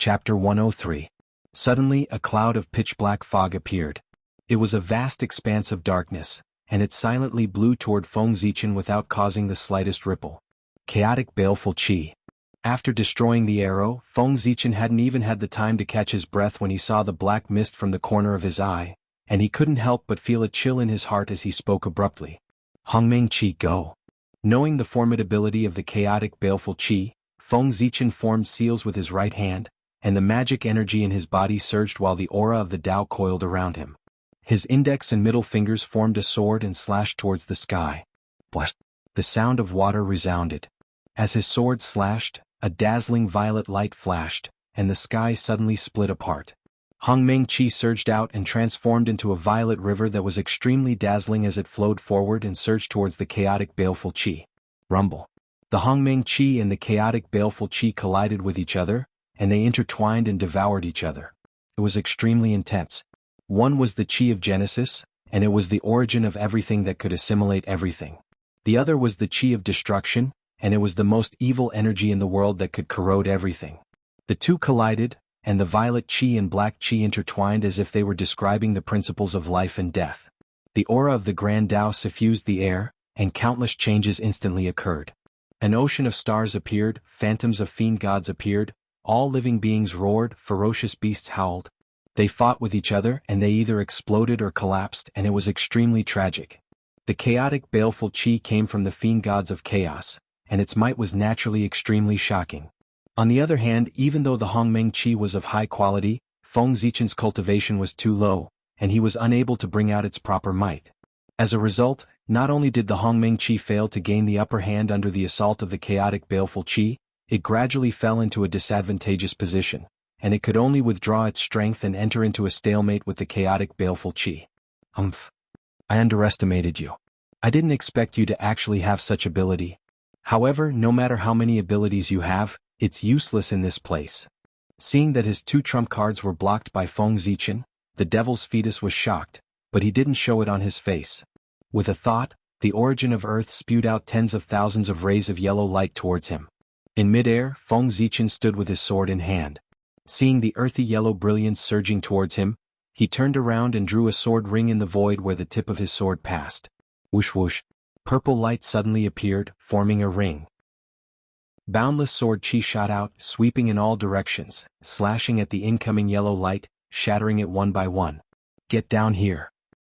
Chapter 103. Suddenly a cloud of pitch-black fog appeared. It was a vast expanse of darkness, and it silently blew toward Feng Zichen without causing the slightest ripple. Chaotic baleful qi. After destroying the arrow, Feng Zichen hadn't even had the time to catch his breath when he saw the black mist from the corner of his eye, and he couldn't help but feel a chill in his heart as he spoke abruptly. Hongming qi go. Knowing the formidability of the chaotic baleful qi, Feng Zichen formed seals with his right hand, and the magic energy in his body surged while the aura of the Tao coiled around him. His index and middle fingers formed a sword and slashed towards the sky. What? The sound of water resounded. As his sword slashed, a dazzling violet light flashed, and the sky suddenly split apart. Hongmeng qi surged out and transformed into a violet river that was extremely dazzling as it flowed forward and surged towards the chaotic baleful qi. Rumble. The Hongmeng qi and the chaotic baleful qi collided with each other, and they intertwined and devoured each other. It was extremely intense. One was the qi of Genesis, and it was the origin of everything that could assimilate everything. The other was the qi of destruction, and it was the most evil energy in the world that could corrode everything. The two collided, and the violet qi and black qi intertwined as if they were describing the principles of life and death. The aura of the Grand Tao suffused the air, and countless changes instantly occurred. An ocean of stars appeared, phantoms of fiend gods appeared, all living beings roared, ferocious beasts howled. They fought with each other and they either exploded or collapsed, and it was extremely tragic. The chaotic baleful qi came from the fiend gods of chaos, and its might was naturally extremely shocking. On the other hand, even though the Hongmeng qi was of high quality, Feng Zichen's cultivation was too low, and he was unable to bring out its proper might. As a result, not only did the Hongmeng qi fail to gain the upper hand under the assault of the chaotic baleful qi, it gradually fell into a disadvantageous position, and it could only withdraw its strength and enter into a stalemate with the chaotic baleful qi. I underestimated you. I didn't expect you to actually have such ability. However, no matter how many abilities you have, it's useless in this place. Seeing that his two trump cards were blocked by Feng Zichen, the devil's fetus was shocked, but he didn't show it on his face. With a thought, the origin of Earth spewed out tens of thousands of rays of yellow light towards him. In midair, Feng Zichen stood with his sword in hand. Seeing the earthy yellow brilliance surging towards him, he turned around and drew a sword ring in the void where the tip of his sword passed. Whoosh whoosh. Purple light suddenly appeared, forming a ring. Boundless sword qi shot out, sweeping in all directions, slashing at the incoming yellow light, shattering it one by one. Get down here.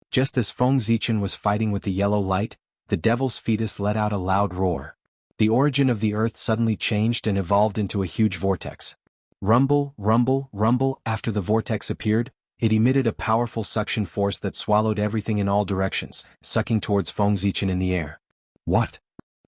Just as Feng Zichen was fighting with the yellow light, the devil's fetus let out a loud roar. The origin of the earth suddenly changed and evolved into a huge vortex. Rumble, rumble, rumble. After the vortex appeared, it emitted a powerful suction force that swallowed everything in all directions, sucking towards Feng Zichen in the air. What?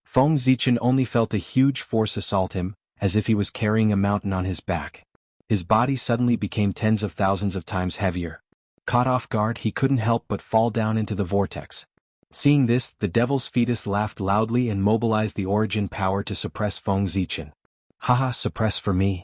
Feng Zichen only felt a huge force assault him, as if he was carrying a mountain on his back. His body suddenly became tens of thousands of times heavier. Caught off guard, he couldn't help but fall down into the vortex. Seeing this, the devil's fetus laughed loudly and mobilized the origin power to suppress Feng Zichen. Haha, suppress for me.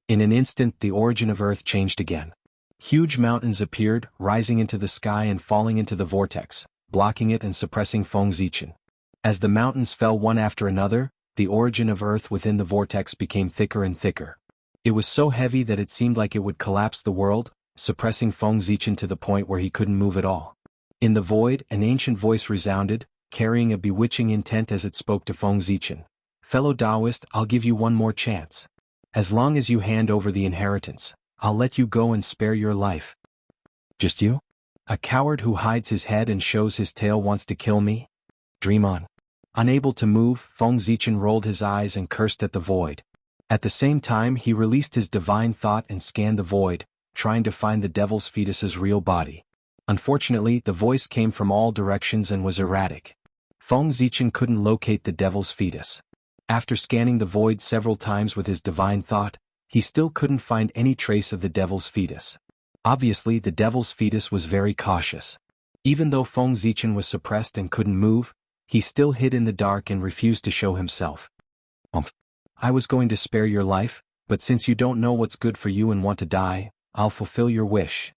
In an instant, the origin of Earth changed again. Huge mountains appeared, rising into the sky and falling into the vortex, blocking it and suppressing Feng Zichen. As the mountains fell one after another, the origin of Earth within the vortex became thicker and thicker. It was so heavy that it seemed like it would collapse the world, suppressing Feng Zichen to the point where he couldn't move at all. In the void, an ancient voice resounded, carrying a bewitching intent as it spoke to Feng Zichen. Fellow Taoist, I'll give you one more chance. As long as you hand over the inheritance, I'll let you go and spare your life. Just you? A coward who hides his head and shows his tail wants to kill me? Dream on. Unable to move, Feng Zichen rolled his eyes and cursed at the void. At the same time, he released his divine thought and scanned the void, trying to find the devil's fetus's real body. Unfortunately, the voice came from all directions and was erratic. Feng Zichen couldn't locate the devil's fetus. After scanning the void several times with his divine thought, he still couldn't find any trace of the devil's fetus. Obviously, the devil's fetus was very cautious. Even though Feng Zichen was suppressed and couldn't move, he still hid in the dark and refused to show himself. I was going to spare your life, but since you don't know what's good for you and want to die, I'll fulfill your wish.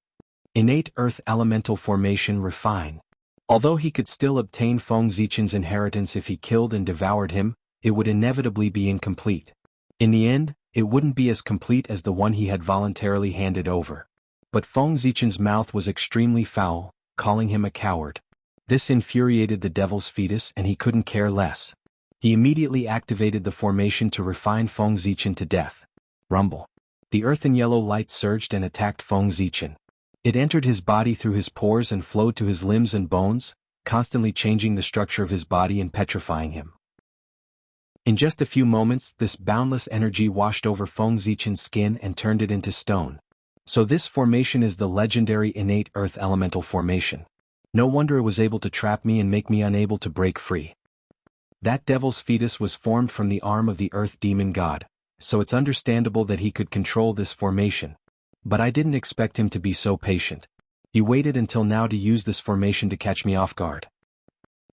Innate earth elemental formation refine. Although he could still obtain Feng Zichen's inheritance if he killed and devoured him, it would inevitably be incomplete. In the end, it wouldn't be as complete as the one he had voluntarily handed over. But Feng Zichen's mouth was extremely foul, calling him a coward. This infuriated the devil's fetus and he couldn't care less. He immediately activated the formation to refine Feng Zichen to death. Rumble. The earth and yellow light surged and attacked Feng Zichen. It entered his body through his pores and flowed to his limbs and bones, constantly changing the structure of his body and petrifying him. In just a few moments, this boundless energy washed over Feng Zichen's skin and turned it into stone. So this formation is the legendary innate earth elemental formation. No wonder it was able to trap me and make me unable to break free. That devil's fetus was formed from the arm of the earth demon god, so it's understandable that he could control this formation. But I didn't expect him to be so patient. He waited until now to use this formation to catch me off guard.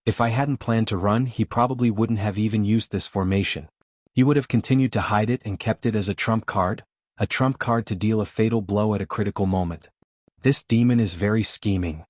If I hadn't planned to run, he probably wouldn't have even used this formation. He would have continued to hide it and kept it as a trump card to deal a fatal blow at a critical moment. This demon is very scheming.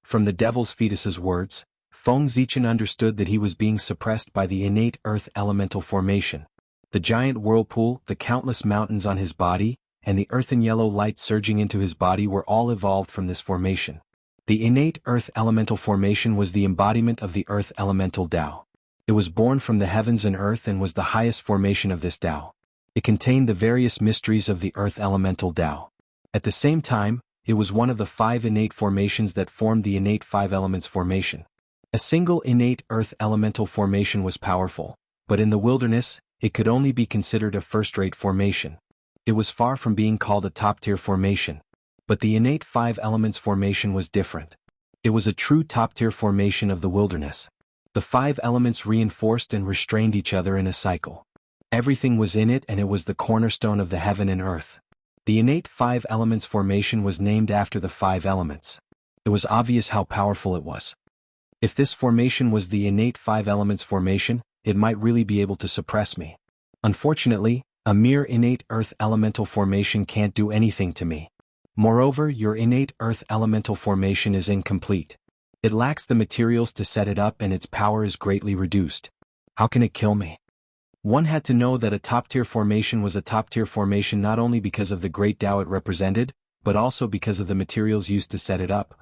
From the devil's fetus's words, Feng Zichen understood that he was being suppressed by the innate earth elemental formation. The giant whirlpool, the countless mountains on his body, and the earth and yellow light surging into his body were all evolved from this formation. The innate earth elemental formation was the embodiment of the earth elemental Tao. It was born from the heavens and earth and was the highest formation of this Tao. It contained the various mysteries of the earth elemental Tao. At the same time, it was one of the 5 innate formations that formed the innate 5 elements formation. A single innate earth elemental formation was powerful, but in the wilderness, it could only be considered a first-rate formation. It was far from being called a top-tier formation. But the innate 5 elements formation was different. It was a true top-tier formation of the wilderness. The 5 elements reinforced and restrained each other in a cycle. Everything was in it and it was the cornerstone of the heaven and earth. The innate 5 elements formation was named after the 5 elements. It was obvious how powerful it was. If this formation was the innate 5 elements formation, it might really be able to suppress me. Unfortunately, a mere innate earth elemental formation can't do anything to me. Moreover, your innate earth elemental formation is incomplete. It lacks the materials to set it up and its power is greatly reduced. How can it kill me? One had to know that a top-tier formation was a top-tier formation not only because of the great Tao it represented, but also because of the materials used to set it up.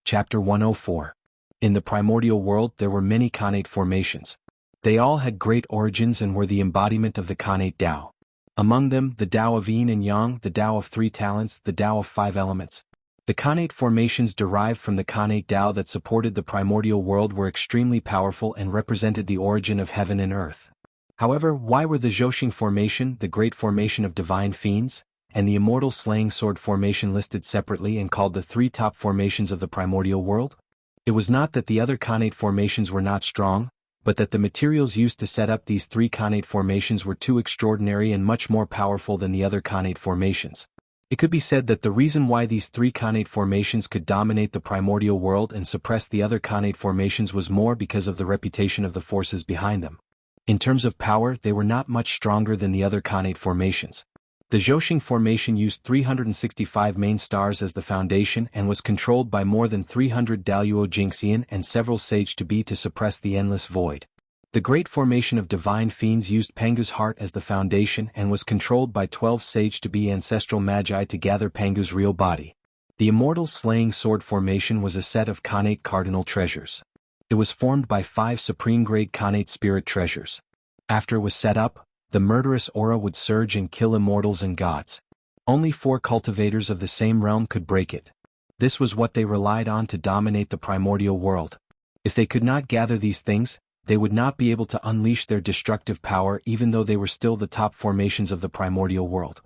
Chapter 104. In the primordial world there were many Khanate formations. They all had great origins and were the embodiment of the Khanate Tao. Among them, the Tao of Yin and Yang, the Tao of 3 talents, the Tao of 5 elements. The Khanate formations derived from the Khanate Tao that supported the primordial world were extremely powerful and represented the origin of heaven and earth. However, why were the Zhoxing formation, the great formation of divine fiends, and the immortal slaying sword formation listed separately and called the 3 top formations of the primordial world? It was not that the other Khanate formations were not strong, but that the materials used to set up these 3 Khanate formations were too extraordinary and much more powerful than the other Khanate formations. It could be said that the reason why these 3 Khanate formations could dominate the primordial world and suppress the other Khanate formations was more because of the reputation of the forces behind them. In terms of power, they were not much stronger than the other Khanate formations. The Zhoxing formation used 365 main stars as the foundation and was controlled by more than 300 Daluo Jingxian and several sage to be to suppress the endless void. The great formation of divine fiends used Pengu's heart as the foundation and was controlled by 12 sage to be ancestral magi to gather Pengu's real body. The immortal slaying sword formation was a set of Khanate cardinal treasures. It was formed by 5 supreme-grade Khanate spirit treasures. After it was set up, the murderous aura would surge and kill immortals and gods. Only 4 cultivators of the same realm could break it. This was what they relied on to dominate the primordial world. If they could not gather these things, they would not be able to unleash their destructive power even though they were still the top formations of the primordial world.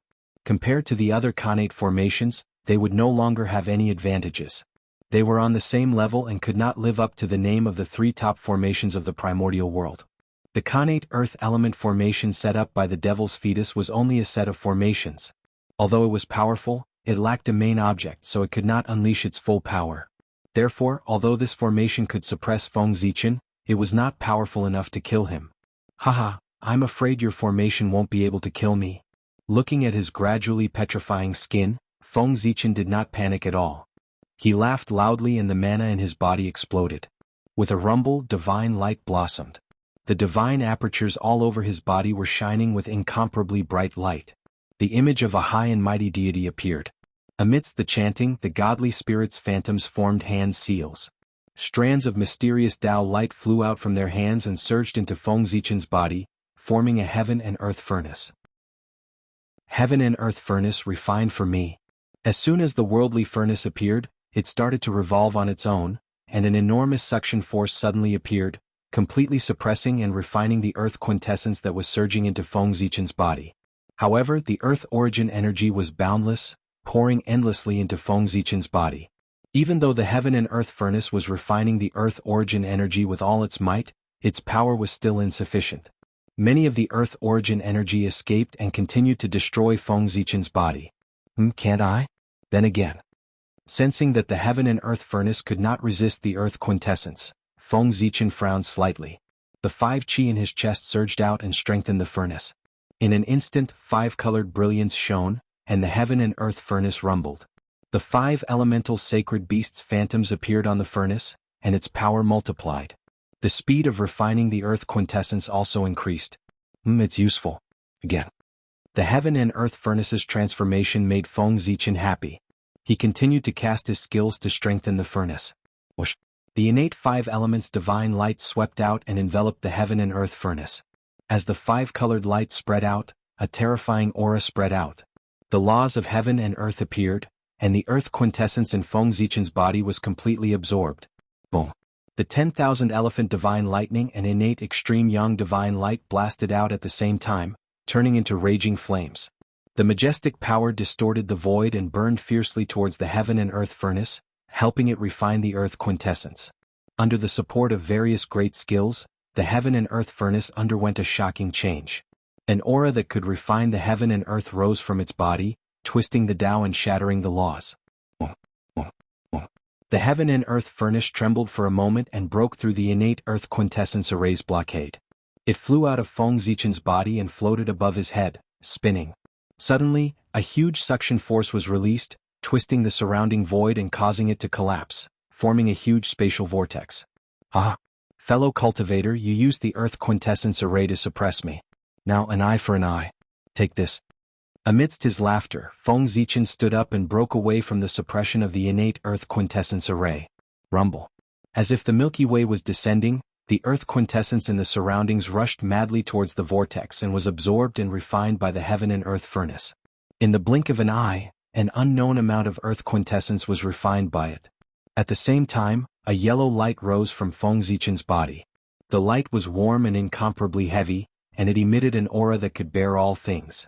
Compared to the other Khanate formations, they would no longer have any advantages. They were on the same level and could not live up to the name of the 3 top formations of the primordial world. The Khanate earth element formation set up by the devil's fetus was only a set of formations. Although it was powerful, it lacked a main object so it could not unleash its full power. Therefore, although this formation could suppress Feng Zichen, it was not powerful enough to kill him. Haha, I'm afraid your formation won't be able to kill me. Looking at his gradually petrifying skin, Feng Zichen did not panic at all. He laughed loudly and the mana in his body exploded. With a rumble, divine light blossomed. The divine apertures all over his body were shining with incomparably bright light. The image of a high and mighty deity appeared. Amidst the chanting, the godly spirits' phantoms formed hand seals. Strands of mysterious Tao light flew out from their hands and surged into Feng Zichen's body, forming a heaven and earth furnace. Heaven and earth furnace refined for me. As soon as the worldly furnace appeared, it started to revolve on its own, and an enormous suction force suddenly appeared, completely suppressing and refining the earth quintessence that was surging into Feng Zichen's body. However, the earth origin energy was boundless, pouring endlessly into Feng Zichen's body. Even though the heaven and earth furnace was refining the earth origin energy with all its might, its power was still insufficient. Many of the earth origin energy escaped and continued to destroy Feng Zichen's body. Can't I? Then again. Sensing that the heaven and earth furnace could not resist the earth quintessence, Feng Zichen frowned slightly. The 5 qi in his chest surged out and strengthened the furnace. In an instant, 5-colored brilliance shone, and the heaven and earth furnace rumbled. The 5 elemental sacred beasts' phantoms appeared on the furnace, and its power multiplied. The speed of refining the earth quintessence also increased. It's useful. Again. The heaven and earth furnace's transformation made Feng Zichen happy. He continued to cast his skills to strengthen the furnace. Whoosh. The innate 5 elements divine light swept out and enveloped the heaven and earth furnace. As the 5-colored light spread out, a terrifying aura spread out. The laws of heaven and earth appeared, and the earth quintessence in Feng Zichen's body was completely absorbed. Boom. The 10,000 elephant divine lightning and innate extreme yang divine light blasted out at the same time, turning into raging flames. The majestic power distorted the void and burned fiercely towards the heaven and earth furnace, helping it refine the earth quintessence. Under the support of various great skills, the heaven and earth furnace underwent a shocking change. An aura that could refine the heaven and earth rose from its body, twisting the Tao and shattering the laws. The heaven and earth furnace trembled for a moment and broke through the innate earth quintessence array's blockade. It flew out of Feng Zichen's body and floated above his head, spinning. Suddenly, a huge suction force was released, twisting the surrounding void and causing it to collapse, forming a huge spatial vortex. Ah! Fellow cultivator, you used the earth quintessence array to suppress me. Now an eye for an eye. Take this. Amidst his laughter, Feng Zichen stood up and broke away from the suppression of the innate earth quintessence array. Rumble. As if the Milky Way was descending, the earth quintessence in the surroundings rushed madly towards the vortex and was absorbed and refined by the heaven and earth furnace. In the blink of an eye, an unknown amount of earth quintessence was refined by it. At the same time, a yellow light rose from Feng Zichen's body. The light was warm and incomparably heavy, and it emitted an aura that could bear all things.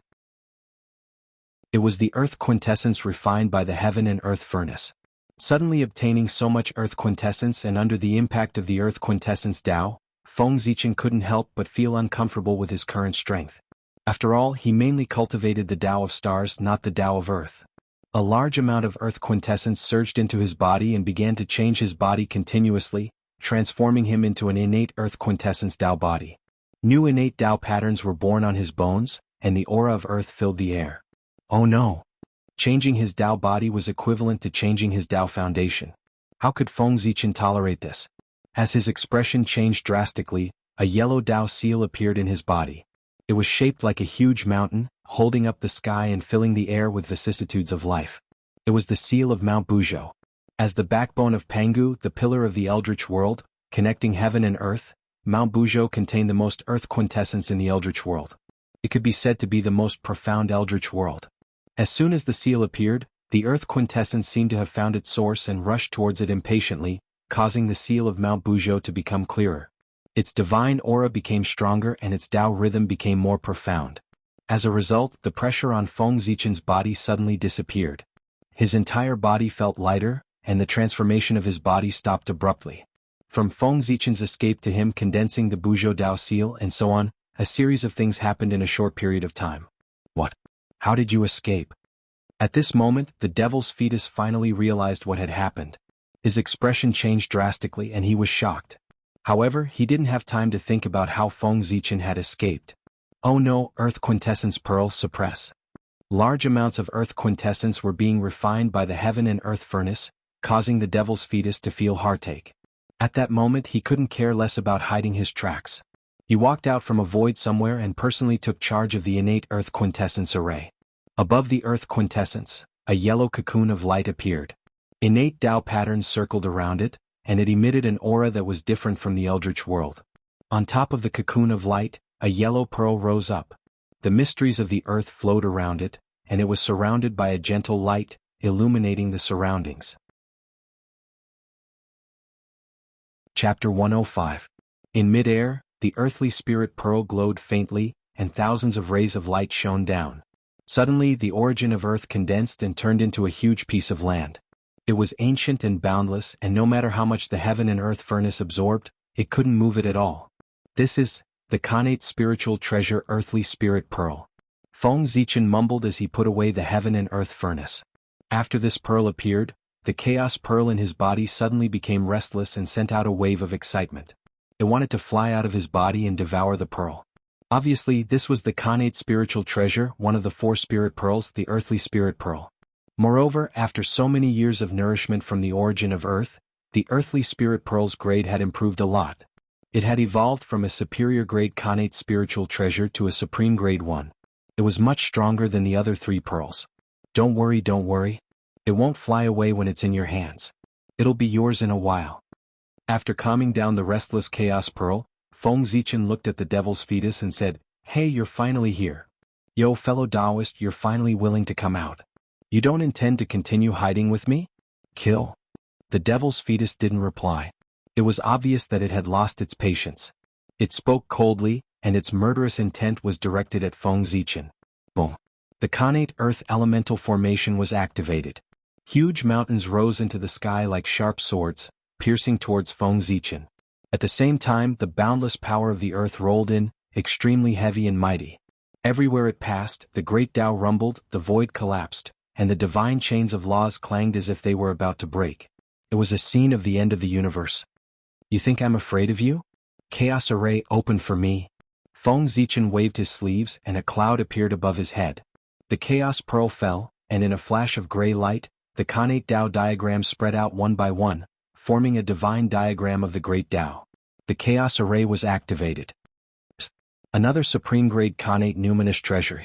It was the earth quintessence refined by the heaven and earth furnace. Suddenly obtaining so much earth quintessence and under the impact of the earth quintessence Tao, Feng Zichen couldn't help but feel uncomfortable with his current strength. After all, he mainly cultivated the Tao of stars, not the Tao of earth. A large amount of earth quintessence surged into his body and began to change his body continuously, transforming him into an innate earth quintessence Tao body. New innate Tao patterns were born on his bones, and the aura of earth filled the air. Oh no! Changing his Tao body was equivalent to changing his Tao foundation. How could Feng Zichen tolerate this? As his expression changed drastically, a yellow Tao seal appeared in his body. It was shaped like a huge mountain, holding up the sky and filling the air with vicissitudes of life. It was the seal of Mount Buzhou. As the backbone of Pangu, the pillar of the Eldritch world, connecting heaven and earth, Mount Buzhou contained the most earth quintessence in the Eldritch world. It could be said to be the most profound Eldritch world. As soon as the seal appeared, the earth quintessence seemed to have found its source and rushed towards it impatiently, causing the seal of Mount Buzhou to become clearer. Its divine aura became stronger and its Tao rhythm became more profound. As a result, the pressure on Feng Zichen's body suddenly disappeared. His entire body felt lighter, and the transformation of his body stopped abruptly. From Feng Zichen's escape to him condensing the Buzhou Tao seal and so on, a series of things happened in a short period of time. What? How did you escape? At this moment, the devil's fetus finally realized what had happened. His expression changed drastically and he was shocked. However, he didn't have time to think about how Feng Zichen had escaped. Oh no, earth quintessence pearl suppress. Large amounts of earth quintessence were being refined by the heaven and earth furnace, causing the devil's fetus to feel heartache. At that moment he couldn't care less about hiding his tracks. He walked out from a void somewhere and personally took charge of the innate Earth quintessence array. Above the Earth quintessence, a yellow cocoon of light appeared. Innate Tao patterns circled around it, and it emitted an aura that was different from the eldritch world. On top of the cocoon of light, a yellow pearl rose up. The mysteries of the earth flowed around it, and it was surrounded by a gentle light, illuminating the surroundings. Chapter 105. In midair, the earthly spirit pearl glowed faintly, and thousands of rays of light shone down. Suddenly the origin of Earth condensed and turned into a huge piece of land. It was ancient and boundless, and no matter how much the heaven and earth furnace absorbed, it couldn't move it at all. This is the Khanate spiritual treasure earthly spirit pearl. Feng Zichen mumbled as he put away the heaven and earth furnace. After this pearl appeared, the chaos pearl in his body suddenly became restless and sent out a wave of excitement. It wanted to fly out of his body and devour the pearl. Obviously, this was the Khanate spiritual treasure, one of the 4 spirit pearls, the earthly spirit pearl. Moreover, after so many years of nourishment from the origin of Earth, the earthly spirit pearl's grade had improved a lot. It had evolved from a superior grade Khanate spiritual treasure to a supreme grade 1. It was much stronger than the other 3 pearls. Don't worry. It won't fly away when it's in your hands. It'll be yours in a while. After calming down the restless chaos pearl, Feng Zichen looked at the devil's fetus and said, "Hey, you're finally here. Yo, fellow Taoist, you're finally willing to come out. You don't intend to continue hiding with me? Kill?" The devil's fetus didn't reply. It was obvious that it had lost its patience. It spoke coldly, and its murderous intent was directed at Feng Zichen. Boom. The Khanate Earth elemental formation was activated. Huge mountains rose into the sky like sharp swords, piercing towards Feng Zichen. At the same time, the boundless power of the earth rolled in, extremely heavy and mighty. Everywhere it passed, the great Tao rumbled, the void collapsed, and the divine chains of laws clanged as if they were about to break. It was a scene of the end of the universe. You think I'm afraid of you? Chaos array open for me. Feng Zichen waved his sleeves and a cloud appeared above his head. The chaos pearl fell, and in a flash of gray light, the Khanate Tao diagrams spread out one by one, forming a divine diagram of the great Tao. The chaos array was activated. Another supreme grade Khanate numinous treasure.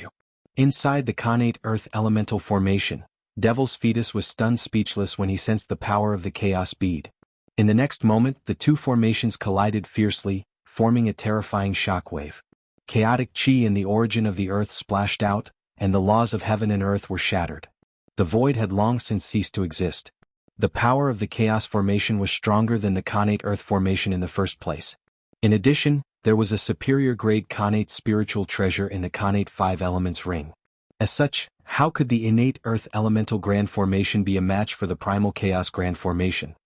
Inside the Khanate Earth elemental formation, Devil's fetus was stunned speechless when he sensed the power of the chaos bead. In the next moment, the 2 formations collided fiercely, forming a terrifying shockwave. Chaotic chi in the origin of the earth splashed out, and the laws of heaven and earth were shattered. The void had long since ceased to exist. The power of the chaos formation was stronger than the Khanate Earth formation in the first place. In addition, there was a superior grade Khanate spiritual treasure in the Khanate 5 Elements ring. As such, how could the innate Earth elemental grand formation be a match for the primal chaos grand formation?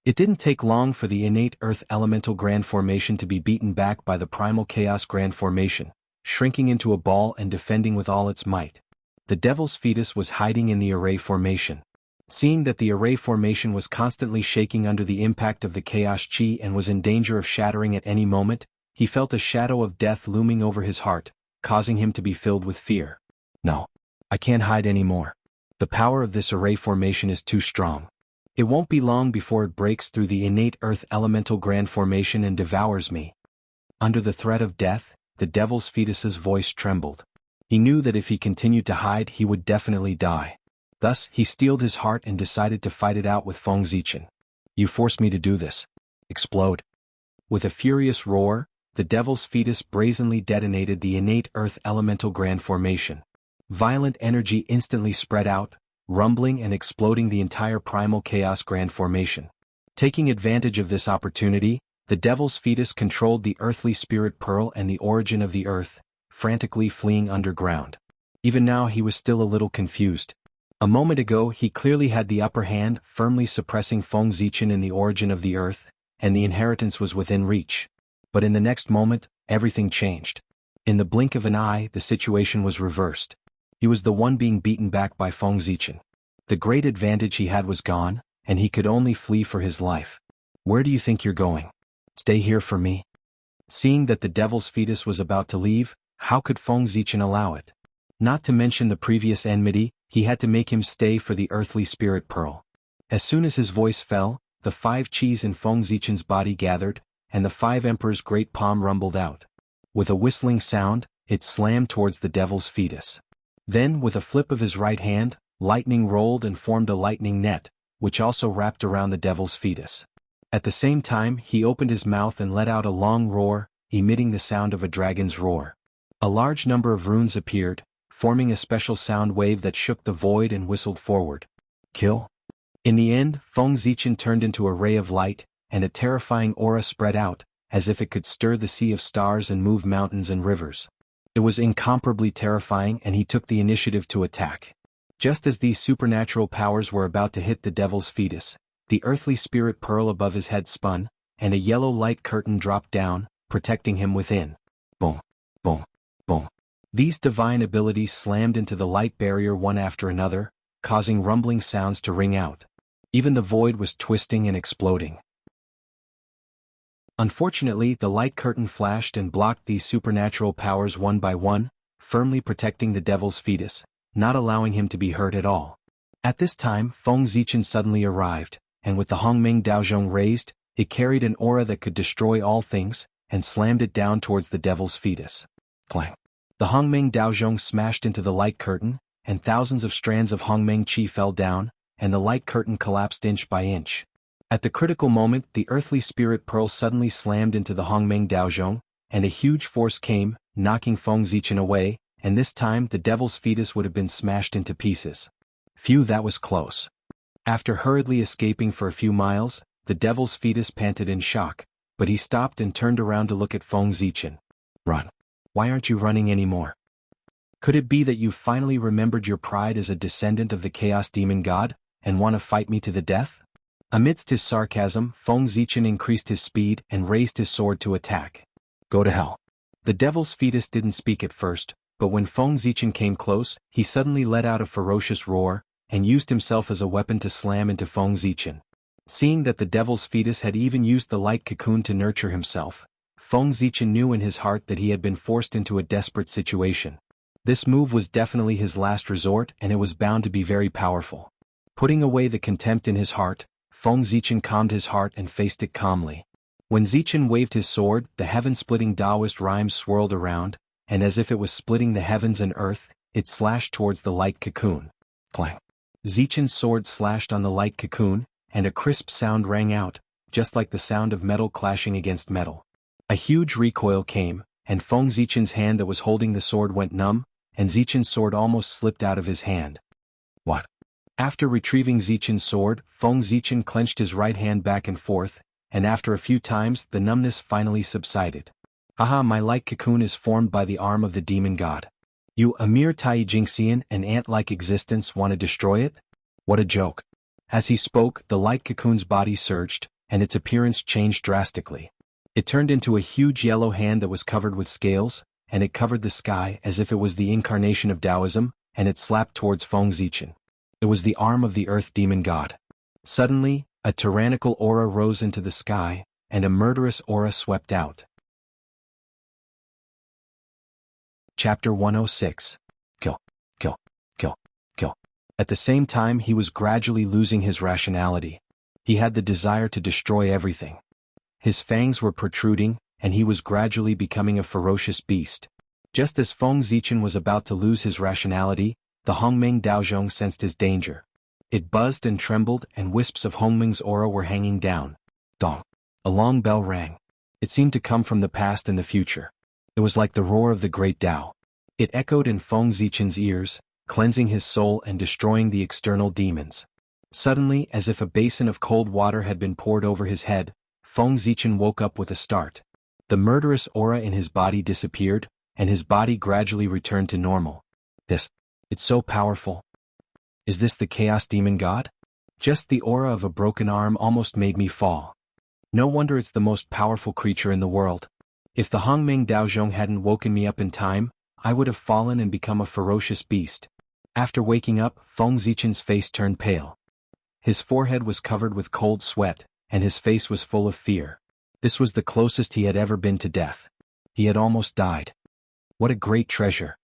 It didn't take long for the innate Earth elemental grand formation to be beaten back by the primal chaos grand formation, shrinking into a ball and defending with all its might. The devil's fetus was hiding in the array formation. Seeing that the array formation was constantly shaking under the impact of the chaos chi and was in danger of shattering at any moment, he felt a shadow of death looming over his heart, causing him to be filled with fear. No. I can't hide anymore. The power of this array formation is too strong. It won't be long before it breaks through the innate Earth elemental grand formation and devours me. Under the threat of death, the devil's fetus's voice trembled. He knew that if he continued to hide, he would definitely die. Thus, he steeled his heart and decided to fight it out with Feng Zichen. You forced me to do this. Explode. With a furious roar, the devil's fetus brazenly detonated the innate Earth elemental grand formation. Violent energy instantly spread out, rumbling and exploding the entire primal chaos grand formation. Taking advantage of this opportunity, the devil's fetus controlled the earthly spirit pearl and the origin of the earth, frantically fleeing underground. Even now he was still a little confused. A moment ago he clearly had the upper hand, firmly suppressing Feng Zichen in the origin of the earth, and the inheritance was within reach. But in the next moment, everything changed. In the blink of an eye, the situation was reversed. He was the one being beaten back by Feng Zichen. The great advantage he had was gone, and he could only flee for his life. Where do you think you're going? Stay here for me? Seeing that the devil's fetus was about to leave, how could Feng Zichen allow it? Not to mention the previous enmity, he had to make him stay for the earthly spirit pearl. As soon as his voice fell, the 5 chis in Feng Zichen's body gathered, and the 5 emperors' great palm rumbled out. With a whistling sound, it slammed towards the devil's fetus. Then, with a flip of his right hand, lightning rolled and formed a lightning net, which also wrapped around the devil's fetus. At the same time, he opened his mouth and let out a long roar, emitting the sound of a dragon's roar. A large number of runes appeared, forming a special sound wave that shook the void and whistled forward. Kill. In the end, Feng Zichen turned into a ray of light, and a terrifying aura spread out, as if it could stir the sea of stars and move mountains and rivers. It was incomparably terrifying, and he took the initiative to attack. Just as these supernatural powers were about to hit the devil's fetus, the earthly spirit pearl above his head spun, and a yellow light curtain dropped down, protecting him within. Boom, boom, boom. These divine abilities slammed into the light barrier one after another, causing rumbling sounds to ring out. Even the void was twisting and exploding. Unfortunately, the light curtain flashed and blocked these supernatural powers one by one, firmly protecting the devil's fetus, not allowing him to be hurt at all. At this time, Feng Zichen suddenly arrived, and with the Hongmeng Daozhong raised, it carried an aura that could destroy all things, and slammed it down towards the devil's fetus. Clang. The Hongmeng Daozhong smashed into the light curtain, and thousands of strands of Hongmeng Qi fell down, and the light curtain collapsed inch by inch. At the critical moment, the earthly spirit pearl suddenly slammed into the Hongmeng Daozhong, and a huge force came, knocking Feng Zichen away, and this time the devil's fetus would have been smashed into pieces. Phew, that was close. After hurriedly escaping for a few miles, the devil's fetus panted in shock, but he stopped and turned around to look at Feng Zichen. Run. Why aren't you running anymore? Could it be that you've finally remembered your pride as a descendant of the Chaos Demon God, and want to fight me to the death? Amidst his sarcasm, Feng Zichen increased his speed and raised his sword to attack. Go to hell. The devil's fetus didn't speak at first, but when Feng Zichen came close, he suddenly let out a ferocious roar, and used himself as a weapon to slam into Feng Zichen. Seeing that the devil's fetus had even used the light cocoon to nurture himself, Feng Zichen knew in his heart that he had been forced into a desperate situation. This move was definitely his last resort, and it was bound to be very powerful. Putting away the contempt in his heart, Feng Zichen calmed his heart and faced it calmly. When Zichen waved his sword, the heaven-splitting Taoist rhymes swirled around, and as if it was splitting the heavens and earth, it slashed towards the light cocoon. Clang. Zichen's sword slashed on the light cocoon, and a crisp sound rang out, just like the sound of metal clashing against metal. A huge recoil came, and Feng Zichen's hand that was holding the sword went numb, and Zichen's sword almost slipped out of his hand. What? After retrieving Zichen's sword, Feng Zichen clenched his right hand back and forth, and after a few times the numbness finally subsided. Haha, my light cocoon is formed by the arm of the demon god. You, a mere Tai Jingxian, an ant-like existence, want to destroy it? What a joke. As he spoke, the light cocoon's body surged, and its appearance changed drastically. It turned into a huge yellow hand that was covered with scales, and it covered the sky as if it was the incarnation of Taoism, and it slapped towards Feng Zichen. It was the arm of the earth demon god. Suddenly, a tyrannical aura rose into the sky, and a murderous aura swept out. Chapter 106. Kill, kill, kill, kill. At the same time he was gradually losing his rationality. He had the desire to destroy everything. His fangs were protruding, and he was gradually becoming a ferocious beast. Just as Feng Zichen was about to lose his rationality, the Hongmeng Daozhong sensed his danger. It buzzed and trembled, and wisps of Hongmeng's aura were hanging down. Dong. A long bell rang. It seemed to come from the past and the future. It was like the roar of the great Tao. It echoed in Feng Zichen's ears, cleansing his soul and destroying the external demons. Suddenly, as if a basin of cold water had been poured over his head, Feng Zichen woke up with a start. The murderous aura in his body disappeared, and his body gradually returned to normal. It's so powerful. Is this the Chaos Demon God? Just the aura of a broken arm almost made me fall. No wonder it's the most powerful creature in the world. If the Hongmeng Daozhong hadn't woken me up in time, I would have fallen and become a ferocious beast. After waking up, Feng Zichen's face turned pale. His forehead was covered with cold sweat, and his face was full of fear. This was the closest he had ever been to death. He had almost died. What a great treasure.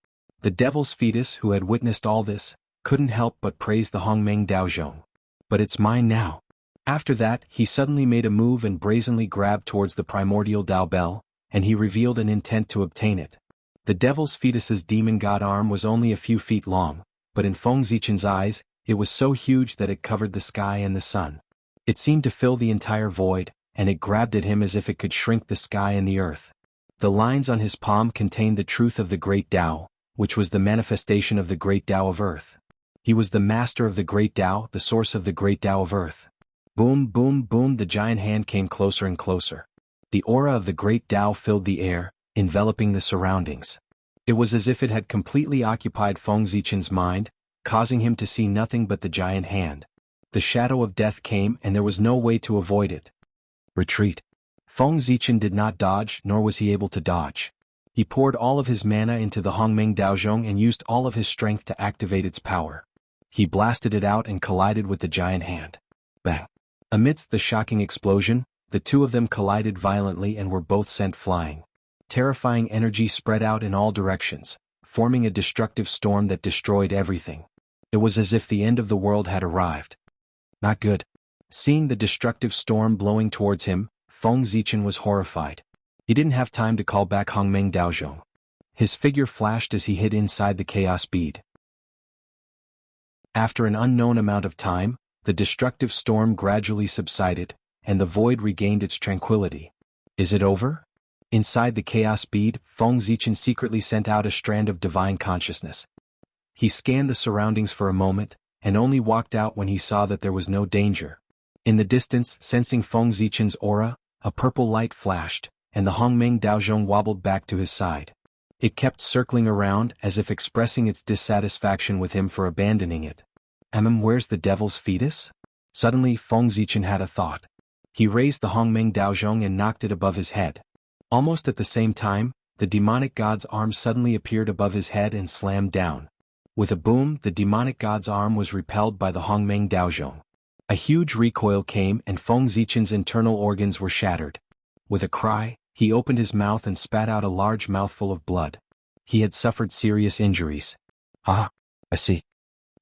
The devil's fetus, who had witnessed all this, couldn't help but praise the Hongmeng Daozhong. But it's mine now. After that, he suddenly made a move and brazenly grabbed towards the primordial Dao Bell, and he revealed an intent to obtain it. The devil's fetus's demon god arm was only a few feet long, but in Feng Zichen's eyes, it was so huge that it covered the sky and the sun. It seemed to fill the entire void, and it grabbed at him as if it could shrink the sky and the earth. The lines on his palm contained the truth of the Great Tao, which was the manifestation of the Great Tao of Earth. He was the master of the Great Tao, the source of the Great Tao of Earth. Boom, boom, boom, the giant hand came closer and closer. The aura of the Great Tao filled the air, enveloping the surroundings. It was as if it had completely occupied Feng Zichen's mind, causing him to see nothing but the giant hand. The shadow of death came and there was no way to avoid it. Retreat. Feng Zichen did not dodge, nor was he able to dodge. He poured all of his mana into the Hongmeng Daozhong and used all of his strength to activate its power. He blasted it out and collided with the giant hand. Bang! Amidst the shocking explosion, the two of them collided violently and were both sent flying. Terrifying energy spread out in all directions, forming a destructive storm that destroyed everything. It was as if the end of the world had arrived. Not good. Seeing the destructive storm blowing towards him, Feng Zichen was horrified. He didn't have time to call back Hongmeng Daozhong. His figure flashed as he hid inside the chaos bead. After an unknown amount of time, the destructive storm gradually subsided, and the void regained its tranquility. Is it over? Inside the chaos bead, Feng Zichen secretly sent out a strand of divine consciousness. He scanned the surroundings for a moment, and only walked out when he saw that there was no danger. In the distance, sensing Feng Zichen's aura, a purple light flashed, and the Hongmeng Daozhong wobbled back to his side. It kept circling around as if expressing its dissatisfaction with him for abandoning it. Where's the devil's fetus? Suddenly Feng Zichen had a thought. He raised the Hongmeng Daozhong and knocked it above his head. Almost at the same time, the demonic god's arm suddenly appeared above his head and slammed down. With a boom, the demonic god's arm was repelled by the Hongmeng Daozhong. A huge recoil came and Feng Zichen's internal organs were shattered. With a cry, he opened his mouth and spat out a large mouthful of blood. He had suffered serious injuries. Ah, I see.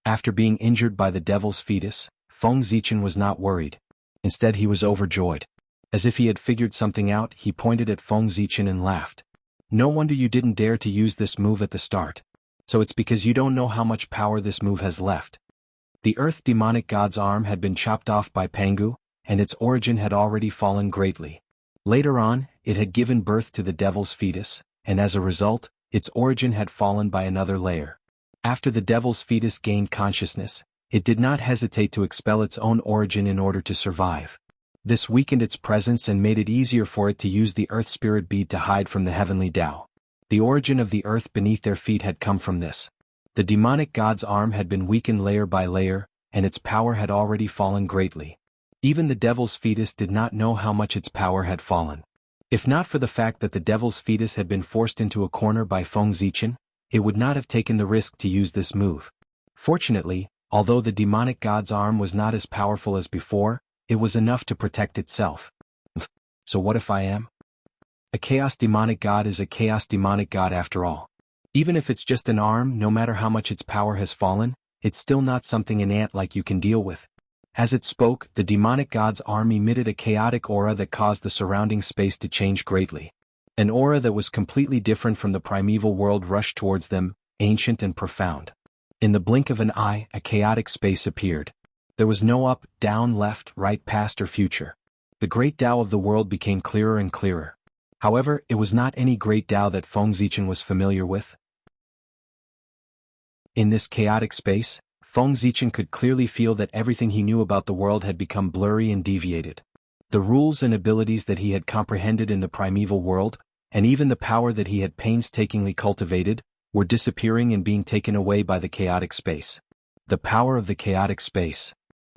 After being injured by the devil's fetus, Feng Zichen was not worried. Instead he was overjoyed. As if he had figured something out, he pointed at Feng Zichen and laughed. No wonder you didn't dare to use this move at the start. So it's because you don't know how much power this move has left. The earth demonic god's arm had been chopped off by Pangu, and its origin had already fallen greatly. Later on, it had given birth to the devil's fetus, and as a result, its origin had fallen by another layer. After the devil's fetus gained consciousness, it did not hesitate to expel its own origin in order to survive. This weakened its presence and made it easier for it to use the earth spirit bead to hide from the heavenly Tao. The origin of the earth beneath their feet had come from this. The demonic god's arm had been weakened layer by layer, and its power had already fallen greatly. Even the devil's fetus did not know how much its power had fallen. If not for the fact that the devil's fetus had been forced into a corner by Feng Zichen, it would not have taken the risk to use this move. Fortunately, although the demonic god's arm was not as powerful as before, it was enough to protect itself. So what if I am? A chaos demonic god is a chaos demonic god after all. Even if it's just an arm, no matter how much its power has fallen, it's still not something an ant like you can deal with. As it spoke, the demonic god's arm emitted a chaotic aura that caused the surrounding space to change greatly. An aura that was completely different from the primeval world rushed towards them, ancient and profound. In the blink of an eye, a chaotic space appeared. There was no up, down, left, right, past or future. The great Tao of the world became clearer and clearer. However, it was not any great Tao that Feng Zichen was familiar with. In this chaotic space, Feng Zichen could clearly feel that everything he knew about the world had become blurry and deviated. The rules and abilities that he had comprehended in the primeval world, and even the power that he had painstakingly cultivated, were disappearing and being taken away by the chaotic space. The power of the chaotic space.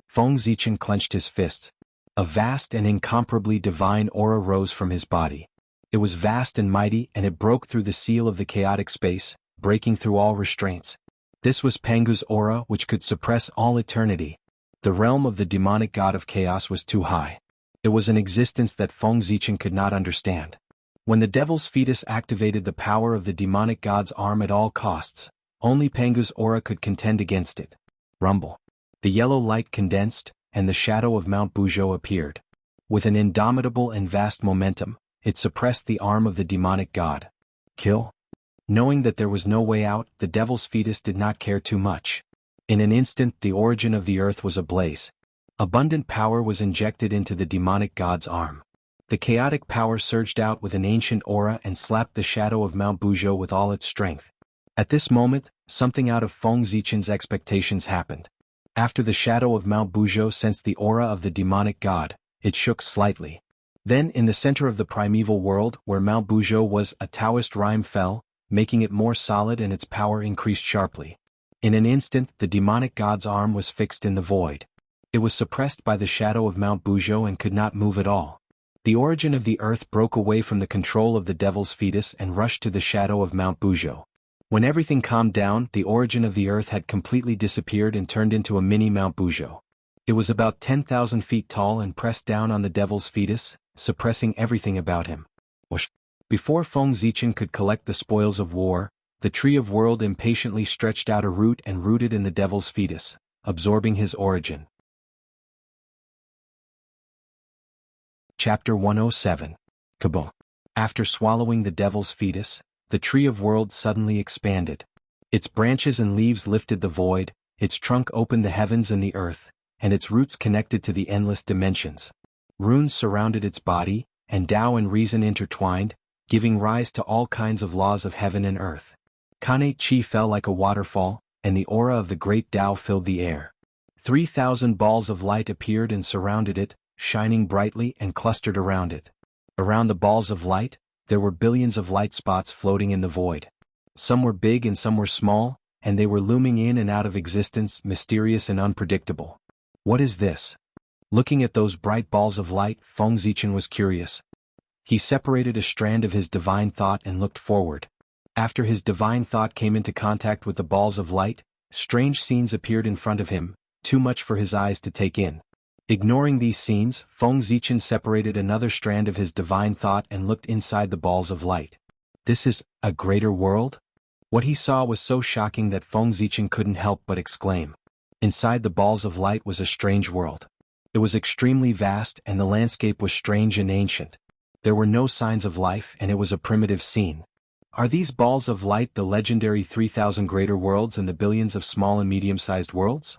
Feng Zichen clenched his fists. A vast and incomparably divine aura rose from his body. It was vast and mighty, and it broke through the seal of the chaotic space, breaking through all restraints. This was Pangu's aura, which could suppress all eternity. The realm of the demonic god of chaos was too high. It was an existence that Feng Zichen could not understand. When the devil's fetus activated the power of the demonic god's arm at all costs, only Pangu's aura could contend against it. Rumble. The yellow light condensed, and the shadow of Mount Buzhou appeared. With an indomitable and vast momentum, it suppressed the arm of the demonic god. Kill? Knowing that there was no way out, the devil's fetus did not care too much. In an instant the origin of the earth was ablaze. Abundant power was injected into the demonic god's arm. The chaotic power surged out with an ancient aura and slapped the shadow of Mount Buzhou with all its strength. At this moment, something out of Feng Zichen's expectations happened. After the shadow of Mount Buzhou sensed the aura of the demonic god, it shook slightly. Then in the center of the primeval world where Mount Buzhou was, a Taoist rime fell, making it more solid and its power increased sharply. In an instant the demonic god's arm was fixed in the void. It was suppressed by the shadow of Mount Buzhou and could not move at all. The origin of the earth broke away from the control of the devil's fetus and rushed to the shadow of Mount Buzhou. When everything calmed down, the origin of the earth had completely disappeared and turned into a mini Mount Buzhou. It was about 10,000 feet tall and pressed down on the devil's fetus, suppressing everything about him. Before Feng Zichen could collect the spoils of war, the tree of world impatiently stretched out a root and rooted in the devil's fetus, absorbing his origin. Chapter 107. Kaboom. After swallowing the devil's fetus, the tree of world suddenly expanded. Its branches and leaves lifted the void, its trunk opened the heavens and the earth, and its roots connected to the endless dimensions. Runes surrounded its body, and Tao and reason intertwined, giving rise to all kinds of laws of heaven and earth. Kanei Qi fell like a waterfall, and the aura of the great Tao filled the air. 3,000 balls of light appeared and surrounded it, shining brightly and clustered around it. Around the balls of light, there were billions of light spots floating in the void. Some were big and some were small, and they were looming in and out of existence, mysterious and unpredictable. What is this? Looking at those bright balls of light, Feng Zichen was curious. He separated a strand of his divine thought and looked forward. After his divine thought came into contact with the balls of light, strange scenes appeared in front of him, too much for his eyes to take in. Ignoring these scenes, Feng Zichen separated another strand of his divine thought and looked inside the balls of light. This is a greater world? What he saw was so shocking that Feng Zichen couldn't help but exclaim. Inside the balls of light was a strange world. It was extremely vast and the landscape was strange and ancient. There were no signs of life and it was a primitive scene. Are these balls of light the legendary 3,000 greater worlds and the billions of small and medium-sized worlds?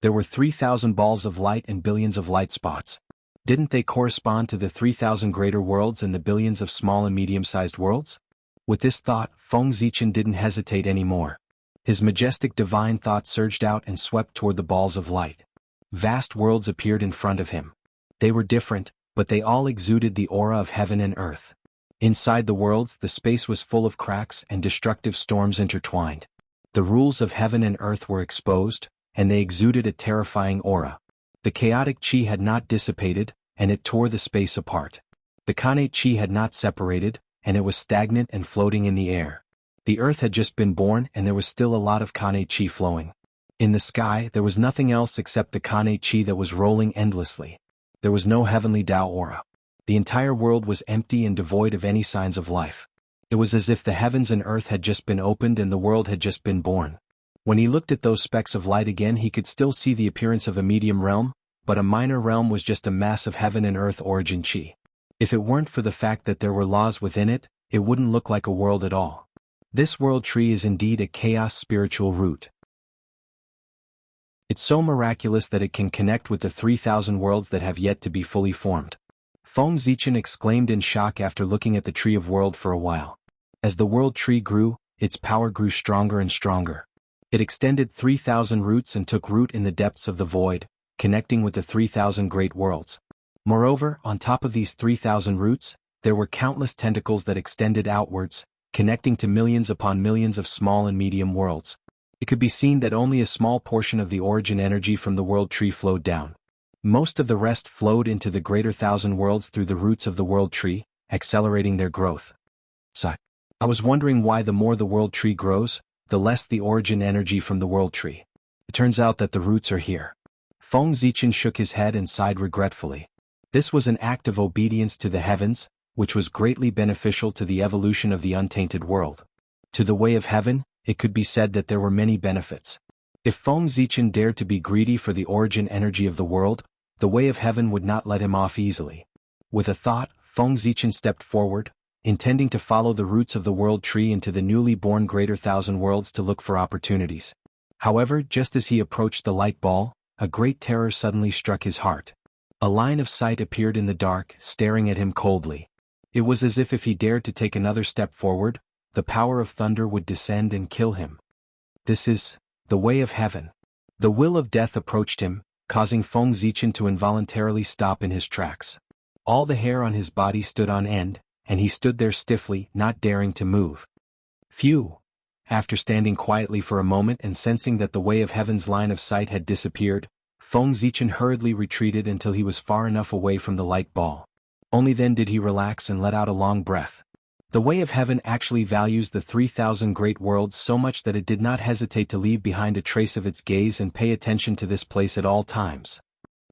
There were 3,000 balls of light and billions of light spots. Didn't they correspond to the 3,000 greater worlds and the billions of small and medium-sized worlds? With this thought, Feng Zichen didn't hesitate anymore. His majestic divine thought surged out and swept toward the balls of light. Vast worlds appeared in front of him. They were different, but they all exuded the aura of heaven and earth. Inside the worlds, the space was full of cracks and destructive storms intertwined. The rules of heaven and earth were exposed, and they exuded a terrifying aura. The chaotic qi had not dissipated, and it tore the space apart. The Kanei qi had not separated, and it was stagnant and floating in the air. The earth had just been born and there was still a lot of Kanei qi flowing. In the sky, there was nothing else except the Kanei qi that was rolling endlessly. There was no heavenly Tao aura. The entire world was empty and devoid of any signs of life. It was as if the heavens and earth had just been opened and the world had just been born. When he looked at those specks of light again, he could still see the appearance of a medium realm, but a minor realm was just a mass of heaven and earth origin qi. If it weren't for the fact that there were laws within it, it wouldn't look like a world at all. This world tree is indeed a chaos spiritual root. It's so miraculous that it can connect with the 3,000 worlds that have yet to be fully formed. Feng Zichen exclaimed in shock after looking at the tree of world for a while. As the world tree grew, its power grew stronger and stronger. It extended 3,000 roots and took root in the depths of the void, connecting with the 3,000 great worlds. Moreover, on top of these 3,000 roots, there were countless tentacles that extended outwards, connecting to millions upon millions of small and medium worlds. It could be seen that only a small portion of the origin energy from the world tree flowed down. Most of the rest flowed into the greater 1,000 worlds through the roots of the world tree, accelerating their growth. So, I was wondering why the more the world tree grows, the less the origin energy from the world tree. It turns out that the roots are here. Feng Zichen shook his head and sighed regretfully. This was an act of obedience to the heavens, which was greatly beneficial to the evolution of the untainted world. To the way of heaven, it could be said that there were many benefits. If Feng Zichen dared to be greedy for the origin energy of the world, the way of heaven would not let him off easily. With a thought, Feng Zichen stepped forward, intending to follow the roots of the world tree into the newly born greater thousand worlds to look for opportunities. However, just as he approached the light ball, a great terror suddenly struck his heart. A line of sight appeared in the dark, staring at him coldly. It was as if he dared to take another step forward, the power of thunder would descend and kill him. This is the way of heaven. The will of death approached him, causing Feng Zichen to involuntarily stop in his tracks. All the hair on his body stood on end, and he stood there stiffly, not daring to move. Phew! After standing quietly for a moment and sensing that the way of heaven's line of sight had disappeared, Feng Zichen hurriedly retreated until he was far enough away from the light ball. Only then did he relax and let out a long breath. The way of heaven actually values the 3,000 great worlds so much that it did not hesitate to leave behind a trace of its gaze and pay attention to this place at all times.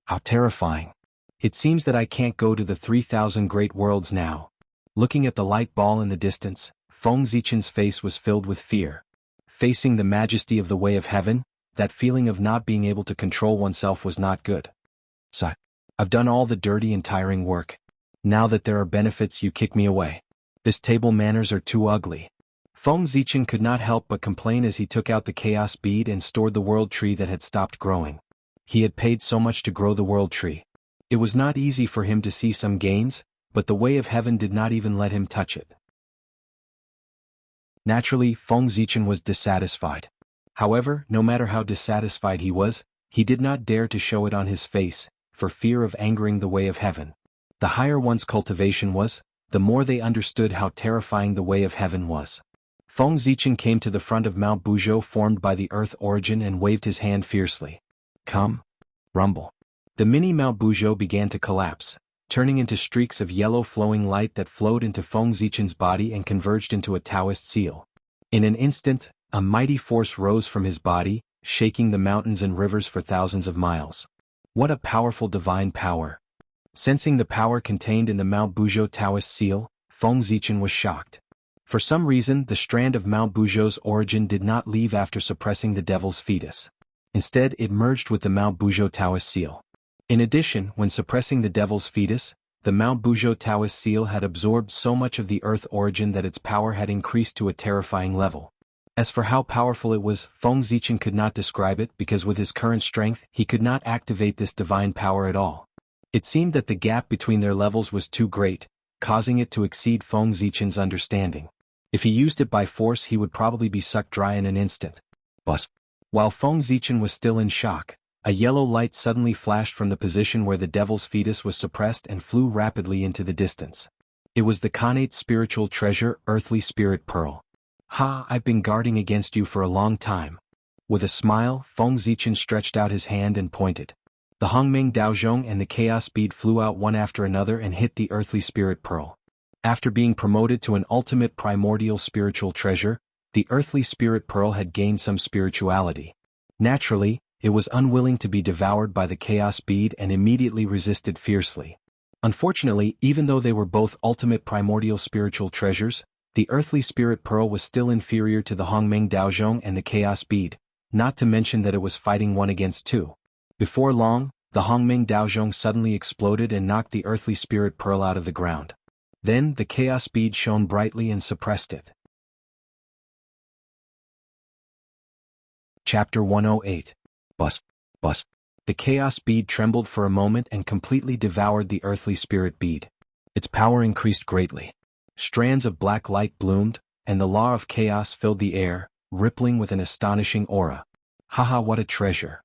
How terrifying. It seems that I can't go to the 3,000 great worlds now. Looking at the light ball in the distance, Feng Zichen's face was filled with fear. Facing the majesty of the way of heaven, that feeling of not being able to control oneself was not good. So, I've done all the dirty and tiring work. Now that there are benefits, you kick me away. This table manners are too ugly. Feng Zichen could not help but complain as he took out the chaos bead and stored the world tree that had stopped growing. He had paid so much to grow the world tree. It was not easy for him to see some gains, but the way of heaven did not even let him touch it. Naturally, Feng Zichen was dissatisfied. However, no matter how dissatisfied he was, he did not dare to show it on his face, for fear of angering the way of heaven. The higher one's cultivation was, the more they understood how terrifying the way of heaven was. Feng Zichen came to the front of Mount Buzhou formed by the earth origin and waved his hand fiercely. Come. Rumble. The mini Mount Buzhou began to collapse, turning into streaks of yellow flowing light that flowed into Feng Zichen's body and converged into a Taoist seal. In an instant, a mighty force rose from his body, shaking the mountains and rivers for thousands of miles. What a powerful divine power! Sensing the power contained in the Mount Buzhou Taoist seal, Feng Zichen was shocked. For some reason, the strand of Mount Buzhou's origin did not leave after suppressing the devil's fetus. Instead, it merged with the Mount Buzhou Taoist seal. In addition, when suppressing the devil's fetus, the Mount Buzhou Taoist seal had absorbed so much of the earth origin that its power had increased to a terrifying level. As for how powerful it was, Feng Zichen could not describe it because with his current strength, he could not activate this divine power at all. It seemed that the gap between their levels was too great, causing it to exceed Feng Zichen's understanding. If he used it by force, he would probably be sucked dry in an instant. But while Feng Zichen was still in shock, a yellow light suddenly flashed from the position where the devil's fetus was suppressed and flew rapidly into the distance. It was the Khanate spiritual treasure, Earthly Spirit Pearl. Ha, I've been guarding against you for a long time. With a smile, Feng Zichen stretched out his hand and pointed. The Hongmeng Daozhong and the Chaos Bead flew out one after another and hit the Earthly Spirit Pearl. After being promoted to an ultimate primordial spiritual treasure, the Earthly Spirit Pearl had gained some spirituality. Naturally, it was unwilling to be devoured by the Chaos Bead and immediately resisted fiercely. Unfortunately, even though they were both ultimate primordial spiritual treasures, the Earthly Spirit Pearl was still inferior to the Hongmeng Daozhong and the Chaos Bead, not to mention that it was fighting one against two. Before long, the Hongmeng Daozhong suddenly exploded and knocked the Earthly Spirit Pearl out of the ground. Then the Chaos Bead shone brightly and suppressed it. Chapter 108. Bus. The Chaos Bead trembled for a moment and completely devoured the Earthly Spirit Bead. Its power increased greatly. Strands of black light bloomed, and the law of chaos filled the air, rippling with an astonishing aura. Haha, what a treasure!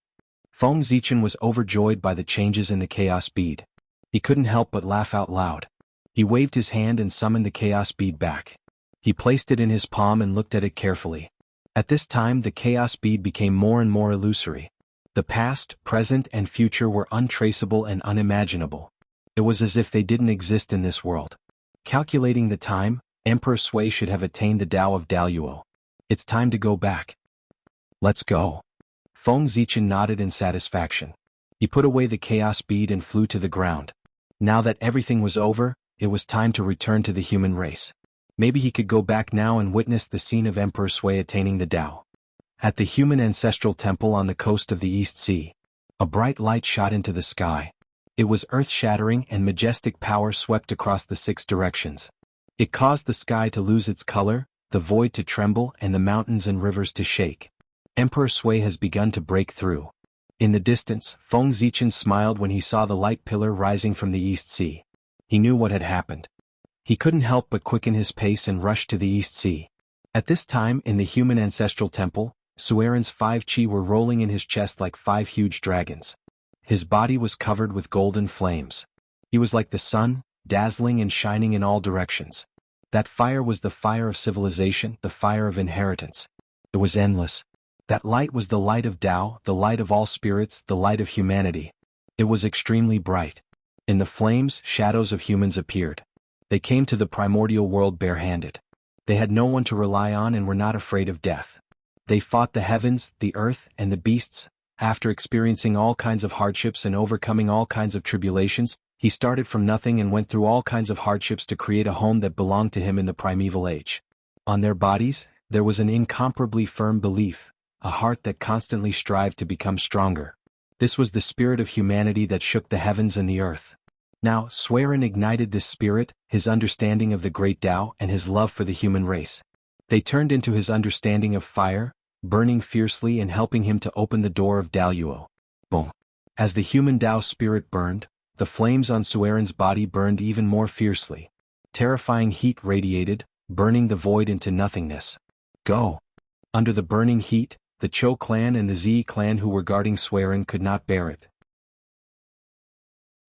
Feng Zichen was overjoyed by the changes in the Chaos Bead. He couldn't help but laugh out loud. He waved his hand and summoned the Chaos Bead back. He placed it in his palm and looked at it carefully. At this time, the Chaos Bead became more and more illusory. The past, present, and future were untraceable and unimaginable. It was as if they didn't exist in this world. Calculating the time, Emperor Sui should have attained the Tao of Daluo. It's time to go back. Let's go. Feng Zichen nodded in satisfaction. He put away the Chaos Bead and flew to the ground. Now that everything was over, it was time to return to the human race. Maybe he could go back now and witness the scene of Emperor Sui attaining the Tao. At the human ancestral temple on the coast of the East Sea, a bright light shot into the sky. It was earth-shattering, and majestic power swept across the 6 directions. It caused the sky to lose its color, the void to tremble, and the mountains and rivers to shake. Emperor Sui has begun to break through. In the distance, Feng Zichen smiled when he saw the light pillar rising from the East Sea. He knew what had happened. He couldn't help but quicken his pace and rush to the East Sea. At this time, in the human ancestral temple, Sueren's 5 chi were rolling in his chest like 5 huge dragons. His body was covered with golden flames. He was like the sun, dazzling and shining in all directions. That fire was the fire of civilization, the fire of inheritance. It was endless. That light was the light of Tao, the light of all spirits, the light of humanity. It was extremely bright. In the flames, shadows of humans appeared. They came to the primordial world barehanded. They had no one to rely on and were not afraid of death. They fought the heavens, the earth, and the beasts. After experiencing all kinds of hardships and overcoming all kinds of tribulations, he started from nothing and went through all kinds of hardships to create a home that belonged to him in the primeval age. On their bodies, there was an incomparably firm belief, a heart that constantly strived to become stronger. This was the spirit of humanity that shook the heavens and the earth. Now, Sueren ignited this spirit, his understanding of the great Tao and his love for the human race. They turned into his understanding of fire, burning fiercely and helping him to open the door of Daluo. Boom. As the human Tao spirit burned, the flames on Sueren's body burned even more fiercely. Terrifying heat radiated, burning the void into nothingness. Go! Under the burning heat, the Cho clan and the Zi clan who were guarding Sueren could not bear it.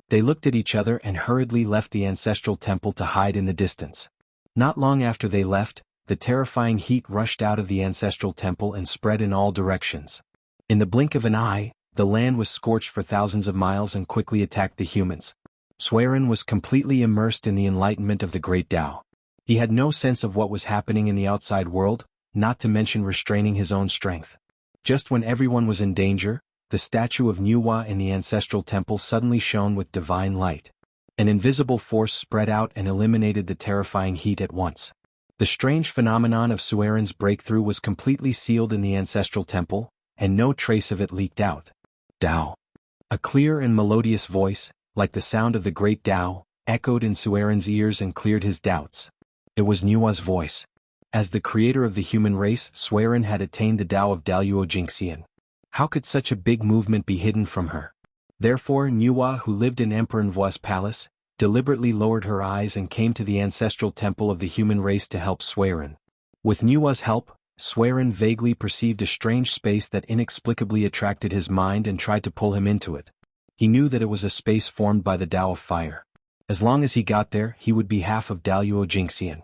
They looked at each other and hurriedly left the ancestral temple to hide in the distance. Not long after they left, the terrifying heat rushed out of the ancestral temple and spread in all directions. In the blink of an eye, the land was scorched for thousands of miles and quickly attacked the humans. Sueren was completely immersed in the enlightenment of the great Tao. He had no sense of what was happening in the outside world, not to mention restraining his own strength. Just when everyone was in danger, the statue of Nuwa in the ancestral temple suddenly shone with divine light. An invisible force spread out and eliminated the terrifying heat at once. The strange phenomenon of Sueren's breakthrough was completely sealed in the ancestral temple, and no trace of it leaked out. Tao. A clear and melodious voice, like the sound of the great Tao, echoed in Sueren's ears and cleared his doubts. It was Nuwa's voice. As the creator of the human race, Sueren had attained the Tao of Daluo Jingxian. How could such a big movement be hidden from her? Therefore Nuwa, who lived in Emperor Nvua's palace, deliberately lowered her eyes and came to the ancestral temple of the human race to help Sueren. With Nuwa's help, Sueren vaguely perceived a strange space that inexplicably attracted his mind and tried to pull him into it. He knew that it was a space formed by the Tao of Fire. As long as he got there, he would be half of Daluo Jingxian.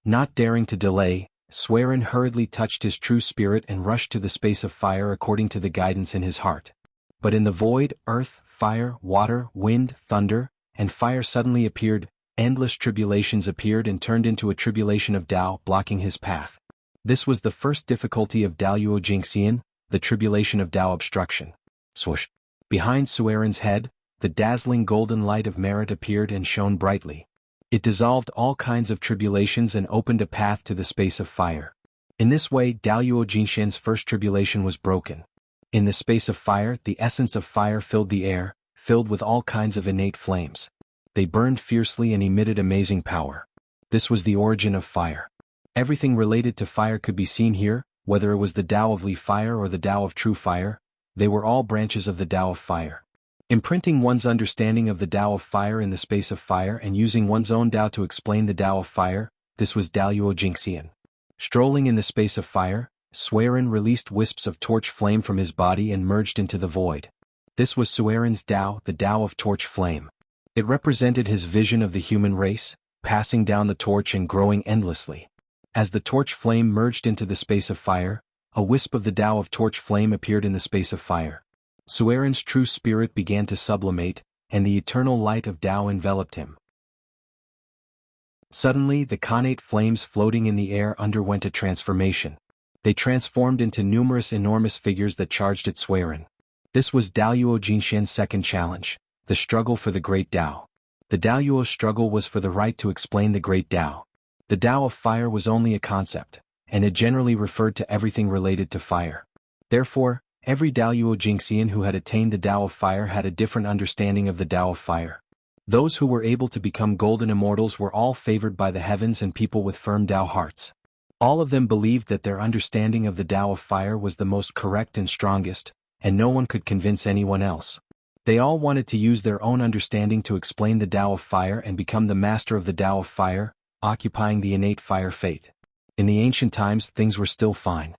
Not daring to delay, Sueren hurriedly touched his true spirit and rushed to the space of fire according to the guidance in his heart. But in the void, earth, fire, water, wind, thunder, and fire suddenly appeared. Endless tribulations appeared and turned into a tribulation of Tao, blocking his path. This was the first difficulty of Daluo Jingxian, the tribulation of Tao obstruction. Swoosh! Behind Sueren's head, the dazzling golden light of merit appeared and shone brightly. It dissolved all kinds of tribulations and opened a path to the space of fire. In this way, Daluo Jingxian's first tribulation was broken. In the space of fire, the essence of fire filled the air, filled with all kinds of innate flames. They burned fiercely and emitted amazing power. This was the origin of fire. Everything related to fire could be seen here, whether it was the Tao of Li Fire or the Tao of True Fire. They were all branches of the Tao of Fire. Imprinting one's understanding of the Tao of Fire in the space of fire and using one's own Tao to explain the Tao of Fire, this was Daluo Jingxian. Strolling in the space of fire, Sueren released wisps of torch flame from his body and merged into the void. This was Sueren's Tao, the Tao of torch flame. It represented his vision of the human race, passing down the torch and growing endlessly. As the torch flame merged into the space of fire, a wisp of the Tao of torch flame appeared in the space of fire. Sueren's true spirit began to sublimate, and the eternal light of Tao enveloped him. Suddenly the connate flames floating in the air underwent a transformation. They transformed into numerous enormous figures that charged at Sueren. This was Daluo Jingxian's second challenge, the struggle for the great Tao. The Daluo struggle was for the right to explain the great Tao. The Tao of Fire was only a concept, and it generally referred to everything related to fire. Therefore, Every Daluo Jingxian who had attained the Tao of Fire had a different understanding of the Tao of Fire. Those who were able to become golden immortals were all favored by the heavens and people with firm Tao hearts. All of them believed that their understanding of the Tao of Fire was the most correct and strongest, and no one could convince anyone else. They all wanted to use their own understanding to explain the Tao of Fire and become the master of the Tao of Fire, occupying the innate fire fate. In the ancient times, things were still fine.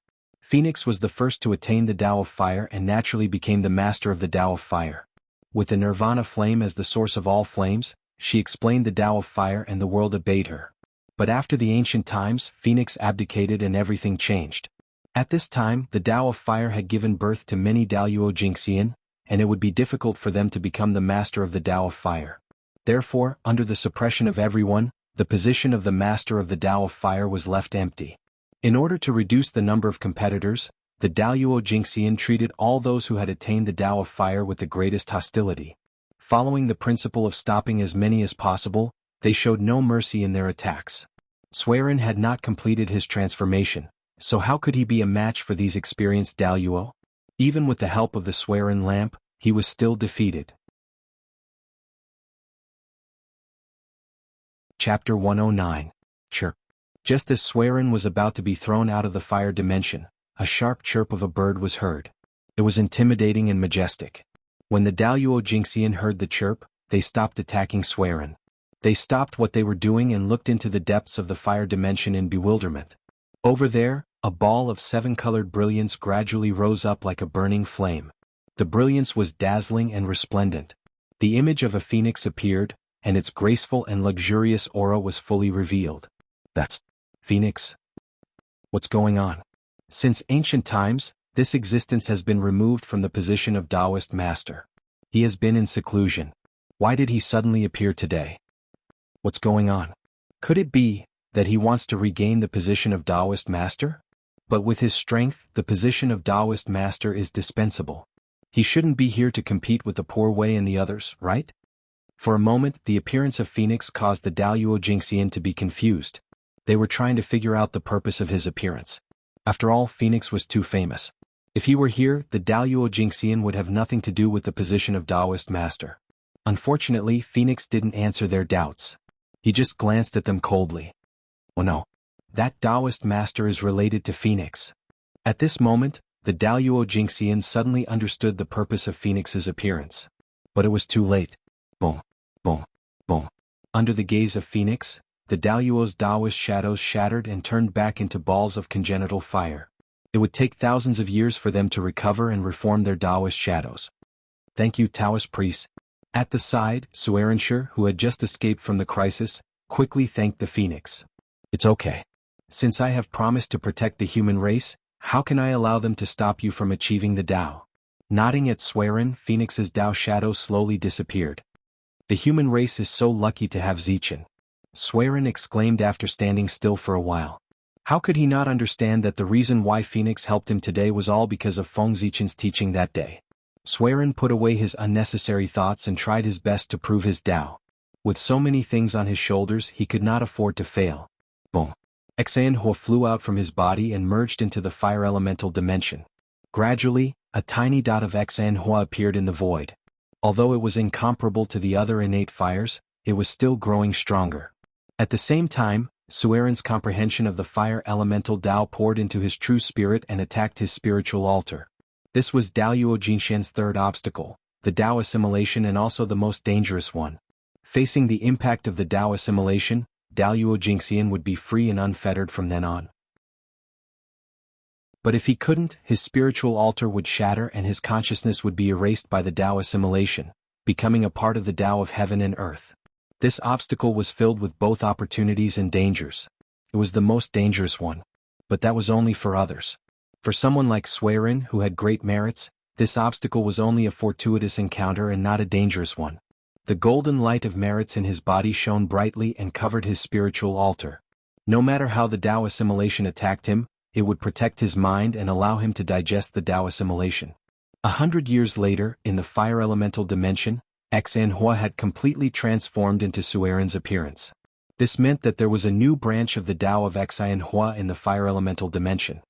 Phoenix was the first to attain the Tao of Fire and naturally became the master of the Tao of Fire. With the Nirvana flame as the source of all flames, she explained the Tao of Fire and the world obeyed her. But after the ancient times, Phoenix abdicated and everything changed. At this time, the Tao of Fire had given birth to many Daluo Jingxian, and it would be difficult for them to become the master of the Tao of Fire. Therefore, under the suppression of everyone, the position of the master of the Tao of Fire was left empty. In order to reduce the number of competitors, the Daluo Jingxian treated all those who had attained the Tao of Fire with the greatest hostility. Following the principle of stopping as many as possible, they showed no mercy in their attacks. Swerin had not completed his transformation, so how could he be a match for these experienced Daluo? Even with the help of the Swerin lamp, he was still defeated. Chapter 109. Chirp. Just as Swerin was about to be thrown out of the fire dimension, a sharp chirp of a bird was heard. It was intimidating and majestic. When the Daluo Jingxian heard the chirp, they stopped attacking Swerin. They stopped what they were doing and looked into the depths of the fire dimension in bewilderment. Over there, a ball of 7-colored brilliance gradually rose up like a burning flame. The brilliance was dazzling and resplendent. The image of a phoenix appeared, and its graceful and luxurious aura was fully revealed. That's Phoenix? What's going on? Since ancient times, this existence has been removed from the position of Taoist master. He has been in seclusion. Why did he suddenly appear today? What's going on? Could it be that he wants to regain the position of Taoist master? But with his strength, the position of Taoist master is dispensable. He shouldn't be here to compete with the poor Wei and the others, right? For a moment, the appearance of Phoenix caused the Daluo Jingxian to be confused. They were trying to figure out the purpose of his appearance. After all, Phoenix was too famous. If he were here, the Daluo Jingxian would have nothing to do with the position of Taoist master. Unfortunately, Phoenix didn't answer their doubts. He just glanced at them coldly. Oh no. That Taoist master is related to Phoenix. At this moment, the Daluo Jingxian suddenly understood the purpose of Phoenix's appearance. But it was too late. Boom, boom, boom. Under the gaze of Phoenix, the Daluo's Taoist shadows shattered and turned back into balls of congenital fire. It would take thousands of years for them to recover and reform their Taoist shadows. Thank you, Taoist priest. At the side, Suerinshire, who had just escaped from the crisis, quickly thanked the Phoenix. It's okay. Since I have promised to protect the human race, how can I allow them to stop you from achieving the Tao? Nodding at Swerin, Phoenix's Tao shadow slowly disappeared. The human race is so lucky to have Zichen. Swerin exclaimed after standing still for a while. How could he not understand that the reason why Phoenix helped him today was all because of Feng Zichen's teaching that day? Swerin put away his unnecessary thoughts and tried his best to prove his Tao. With so many things on his shoulders, he could not afford to fail. Boom. Jianghu flew out from his body and merged into the fire elemental dimension. Gradually, a tiny dot of Jianghu appeared in the void. Although it was incomparable to the other innate fires, it was still growing stronger. At the same time, Suerin's comprehension of the fire elemental Tao poured into his true spirit and attacked his spiritual altar. This was Daluo Jinxian's third obstacle, the Tao assimilation, and also the most dangerous one. Facing the impact of the Tao assimilation, Daluo Jingxian would be free and unfettered from then on. But if he couldn't, his spiritual altar would shatter and his consciousness would be erased by the Tao assimilation, becoming a part of the Tao of heaven and earth. This obstacle was filled with both opportunities and dangers. It was the most dangerous one. But that was only for others. For someone like Swerin, who had great merits, this obstacle was only a fortuitous encounter and not a dangerous one. The golden light of merits in his body shone brightly and covered his spiritual altar. No matter how the Tao assimilation attacked him, it would protect his mind and allow him to digest the Tao assimilation. 100 years later, in the fire elemental dimension, Jianghu had completely transformed into Suerin's appearance. This meant that there was a new branch of the Tao of Jianghu in the fire elemental dimension.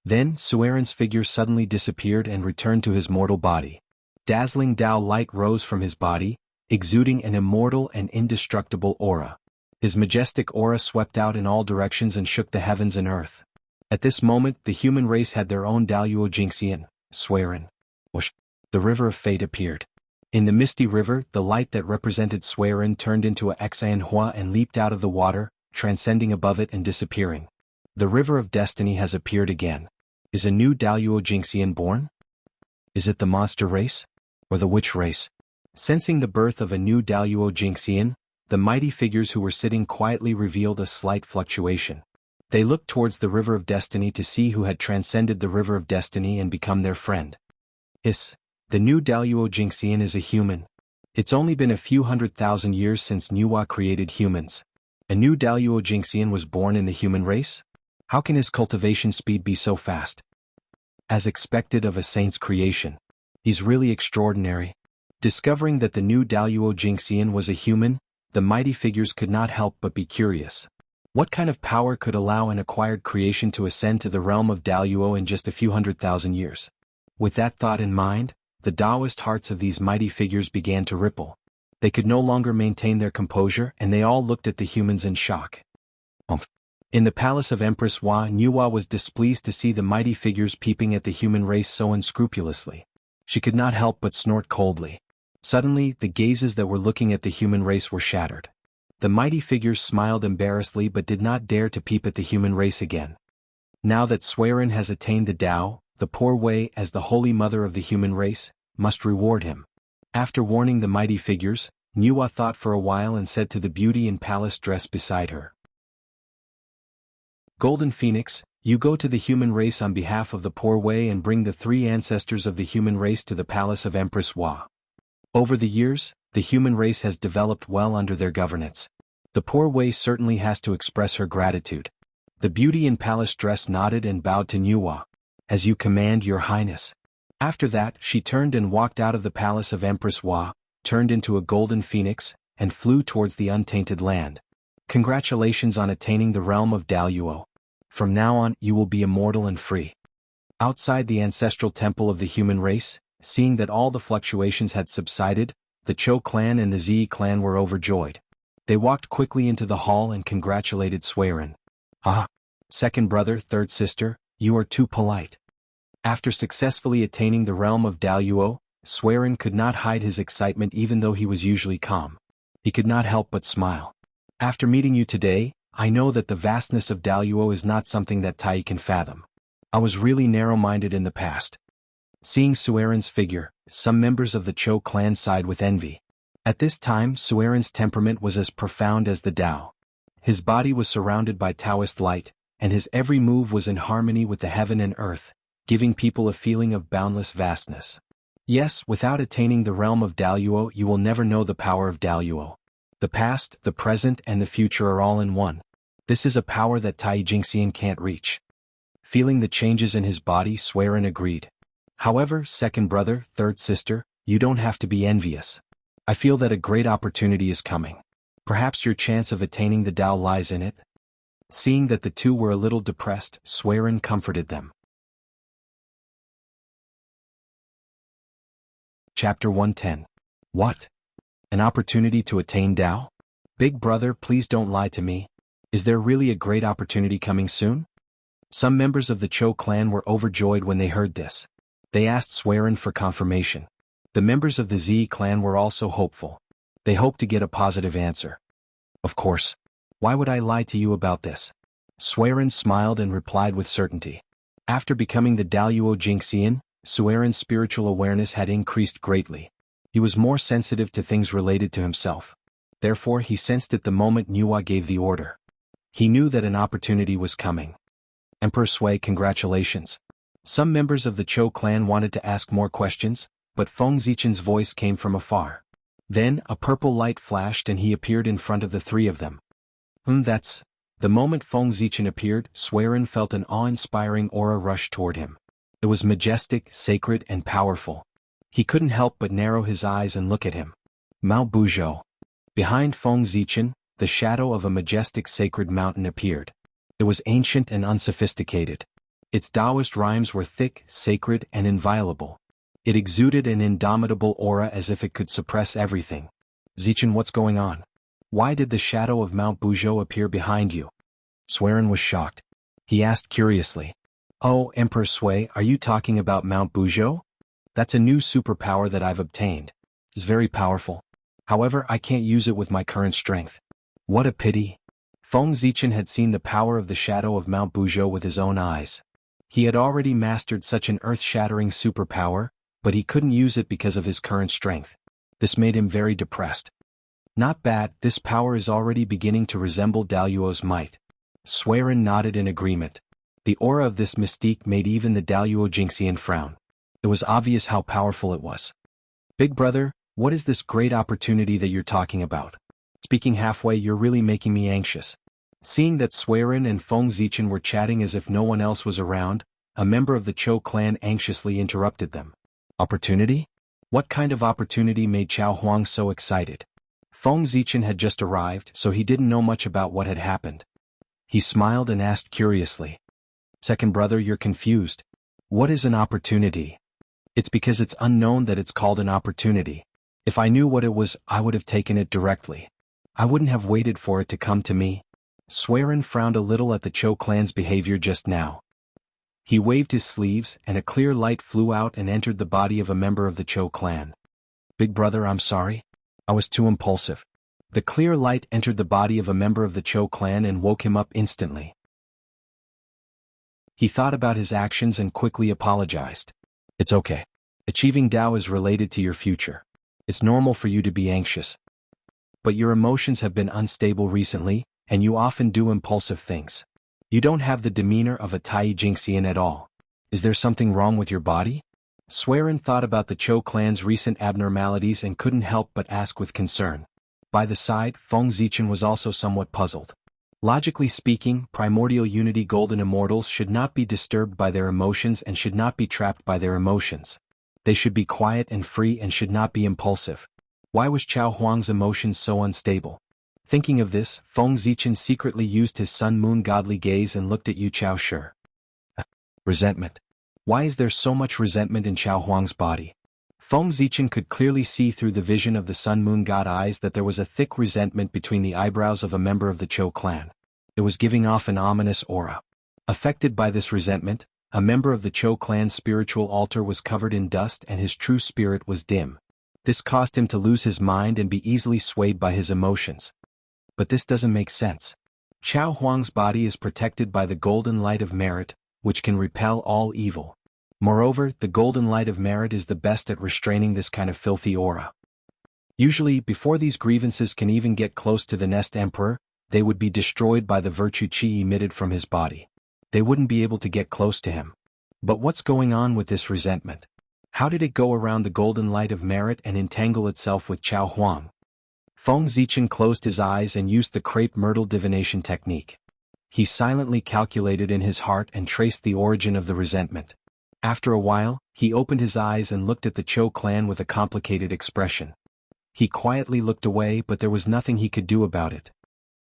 Then, Suerin's figure suddenly disappeared and returned to his mortal body. Dazzling Tao light rose from his body, exuding an immortal and indestructible aura. His majestic aura swept out in all directions and shook the heavens and earth. At this moment, the human race had their own Daluo Jingxian, Suerin. Whoosh! The river of fate appeared. In the misty river, the light that represented Suerin turned into a Xianhua and leaped out of the water, transcending above it and disappearing. The river of destiny has appeared again. Is a new Daluo Jingxian born? Is it the monster race? Or the witch race? Sensing the birth of a new Daluo Jingxian, the mighty figures who were sitting quietly revealed a slight fluctuation. They looked towards the river of destiny to see who had transcended the river of destiny and become their friend. The new Daluo Jingxian is a human. It's only been a few 100,000 years since Nuwa created humans. A new Daluo Jingxian was born in the human race? How can his cultivation speed be so fast? As expected of a saint's creation. He's really extraordinary. Discovering that the new Daluo Jingxian was a human, the mighty figures could not help but be curious. What kind of power could allow an acquired creation to ascend to the realm of Daluo in just a few 100,000 years? With that thought in mind, the Taoist hearts of these mighty figures began to ripple. They could no longer maintain their composure and they all looked at the humans in shock. In the palace of Empress Hua, Nuwa was displeased to see the mighty figures peeping at the human race so unscrupulously. She could not help but snort coldly. Suddenly, the gazes that were looking at the human race were shattered. The mighty figures smiled embarrassedly but did not dare to peep at the human race again. Now that Suerin has attained the Tao, the poor Wei, as the holy mother of the human race, must reward him. After warning the mighty figures, Nuwa thought for a while and said to the beauty in palace dress beside her, Golden Phoenix, you go to the human race on behalf of the poor Wei and bring the 3 ancestors of the human race to the palace of Empress Hua. Over the years, the human race has developed well under their governance. The poor Wei certainly has to express her gratitude. The beauty in palace dress nodded and bowed to Nuwa. As you command, Your Highness. After that, she turned and walked out of the palace of Empress Hua, turned into a golden phoenix, and flew towards the untainted land. Congratulations on attaining the realm of Daluo. From now on, you will be immortal and free. Outside the ancestral temple of the human race, seeing that all the fluctuations had subsided, the Chou clan and the Zi clan were overjoyed. They walked quickly into the hall and congratulated Suerin. Ah! Second brother, third sister, you are too polite. After successfully attaining the realm of Daluo, Suerin could not hide his excitement even though he was usually calm. He could not help but smile. After meeting you today, I know that the vastness of Daluo is not something that Tai can fathom. I was really narrow-minded in the past. Seeing Suerin's figure, some members of the Chou clan sighed with envy. At this time, Suerin's temperament was as profound as the Tao. His body was surrounded by Taoist light, and his every move was in harmony with the heaven and earth, giving people a feeling of boundless vastness. Yes, without attaining the realm of Daluo, you will never know the power of Daluo. The past, the present, and the future are all in one. This is a power that Tai Jingxian can't reach. Feeling the changes in his body, Suerin agreed. However, second brother, third sister, you don't have to be envious. I feel that a great opportunity is coming. Perhaps your chance of attaining the Tao lies in it. Seeing that the two were a little depressed, Suerin comforted them. Chapter 110. What? An opportunity to attain Tao? Big brother, please don't lie to me. Is there really a great opportunity coming soon? Some members of the Chou clan were overjoyed when they heard this. They asked Suerin for confirmation. The members of the Zi clan were also hopeful. They hoped to get a positive answer. Of course. Why would I lie to you about this? Suerin smiled and replied with certainty. After becoming the Daluo Jingxian, Suerin's spiritual awareness had increased greatly. He was more sensitive to things related to himself. Therefore he sensed it the moment Nuwa gave the order. He knew that an opportunity was coming. Emperor Sui, congratulations. Some members of the Chou clan wanted to ask more questions, but Feng Zichen's voice came from afar. Then, a purple light flashed and he appeared in front of the 3 of them. That's... The moment Feng Zichen appeared, Suerin felt an awe-inspiring aura rush toward him. It was majestic, sacred, and powerful. He couldn't help but narrow his eyes and look at him. Mao Buzhou. Behind Feng Zichen, the shadow of a majestic sacred mountain appeared. It was ancient and unsophisticated. Its Taoist rhymes were thick, sacred, and inviolable. It exuded an indomitable aura as if it could suppress everything. Zichen, what's going on? Why did the shadow of Mount Buzhou appear behind you? Swerin was shocked. He asked curiously. Oh, Emperor Sui, are you talking about Mount Buzhou? That's a new superpower that I've obtained. It's very powerful. However, I can't use it with my current strength. What a pity. Feng Zichen had seen the power of the shadow of Mount Buzhou with his own eyes. He had already mastered such an earth-shattering superpower, but he couldn't use it because of his current strength. This made him very depressed. Not bad, this power is already beginning to resemble Daluo's might. Swerin nodded in agreement. The aura of this mystique made even the Daluo Jingxian frown. It was obvious how powerful it was. Big brother, what is this great opportunity that you're talking about? Speaking halfway, you're really making me anxious. Seeing that Swerin and Feng Zichen were chatting as if no one else was around, a member of the Chou clan anxiously interrupted them. Opportunity? What kind of opportunity made Chao Huang so excited? Feng Zichen had just arrived, so he didn't know much about what had happened. He smiled and asked curiously. Second brother, you're confused. What is an opportunity? It's because it's unknown that it's called an opportunity. If I knew what it was, I would have taken it directly. I wouldn't have waited for it to come to me. Swerin frowned a little at the Chou clan's behavior just now. He waved his sleeves, and a clear light flew out and entered the body of a member of the Chou clan. Big brother, I'm sorry. I was too impulsive. The clear light entered the body of a member of the Chou clan and woke him up instantly. He thought about his actions and quickly apologized. It's okay. Achieving Dao is related to your future. It's normal for you to be anxious. But your emotions have been unstable recently, and you often do impulsive things. You don't have the demeanor of a Tai Jingxian at all. Is there something wrong with your body? Swerin thought about the Chou clan's recent abnormalities and couldn't help but ask with concern. By the side, Feng Zichen was also somewhat puzzled. Logically speaking, primordial unity golden immortals should not be disturbed by their emotions and should not be trapped by their emotions. They should be quiet and free and should not be impulsive. Why was Chao Huang's emotions so unstable? Thinking of this, Feng Zichen secretly used his sun-moon godly gaze and looked at Yu Chao Shi. Resentment. Why is there so much resentment in Chao Huang's body? Feng Zichen could clearly see through the vision of the sun-moon god eyes that there was a thick resentment between the eyebrows of a member of the Chou clan. It was giving off an ominous aura. Affected by this resentment, a member of the Chou clan's spiritual altar was covered in dust and his true spirit was dim. This caused him to lose his mind and be easily swayed by his emotions. But this doesn't make sense. Chao Huang's body is protected by the golden light of merit, which can repel all evil. Moreover, the golden light of merit is the best at restraining this kind of filthy aura. Usually, before these grievances can even get close to the Nest Emperor, they would be destroyed by the virtue qi emitted from his body. They wouldn't be able to get close to him. But what's going on with this resentment? How did it go around the golden light of merit and entangle itself with Chao Huang? Feng Zichen closed his eyes and used the crepe myrtle divination technique. He silently calculated in his heart and traced the origin of the resentment. After a while, he opened his eyes and looked at the Chou clan with a complicated expression. He quietly looked away, but there was nothing he could do about it.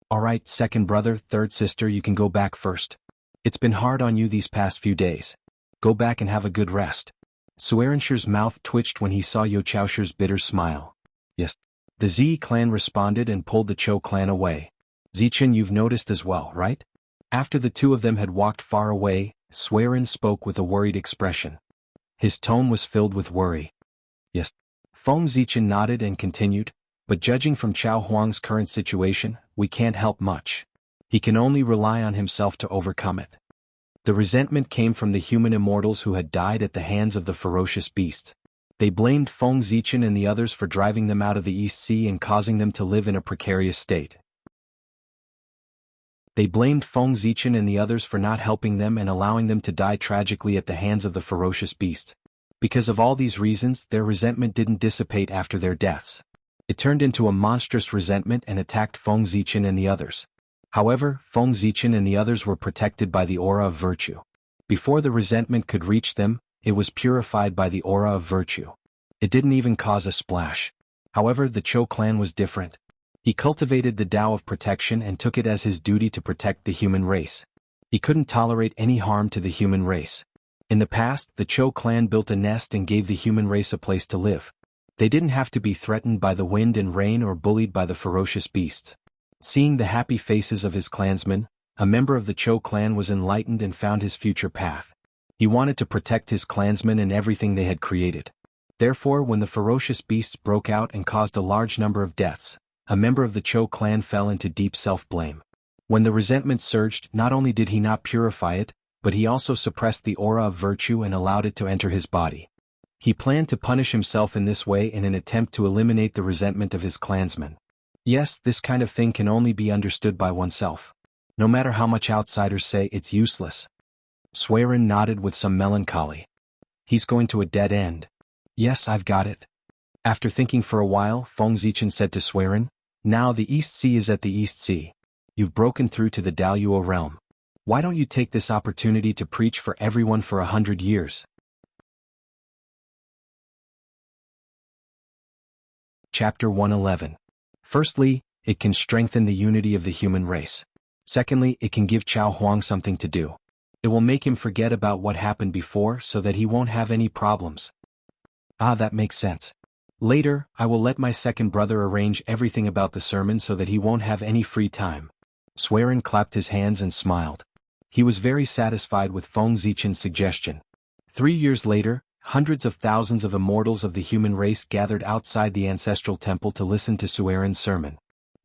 All right, second brother, third sister, you can go back first. It's been hard on you these past few days. Go back and have a good rest. Suerenshi's mouth twitched when he saw Yu Chao Shi's bitter smile. Yes. The Z clan responded and pulled the Chou clan away. Zichen, you've noticed as well, right? After the two of them had walked far away, Swerin spoke with a worried expression. His tone was filled with worry. Yes. Feng Zichen nodded and continued, but judging from Chao Huang's current situation, we can't help much. He can only rely on himself to overcome it. The resentment came from the human immortals who had died at the hands of the ferocious beasts. They blamed Feng Zichen and the others for driving them out of the East Sea and causing them to live in a precarious state. They blamed Feng Zichen and the others for not helping them and allowing them to die tragically at the hands of the ferocious beasts. Because of all these reasons, their resentment didn't dissipate after their deaths. It turned into a monstrous resentment and attacked Feng Zichen and the others. However, Feng Zichen and the others were protected by the aura of virtue. Before the resentment could reach them, it was purified by the aura of virtue. It didn't even cause a splash. However, the Chou clan was different. He cultivated the Tao of protection and took it as his duty to protect the human race. He couldn't tolerate any harm to the human race. In the past, the Cho clan built a nest and gave the human race a place to live. They didn't have to be threatened by the wind and rain or bullied by the ferocious beasts. Seeing the happy faces of his clansmen, a member of the Cho clan was enlightened and found his future path. He wanted to protect his clansmen and everything they had created. Therefore, when the ferocious beasts broke out and caused a large number of deaths, a member of the Cho clan fell into deep self-blame. When the resentment surged, not only did he not purify it, but he also suppressed the aura of virtue and allowed it to enter his body. He planned to punish himself in this way in an attempt to eliminate the resentment of his clansmen. Yes, this kind of thing can only be understood by oneself. No matter how much outsiders say it's useless. Swearin nodded with some melancholy. He's going to a dead end. Yes, I've got it. After thinking for a while, Feng Zichen said to Swearin, now the East Sea is at the East Sea. You've broken through to the Daluo realm. Why don't you take this opportunity to preach for everyone for 100 years? Chapter 111. Firstly, it can strengthen the unity of the human race. Secondly, it can give Chao Huang something to do. It will make him forget about what happened before so that he won't have any problems. Ah, that makes sense. Later, I will let my second brother arrange everything about the sermon so that he won't have any free time. Swearin clapped his hands and smiled. He was very satisfied with Feng Zichen's suggestion. 3 years later, hundreds of thousands of immortals of the human race gathered outside the ancestral temple to listen to Swearin's sermon.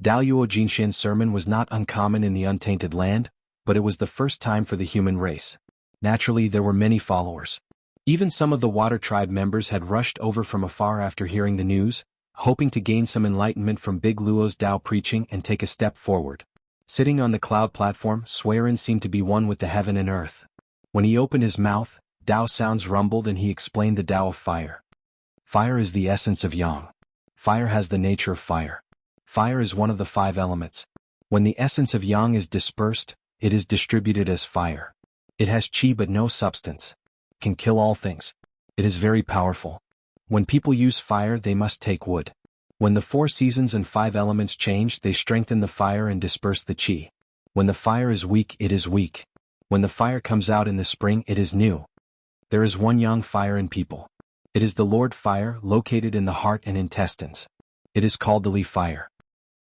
Daluo Jinshin's sermon was not uncommon in the untainted land, but it was the first time for the human race. Naturally, there were many followers. Even some of the Water Tribe members had rushed over from afar after hearing the news, hoping to gain some enlightenment from Big Luo's Tao preaching and take a step forward. Sitting on the cloud platform, Swearin seemed to be one with the heaven and earth. When he opened his mouth, Tao sounds rumbled and he explained the Tao of fire. Fire is the essence of Yang. Fire has the nature of fire. Fire is one of the 5 elements. When the essence of Yang is dispersed, it is distributed as fire. It has qi but no substance. Can kill all things. It is very powerful. When people use fire, they must take wood. When the 4 seasons and 5 elements change, they strengthen the fire and disperse the qi. When the fire is weak, it is weak. When the fire comes out in the spring, it is new. There is one Yang fire in people. It is the Lord Fire, located in the heart and intestines. It is called the Li fire.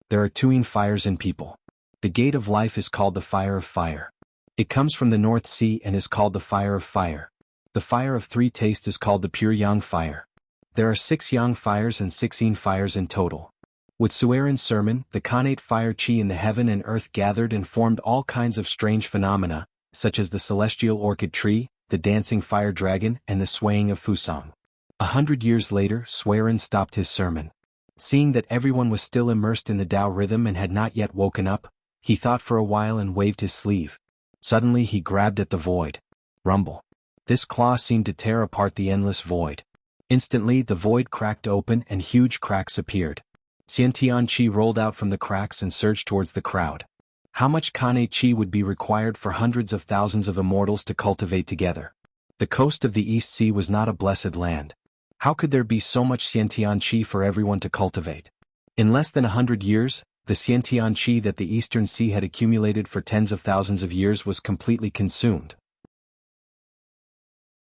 There are 2 Yin fires in people. The gate of life is called the fire of fire. It comes from the North Sea and is called the fire of fire. The fire of 3 tastes is called the pure Yang fire. There are 6 Yang fires and 6 Yin fires in total. With Swearin's sermon, the connate fire qi in the heaven and earth gathered and formed all kinds of strange phenomena, such as the celestial orchid tree, the dancing fire dragon, and the swaying of Fusang. 100 years later, Swearin stopped his sermon. Seeing that everyone was still immersed in the Tao rhythm and had not yet woken up, he thought for a while and waved his sleeve. Suddenly he grabbed at the void. Rumble. This claw seemed to tear apart the endless void. Instantly the void cracked open and huge cracks appeared. Xiantian Qi rolled out from the cracks and surged towards the crowd. How much Kane Qi would be required for hundreds of thousands of immortals to cultivate together? The coast of the East Sea was not a blessed land. How could there be so much Xiantian Qi for everyone to cultivate? In less than 100 years, the Xiantian Qi that the Eastern Sea had accumulated for tens of thousands of years was completely consumed.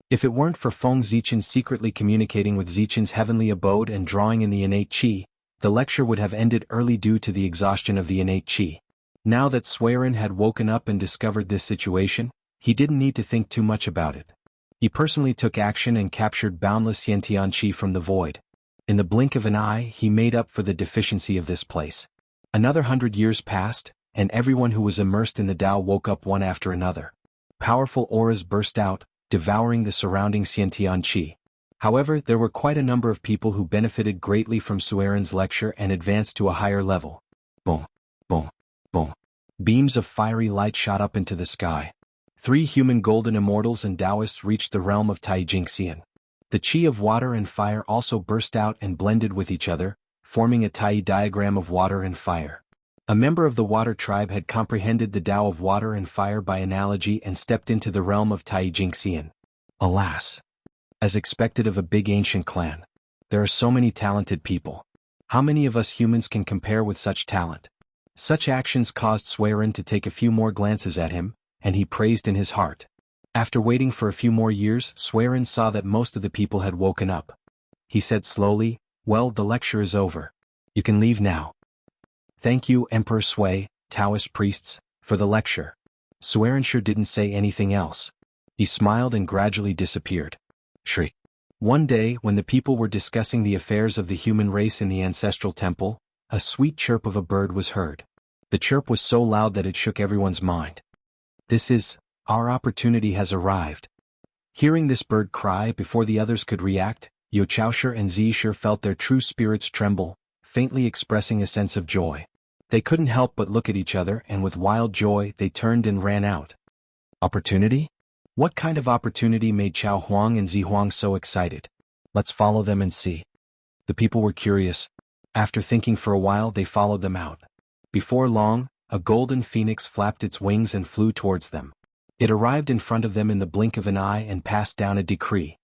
If it weren't for Feng Zichen secretly communicating with Zichen's heavenly abode and drawing in the innate Qi, the lecture would have ended early due to the exhaustion of the innate Qi. Now that Swearin had woken up and discovered this situation, he didn't need to think too much about it. He personally took action and captured boundless Xiantian Qi from the void. In the blink of an eye, he made up for the deficiency of this place. Another 100 years passed, and everyone who was immersed in the Tao woke up one after another. Powerful auras burst out, devouring the surrounding Xiantian Qi. However, there were quite a number of people who benefited greatly from Swearin's lecture and advanced to a higher level. Boom, boom, boom. Beams of fiery light shot up into the sky. 3 human golden immortals and Taoists reached the realm of Taijingxian. The Qi of water and fire also burst out and blended with each other, forming a Tai diagram of water and fire. A member of the Water Tribe had comprehended the Tao of water and fire by analogy and stepped into the realm of Taijingxian. Alas! As expected of a big ancient clan, there are so many talented people. How many of us humans can compare with such talent? Such actions caused Swearin to take a few more glances at him, and he praised in his heart. After waiting for a few more years, Swerin saw that most of the people had woken up. He said slowly, "Well, the lecture is over. You can leave now." "Thank you, Emperor Sui, Taoist priests, for the lecture." Swerin sure didn't say anything else. He smiled and gradually disappeared. Shriek. One day, when the people were discussing the affairs of the human race in the ancestral temple, a sweet chirp of a bird was heard. The chirp was so loud that it shook everyone's mind. "This is, our opportunity has arrived." Hearing this bird cry before the others could react, Yo Chaosher and Zisher felt their true spirits tremble, faintly expressing a sense of joy. They couldn't help but look at each other, and with wild joy they turned and ran out. Opportunity? What kind of opportunity made Chao Huang and Zi Huang so excited? Let's follow them and see. The people were curious. After thinking for a while, they followed them out. Before long, a golden phoenix flapped its wings and flew towards them. It arrived in front of them in the blink of an eye and passed down a decree.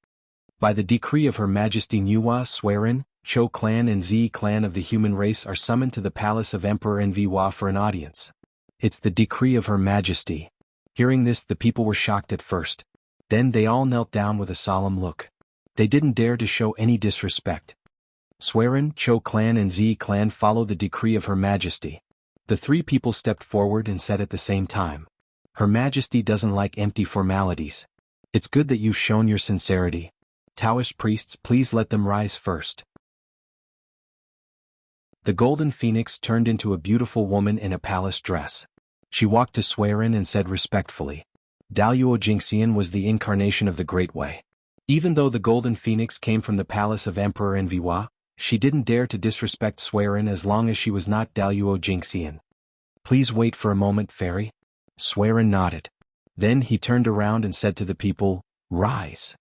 By the decree of Her Majesty Nuwa, Swerin, Cho clan and Zi clan of the human race are summoned to the palace of Emperor Nviwa for an audience. It's the decree of Her Majesty. Hearing this, the people were shocked at first. Then they all knelt down with a solemn look. They didn't dare to show any disrespect. Swerin, Cho clan and Zi clan follow the decree of Her Majesty. The three people stepped forward and said at the same time, "Her Majesty doesn't like empty formalities. It's good that you've shown your sincerity. Taoist priests, please let them rise first." The golden phoenix turned into a beautiful woman in a palace dress. She walked to Swerin and said respectfully, "Daluo Jingxian was the incarnation of the Great Way." Even though the golden phoenix came from the palace of Emperor Nviwa, she didn't dare to disrespect Swerin as long as she was not Daluo Jingxian. "Please wait for a moment, fairy." Swerin nodded. Then he turned around and said to the people, "Rise."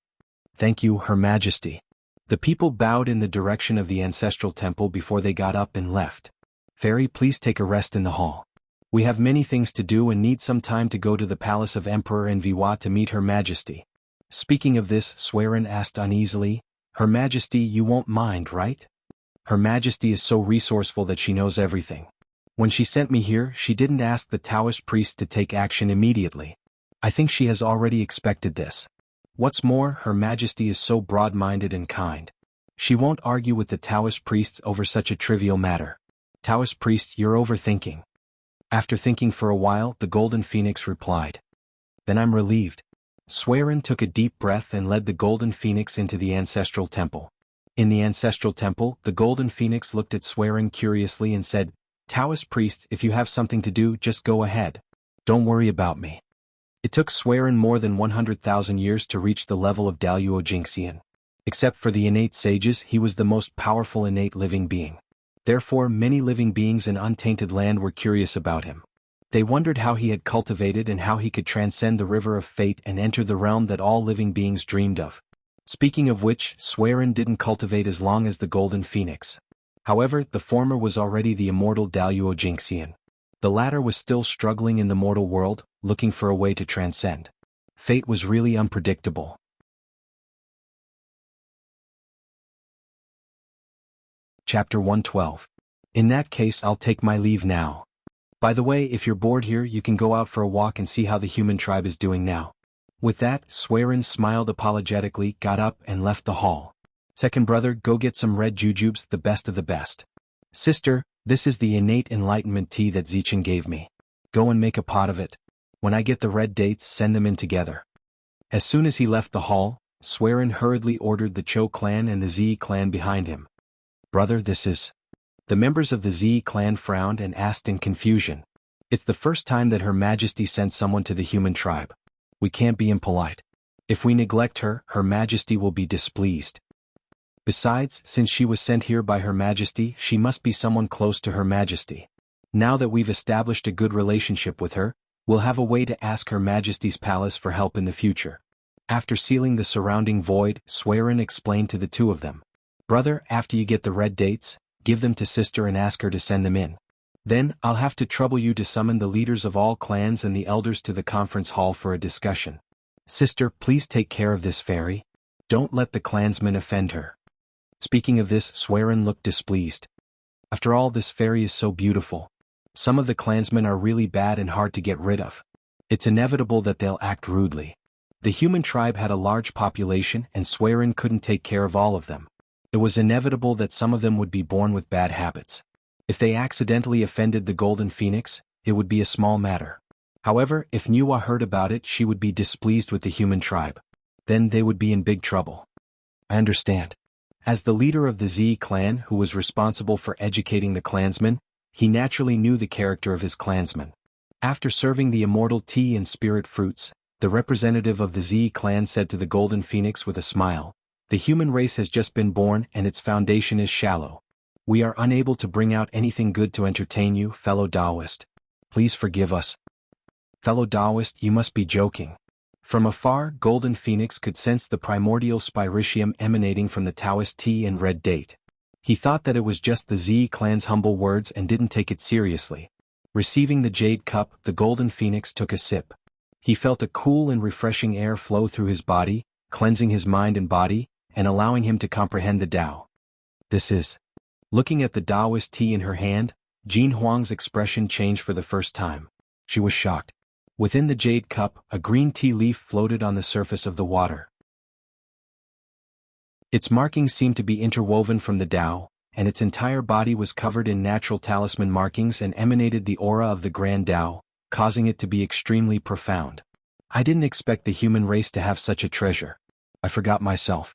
"Thank you, Her Majesty." The people bowed in the direction of the ancestral temple before they got up and left. "Fairy, please take a rest in the hall. We have many things to do and need some time to go to the palace of Emperor Nviwa to meet Her Majesty." Speaking of this, Swerin asked uneasily, "Her Majesty, you won't mind, right? Her Majesty is so resourceful that she knows everything. When she sent me here, she didn't ask the Taoist priests to take action immediately. I think she has already expected this. What's more, Her Majesty is so broad-minded and kind. She won't argue with the Taoist priests over such a trivial matter. Taoist priests, you're overthinking." After thinking for a while, the golden phoenix replied, "Then I'm relieved." Swerin took a deep breath and led the golden phoenix into the ancestral temple. In the ancestral temple, the golden phoenix looked at Swerin curiously and said, "Taoist priests, if you have something to do, just go ahead. Don't worry about me." It took Swerin more than 100,000 years to reach the level of Daluo Jingxian. Except for the innate sages, he was the most powerful innate living being. Therefore, many living beings in untainted land were curious about him. They wondered how he had cultivated and how he could transcend the river of fate and enter the realm that all living beings dreamed of. Speaking of which, Swerin didn't cultivate as long as the golden phoenix. However, the former was already the immortal Daluo Jingxian. The latter was still struggling in the mortal world, looking for a way to transcend. Fate was really unpredictable. Chapter 112. In that case, I'll take my leave now. By the way, if you're bored here, you can go out for a walk and see how the human tribe is doing now. With that, Swerin smiled apologetically, got up and left the hall. "Second brother, go get some red jujubes, the best of the best. Sister, this is the innate enlightenment tea that Zichen gave me. Go and make a pot of it. When I get the red dates, send them in together." As soon as he left the hall, Swerin hurriedly ordered the Cho clan and the Zi clan behind him. "Brother, this is..." The members of the Zi clan frowned and asked in confusion. "It's the first time that Her Majesty sent someone to the human tribe. We can't be impolite. If we neglect her, Her Majesty will be displeased. Besides, since she was sent here by Her Majesty, she must be someone close to Her Majesty. Now that we've established a good relationship with her, we'll have a way to ask Her Majesty's palace for help in the future." After sealing the surrounding void, Swerin explained to the two of them, "Brother, after you get the red dates, give them to sister and ask her to send them in. Then, I'll have to trouble you to summon the leaders of all clans and the elders to the conference hall for a discussion. Sister, please take care of this fairy. Don't let the clansmen offend her." Speaking of this, Swerin looked displeased. After all, this fairy is so beautiful. Some of the clansmen are really bad and hard to get rid of. It's inevitable that they'll act rudely. The human tribe had a large population and Swearin couldn't take care of all of them. It was inevitable that some of them would be born with bad habits. If they accidentally offended the Golden Phoenix, it would be a small matter. However, if Nuwa heard about it, she would be displeased with the human tribe. Then they would be in big trouble. I understand. As the leader of the Z clan who was responsible for educating the clansmen, he naturally knew the character of his clansmen. After serving the immortal tea and spirit fruits, the representative of the Z clan said to the Golden Phoenix with a smile, "The human race has just been born and its foundation is shallow. We are unable to bring out anything good to entertain you, fellow Taoist. Please forgive us." "Fellow Taoist, you must be joking." From afar, Golden Phoenix could sense the primordial spiritium emanating from the Taoist tea and red date. He thought that it was just the Z clan's humble words and didn't take it seriously. Receiving the jade cup, the Golden Phoenix took a sip. He felt a cool and refreshing air flow through his body, cleansing his mind and body, and allowing him to comprehend the Tao. This is. Looking at the Taoist tea in her hand, Jin Huang's expression changed for the first time. She was shocked. Within the jade cup, a green tea leaf floated on the surface of the water. Its markings seemed to be interwoven from the Tao, and its entire body was covered in natural talisman markings and emanated the aura of the Grand Tao, causing it to be extremely profound. I didn't expect the human race to have such a treasure. I forgot myself.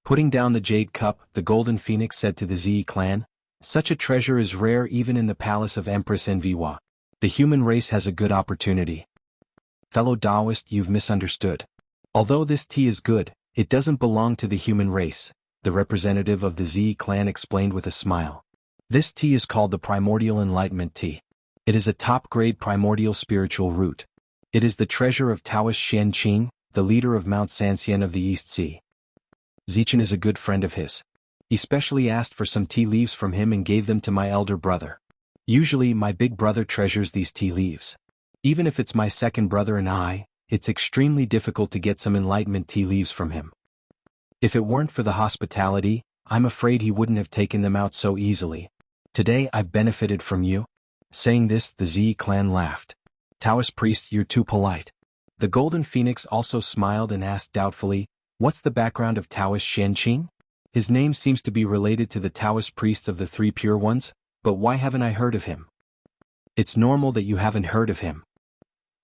Putting down the jade cup, the Golden Phoenix said to the Z clan, "Such a treasure is rare even in the palace of Empress Enviwa. The human race has a good opportunity." "Fellow Taoist, you've misunderstood. Although this tea is good, it doesn't belong to the human race," the representative of the Z clan explained with a smile. "This tea is called the Primordial Enlightenment Tea. It is a top-grade primordial spiritual root. It is the treasure of Taoist Xianqing, the leader of Mount Sanxian of the East Sea. Zichen is a good friend of his. He specially asked for some tea leaves from him and gave them to my elder brother. Usually my big brother treasures these tea leaves. Even if it's my second brother and I, it's extremely difficult to get some enlightenment tea leaves from him. If it weren't for the hospitality, I'm afraid he wouldn't have taken them out so easily. Today I've benefited from you." Saying this, the Z clan laughed. "Taoist priest, you're too polite." The Golden Phoenix also smiled and asked doubtfully, "What's the background of Taoist Xianqing? His name seems to be related to the Taoist priests of the Three Pure Ones, but why haven't I heard of him?" "It's normal that you haven't heard of him.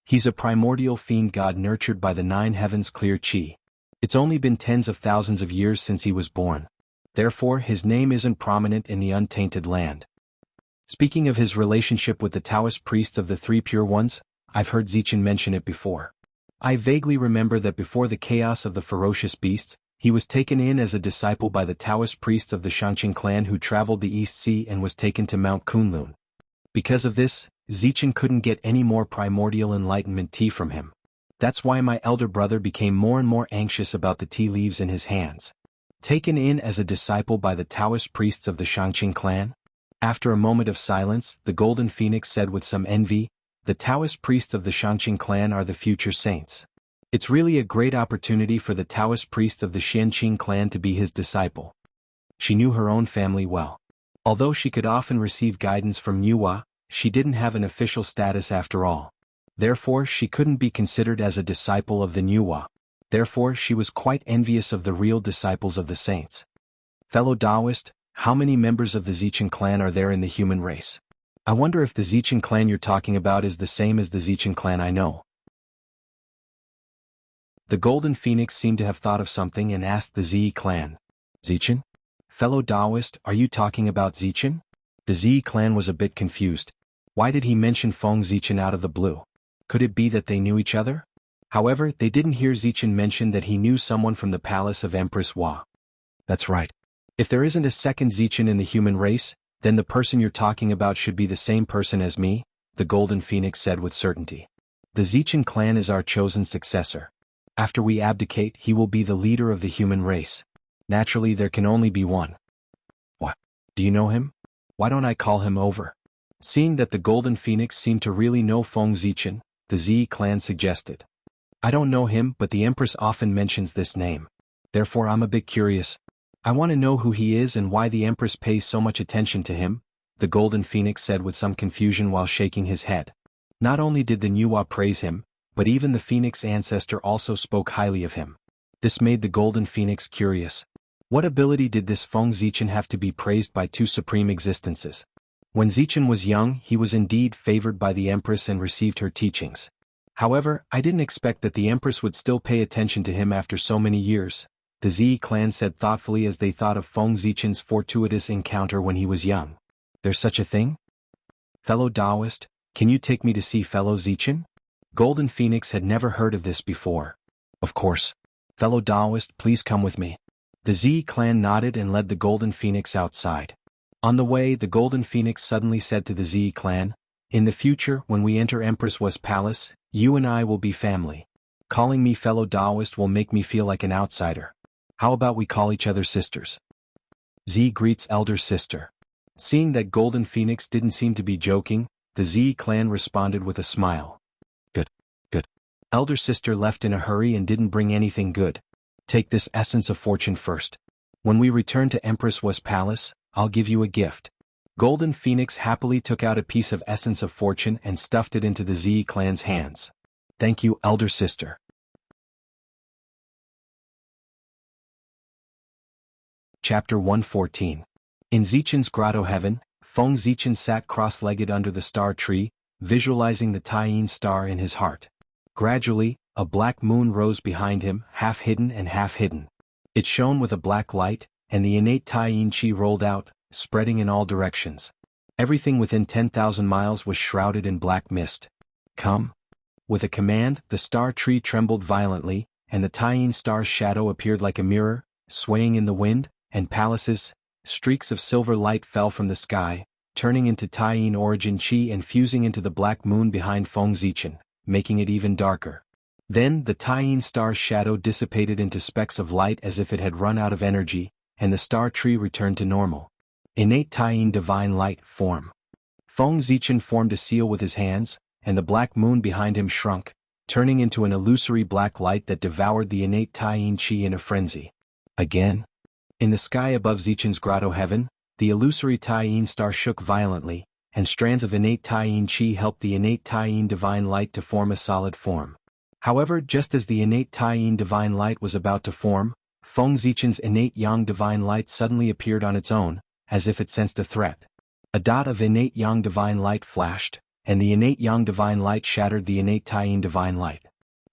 He's a primordial fiend god nurtured by the nine heavens' clear chi. It's only been tens of thousands of years since he was born. Therefore his name isn't prominent in the untainted land. Speaking of his relationship with the Taoist priests of the Three Pure Ones, I've heard Zichen mention it before. I vaguely remember that before the chaos of the ferocious beasts, he was taken in as a disciple by the Taoist priests of the Shangqing clan who traveled the East Sea and was taken to Mount Kunlun. Because of this, Zichen couldn't get any more primordial enlightenment tea from him. That's why my elder brother became more and more anxious about the tea leaves in his hands. Taken in as a disciple by the Taoist priests of the Shangqing clan? After a moment of silence, the Golden Phoenix said with some envy, "The Taoist priests of the Shangqing clan are the future saints. It's really a great opportunity for the Taoist priests of the Xianqing clan to be his disciple." She knew her own family well. Although she could often receive guidance from Nuwa, she didn't have an official status after all. Therefore she couldn't be considered as a disciple of the Nuwa. Therefore she was quite envious of the real disciples of the saints. "Fellow Taoist, how many members of the Zichen clan are there in the human race? I wonder if the Zichen clan you're talking about is the same as the Zichen clan I know." The Golden Phoenix seemed to have thought of something and asked the Z clan, "Zichen? Fellow Taoist, are you talking about Zichen?" The Z clan was a bit confused. Why did he mention Feng Zichen out of the blue? Could it be that they knew each other? However, they didn't hear Zichen mention that he knew someone from the palace of Empress Hua. "That's right. If there isn't a second Zichen in the human race, then the person you're talking about should be the same person as me," the Golden Phoenix said with certainty. "The Zichen clan is our chosen successor. After we abdicate, he will be the leader of the human race. Naturally, there can only be one." "What? Do you know him? Why don't I call him over?" Seeing that the Golden Phoenix seemed to really know Feng Zichen, the Z clan suggested. "I don't know him, but the Empress often mentions this name. Therefore I'm a bit curious. I want to know who he is and why the Empress pays so much attention to him," the Golden Phoenix said with some confusion while shaking his head. Not only did the Nuwa praise him, but even the Phoenix ancestor also spoke highly of him. This made the Golden Phoenix curious. What ability did this Feng Zichen have to be praised by two supreme existences? When Zichen was young, he was indeed favored by the Empress and received her teachings. However, I didn't expect that the Empress would still pay attention to him after so many years, the Zi clan said thoughtfully as they thought of Feng Zichen's fortuitous encounter when he was young. There's such a thing? Fellow Taoist, can you take me to see fellow Zichen? Golden Phoenix had never heard of this before. Of course. Fellow Taoist, please come with me. The Zi clan nodded and led the Golden Phoenix outside. On the way, the Golden Phoenix suddenly said to the Zi clan, "In the future, when we enter Empress Wu's palace, you and I will be family. Calling me fellow Taoist will make me feel like an outsider. How about we call each other sisters?" Zi greets elder sister. Seeing that Golden Phoenix didn't seem to be joking, the Zi clan responded with a smile. Good, good. Elder sister left in a hurry and didn't bring anything good. Take this essence of fortune first. When we return to Empress Wu's palace, I'll give you a gift. Golden Phoenix happily took out a piece of essence of fortune and stuffed it into the Zi clan's hands. Thank you, elder sister. Chapter 114. In Zichen's grotto heaven, Feng Zichen sat cross-legged under the star tree, visualizing the Taiyin star in his heart. Gradually, a black moon rose behind him, half hidden and half hidden. It shone with a black light, and the innate Taiyin Qi rolled out, spreading in all directions. Everything within 10,000 miles was shrouded in black mist. Come. With a command, the star tree trembled violently, and the Taiyin star's shadow appeared like a mirror, swaying in the wind, and palaces, streaks of silver light fell from the sky, turning into Taiyin origin Qi and fusing into the black moon behind Feng Zichen, making it even darker. Then the Taiyin star's shadow dissipated into specks of light as if it had run out of energy, and the star tree returned to normal. Innate Taiyin divine light form. Feng Zichen formed a seal with his hands, and the black moon behind him shrunk, turning into an illusory black light that devoured the innate Taiyin Qi in a frenzy. Again. In the sky above Zichen's grotto heaven, the illusory Taiyin star shook violently, and strands of innate Taiyin Qi helped the innate Taiyin divine light to form a solid form. However, just as the innate Taiyin divine light was about to form, Feng Zichen's innate Yang divine light suddenly appeared on its own, as if it sensed a threat. A dot of innate Yang divine light flashed, and the innate Yang divine light shattered the innate Taiyin divine light.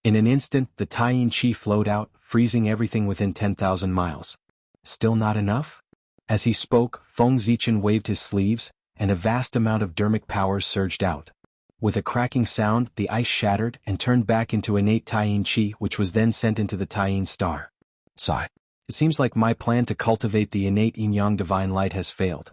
In an instant, the Taiyin Qi flowed out, freezing everything within 10,000 miles. Still not enough? As he spoke, Feng Zichen waved his sleeves, and a vast amount of dermic power surged out. With a cracking sound, the ice shattered and turned back into innate Taiyin Qi, which was then sent into the Taiyin star. Sigh. It seems like my plan to cultivate the innate Yin-Yang divine light has failed.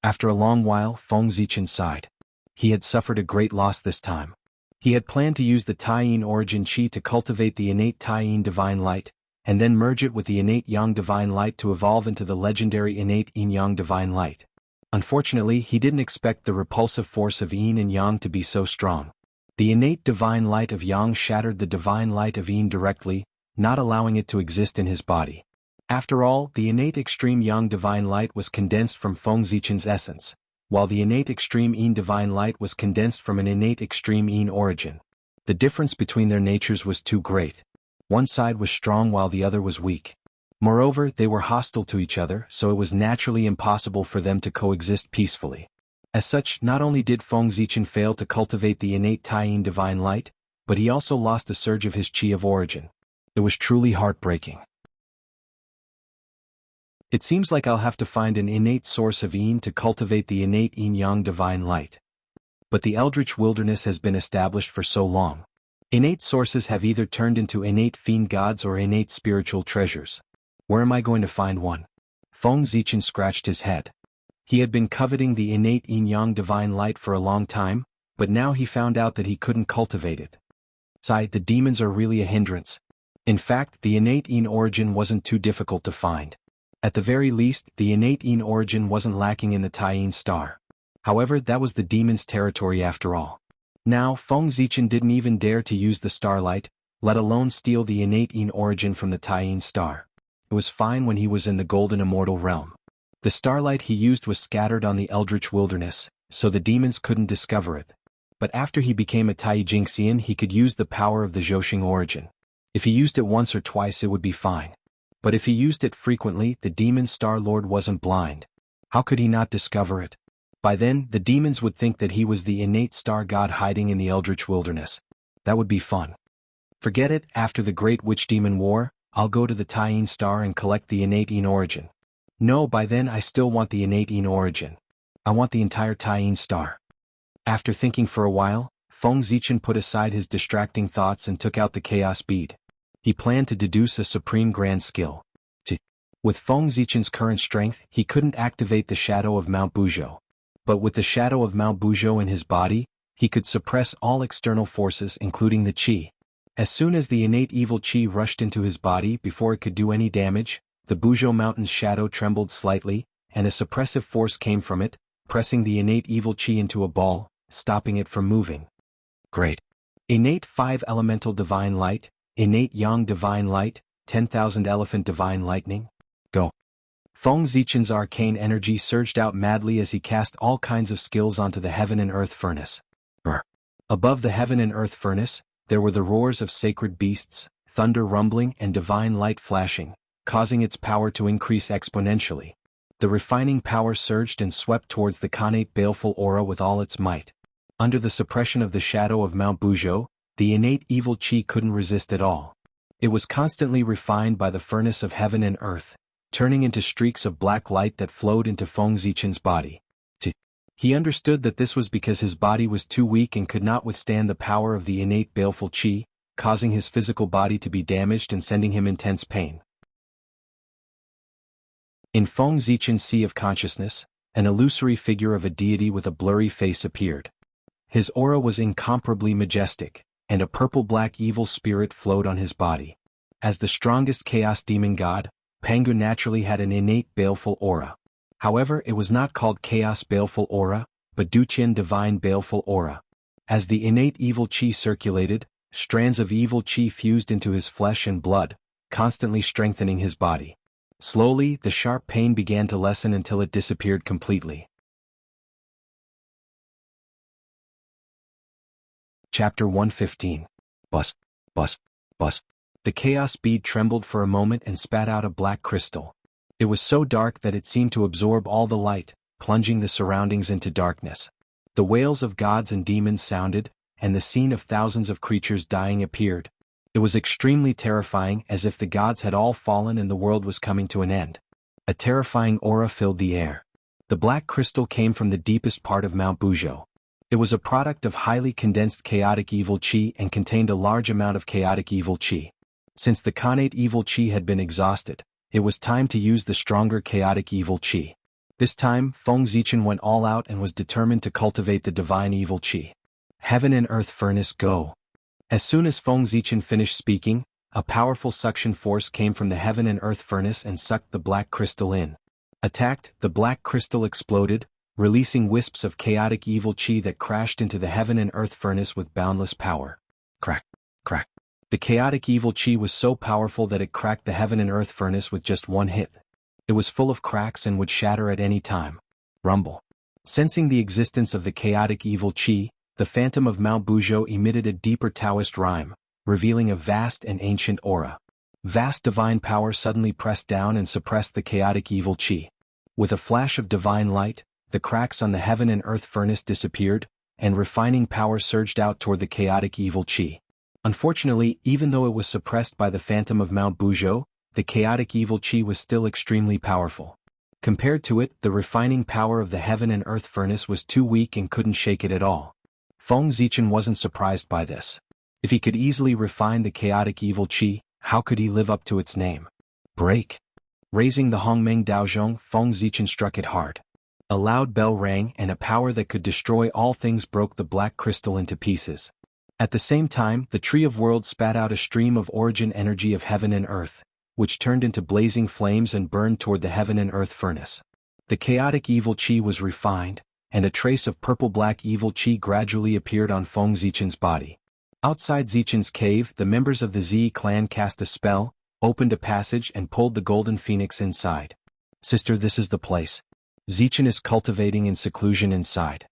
After a long while, Feng Zichen sighed. He had suffered a great loss this time. He had planned to use the Taiyin origin Qi to cultivate the innate Taiyin divine light, and then merge it with the innate Yang divine light to evolve into the legendary innate Yin-Yang divine light. Unfortunately, he didn't expect the repulsive force of Yin and Yang to be so strong. The innate divine light of Yang shattered the divine light of Yin directly, not allowing it to exist in his body. After all, the innate extreme Yang divine light was condensed from Feng Zichen's essence, while the innate extreme Yin divine light was condensed from an innate extreme Yin origin. The difference between their natures was too great. One side was strong while the other was weak. Moreover, they were hostile to each other, so it was naturally impossible for them to coexist peacefully. As such, not only did Feng Zichen fail to cultivate the innate Taiyin divine light, but he also lost a surge of his Qi of origin. It was truly heartbreaking. It seems like I'll have to find an innate source of Yin to cultivate the innate Yin-Yang divine light. But the Eldritch Wilderness has been established for so long. Innate sources have either turned into innate fiend gods or innate spiritual treasures. Where am I going to find one? Feng Zichen scratched his head. He had been coveting the innate Yin-Yang divine light for a long time, but now he found out that he couldn't cultivate it. The demons are really a hindrance. In fact, the innate Yin origin wasn't too difficult to find. At the very least, the innate Yin origin wasn't lacking in the Taiyin star. However, that was the demon's territory after all. Now, Feng Zichen didn't even dare to use the starlight, let alone steal the innate Yin origin from the Taiyin star. It was fine when he was in the golden immortal realm. The starlight he used was scattered on the Eldritch Wilderness, so the demons couldn't discover it. But after he became a Taijingxian, he could use the power of the Zhouxing origin. If he used it once or twice, it would be fine. But if he used it frequently, the demon Star Lord wasn't blind. How could he not discover it? By then, the demons would think that he was the innate star god hiding in the eldritch wilderness. That would be fun. Forget it, after the Great Witch Demon War, I'll go to the Taiyin Star and collect the innate Yin origin. No, by then I still want the innate Yin origin. I want the entire Taiyin Star. After thinking for a while, Feng Zichen put aside his distracting thoughts and took out the Chaos Bead. He planned to deduce a supreme grand skill. With Feng Zichen's current strength, he couldn't activate the shadow of Mount Buzhou. But with the shadow of Mount Buzhou in his body, he could suppress all external forces including the qi. As soon as the innate evil qi rushed into his body before it could do any damage, the Buzhou mountain's shadow trembled slightly, and a suppressive force came from it, pressing the innate evil qi into a ball, stopping it from moving. Great. Innate 5 Elemental Divine Light, Innate Yang Divine Light, 10,000 Elephant Divine Lightning. Go. Feng Zichen's arcane energy surged out madly as he cast all kinds of skills onto the Heaven and Earth Furnace. Above the Heaven and Earth Furnace, there were the roars of sacred beasts, thunder rumbling and divine light flashing, causing its power to increase exponentially. The refining power surged and swept towards the connate baleful aura with all its might. Under the suppression of the shadow of Mount Buzhou, the innate evil qi couldn't resist at all. It was constantly refined by the furnace of heaven and earth, turning into streaks of black light that flowed into Feng Zichen's body. He understood that this was because his body was too weak and could not withstand the power of the innate baleful qi, causing his physical body to be damaged and sending him intense pain. In Feng Zichen's sea of consciousness, an illusory figure of a deity with a blurry face appeared. His aura was incomparably majestic, and a purple-black evil spirit flowed on his body. As the strongest chaos demon god, Pangu naturally had an innate baleful aura. However, it was not called Chaos Baleful Aura, but Duqian Divine Baleful Aura. As the innate evil qi circulated, strands of evil qi fused into his flesh and blood, constantly strengthening his body. Slowly, the sharp pain began to lessen until it disappeared completely. Chapter 115. Bus. The chaos bead trembled for a moment and spat out a black crystal. It was so dark that it seemed to absorb all the light, plunging the surroundings into darkness. The wails of gods and demons sounded, and the scene of thousands of creatures dying appeared. It was extremely terrifying, as if the gods had all fallen and the world was coming to an end. A terrifying aura filled the air. The black crystal came from the deepest part of Mount Buzhou. It was a product of highly condensed chaotic evil qi and contained a large amount of chaotic evil qi. Since the connate evil qi had been exhausted, it was time to use the stronger chaotic evil qi. This time, Feng Zichen went all out and was determined to cultivate the divine evil qi. Heaven and Earth Furnace, go! As soon as Feng Zichen finished speaking, a powerful suction force came from the Heaven and Earth Furnace and sucked the black crystal in. Attacked, the black crystal exploded, releasing wisps of chaotic evil qi that crashed into the Heaven and Earth Furnace with boundless power. Crack, crack. The chaotic evil qi was so powerful that it cracked the Heaven and Earth Furnace with just one hit. It was full of cracks and would shatter at any time. Rumble. Sensing the existence of the chaotic evil qi, the Phantom of Mount Buzhou emitted a deeper Taoist rhyme, revealing a vast and ancient aura. Vast divine power suddenly pressed down and suppressed the chaotic evil qi. With a flash of divine light, the cracks on the Heaven and Earth Furnace disappeared, and refining power surged out toward the chaotic evil qi. Unfortunately, even though it was suppressed by the Phantom of Mount Buzhou, the chaotic evil qi was still extremely powerful. Compared to it, the refining power of the Heaven and Earth Furnace was too weak and couldn't shake it at all. Feng Zichen wasn't surprised by this. If he could easily refine the chaotic evil qi, how could he live up to its name? Break! Raising the Hongmeng Daozhong, Feng Zichen struck it hard. A loud bell rang and a power that could destroy all things broke the black crystal into pieces. At the same time, the Tree of Worlds spat out a stream of origin energy of heaven and earth, which turned into blazing flames and burned toward the Heaven and Earth Furnace. The chaotic evil qi was refined, and a trace of purple-black evil qi gradually appeared on Feng Zichen's body. Outside Zichen's cave, the members of the Zi clan cast a spell, opened a passage and pulled the golden phoenix inside. Sister, this is the place. Zichen is cultivating in seclusion inside.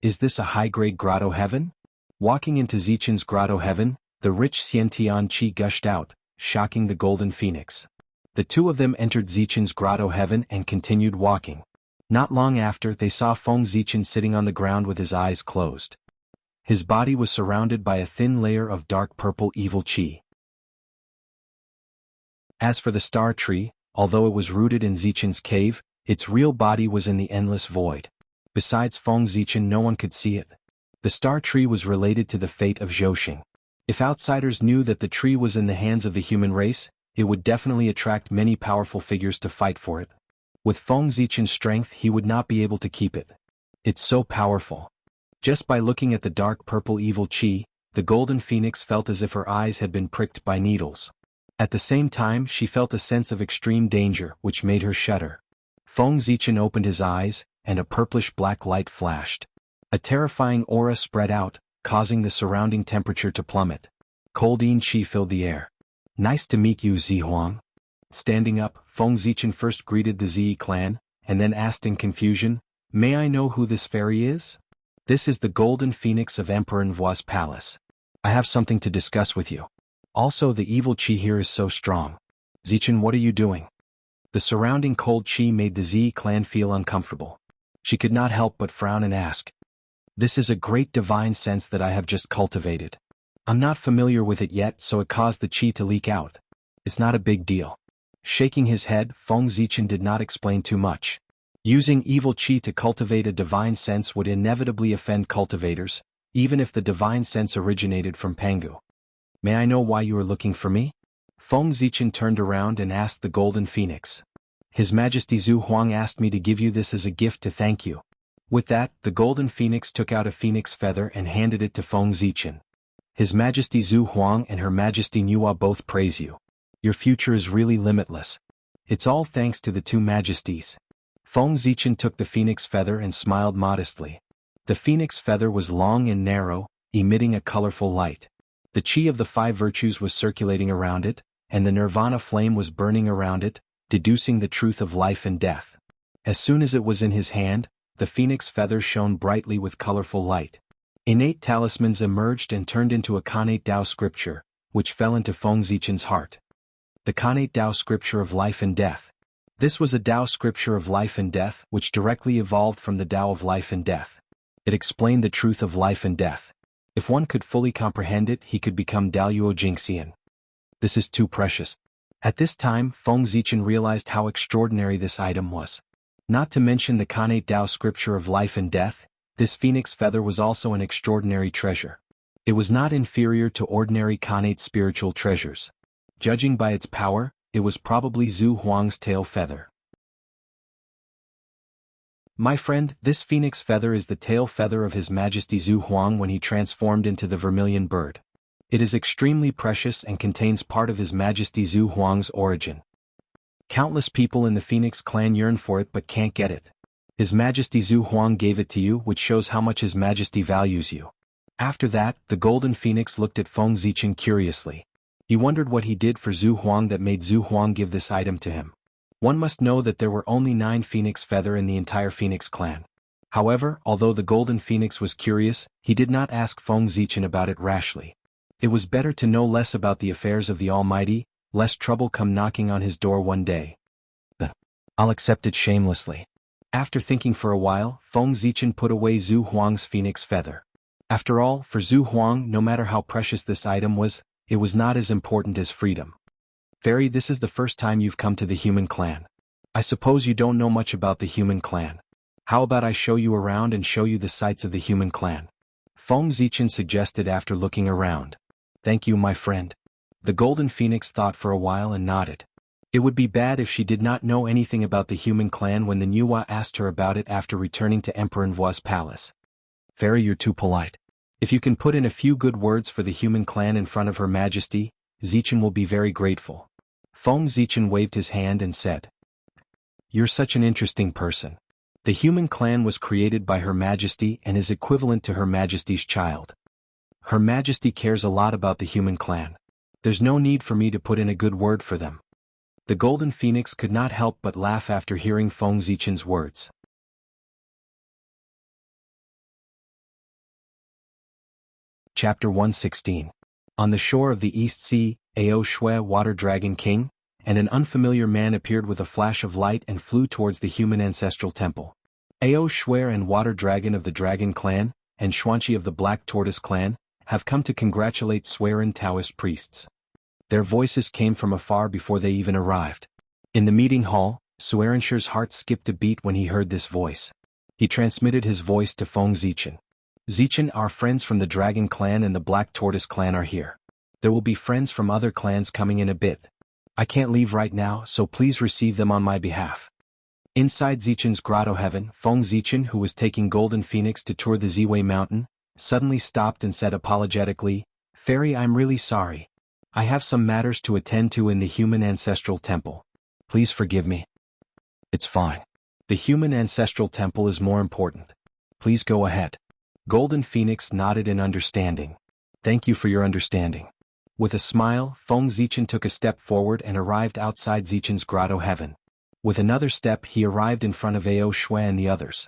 Is this a high-grade grotto heaven? Walking into Zichen's grotto heaven, the rich Xiantian qi gushed out, shocking the golden phoenix. The two of them entered Zichen's grotto heaven and continued walking. Not long after, they saw Feng Zichen sitting on the ground with his eyes closed. His body was surrounded by a thin layer of dark purple evil qi. As for the star tree, although it was rooted in Zichen's cave, its real body was in the endless void. Besides Feng Zichen, no one could see it. The star tree was related to the fate of Zhouxing. If outsiders knew that the tree was in the hands of the human race, it would definitely attract many powerful figures to fight for it. With Feng Zichen's strength, he would not be able to keep it. It's so powerful. Just by looking at the dark purple evil qi, the golden phoenix felt as if her eyes had been pricked by needles. At the same time, she felt a sense of extreme danger, which made her shudder. Feng Zichen opened his eyes, and a purplish-black light flashed. A terrifying aura spread out, causing the surrounding temperature to plummet. Cold qi filled the air. Nice to meet you, Zihuang. Standing up, Feng Zichen first greeted the Zi clan, and then asked in confusion, "May I know who this fairy is?" "This is the golden phoenix of Emperor Nvuo's palace. I have something to discuss with you. Also, the evil qi here is so strong." "Zichen, what are you doing?" The surrounding cold qi made the Zi clan feel uncomfortable. She could not help but frown and ask, "This is a great divine sense that I have just cultivated. I'm not familiar with it yet, so it caused the qi to leak out. It's not a big deal." Shaking his head, Feng Zichen did not explain too much. Using evil qi to cultivate a divine sense would inevitably offend cultivators, even if the divine sense originated from Pangu. "May I know why you are looking for me?" Feng Zichen turned around and asked the golden phoenix. "His Majesty Zhu Huang asked me to give you this as a gift to thank you." With that, the golden phoenix took out a phoenix feather and handed it to Feng Zichen. "His Majesty Zhu Huang and Her Majesty Nuwa both praise you. Your future is really limitless. It's all thanks to the two majesties." Feng Zichen took the phoenix feather and smiled modestly. The phoenix feather was long and narrow, emitting a colorful light. The qi of the five virtues was circulating around it, and the nirvana flame was burning around it, deducing the truth of life and death. As soon as it was in his hand, the phoenix feather shone brightly with colorful light. Innate talismans emerged and turned into a Kanate Dao scripture, which fell into Feng Zichen's heart. The Kanate Dao scripture of life and death. This was a Dao scripture of life and death which directly evolved from the Dao of life and death. It explained the truth of life and death. If one could fully comprehend it, he could become Daoyuo Jingxian. This is too precious. At this time, Feng Zichen realized how extraordinary this item was. Not to mention the Kanate Dao scripture of life and death, this phoenix feather was also an extraordinary treasure. It was not inferior to ordinary Kanate spiritual treasures. Judging by its power, it was probably Zhu Huang's tail feather. My friend, this phoenix feather is the tail feather of His Majesty Zhu Huang when he transformed into the vermilion bird. It is extremely precious and contains part of His Majesty Zhu Huang's origin. Countless people in the Phoenix clan yearn for it but can't get it. His Majesty Zhu Huang gave it to you, which shows how much His Majesty values you. After that, the golden phoenix looked at Feng Zichen curiously. He wondered what he did for Zhu Huang that made Zhu Huang give this item to him. One must know that there were only 9 phoenix feather in the entire Phoenix clan. However, although the golden phoenix was curious, he did not ask Feng Zichen about it rashly. It was better to know less about the affairs of the Almighty, lest trouble come knocking on his door one day. I'll accept it shamelessly. After thinking for a while, Feng Zichen put away Zhu Huang's phoenix feather. After all, for Zhu Huang, no matter how precious this item was, it was not as important as freedom. "Fairy, this is the first time you've come to the human clan. I suppose you don't know much about the human clan. How about I show you around and show you the sights of the human clan?" Feng Zichen suggested after looking around. "Thank you, my friend." The golden phoenix thought for a while and nodded. It would be bad if she did not know anything about the human clan when the Nuwa asked her about it after returning to Emperor Nvuo's palace. "Fairy, you're too polite. If you can put in a few good words for the human clan in front of Her Majesty, Zichen will be very grateful." Feng Zichen waved his hand and said, "You're such an interesting person. The human clan was created by Her Majesty and is equivalent to Her Majesty's child. Her Majesty cares a lot about the human clan. There's no need for me to put in a good word for them." The golden phoenix could not help but laugh after hearing Feng Zichen's words. Chapter 116. On the shore of the East Sea, Ao Shui, Water Dragon King, and an unfamiliar man appeared with a flash of light and flew towards the human ancestral temple. Ao Shui and Water Dragon of the Dragon Clan, and Xuanqi of the Black Tortoise Clan, have come to congratulate Swearin Taoist priests. Their voices came from afar before they even arrived. In the meeting hall, Swearinshire's heart skipped a beat when he heard this voice. He transmitted his voice to Feng Zichen. Zichen, our friends from the Dragon Clan and the Black Tortoise Clan are here. There will be friends from other clans coming in a bit. I can't leave right now, so please receive them on my behalf. Inside Zichen's grotto heaven, Feng Zichen, who was taking Golden Phoenix to tour the Ziwei Mountain, suddenly stopped and said apologetically, "Fairy, I'm really sorry. I have some matters to attend to in the human ancestral temple. Please forgive me." "It's fine. The human ancestral temple is more important. Please go ahead." Golden Phoenix nodded in understanding. "Thank you for your understanding." With a smile, Feng Zichen took a step forward and arrived outside Zichen's grotto heaven. With another step he arrived in front of Ao Shui and the others.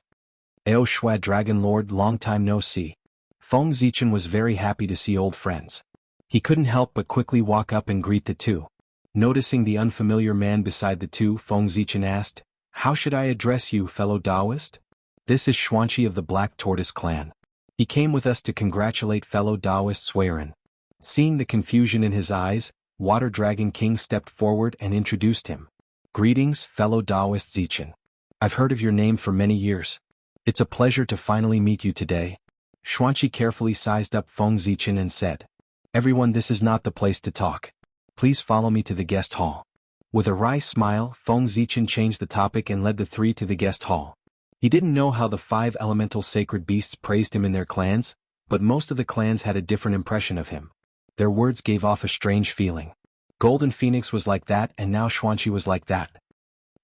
"Ao Shui, Dragon Lord, long time no see." Feng Zichen was very happy to see old friends. He couldn't help but quickly walk up and greet the two. Noticing the unfamiliar man beside the two, Feng Zichen asked, "How should I address you, fellow Taoist?" "This is Xuanqi of the Black Tortoise Clan. He came with us to congratulate fellow Taoist Swearin." Seeing the confusion in his eyes, Water Dragon King stepped forward and introduced him. "Greetings, fellow Taoist Zichen. I've heard of your name for many years. It's a pleasure to finally meet you today." Xuanqi carefully sized up Feng Zichen and said, "Everyone, this is not the place to talk. Please follow me to the guest hall." With a wry smile, Feng Zichen changed the topic and led the three to the guest hall. He didn't know how the 5 elemental sacred beasts praised him in their clans, but most of the clans had a different impression of him. Their words gave off a strange feeling. Golden Phoenix was like that, and now Xuanqi was like that.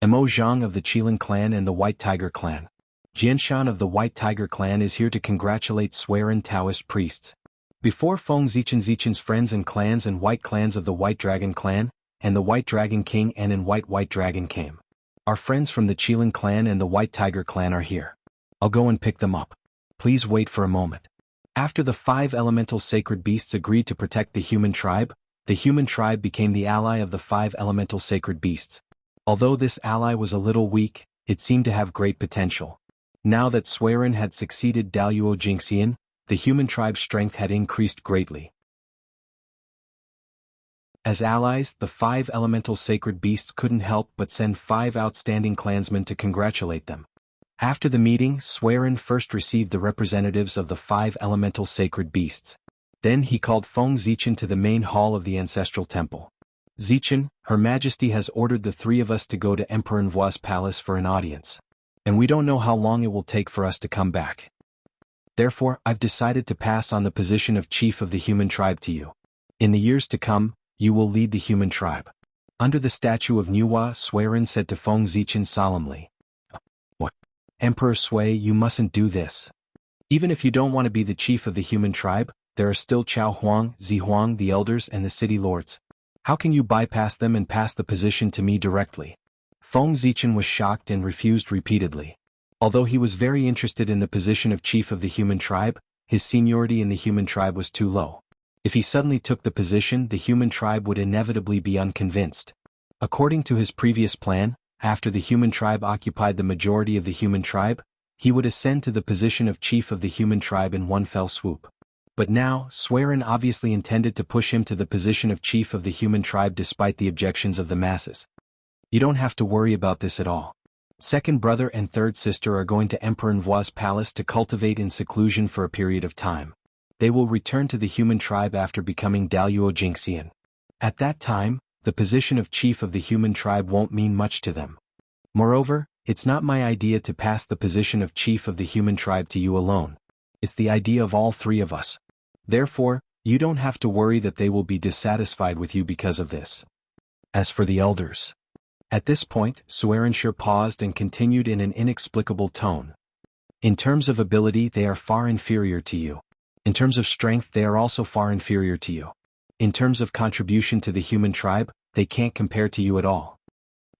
Mo Zhang of the Qilin clan and the White Tiger clan. Jianshan of the White Tiger clan is here to congratulate Swearin Taoist priests. Before Feng Zichen's friends and clans and white clans of the White Dragon clan, and the White Dragon King and in White Dragon came. Our friends from the Qilin clan and the White Tiger clan are here. I'll go and pick them up. Please wait for a moment. After the 5 elemental sacred beasts agreed to protect the human tribe became the ally of the 5 elemental sacred beasts. Although this ally was a little weak, it seemed to have great potential. Now that Swearin had succeeded Daluo Jingxian, the human tribe's strength had increased greatly. As allies, the 5 elemental sacred beasts couldn't help but send 5 outstanding clansmen to congratulate them. After the meeting, Swearin first received the representatives of the 5 elemental sacred beasts. Then he called Feng Zichen to the main hall of the ancestral temple. "Zichen, Her Majesty has ordered the 3 of us to go to Emperor Envoi's palace for an audience. And we don't know how long it will take for us to come back. Therefore, I've decided to pass on the position of chief of the human tribe to you. In the years to come, you will lead the human tribe." Under the statue of Nuwa, Swearin said to Feng Zichen solemnly, "What? Emperor Sui, you mustn't do this. Even if you don't want to be the chief of the human tribe, there are still Chao Huang, Zi Huang, the elders and the city lords. How can you bypass them and pass the position to me directly?" Feng Zichen was shocked and refused repeatedly. Although he was very interested in the position of chief of the human tribe, his seniority in the human tribe was too low. If he suddenly took the position, the human tribe would inevitably be unconvinced. According to his previous plan, after the human tribe occupied the majority of the human tribe, he would ascend to the position of chief of the human tribe in one fell swoop. But now, Swearin obviously intended to push him to the position of chief of the human tribe despite the objections of the masses. "You don't have to worry about this at all. Second brother and third sister are going to Emperor Envoi's palace to cultivate in seclusion for a period of time. They will return to the human tribe after becoming Daluo Jingxian. At that time, the position of chief of the human tribe won't mean much to them. Moreover, it's not my idea to pass the position of chief of the human tribe to you alone. It's the idea of all 3 of us. Therefore, you don't have to worry that they will be dissatisfied with you because of this. As for the elders..." At this point, Swearinshire paused and continued in an inexplicable tone. "In terms of ability, they are far inferior to you. In terms of strength, they are also far inferior to you. In terms of contribution to the human tribe, they can't compare to you at all.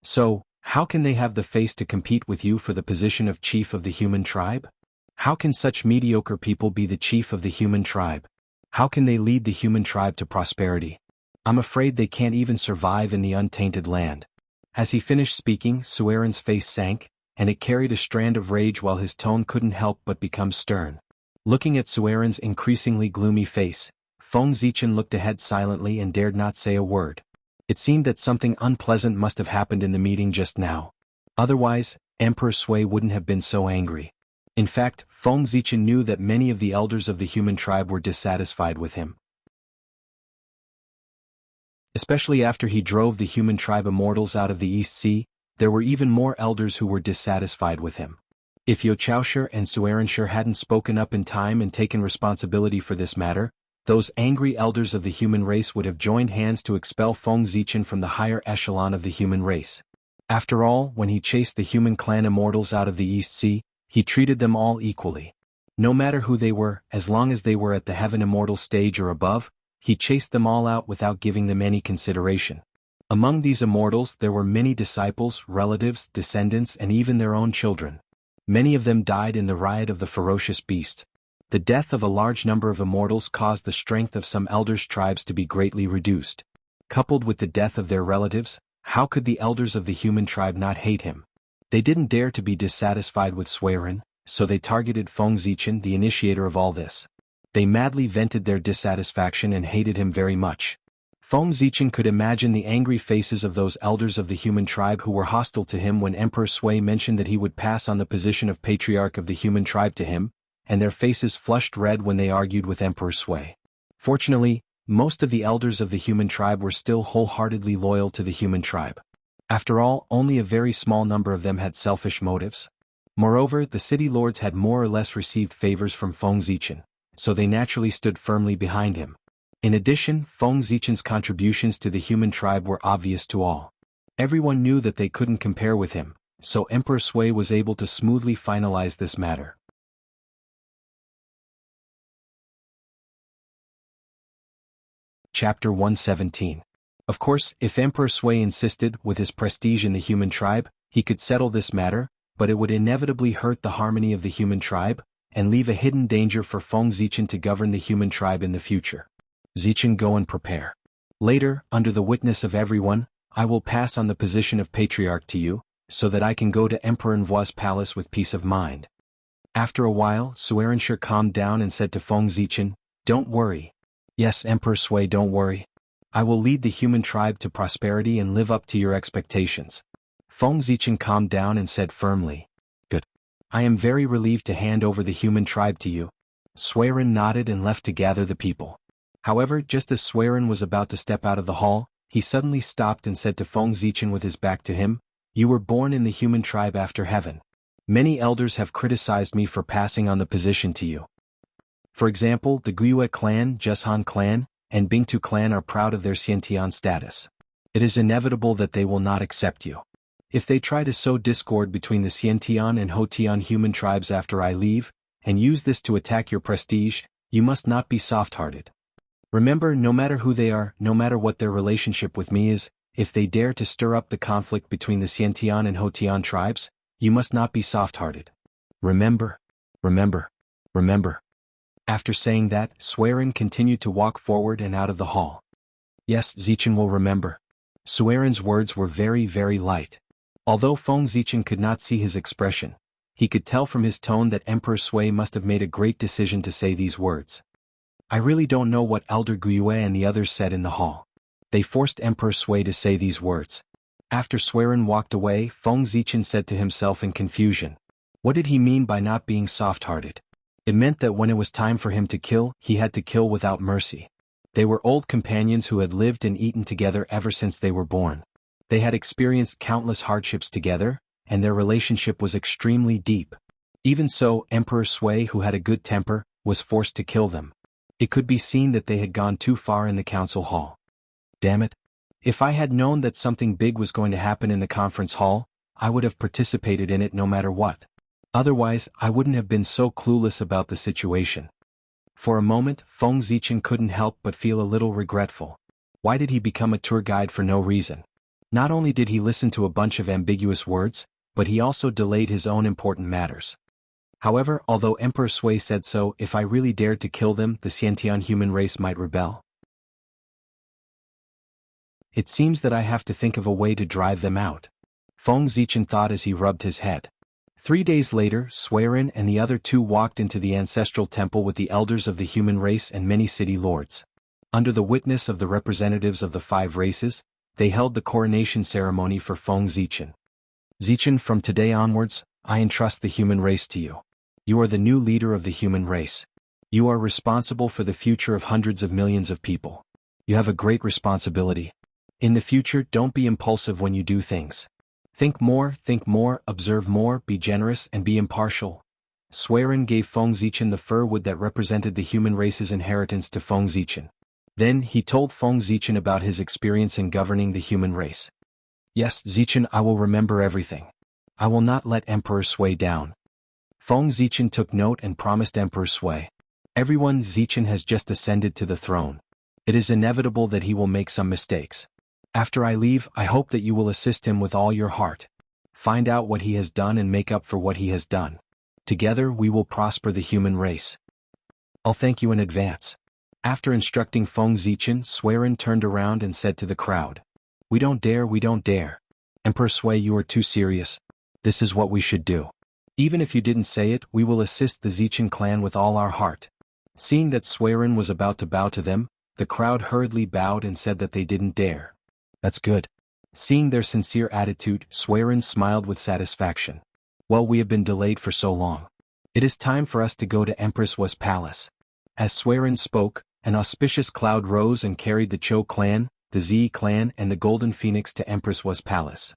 So, how can they have the face to compete with you for the position of chief of the human tribe? How can such mediocre people be the chief of the human tribe? How can they lead the human tribe to prosperity? I'm afraid they can't even survive in the untainted land. As he finished speaking, Suerin's face sank, and it carried a strand of rage while his tone couldn't help but become stern. Looking at Suerin's increasingly gloomy face, Feng Zichen looked ahead silently and dared not say a word. It seemed that something unpleasant must have happened in the meeting just now. Otherwise, Emperor Sui wouldn't have been so angry. In fact, Feng Zichen knew that many of the elders of the human tribe were dissatisfied with him. Especially after he drove the human tribe immortals out of the East Sea, there were even more elders who were dissatisfied with him. If Yo Chaosher and Suerinshire hadn't spoken up in time and taken responsibility for this matter, those angry elders of the human race would have joined hands to expel Feng Zichen from the higher echelon of the human race. After all, when he chased the human clan immortals out of the East Sea, he treated them all equally. No matter who they were, as long as they were at the heaven immortal stage or above, he chased them all out without giving them any consideration. Among these immortals there were many disciples, relatives, descendants, and even their own children. Many of them died in the riot of the ferocious beast. The death of a large number of immortals caused the strength of some elders' tribes to be greatly reduced. Coupled with the death of their relatives, how could the elders of the human tribe not hate him? They didn't dare to be dissatisfied with Suerin, so they targeted Feng Zichen, the initiator of all this. They madly vented their dissatisfaction and hated him very much. Feng Zichen could imagine the angry faces of those elders of the human tribe who were hostile to him when Emperor Sui mentioned that he would pass on the position of patriarch of the human tribe to him, and their faces flushed red when they argued with Emperor Sui. Fortunately, most of the elders of the human tribe were still wholeheartedly loyal to the human tribe. After all, only a very small number of them had selfish motives. Moreover, the city lords had more or less received favors from Feng Zichen, so they naturally stood firmly behind him. In addition, Feng Zichen's contributions to the human tribe were obvious to all. Everyone knew that they couldn't compare with him, so Emperor Sui was able to smoothly finalize this matter. Chapter 117. Of course, if Emperor Sui insisted, with his prestige in the human tribe, he could settle this matter, but it would inevitably hurt the harmony of the human tribe, and leave a hidden danger for Feng Zichen to govern the human tribe in the future. Zichen, go and prepare. Later, under the witness of everyone, I will pass on the position of patriarch to you, so that I can go to Emperor Envoi's palace with peace of mind. After a while, Suerinshire calmed down and said to Feng Zichen, don't worry. Yes, Emperor Sui, don't worry. I will lead the human tribe to prosperity and live up to your expectations. Feng Zichen calmed down and said firmly, good. I am very relieved to hand over the human tribe to you. Suerin nodded and left to gather the people. However, just as Suerin was about to step out of the hall, he suddenly stopped and said to Feng Zichen with his back to him, you were born in the human tribe after heaven. Many elders have criticized me for passing on the position to you. For example, the Guiyue clan, Jeshan clan, and Bingtu clan are proud of their Xiantian status. It is inevitable that they will not accept you. If they try to sow discord between the Xiantian and Hotian human tribes after I leave, and use this to attack your prestige, you must not be soft-hearted. Remember, no matter who they are, no matter what their relationship with me is, if they dare to stir up the conflict between the Xiantian and Hotian tribes, you must not be soft-hearted. Remember, remember, remember. After saying that, Suerin continued to walk forward and out of the hall. Yes, Zichen will remember. Suerin's words were very, very light. Although Feng Zichen could not see his expression, he could tell from his tone that Emperor Sui must have made a great decision to say these words. I really don't know what Elder Guiyue and the others said in the hall. They forced Emperor Sui to say these words. After Suerin walked away, Feng Zichen said to himself in confusion. What did he mean by not being soft-hearted? It meant that when it was time for him to kill, he had to kill without mercy. They were old companions who had lived and eaten together ever since they were born. They had experienced countless hardships together, and their relationship was extremely deep. Even so, Emperor Sui, who had a good temper, was forced to kill them. It could be seen that they had gone too far in the council hall. Damn it. If I had known that something big was going to happen in the conference hall, I would have participated in it no matter what. Otherwise, I wouldn't have been so clueless about the situation. For a moment, Feng Zichen couldn't help but feel a little regretful. Why did he become a tour guide for no reason? Not only did he listen to a bunch of ambiguous words, but he also delayed his own important matters. However, although Emperor Sui said so, if I really dared to kill them, the Xiantian human race might rebel. It seems that I have to think of a way to drive them out. Feng Zichen thought as he rubbed his head. 3 days later, Suiren and the other two walked into the ancestral temple with the elders of the human race and many city lords. Under the witness of the representatives of the 5 races, they held the coronation ceremony for Feng Zichen. Zichen, from today onwards, I entrust the human race to you. You are the new leader of the human race. You are responsible for the future of hundreds of millions of people. You have a great responsibility. In the future, don't be impulsive when you do things. Think more, observe more, be generous and be impartial. Suiren gave Feng Zichen the fir wood that represented the human race's inheritance to Feng Zichen. Then he told Feng Zichen about his experience in governing the human race. Yes, Zichen, I will remember everything. I will not let Emperor Sui down. Feng Zichen took note and promised Emperor Sui. Everyone, Zichen has just ascended to the throne. It is inevitable that he will make some mistakes. After I leave, I hope that you will assist him with all your heart. Find out what he has done and make up for what he has done. Together we will prosper the human race. I'll thank you in advance. After instructing Feng Zichen, Suiren turned around and said to the crowd. We don't dare. Emperor Sui, you are too serious. This is what we should do. Even if you didn't say it, we will assist the Zichen clan with all our heart. Seeing that Suiren was about to bow to them, the crowd hurriedly bowed and said that they didn't dare. That's good. Seeing their sincere attitude, Suiren smiled with satisfaction. Well, we have been delayed for so long. It is time for us to go to Empress Wu's palace. As Suiren spoke, an auspicious cloud rose and carried the Zhou clan, the Zi clan and the Golden Phoenix to Empress Wu's palace.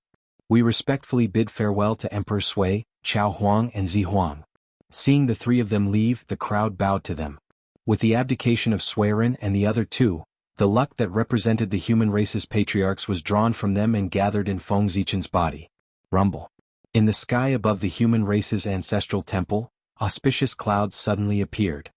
We respectfully bid farewell to Emperor Sui, Chao Huang and Zi Huang. Seeing the 3 of them leave, the crowd bowed to them. With the abdication of Suiren and the other 2, the luck that represented the human race's patriarchs was drawn from them and gathered in Feng Zichen's body. Rumble. In the sky above the human race's ancestral temple, auspicious clouds suddenly appeared.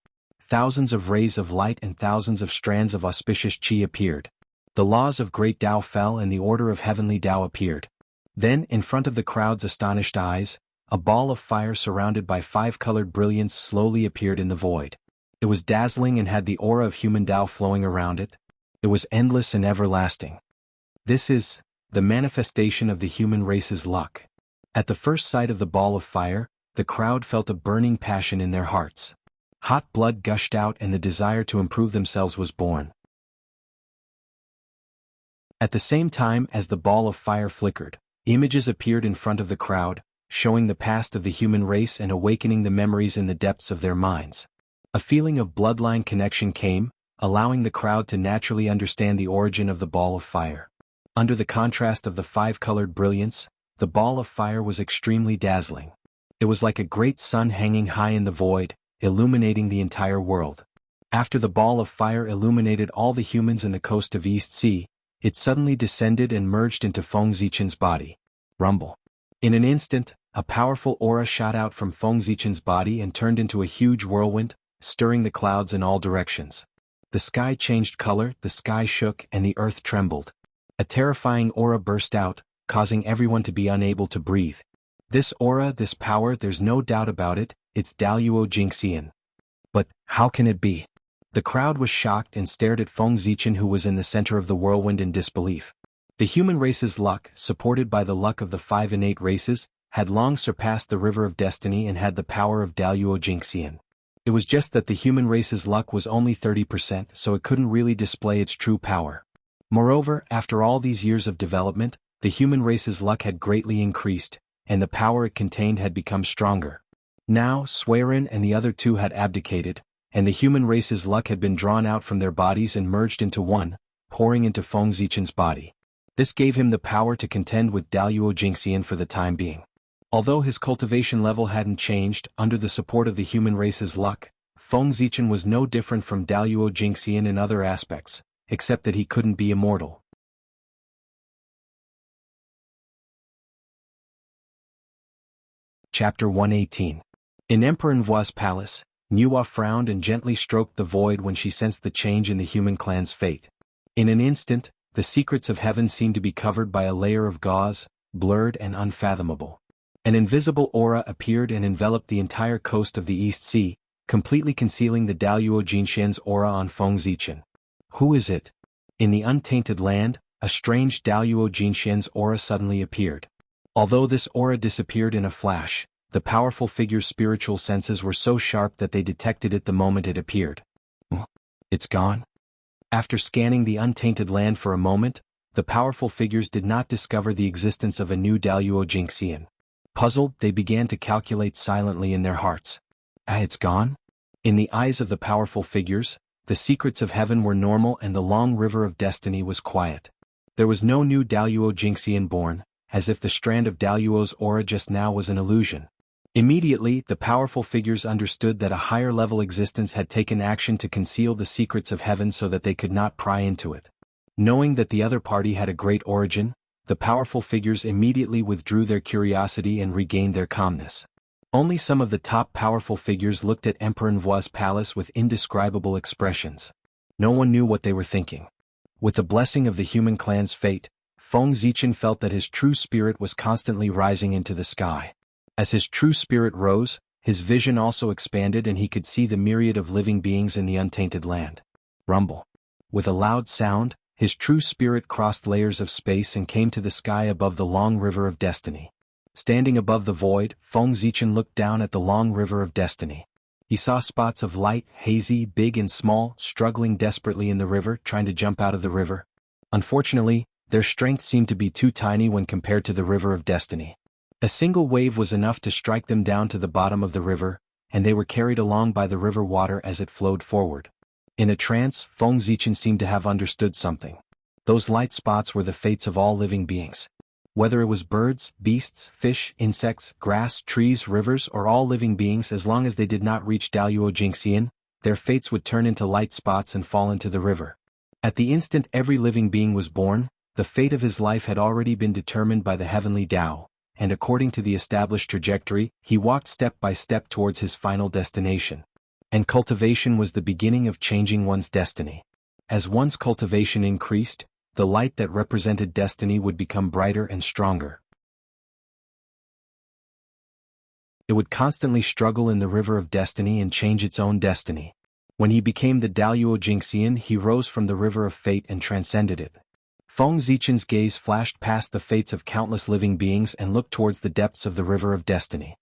Thousands of rays of light and thousands of strands of auspicious qi appeared. The laws of great Tao fell and the order of heavenly Tao appeared. Then, in front of the crowd's astonished eyes, a ball of fire surrounded by 5-colored brilliance slowly appeared in the void. It was dazzling and had the aura of human Tao flowing around it. It was endless and everlasting. This is the manifestation of the human race's luck. At the first sight of the ball of fire, the crowd felt a burning passion in their hearts. Hot blood gushed out and the desire to improve themselves was born. At the same time as the ball of fire flickered, images appeared in front of the crowd, showing the past of the human race and awakening the memories in the depths of their minds. A feeling of bloodline connection came, allowing the crowd to naturally understand the origin of the ball of fire. Under the contrast of the 5-colored brilliance, the ball of fire was extremely dazzling. It was like a great sun hanging high in the void, illuminating the entire world. After the ball of fire illuminated all the humans in the coast of East Sea, it suddenly descended and merged into Feng Zichen's body. Rumble. In an instant, a powerful aura shot out from Feng Zichen's body and turned into a huge whirlwind, stirring the clouds in all directions. The sky changed color, the sky shook and the earth trembled. A terrifying aura burst out, causing everyone to be unable to breathe. This aura, this power, there's no doubt about it, it's Daluo Jingxian. But, how can it be? The crowd was shocked and stared at Feng Zichen, who was in the center of the whirlwind, in disbelief. The human race's luck, supported by the luck of the 5 innate races, had long surpassed the river of destiny and had the power of Daluo Jingxian. It was just that the human race's luck was only 30%, so it couldn't really display its true power. Moreover, after all these years of development, the human race's luck had greatly increased, and the power it contained had become stronger. Now, Suiren and the other 2 had abdicated, and the human race's luck had been drawn out from their bodies and merged into one, pouring into Feng Zichen's body. This gave him the power to contend with Daluo Jingxian for the time being. Although his cultivation level hadn't changed, under the support of the human race's luck, Feng Zichen was no different from Daluo Jingxian in other aspects, except that he couldn't be immortal. Chapter 118. In Emperor Nvua's palace, Nuwa frowned and gently stroked the void when she sensed the change in the human clan's fate. In an instant, the secrets of heaven seemed to be covered by a layer of gauze, blurred and unfathomable. An invisible aura appeared and enveloped the entire coast of the East Sea, completely concealing the Daluo Jinxian's aura on Feng Zichen. Who is it? In the untainted land, a strange Daluo Jinxian's aura suddenly appeared. Although this aura disappeared in a flash, the powerful figure's spiritual senses were so sharp that they detected it the moment it appeared. It's gone? After scanning the untainted land for a moment, the powerful figures did not discover the existence of a new Daluo Jinxian. Puzzled, they began to calculate silently in their hearts. It's gone? In the eyes of the powerful figures, the secrets of heaven were normal and the long river of destiny was quiet. There was no new Daluo Jinxian born, as if the strand of Daluo's aura just now was an illusion. Immediately, the powerful figures understood that a higher-level existence had taken action to conceal the secrets of heaven so that they could not pry into it. Knowing that the other party had a great origin, the powerful figures immediately withdrew their curiosity and regained their calmness. Only some of the top powerful figures looked at Emperor Nvuo's palace with indescribable expressions. No one knew what they were thinking. With the blessing of the human clan's fate, Feng Zichen felt that his true spirit was constantly rising into the sky. As his true spirit rose, his vision also expanded and he could see the myriad of living beings in the untainted land. Rumble. With a loud sound, his true spirit crossed layers of space and came to the sky above the long river of destiny. Standing above the void, Feng Zichen looked down at the long river of destiny. He saw spots of light, hazy, big and small, struggling desperately in the river, trying to jump out of the river. Unfortunately, their strength seemed to be too tiny when compared to the river of destiny. A single wave was enough to strike them down to the bottom of the river, and they were carried along by the river water as it flowed forward. In a trance, Feng Zichen seemed to have understood something. Those light spots were the fates of all living beings. Whether it was birds, beasts, fish, insects, grass, trees, rivers, or all living beings, as long as they did not reach Daluo Jinxian, their fates would turn into light spots and fall into the river. At the instant every living being was born, the fate of his life had already been determined by the heavenly Tao, and according to the established trajectory, he walked step by step towards his final destination. And cultivation was the beginning of changing one's destiny. As one's cultivation increased, the light that represented destiny would become brighter and stronger. It would constantly struggle in the river of destiny and change its own destiny. When he became the Daluo Jinxian, he rose from the river of fate and transcended it. Feng Zichen's gaze flashed past the fates of countless living beings and looked towards the depths of the river of destiny.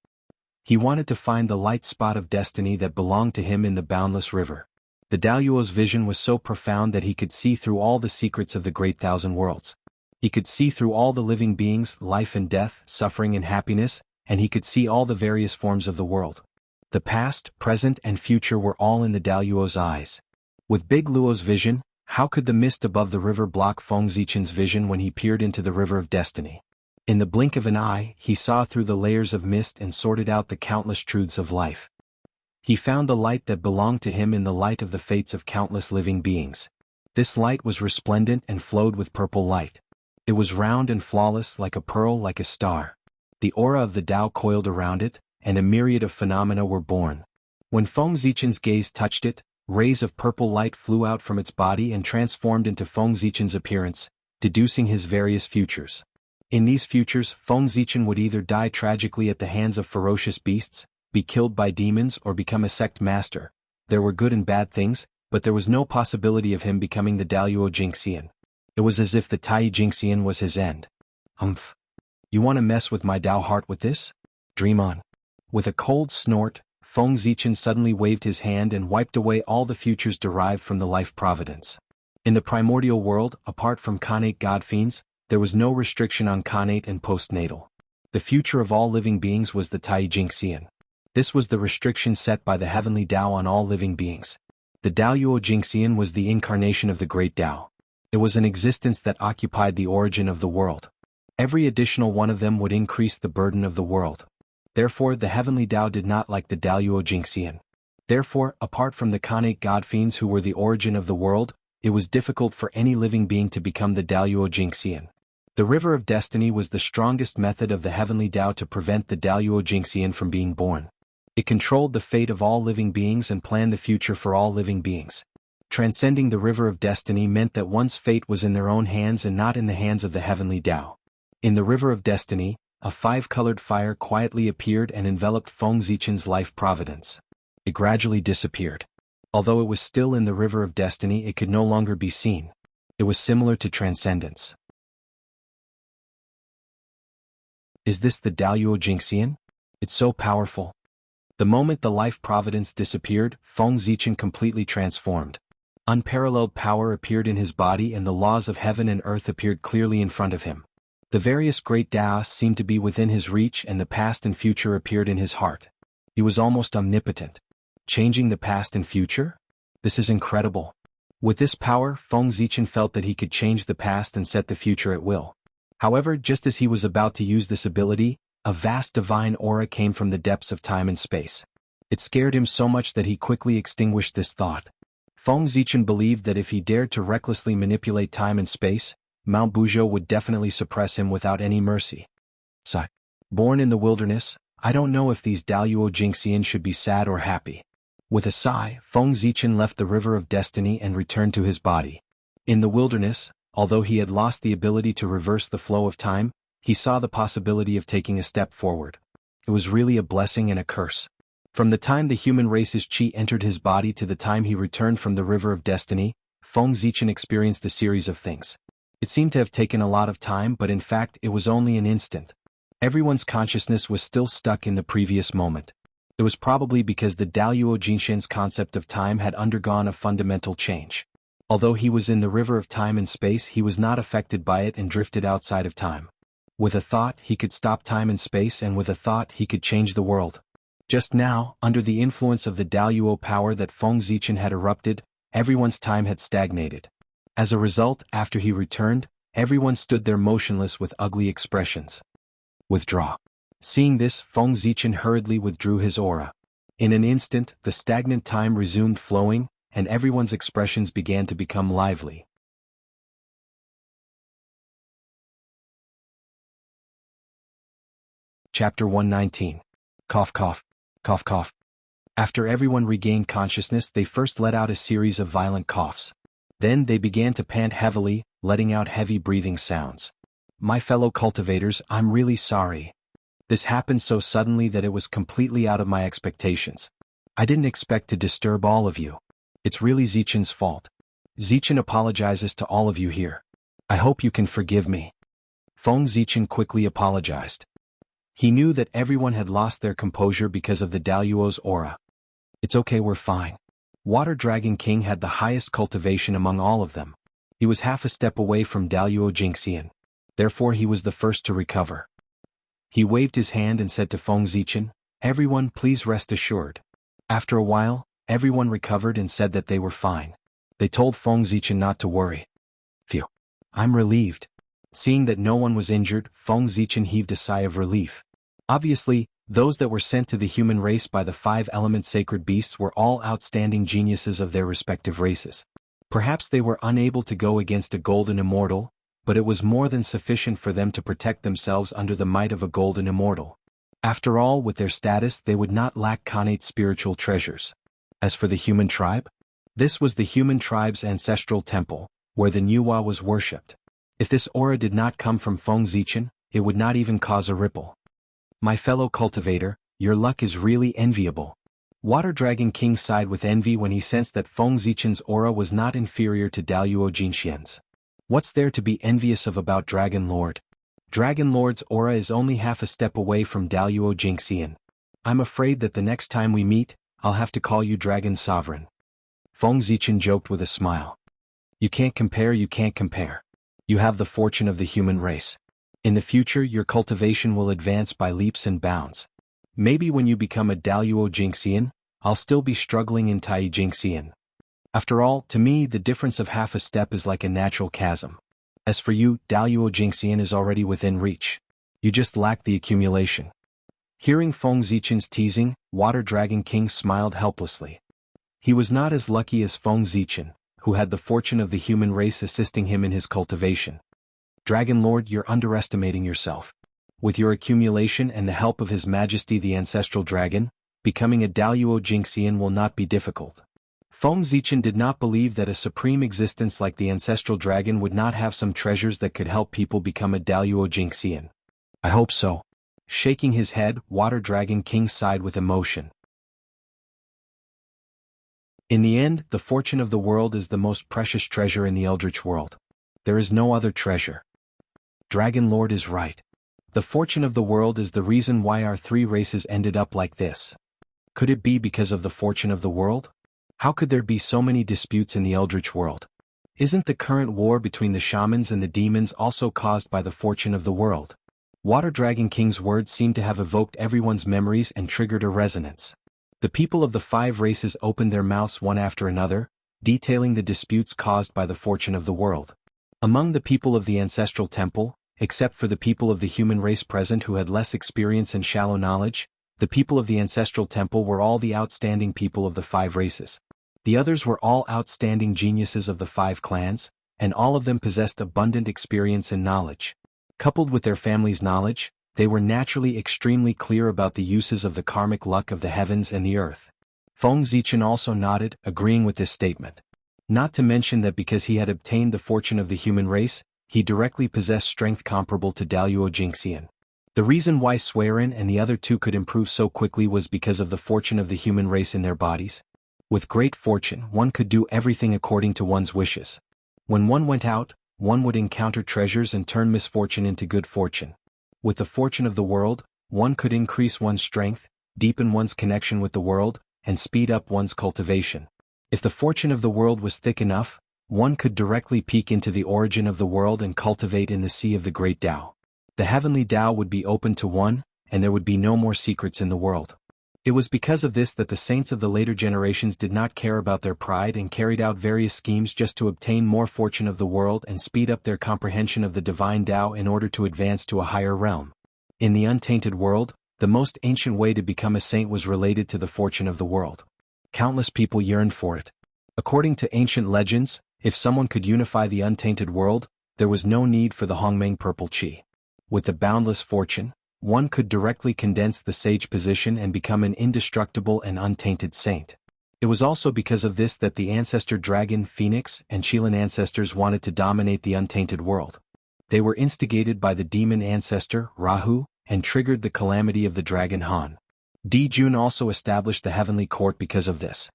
He wanted to find the light spot of destiny that belonged to him in the boundless river. The Daluo's vision was so profound that he could see through all the secrets of the great thousand worlds. He could see through all the living beings, life and death, suffering and happiness, and he could see all the various forms of the world. The past, present and future were all in the Daluo's eyes. With Big Luo's vision, how could the mist above the river block Feng Zichen's vision when he peered into the river of destiny? In the blink of an eye, he saw through the layers of mist and sorted out the countless truths of life. He found the light that belonged to him in the light of the fates of countless living beings. This light was resplendent and flowed with purple light. It was round and flawless like a pearl, like a star. The aura of the Tao coiled around it, and a myriad of phenomena were born. When Feng Zichen's gaze touched it, rays of purple light flew out from its body and transformed into Feng Zichen's appearance, deducing his various futures. In these futures, Feng Zichen would either die tragically at the hands of ferocious beasts, be killed by demons or become a sect master. There were good and bad things, but there was no possibility of him becoming the Daluo Jinxian. It was as if the Tai Jinxian was his end. Humph. You want to mess with my Tao heart with this? Dream on. With a cold snort, Feng Zichen suddenly waved his hand and wiped away all the futures derived from the life providence. In the primordial world, apart from Khanate godfiends, there was no restriction on Khanate and postnatal. The future of all living beings was the Tai Jinxian. This was the restriction set by the heavenly Tao on all living beings. The Daluo Jinxian was the incarnation of the great Tao. It was an existence that occupied the origin of the world. Every additional one of them would increase the burden of the world. Therefore, the heavenly Tao did not like the Daluo Jinxian. Therefore, apart from the Khanate godfiends who were the origin of the world, it was difficult for any living being to become the Daluo Jinxian. The river of destiny was the strongest method of the heavenly Tao to prevent the Daluo Jinxian from being born. It controlled the fate of all living beings and planned the future for all living beings. Transcending the river of destiny meant that one's fate was in their own hands and not in the hands of the heavenly Tao. In the river of destiny, a five-colored fire quietly appeared and enveloped Feng Zichen's life providence. It gradually disappeared. Although it was still in the river of destiny, it could no longer be seen. It was similar to transcendence. Is this the Daluo Jingxian? It's so powerful. The moment the life providence disappeared, Feng Zichen completely transformed. Unparalleled power appeared in his body and the laws of heaven and earth appeared clearly in front of him. The various great Daos seemed to be within his reach and the past and future appeared in his heart. He was almost omnipotent. Changing the past and future? This is incredible. With this power, Feng Zichen felt that he could change the past and set the future at will. However, just as he was about to use this ability, a vast divine aura came from the depths of time and space. It scared him so much that he quickly extinguished this thought. Feng Zichen believed that if he dared to recklessly manipulate time and space, Mount Buzhou would definitely suppress him without any mercy. Born in the wilderness, I don't know if these Daluo Jingxian should be sad or happy. With a sigh, Feng Zichen left the river of destiny and returned to his body. In the wilderness, although he had lost the ability to reverse the flow of time, he saw the possibility of taking a step forward. It was really a blessing and a curse. From the time the human race's chi entered his body to the time he returned from the river of destiny, Feng Zichen experienced a series of things. It seemed to have taken a lot of time, but in fact it was only an instant. Everyone's consciousness was still stuck in the previous moment. It was probably because the Daluo Jingxian's concept of time had undergone a fundamental change. Although he was in the river of time and space, he was not affected by it and drifted outside of time. With a thought, he could stop time and space, and with a thought, he could change the world. Just now, under the influence of the Daluo power that Feng Zichen had erupted, everyone's time had stagnated. As a result, after he returned, everyone stood there motionless with ugly expressions. Withdraw. Seeing this, Feng Zichen hurriedly withdrew his aura. In an instant, the stagnant time resumed flowing, and everyone's expressions began to become lively. Chapter 119. Cough cough. Cough cough. After everyone regained consciousness, they first let out a series of violent coughs. Then they began to pant heavily, letting out heavy breathing sounds. My fellow cultivators, I'm really sorry. This happened so suddenly that it was completely out of my expectations. I didn't expect to disturb all of you. It's really Zichen's fault. Zichen apologizes to all of you here. I hope you can forgive me. Feng Zichen quickly apologized. He knew that everyone had lost their composure because of the Daluo's aura. It's okay, we're fine. Water Dragon King had the highest cultivation among all of them. He was half a step away from Daluo Jingxian. Therefore he was the first to recover. He waved his hand and said to Feng Zichen, "Everyone, please rest assured." After a while, everyone recovered and said that they were fine. They told Feng Zichen not to worry. Phew. I'm relieved. Seeing that no one was injured, Feng Zichen heaved a sigh of relief. Obviously, those that were sent to the human race by the five-element sacred beasts were all outstanding geniuses of their respective races. Perhaps they were unable to go against a golden immortal, but it was more than sufficient for them to protect themselves under the might of a golden immortal. After all, with their status, they would not lack connate spiritual treasures. As for the human tribe, this was the human tribe's ancestral temple, where the Nuwa was worshipped. If this aura did not come from Feng Zichen, it would not even cause a ripple. My fellow cultivator, your luck is really enviable. Water Dragon King sighed with envy when he sensed that Feng Zichen's aura was not inferior to Daluo Jingxian's. What's there to be envious of about Dragon Lord? Dragon Lord's aura is only half a step away from Daluo Jingxian. I'm afraid that the next time we meet, I'll have to call you Dragon Sovereign. Feng Zichen joked with a smile. You can't compare, you can't compare. You have the fortune of the human race. In the future, your cultivation will advance by leaps and bounds. Maybe when you become a Daluo Jingxian, I'll still be struggling in Tai Jingxian. After all, to me, the difference of half a step is like a natural chasm. As for you, Daluo Jingxian is already within reach. You just lack the accumulation. Hearing Feng Zichen's teasing, Water Dragon King smiled helplessly. He was not as lucky as Feng Zichen, who had the fortune of the human race assisting him in his cultivation. Dragon Lord, you're underestimating yourself. With your accumulation and the help of His Majesty the Ancestral Dragon, becoming a Daluo Jingxian will not be difficult. Feng Zichen did not believe that a supreme existence like the Ancestral Dragon would not have some treasures that could help people become a Daluo Jingxian. I hope so. Shaking his head, Water Dragon King sighed with emotion. In the end, the fortune of the world is the most precious treasure in the Eldritch world. There is no other treasure. Dragon Lord is right. The fortune of the world is the reason why our three races ended up like this. Could it be because of the fortune of the world? How could there be so many disputes in the Eldritch world? Isn't the current war between the shamans and the demons also caused by the fortune of the world? Water Dragon King's words seemed to have evoked everyone's memories and triggered a resonance. The people of the 5 races opened their mouths one after another, detailing the disputes caused by the fortune of the world. Among the people of the ancestral temple, except for the people of the human race present who had less experience and shallow knowledge, the people of the ancestral temple were all the outstanding people of the 5 races. The others were all outstanding geniuses of the 5 clans, and all of them possessed abundant experience and knowledge. Coupled with their family's knowledge, they were naturally extremely clear about the uses of the karmic luck of the heavens and the earth. Feng Zichen also nodded, agreeing with this statement. Not to mention that because he had obtained the fortune of the human race, he directly possessed strength comparable to Daluo Jingxian. The reason why Suiren and the other 2 could improve so quickly was because of the fortune of the human race in their bodies. With great fortune, one could do everything according to one's wishes. When one went out, one would encounter treasures and turn misfortune into good fortune. With the fortune of the world, one could increase one's strength, deepen one's connection with the world, and speed up one's cultivation. If the fortune of the world was thick enough, one could directly peek into the origin of the world and cultivate in the sea of the great Tao. The heavenly Tao would be open to one, and there would be no more secrets in the world. It was because of this that the saints of the later generations did not care about their pride and carried out various schemes just to obtain more fortune of the world and speed up their comprehension of the divine Tao in order to advance to a higher realm. In the untainted world, the most ancient way to become a saint was related to the fortune of the world. Countless people yearned for it. According to ancient legends, if someone could unify the untainted world, there was no need for the Hongmeng purple qi. With the boundless fortune, one could directly condense the sage position and become an indestructible and untainted saint. It was also because of this that the ancestor dragon Phoenix and Qilin ancestors wanted to dominate the untainted world. They were instigated by the demon ancestor Rahu and triggered the calamity of the dragon Han. Di Jun also established the heavenly court because of this.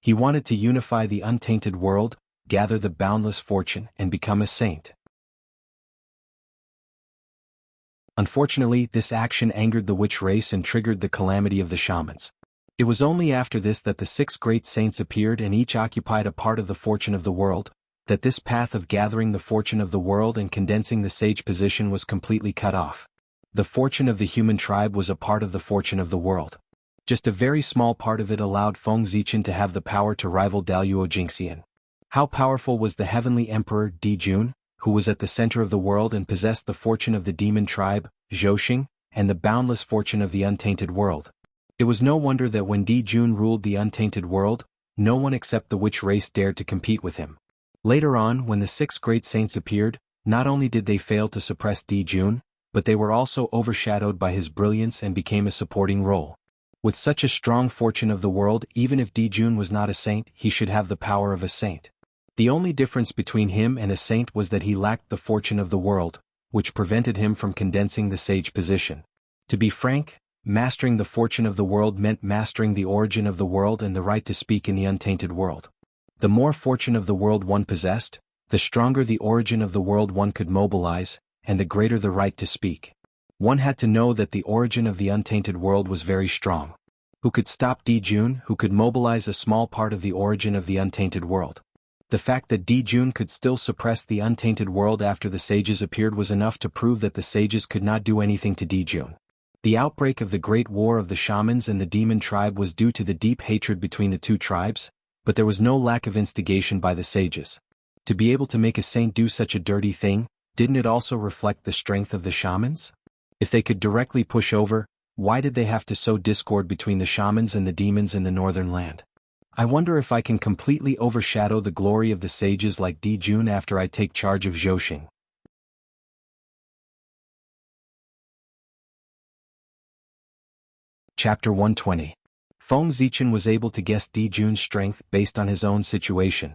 He wanted to unify the untainted world, gather the boundless fortune, and become a saint. Unfortunately, this action angered the witch race and triggered the calamity of the shamans. It was only after this that the 6 great saints appeared and each occupied a part of the fortune of the world, that this path of gathering the fortune of the world and condensing the sage position was completely cut off. The fortune of the human tribe was a part of the fortune of the world. Just a very small part of it allowed Feng Zichen to have the power to rival Daluo Jingxian. How powerful was the heavenly emperor Di Jun, who was at the center of the world and possessed the fortune of the demon tribe, Zhouxing, and the boundless fortune of the untainted world. It was no wonder that when Di Jun ruled the untainted world, no one except the witch race dared to compete with him. Later on, when the 6 great saints appeared, not only did they fail to suppress Di Jun, but they were also overshadowed by his brilliance and became a supporting role. With such a strong fortune of the world, even if Di Jun was not a saint, he should have the power of a saint. The only difference between him and a saint was that he lacked the fortune of the world, which prevented him from condensing the sage position. To be frank, mastering the fortune of the world meant mastering the origin of the world and the right to speak in the untainted world. The more fortune of the world one possessed, the stronger the origin of the world one could mobilize, and the greater the right to speak. One had to know that the origin of the untainted world was very strong. Who could stop Di Jun, who could mobilize a small part of the origin of the untainted world? The fact that Di Jun could still suppress the untainted world after the sages appeared was enough to prove that the sages could not do anything to Di Jun. The outbreak of the great war of the shamans and the demon tribe was due to the deep hatred between the 2 tribes, but there was no lack of instigation by the sages. To be able to make a saint do such a dirty thing, didn't it also reflect the strength of the shamans? If they could directly push over, why did they have to sow discord between the shamans and the demons in the northern land? I wonder if I can completely overshadow the glory of the sages like Di Jun after I take charge of Zhouxing. Chapter 120. Feng Zichen was able to guess Di Jun's strength based on his own situation.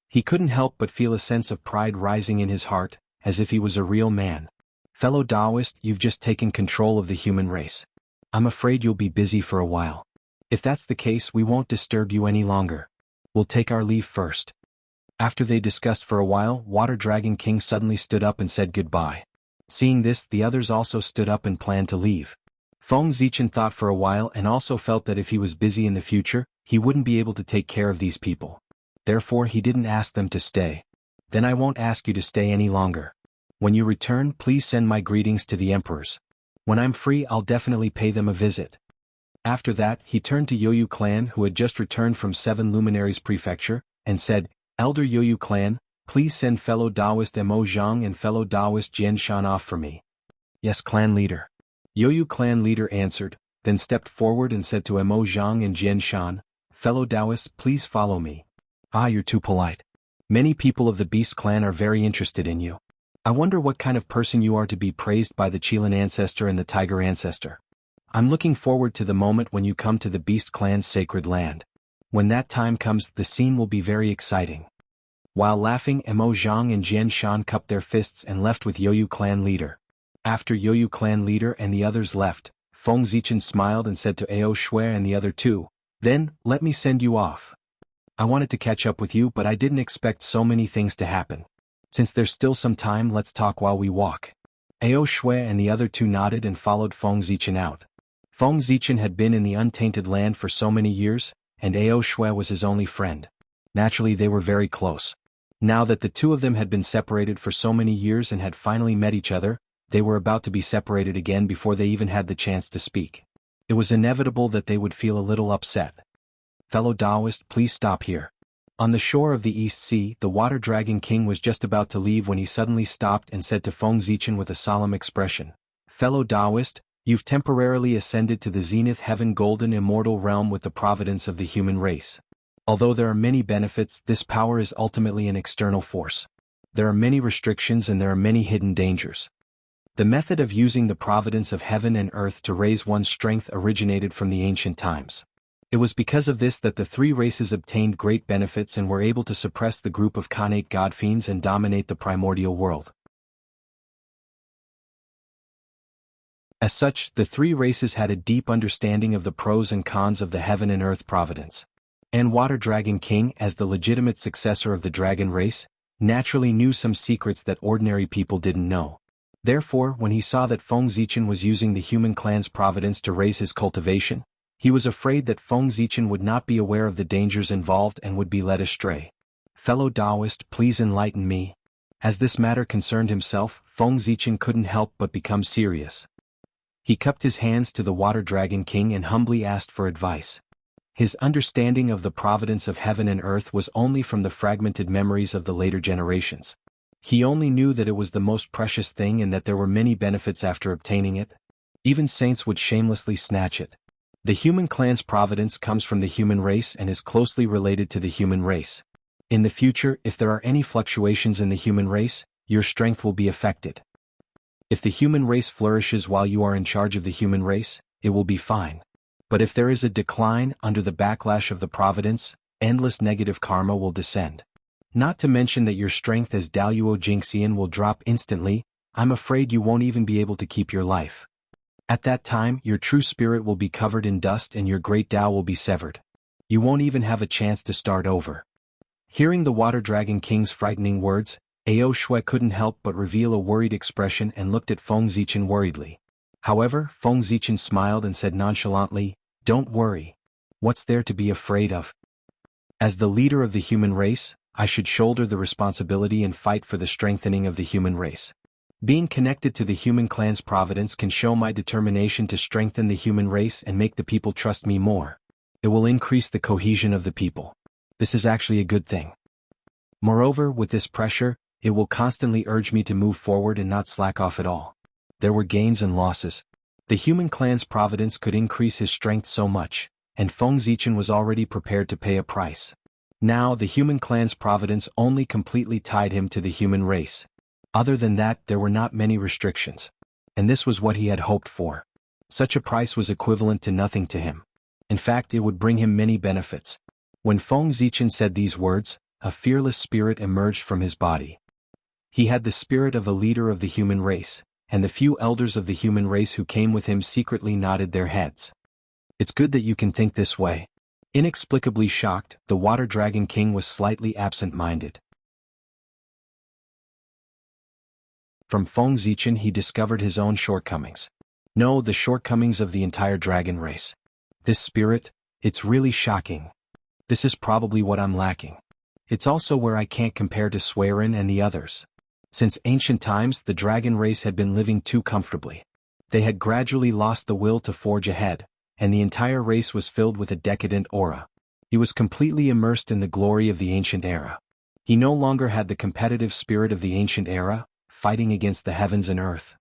He couldn't help but feel a sense of pride rising in his heart, as if he was a real man. Fellow Taoist, you've just taken control of the human race. I'm afraid you'll be busy for a while. If that's the case, we won't disturb you any longer. We'll take our leave first." After they discussed for a while, Water Dragon King suddenly stood up and said goodbye. Seeing this, the others also stood up and planned to leave. Feng Zichen thought for a while and also felt that if he was busy in the future, he wouldn't be able to take care of these people. Therefore he didn't ask them to stay. "Then I won't ask you to stay any longer. When you return, please send my greetings to the emperors. When I'm free, I'll definitely pay them a visit." After that, he turned to Yoyu clan, who had just returned from 7 Luminaries Prefecture, and said, "Elder Yoyu clan, please send fellow Taoist Mo Zhang and fellow Taoist Jian Shan off for me." "Yes, clan leader." Yoyu clan leader answered, then stepped forward and said to Mo Zhang and Jian Shan, "Fellow Taoists, please follow me." "Ah, you're too polite. Many people of the Beast clan are very interested in you. I wonder what kind of person you are to be praised by the Qilin ancestor and the Tiger ancestor. I'm looking forward to the moment when you come to the Beast clan's sacred land. When that time comes, the scene will be very exciting." While laughing, Mo Zhang and Jian Shan cupped their fists and left with Yoyu clan leader. After Yoyu clan leader and the others left, Feng Zichen smiled and said to Ao Shui and the other two, "Then, let me send you off. I wanted to catch up with you, but I didn't expect so many things to happen. Since there's still some time, let's talk while we walk." Ao Shui and the other two nodded and followed Feng Zichen out. Feng Zichen had been in the untainted land for so many years, and Ao Shui was his only friend. Naturally, they were very close. Now that the two of them had been separated for so many years and had finally met each other, they were about to be separated again before they even had the chance to speak. It was inevitable that they would feel a little upset. "Fellow Taoist, please stop here." On the shore of the East Sea, the Water Dragon King was just about to leave when he suddenly stopped and said to Feng Zichen with a solemn expression, "Fellow Taoist, you've temporarily ascended to the Zenith Heaven Golden Immortal Realm with the providence of the human race. Although there are many benefits, this power is ultimately an external force. There are many restrictions and there are many hidden dangers. The method of using the providence of heaven and earth to raise one's strength originated from the ancient times. It was because of this that the 3 races obtained great benefits and were able to suppress the group of Khanate god fiends and dominate the primordial world. As such, the 3 races had a deep understanding of the pros and cons of the heaven and earth providence. And Water Dragon King, as the legitimate successor of the dragon race, naturally knew some secrets that ordinary people didn't know. Therefore, when he saw that Feng Zichen was using the human clan's providence to raise his cultivation, he was afraid that Feng Zichen would not be aware of the dangers involved and would be led astray. "Fellow Taoist, please enlighten me." As this matter concerned himself, Feng Zichen couldn't help but become serious. He cupped his hands to the Water Dragon King and humbly asked for advice. His understanding of the providence of heaven and earth was only from the fragmented memories of the later generations. He only knew that it was the most precious thing and that there were many benefits after obtaining it. Even saints would shamelessly snatch it. The human clan's providence comes from the human race and is closely related to the human race. In the future, if there are any fluctuations in the human race, your strength will be affected. If the human race flourishes while you are in charge of the human race, it will be fine. But if there is a decline under the backlash of the providence, endless negative karma will descend. Not to mention that your strength as Daluo Jingxian will drop instantly. I'm afraid you won't even be able to keep your life. At that time, your true spirit will be covered in dust and your great Tao will be severed. You won't even have a chance to start over. Hearing the Water Dragon King's frightening words, Ao Shui couldn't help but reveal a worried expression and looked at Feng Zichen worriedly. However, Feng Zichen smiled and said nonchalantly, "Don't worry. What's there to be afraid of? As the leader of the human race, I should shoulder the responsibility and fight for the strengthening of the human race. Being connected to the human clan's providence can show my determination to strengthen the human race and make the people trust me more. It will increase the cohesion of the people. This is actually a good thing. Moreover, with this pressure, it will constantly urge me to move forward and not slack off at all." There were gains and losses. The human clan's providence could increase his strength so much, and Feng Zichen was already prepared to pay a price. Now, the human clan's providence only completely tied him to the human race. Other than that, there were not many restrictions. And this was what he had hoped for. Such a price was equivalent to nothing to him. In fact, it would bring him many benefits. When Feng Zichen said these words, a fearless spirit emerged from his body. He had the spirit of a leader of the human race, and the few elders of the human race who came with him secretly nodded their heads. It's good that you can think this way. Inexplicably shocked, the Water Dragon King was slightly absent-minded. From Feng Zichen he discovered his own shortcomings. No, the shortcomings of the entire dragon race. This spirit, it's really shocking. This is probably what I'm lacking. It's also where I can't compare to Swerin and the others. Since ancient times the dragon race had been living too comfortably. They had gradually lost the will to forge ahead, and the entire race was filled with a decadent aura. He was completely immersed in the glory of the ancient era. He no longer had the competitive spirit of the ancient era, fighting against the heavens and earth.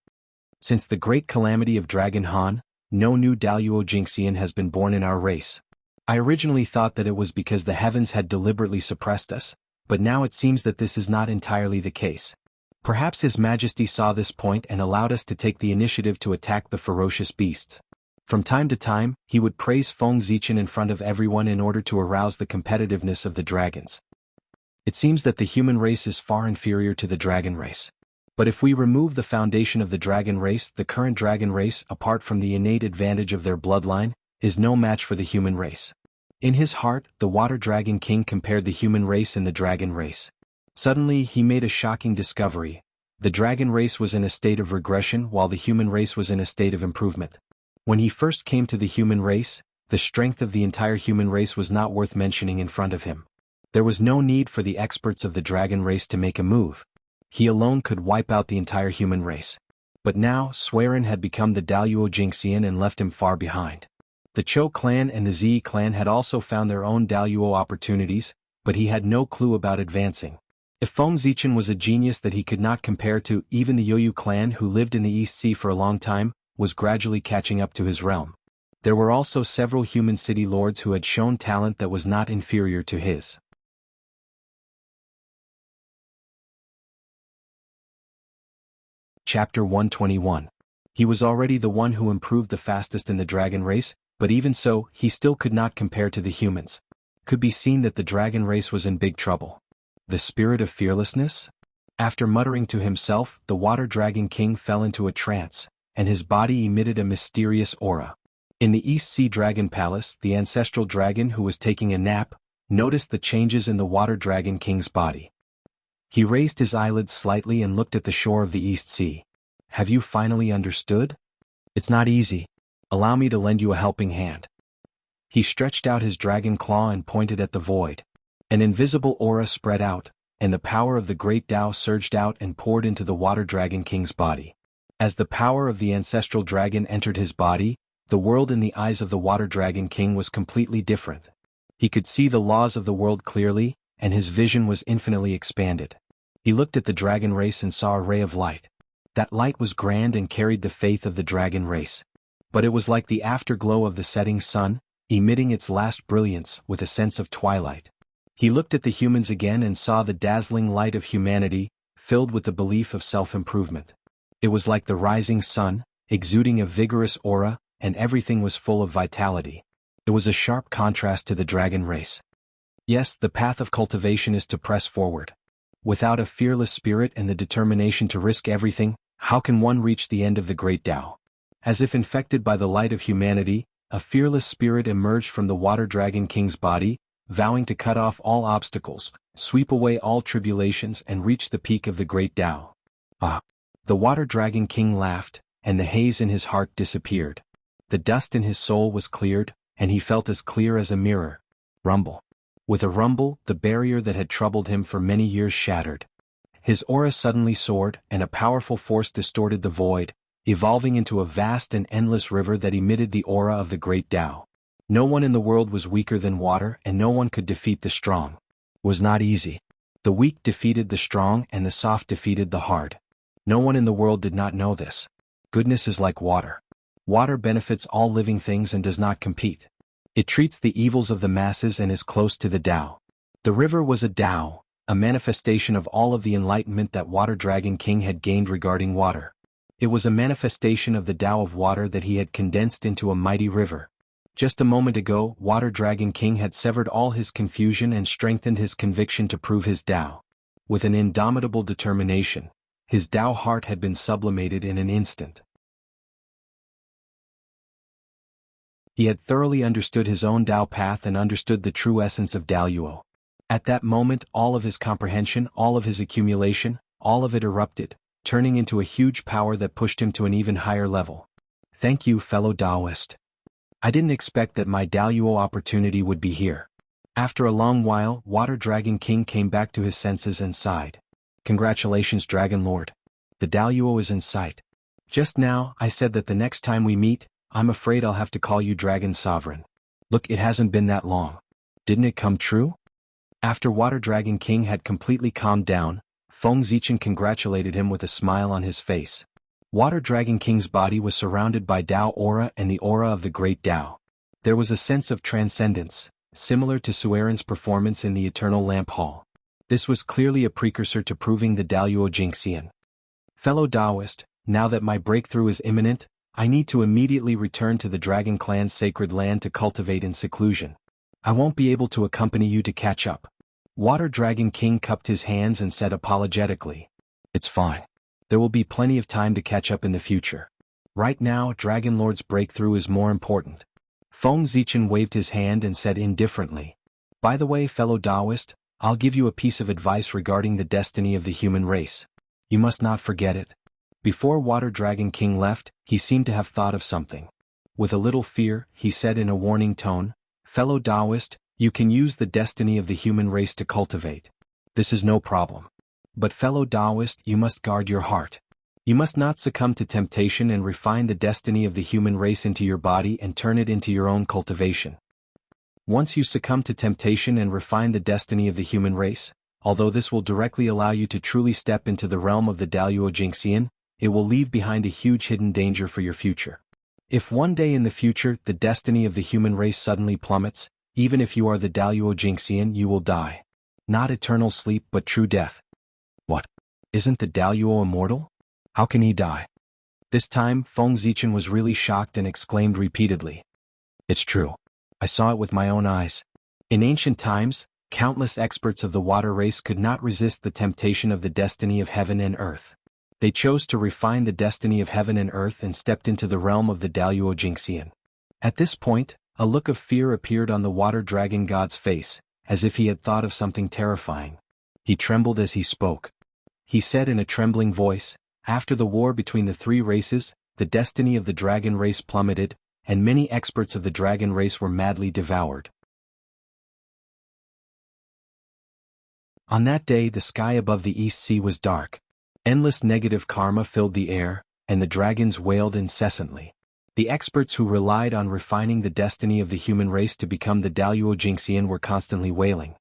Since the great calamity of Dragon Han, no new Daluo Jingxian has been born in our race. I originally thought that it was because the heavens had deliberately suppressed us, but now it seems that this is not entirely the case. Perhaps His Majesty saw this point and allowed us to take the initiative to attack the ferocious beasts. From time to time, he would praise Feng Zichen in front of everyone in order to arouse the competitiveness of the dragons. It seems that the human race is far inferior to the dragon race. But if we remove the foundation of the dragon race, the current dragon race, apart from the innate advantage of their bloodline, is no match for the human race. In his heart, the Water Dragon King compared the human race and the dragon race. Suddenly, he made a shocking discovery. The dragon race was in a state of regression while the human race was in a state of improvement. When he first came to the human race, the strength of the entire human race was not worth mentioning in front of him. There was no need for the experts of the dragon race to make a move. He alone could wipe out the entire human race. But now, Swerin had become the Daluo Jingxian and left him far behind. The Chou clan and the Zi clan had also found their own Daluo opportunities, but he had no clue about advancing. If Feng Zichen was a genius that he could not compare to, even the Youyu clan who lived in the East Sea for a long time, was gradually catching up to his realm. There were also several human city lords who had shown talent that was not inferior to his. Chapter 121. He was already the one who improved the fastest in the dragon race, but even so, he still could not compare to the humans. Could be seen that the dragon race was in big trouble. The spirit of fearlessness? After muttering to himself, the Water Dragon King fell into a trance, and his body emitted a mysterious aura. In the East Sea Dragon Palace, the ancestral dragon who was taking a nap, noticed the changes in the Water Dragon King's body. He raised his eyelids slightly and looked at the shore of the East Sea. Have you finally understood? It's not easy. Allow me to lend you a helping hand. He stretched out his dragon claw and pointed at the void. An invisible aura spread out, and the power of the great Tao surged out and poured into the Water Dragon King's body. As the power of the ancestral dragon entered his body, the world in the eyes of the Water Dragon King was completely different. He could see the laws of the world clearly, and his vision was infinitely expanded. He looked at the dragon race and saw a ray of light. That light was grand and carried the faith of the dragon race. But it was like the afterglow of the setting sun, emitting its last brilliance with a sense of twilight. He looked at the humans again and saw the dazzling light of humanity, filled with the belief of self-improvement. It was like the rising sun, exuding a vigorous aura, and everything was full of vitality. It was a sharp contrast to the dragon race. Yes, the path of cultivation is to press forward. Without a fearless spirit and the determination to risk everything, how can one reach the end of the great Tao? As if infected by the light of humanity, a fearless spirit emerged from the Water Dragon King's body, vowing to cut off all obstacles, sweep away all tribulations and reach the peak of the great Tao. Ah! The Water Dragon King laughed, and the haze in his heart disappeared. The dust in his soul was cleared, and he felt as clear as a mirror. Rumble. With a rumble, the barrier that had troubled him for many years shattered. His aura suddenly soared, and a powerful force distorted the void, evolving into a vast and endless river that emitted the aura of the great Tao. No one in the world was weaker than water, and no one could defeat the strong. It was not easy. The weak defeated the strong, and the soft defeated the hard. No one in the world did not know this. Goodness is like water. Water benefits all living things and does not compete. It treats the evils of the masses and is close to the Tao. The river was a Tao, a manifestation of all of the enlightenment that Water Dragon King had gained regarding water. It was a manifestation of the Tao of water that he had condensed into a mighty river. Just a moment ago, Water Dragon King had severed all his confusion and strengthened his conviction to prove his Tao. With an indomitable determination, His Tao heart had been sublimated in an instant. He had thoroughly understood his own Tao path and understood the true essence of Daoyuo. At that moment all of his comprehension, all of his accumulation, all of it erupted, turning into a huge power that pushed him to an even higher level. Thank you, fellow Taoist. I didn't expect that my Daoyuo opportunity would be here. After a long while, Water Dragon King came back to his senses and sighed. Congratulations, Dragon Lord. The Daoyuo is in sight. Just now, I said that the next time we meet, I'm afraid I'll have to call you Dragon Sovereign. Look, it hasn't been that long. Didn't it come true? After Water Dragon King had completely calmed down, Feng Zichen congratulated him with a smile on his face. Water Dragon King's body was surrounded by Tao aura and the aura of the Great Tao. There was a sense of transcendence, similar to Sueren's performance in the Eternal Lamp Hall. This was clearly a precursor to proving the Daoyuo Jingxian. Fellow Taoist, now that my breakthrough is imminent, I need to immediately return to the Dragon Clan's sacred land to cultivate in seclusion. I won't be able to accompany you to catch up. Water Dragon King cupped his hands and said apologetically. It's fine. There will be plenty of time to catch up in the future. Right now, Dragon Lord's breakthrough is more important. Feng Zichen waved his hand and said indifferently. By the way, fellow Taoist, I'll give you a piece of advice regarding the destiny of the human race. You must not forget it. Before Water Dragon King left, he seemed to have thought of something. With a little fear, he said in a warning tone, Fellow Taoist, you can use the destiny of the human race to cultivate. This is no problem. But fellow Taoist, you must guard your heart. You must not succumb to temptation and refine the destiny of the human race into your body and turn it into your own cultivation. Once you succumb to temptation and refine the destiny of the human race, although this will directly allow you to truly step into the realm of the Daoyuo Jingxian, it will leave behind a huge hidden danger for your future. If one day in the future the destiny of the human race suddenly plummets, even if you are the Daoyuo Jingxian, you will die. Not eternal sleep but true death. What? Isn't the Daoyuo immortal? How can he die? This time Feng Zichen was really shocked and exclaimed repeatedly. It's true. I saw it with my own eyes. In ancient times, countless experts of the water race could not resist the temptation of the destiny of heaven and earth. They chose to refine the destiny of heaven and earth and stepped into the realm of the Daoyuo Jingxian. At this point, a look of fear appeared on the water dragon god's face, as if he had thought of something terrifying. He trembled as he spoke. He said in a trembling voice, after the war between the three races, the destiny of the dragon race plummeted, and many experts of the dragon race were madly devoured. On that day the sky above the East Sea was dark. Endless negative karma filled the air, and the dragons wailed incessantly. The experts who relied on refining the destiny of the human race to become the Daoyuo Jingxian were constantly wailing.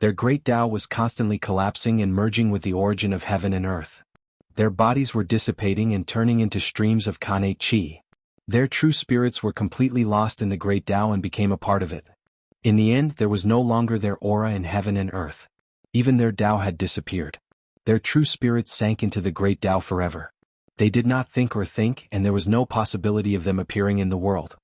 Their great Tao was constantly collapsing and merging with the origin of heaven and earth. Their bodies were dissipating and turning into streams of Kanei Qi. Their true spirits were completely lost in the great Tao and became a part of it. In the end there was no longer their aura in heaven and earth. Even their Tao had disappeared. Their true spirits sank into the great Tao forever. They did not think or think, and there was no possibility of them appearing in the world.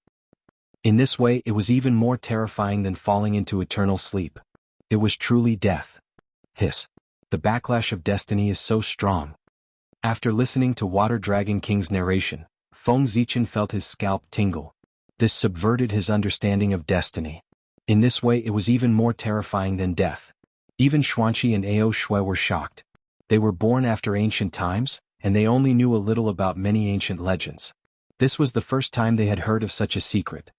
In this way it was even more terrifying than falling into eternal sleep. It was truly death. Hiss. The backlash of destiny is so strong. After listening to Water Dragon King's narration, Feng Zichen felt his scalp tingle. This subverted his understanding of destiny. In this way it was even more terrifying than death. Even Xuanqi and Ao Shui were shocked. They were born after ancient times, and they only knew a little about many ancient legends. This was the first time they had heard of such a secret.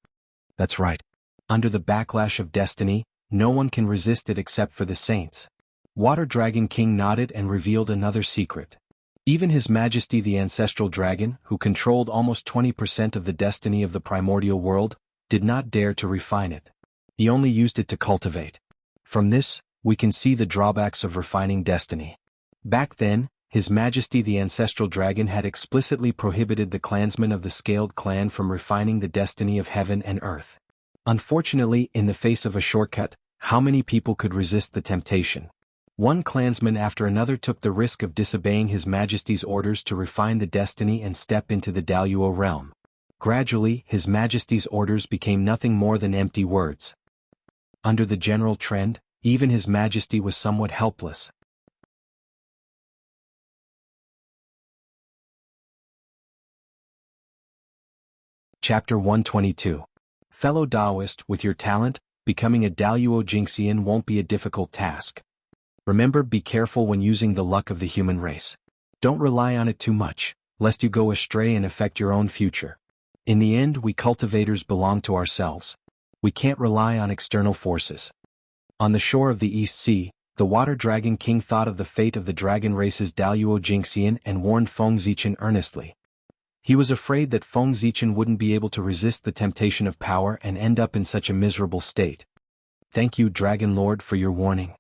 That's right. Under the backlash of destiny, no one can resist it except for the saints. Water Dragon King nodded and revealed another secret. Even His Majesty the Ancestral Dragon, who controlled almost 20% of the destiny of the primordial world, did not dare to refine it. He only used it to cultivate. From this, we can see the drawbacks of refining destiny. Back then, His Majesty the Ancestral Dragon had explicitly prohibited the clansmen of the Scaled clan from refining the destiny of heaven and earth. Unfortunately, in the face of a shortcut, how many people could resist the temptation? One clansman after another took the risk of disobeying His Majesty's orders to refine the destiny and step into the Daoyuo realm. Gradually, His Majesty's orders became nothing more than empty words. Under the general trend, even His Majesty was somewhat helpless. Chapter 122. Fellow Taoist, with your talent, becoming a Daluo Jingxian won't be a difficult task. Remember, be careful when using the luck of the human race. Don't rely on it too much, lest you go astray and affect your own future. In the end, we cultivators belong to ourselves. We can't rely on external forces. On the shore of the East Sea, the Water Dragon King thought of the fate of the dragon race's Daluo Jingxian and warned Feng Zichen earnestly. He was afraid that Feng Zichen wouldn't be able to resist the temptation of power and end up in such a miserable state. Thank you, Dragon Lord, for your warning.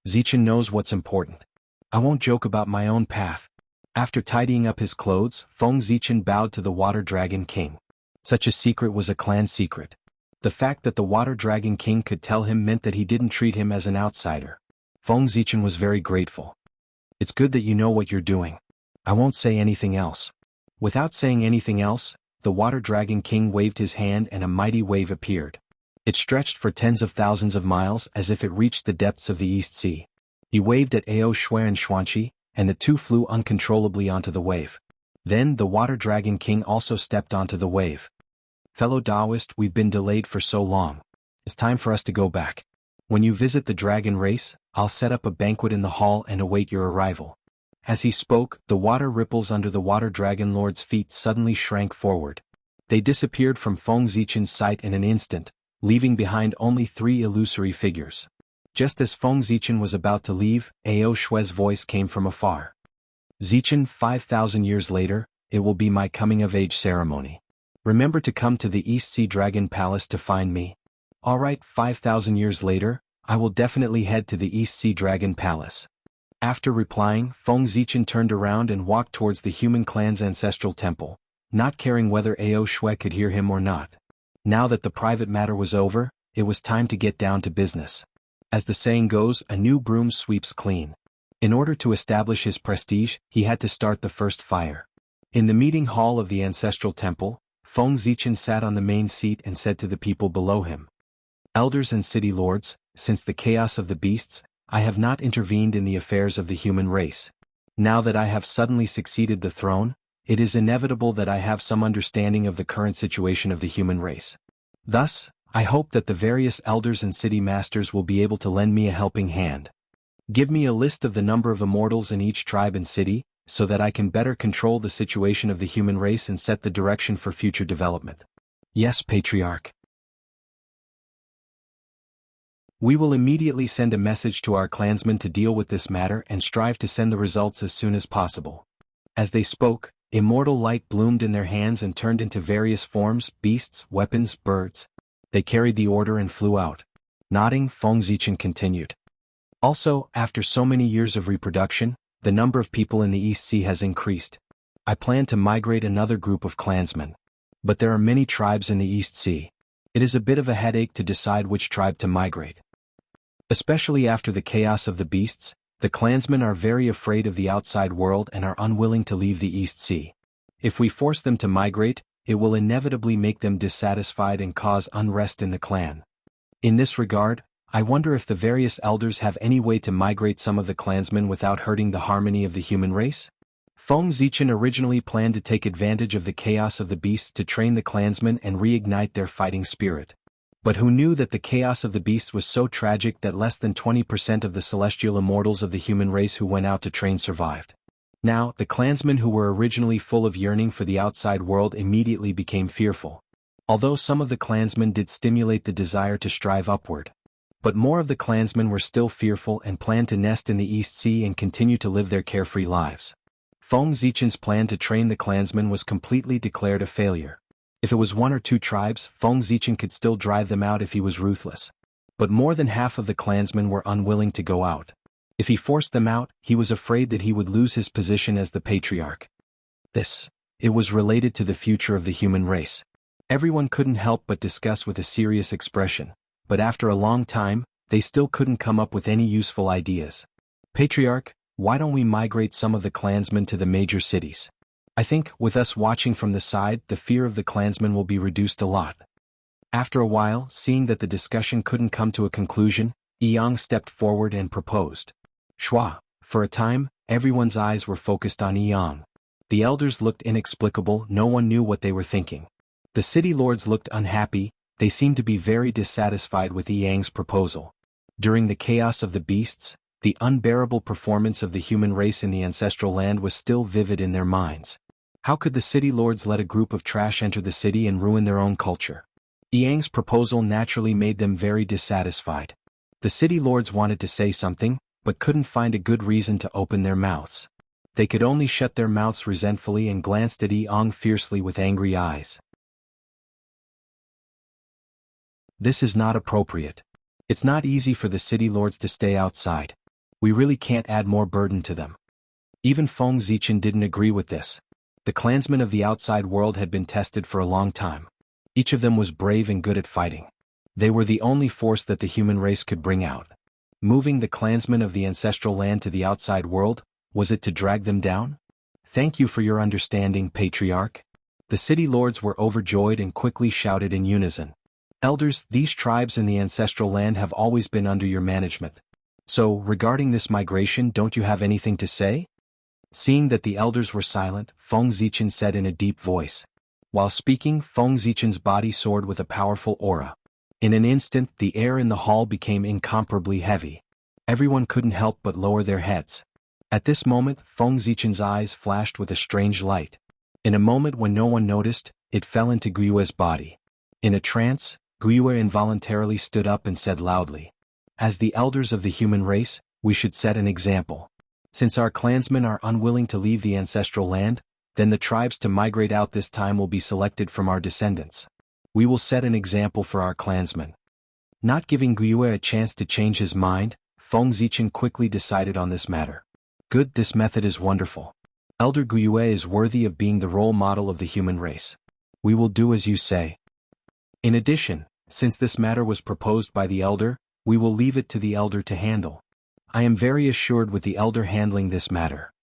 Zichen knows what's important. I won't joke about my own path. After tidying up his clothes, Feng Zichen bowed to the Water Dragon King. Such a secret was a clan secret. The fact that the Water Dragon King could tell him meant that he didn't treat him as an outsider. Feng Zichen was very grateful. It's good that you know what you're doing. I won't say anything else. Without saying anything else, the Water Dragon King waved his hand and a mighty wave appeared. It stretched for tens of thousands of miles as if it reached the depths of the East Sea. He waved at Ao Shui and Xuanqi, and the two flew uncontrollably onto the wave. Then the Water Dragon King also stepped onto the wave. Fellow Taoist, we've been delayed for so long. It's time for us to go back. When you visit the dragon race, I'll set up a banquet in the hall and await your arrival. As he spoke, the water ripples under the Water Dragon Lord's feet suddenly shrank forward. They disappeared from Feng Zichen's sight in an instant, leaving behind only 3 illusory figures. Just as Feng Zichen was about to leave, Ao Shui's voice came from afar. Zichen, 5,000 years later, it will be my coming-of-age ceremony. Remember to come to the East Sea Dragon Palace to find me. Alright, 5,000 years later, I will definitely head to the East Sea Dragon Palace. After replying, Feng Zichen turned around and walked towards the human clan's ancestral temple, not caring whether Ao Shui could hear him or not. Now that the private matter was over, it was time to get down to business. As the saying goes, a new broom sweeps clean. In order to establish his prestige, he had to start the first fire. In the meeting hall of the ancestral temple, Feng Zichen sat on the main seat and said to the people below him, "Elders and city lords, since the chaos of the beasts, I have not intervened in the affairs of the human race. Now that I have suddenly succeeded the throne, it is inevitable that I have some understanding of the current situation of the human race. Thus, I hope that the various elders and city masters will be able to lend me a helping hand. Give me a list of the number of immortals in each tribe and city, so that I can better control the situation of the human race and set the direction for future development." "Yes, Patriarch. We will immediately send a message to our clansmen to deal with this matter and strive to send the results as soon as possible." As they spoke, immortal light bloomed in their hands and turned into various forms, beasts, weapons, birds. They carried the order and flew out. Nodding, Feng Zichen continued. "Also, after so many years of reproduction, the number of people in the East Sea has increased. I plan to migrate another group of clansmen. But there are many tribes in the East Sea. It is a bit of a headache to decide which tribe to migrate. Especially after the chaos of the beasts, the clansmen are very afraid of the outside world and are unwilling to leave the East Sea. If we force them to migrate, it will inevitably make them dissatisfied and cause unrest in the clan. In this regard, I wonder if the various elders have any way to migrate some of the clansmen without hurting the harmony of the human race?" Feng Zichen originally planned to take advantage of the chaos of the beasts to train the clansmen and reignite their fighting spirit. But who knew that the chaos of the beasts was so tragic that less than 20% of the celestial immortals of the human race who went out to train survived. Now, the clansmen who were originally full of yearning for the outside world immediately became fearful. Although some of the clansmen did stimulate the desire to strive upward. But more of the clansmen were still fearful and planned to nest in the East Sea and continue to live their carefree lives. Feng Zichen's plan to train the clansmen was completely declared a failure. If it was 1 or 2 tribes, Feng Zichen could still drive them out if he was ruthless. But more than half of the clansmen were unwilling to go out. If he forced them out, he was afraid that he would lose his position as the patriarch. It was related to the future of the human race. Everyone couldn't help but discuss with a serious expression, but after a long time, they still couldn't come up with any useful ideas. "Patriarch, why don't we migrate some of the clansmen to the major cities? I think, with us watching from the side, the fear of the clansmen will be reduced a lot." After a while, seeing that the discussion couldn't come to a conclusion, Yang stepped forward and proposed. "Shua." For a time, everyone's eyes were focused on Yang. The elders looked inexplicable, no one knew what they were thinking. The city lords looked unhappy, they seemed to be very dissatisfied with Yang's proposal. During the chaos of the beasts, the unbearable performance of the human race in the ancestral land was still vivid in their minds. How could the city lords let a group of trash enter the city and ruin their own culture? Yang's proposal naturally made them very dissatisfied. The city lords wanted to say something, but couldn't find a good reason to open their mouths. They could only shut their mouths resentfully and glanced at Yang fiercely with angry eyes. This is not appropriate. It's not easy for the city lords to stay outside. We really can't add more burden to them. Even Feng Zichen didn't agree with this. The clansmen of the outside world had been tested for a long time. Each of them was brave and good at fighting. They were the only force that the human race could bring out. Moving the clansmen of the ancestral land to the outside world, was it to drag them down? Thank you for your understanding, Patriarch. The city lords were overjoyed and quickly shouted in unison. Elders, these tribes in the ancestral land have always been under your management. So, regarding this migration, don't you have anything to say? Seeing that the elders were silent, Feng Zichen said in a deep voice. While speaking, Feng Zichen's body soared with a powerful aura. In an instant, the air in the hall became incomparably heavy. Everyone couldn't help but lower their heads. At this moment, Feng Zichen's eyes flashed with a strange light. In a moment when no one noticed, it fell into Guiyue's body. In a trance, Guiyue involuntarily stood up and said loudly, "As the elders of the human race, we should set an example. Since our clansmen are unwilling to leave the ancestral land, then the tribes to migrate out this time will be selected from our descendants. We will set an example for our clansmen." Not giving Guiyue a chance to change his mind, Feng Zichen quickly decided on this matter. Good, this method is wonderful. Elder Guiyue is worthy of being the role model of the human race. We will do as you say. In addition, since this matter was proposed by the elder, we will leave it to the elder to handle. I am very assured with the elder handling this matter.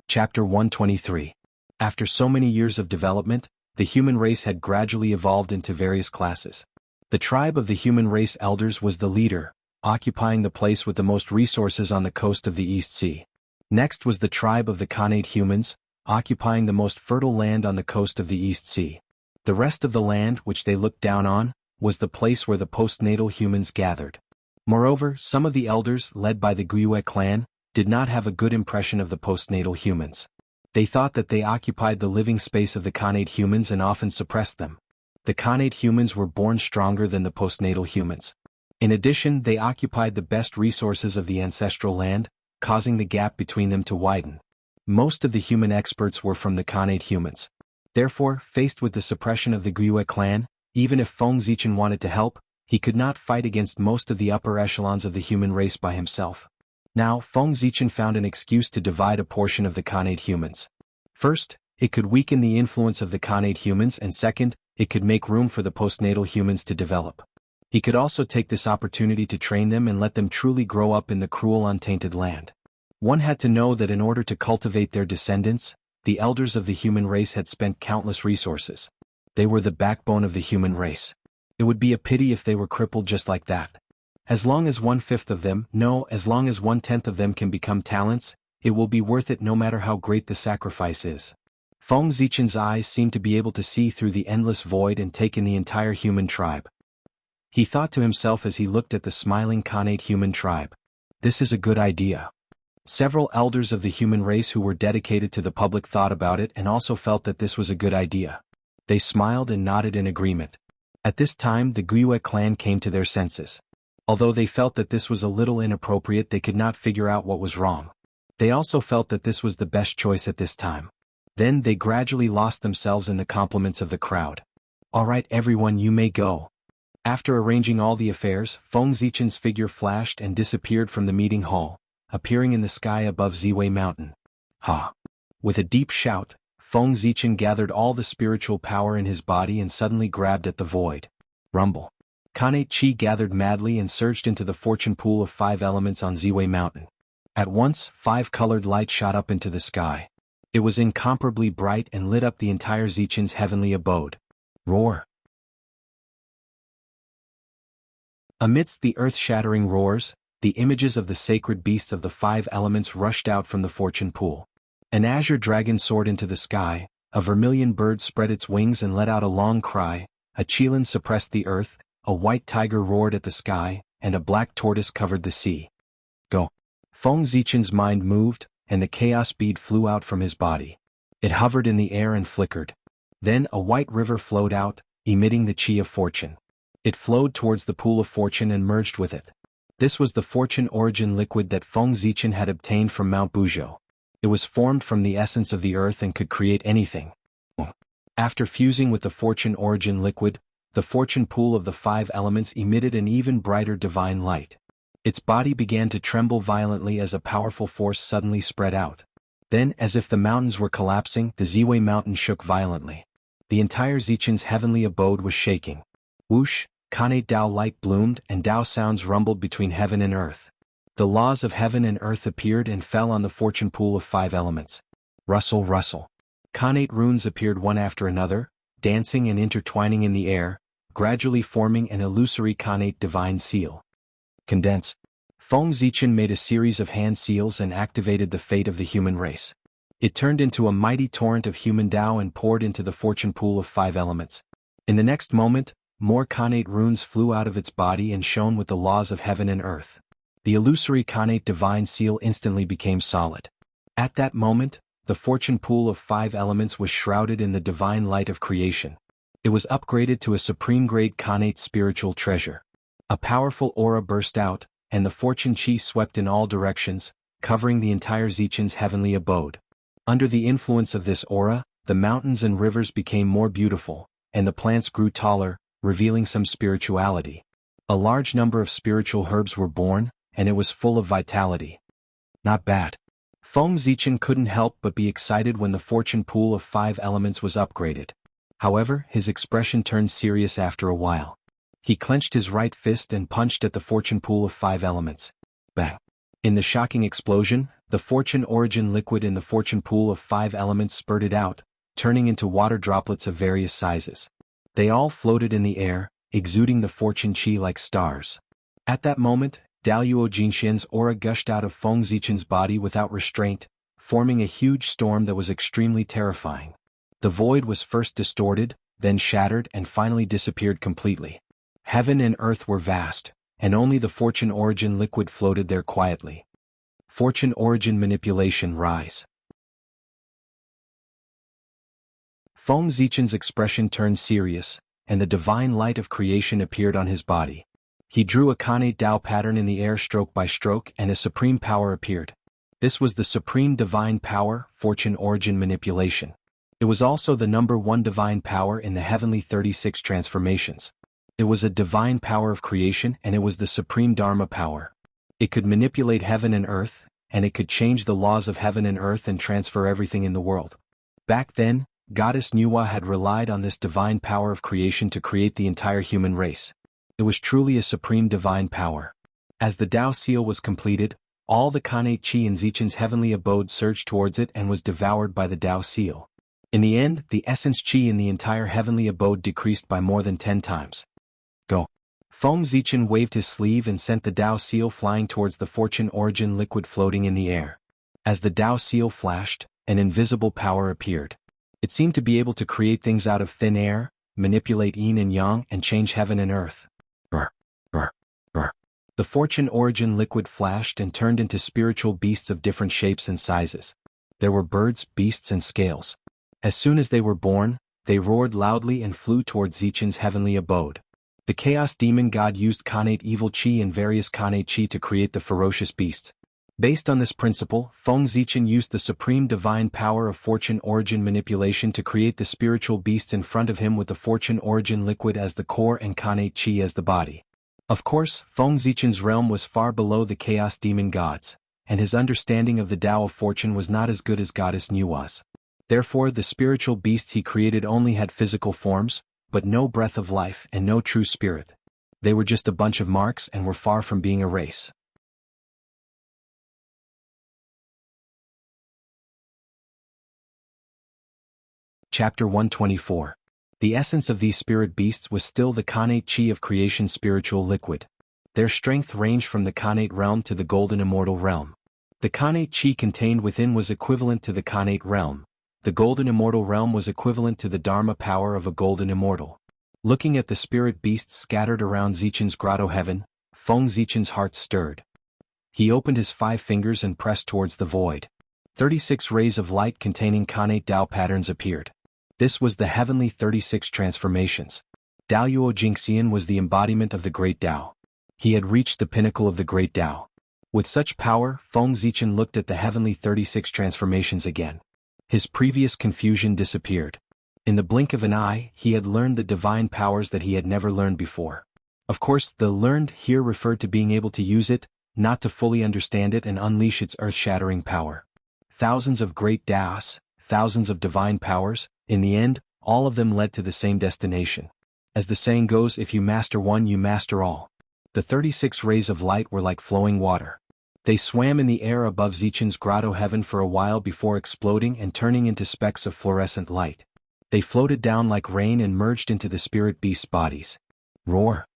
Chapter 123. After so many years of development, the human race had gradually evolved into various classes. The tribe of the human race elders was the leader, occupying the place with the most resources on the coast of the East Sea. Next was the tribe of the Khanate humans, occupying the most fertile land on the coast of the East Sea. The rest of the land, which they looked down on, was the place where the postnatal humans gathered. Moreover, some of the elders, led by the Guiyue clan, did not have a good impression of the postnatal humans. They thought that they occupied the living space of the Khanate humans and often suppressed them. The Khanate humans were born stronger than the postnatal humans. In addition, they occupied the best resources of the ancestral land, causing the gap between them to widen. Most of the human experts were from the Khanate humans. Therefore, faced with the suppression of the Guiyue clan, even if Feng Zichen wanted to help, he could not fight against most of the upper echelons of the human race by himself. Now, Feng Zichen found an excuse to divide a portion of the Khanate humans. First, it could weaken the influence of the Khanate humans, and second, it could make room for the postnatal humans to develop. He could also take this opportunity to train them and let them truly grow up in the cruel untainted land. One had to know that in order to cultivate their descendants, the elders of the human race had spent countless resources. They were the backbone of the human race. It would be a pity if they were crippled just like that. As long as 1/5 of them, no, as long as 1/10 of them can become talents, it will be worth it no matter how great the sacrifice is. Feng Zichen's eyes seemed to be able to see through the endless void and take in the entire human tribe. He thought to himself as he looked at the smiling Khanate human tribe. This is a good idea. Several elders of the human race who were dedicated to the public thought about it and also felt that this was a good idea. They smiled and nodded in agreement. At this time the Guiyue clan came to their senses. Although they felt that this was a little inappropriate, they could not figure out what was wrong. They also felt that this was the best choice at this time. Then they gradually lost themselves in the compliments of the crowd. All right everyone, you may go. After arranging all the affairs, Feng Zichen's figure flashed and disappeared from the meeting hall, appearing in the sky above Ziwei Mountain. Ha! With a deep shout, Feng Zichen gathered all the spiritual power in his body and suddenly grabbed at the void. Rumble. Khanate Chi gathered madly and surged into the fortune pool of 5 elements on Ziwei Mountain. At once, 5 colored light shot up into the sky. It was incomparably bright and lit up the entire Zichen's heavenly abode. Roar! Amidst the earth-shattering roars, the images of the sacred beasts of the 5 elements rushed out from the fortune pool. An azure dragon soared into the sky, a vermilion bird spread its wings and let out a long cry, a chelan suppressed the earth, a white tiger roared at the sky, and a black tortoise covered the sea. Go! Feng Zichen's mind moved, and the chaos bead flew out from his body. It hovered in the air and flickered. Then a white river flowed out, emitting the chi of fortune. It flowed towards the pool of fortune and merged with it. This was the fortune origin liquid that Feng Zichen had obtained from Mount Buzhou. It was formed from the essence of the earth and could create anything. After fusing with the fortune origin liquid, the fortune pool of the 5 elements emitted an even brighter divine light. Its body began to tremble violently as a powerful force suddenly spread out. Then, as if the mountains were collapsing, the Ziwei mountain shook violently. The entire Zichen's heavenly abode was shaking. Whoosh, Kanate Dao light bloomed and Dao sounds rumbled between heaven and earth. The laws of heaven and earth appeared and fell on the fortune pool of 5 elements. Rustle, rustle. Kanate runes appeared one after another, dancing and intertwining in the air, gradually forming an illusory Kanate divine seal. Condense. Feng Zichen made a series of hand seals and activated the fate of the human race. It turned into a mighty torrent of human Dao and poured into the fortune pool of 5 elements. In the next moment, more Kanate runes flew out of its body and shone with the laws of heaven and earth. The illusory Kanate divine seal instantly became solid. At that moment, the fortune pool of 5 elements was shrouded in the divine light of creation. It was upgraded to a supreme-grade Kanate spiritual treasure. A powerful aura burst out, and the fortune chi swept in all directions, covering the entire Zichen's heavenly abode. Under the influence of this aura, the mountains and rivers became more beautiful, and the plants grew taller, revealing some spirituality. A large number of spiritual herbs were born, and it was full of vitality. Not bad. Feng Zichen couldn't help but be excited when the fortune pool of 5 elements was upgraded. However, his expression turned serious after a while. He clenched his right fist and punched at the fortune pool of 5 elements. Bang! In the shocking explosion, the fortune origin liquid in the fortune pool of 5 elements spurted out, turning into water droplets of various sizes. They all floated in the air, exuding the fortune chi like stars. At that moment, Daoyuo Jinxian's aura gushed out of Feng Zichen's body without restraint, forming a huge storm that was extremely terrifying. The void was first distorted, then shattered and finally disappeared completely. Heaven and earth were vast, and only the fortune origin liquid floated there quietly. Fortune origin manipulation rise. Feng Zichen's expression turned serious, and the divine light of creation appeared on his body. He drew a Kanate Dao pattern in the air stroke by stroke and a supreme power appeared. This was the supreme divine power, fortune origin manipulation. It was also the number 1 divine power in the heavenly 36 transformations. It was a divine power of creation and it was the supreme Dharma power. It could manipulate heaven and earth, and it could change the laws of heaven and earth and transfer everything in the world. Back then, Goddess Nuwa had relied on this divine power of creation to create the entire human race. It was truly a supreme divine power. As the Dao seal was completed, all the Kanate chi in Zichen's heavenly abode surged towards it and was devoured by the Dao seal. In the end, the essence chi in the entire heavenly abode decreased by more than 10 times. Go! Feng Zichen waved his sleeve and sent the Dao seal flying towards the fortune origin liquid floating in the air. As the Dao seal flashed, an invisible power appeared. It seemed to be able to create things out of thin air, manipulate yin and yang and change heaven and earth. Brr, brr, brr. The fortune origin liquid flashed and turned into spiritual beasts of different shapes and sizes. There were birds, beasts and scales. As soon as they were born, they roared loudly and flew towards Zichen's heavenly abode. The chaos demon god used Kanate evil chi and various Kanate chi to create the ferocious beasts. Based on this principle, Feng Zichen used the supreme divine power of fortune origin manipulation to create the spiritual beasts in front of him with the fortune origin liquid as the core and Kanate chi as the body. Of course, Feng Zichen's realm was far below the chaos demon gods, and his understanding of the Tao of fortune was not as good as Goddess Nuwa's. Therefore, the spiritual beasts he created only had physical forms, but no breath of life and no true spirit. They were just a bunch of marks and were far from being a race. Chapter 124. The essence of these spirit beasts was still the Kanate chi of creation spiritual liquid. Their strength ranged from the Khanate realm to the Golden Immortal realm. The Khanate chi contained within was equivalent to the Khanate realm. The Golden Immortal realm was equivalent to the Dharma power of a Golden Immortal. Looking at the spirit beasts scattered around Zichen's grotto heaven, Feng Zichen's heart stirred. He opened his 5 fingers and pressed towards the void. 36 rays of light containing Khanate Dao patterns appeared. This was the heavenly 36 transformations. Daoyuo Jingxian was the embodiment of the Great Tao. He had reached the pinnacle of the Great Tao. With such power, Feng Zichen looked at the heavenly 36 transformations again. His previous confusion disappeared. In the blink of an eye, he had learned the divine powers that he had never learned before. Of course, the learned here referred to being able to use it, not to fully understand it and unleash its earth-shattering power. Thousands of great Daos, thousands of divine powers, in the end, all of them led to the same destination. As the saying goes, if you master one, you master all. The 36 rays of light were like flowing water. They swam in the air above Zichen's grotto heaven for a while before exploding and turning into specks of fluorescent light. They floated down like rain and merged into the spirit beasts' bodies. Roar!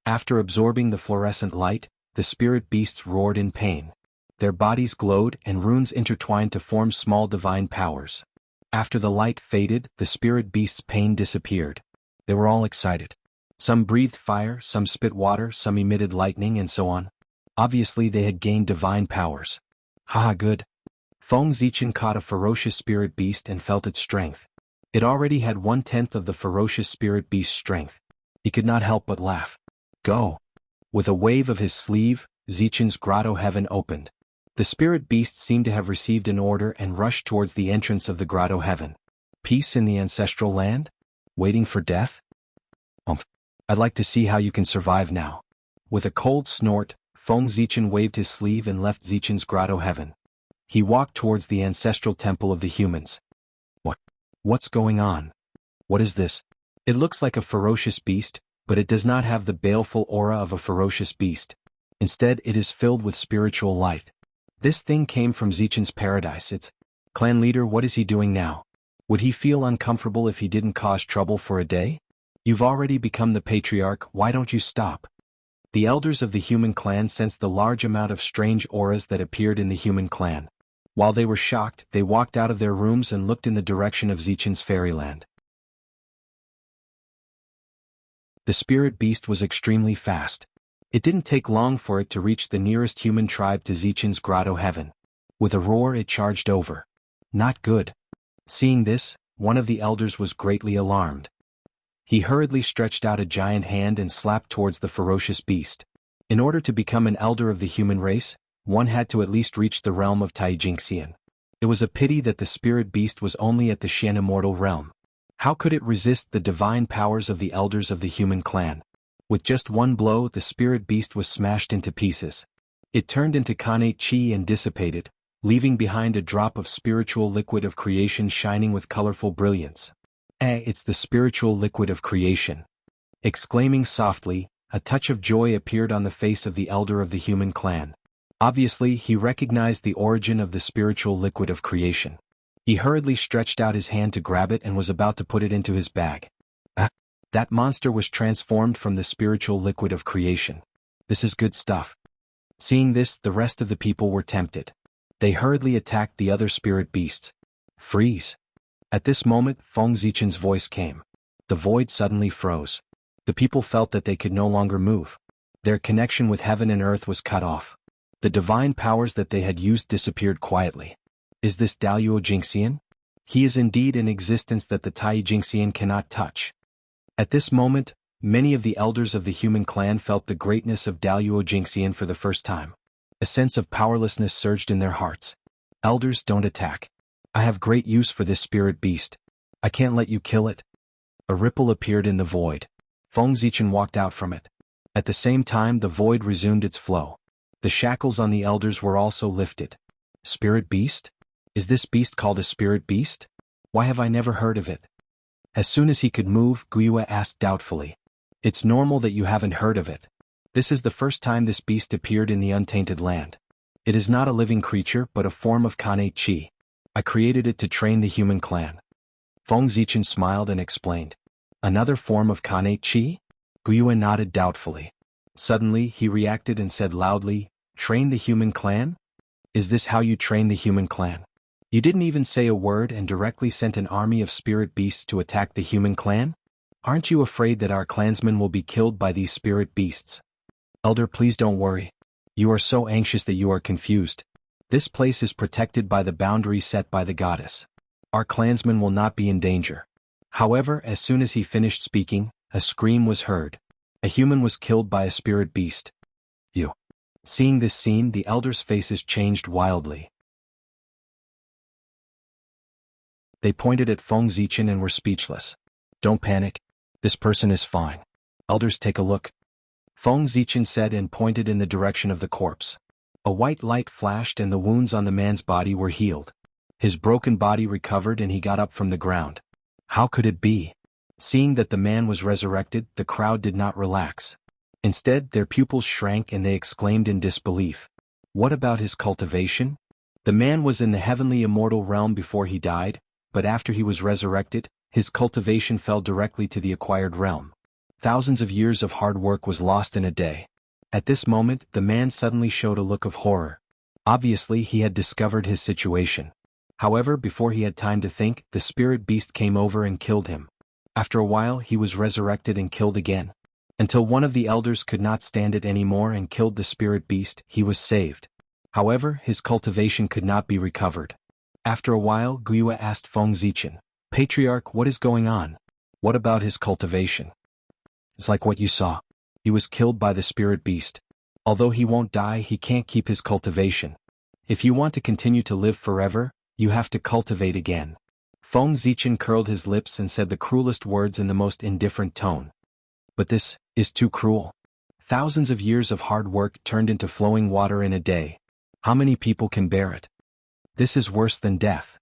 After absorbing the fluorescent light, the spirit beasts roared in pain. Their bodies glowed and runes intertwined to form small divine powers. After the light faded, the spirit beasts' pain disappeared. They were all excited. Some breathed fire, some spit water, some emitted lightning, and so on. Obviously they had gained divine powers. Haha, good. Feng Zichen caught a ferocious spirit beast and felt its strength. It already had 1/10 of the ferocious spirit beast's strength. He could not help but laugh. Go! With a wave of his sleeve, Zichen's grotto heaven opened. The spirit beast seemed to have received an order and rushed towards the entrance of the grotto heaven. Peace in the ancestral land? Waiting for death? I'd like to see how you can survive now. With a cold snort, Feng Zichen waved his sleeve and left Zichen's grotto heaven. He walked towards the ancestral temple of the humans. What's going on? What is this? It looks like a ferocious beast, but it does not have the baleful aura of a ferocious beast. Instead, it is filled with spiritual light. This thing came from Zichen's paradise. Its clan leader, what is he doing now? Would he feel uncomfortable if he didn't cause trouble for a day? You've already become the patriarch, why don't you stop? The elders of the human clan sensed the large amount of strange auras that appeared in the human clan. While they were shocked, they walked out of their rooms and looked in the direction of Zichen's fairyland. The spirit beast was extremely fast. It didn't take long for it to reach the nearest human tribe to Zichen's grotto heaven. With a roar it charged over. Not good. Seeing this, one of the elders was greatly alarmed. He hurriedly stretched out a giant hand and slapped towards the ferocious beast. In order to become an elder of the human race, one had to at least reach the realm of Tai Jingxian. It was a pity that the spirit beast was only at the Xian immortal realm. How could it resist the divine powers of the elders of the human clan? With just one blow, the spirit beast was smashed into pieces. It turned into Khanate chi and dissipated, leaving behind a drop of spiritual liquid of creation shining with colorful brilliance. It's the spiritual liquid of creation. Exclaiming softly, a touch of joy appeared on the face of the elder of the human clan. Obviously, he recognized the origin of the spiritual liquid of creation. He hurriedly stretched out his hand to grab it and was about to put it into his bag. That monster was transformed from the spiritual liquid of creation. This is good stuff. Seeing this, the rest of the people were tempted. They hurriedly attacked the other spirit beasts. Freeze! At this moment, Feng Zichen's voice came. The void suddenly froze. The people felt that they could no longer move. Their connection with heaven and earth was cut off. The divine powers that they had used disappeared quietly. Is this Daoyuo Jingxian? He is indeed an existence that the Tai Jingxian cannot touch. At this moment, many of the elders of the human clan felt the greatness of Daoyuo Jingxian for the first time. A sense of powerlessness surged in their hearts. Elders, don't attack. I have great use for this spirit beast. I can't let you kill it. A ripple appeared in the void. Feng Zichen walked out from it. At the same time, the void resumed its flow. The shackles on the elders were also lifted. Spirit beast? Is this beast called a spirit beast? Why have I never heard of it? As soon as he could move, Guiyue asked doubtfully. It's normal that you haven't heard of it. This is the first time this beast appeared in the untainted land. It is not a living creature but a form of Khanate chi. I created it to train the human clan. Feng Zichen smiled and explained. Another form of Khanate chi? Guiyue nodded doubtfully. Suddenly he reacted and said loudly, "Train the human clan? Is this how you train the human clan? You didn't even say a word and directly sent an army of spirit beasts to attack the human clan? Aren't you afraid that our clansmen will be killed by these spirit beasts?" "Elder, please don't worry. You are so anxious that you are confused. This place is protected by the boundary set by the goddess. Our clansmen will not be in danger." However, as soon as he finished speaking, a scream was heard. A human was killed by a spirit beast. "You." Seeing this scene, the elders' faces changed wildly. They pointed at Feng Zichen and were speechless. "Don't panic. This person is fine. Elders, take a look." Feng Zichen said and pointed in the direction of the corpse. A white light flashed and the wounds on the man's body were healed. His broken body recovered and he got up from the ground. How could it be? Seeing that the man was resurrected, the crowd did not relax. Instead, their pupils shrank and they exclaimed in disbelief. What about his cultivation? The man was in the heavenly immortal realm before he died, but after he was resurrected, his cultivation fell directly to the acquired realm. Thousands of years of hard work was lost in a day. At this moment, the man suddenly showed a look of horror. Obviously, he had discovered his situation. However, before he had time to think, the spirit beast came over and killed him. After a while, he was resurrected and killed again. Until one of the elders could not stand it anymore and killed the spirit beast, he was saved. However, his cultivation could not be recovered. After a while, Guiyue asked Feng Zichen, "Patriarch, what is going on? What about his cultivation?" "It's like what you saw. He was killed by the spirit beast. Although he won't die, he can't keep his cultivation. If you want to continue to live forever, you have to cultivate again." Feng Zichen curled his lips and said the cruelest words in the most indifferent tone. "But this is too cruel. Thousands of years of hard work turned into flowing water in a day. How many people can bear it? This is worse than death."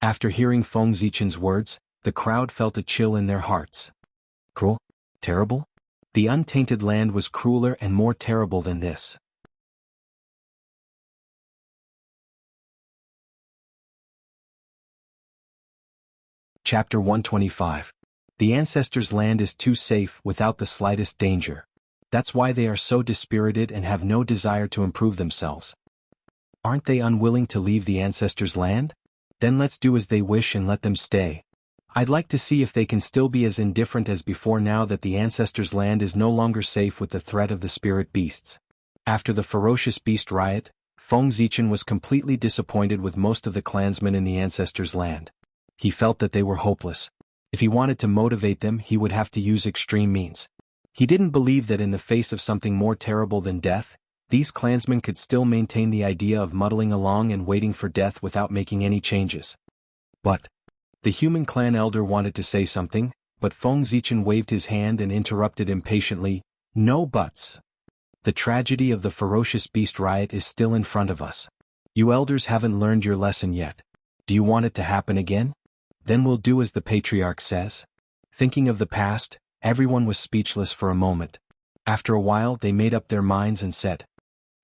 After hearing Feng Zichen's words, the crowd felt a chill in their hearts. Cruel? Terrible? The untainted land was crueler and more terrible than this. Chapter 125. The ancestors' land is too safe without the slightest danger. That's why they are so dispirited and have no desire to improve themselves. Aren't they unwilling to leave the ancestors' land? Then let's do as they wish and let them stay. I'd like to see if they can still be as indifferent as before now that the ancestors' land is no longer safe with the threat of the spirit beasts. After the ferocious beast riot, Feng Zichen was completely disappointed with most of the clansmen in the ancestors' land. He felt that they were hopeless. If he wanted to motivate them, he would have to use extreme means. He didn't believe that in the face of something more terrible than death, these clansmen could still maintain the idea of muddling along and waiting for death without making any changes. But the human clan elder wanted to say something, but Feng Zichen waved his hand and interrupted impatiently, "No buts. The tragedy of the ferocious beast riot is still in front of us. You elders haven't learned your lesson yet. Do you want it to happen again? Then we'll do as the patriarch says." Thinking of the past, everyone was speechless for a moment. After a while, they made up their minds and said,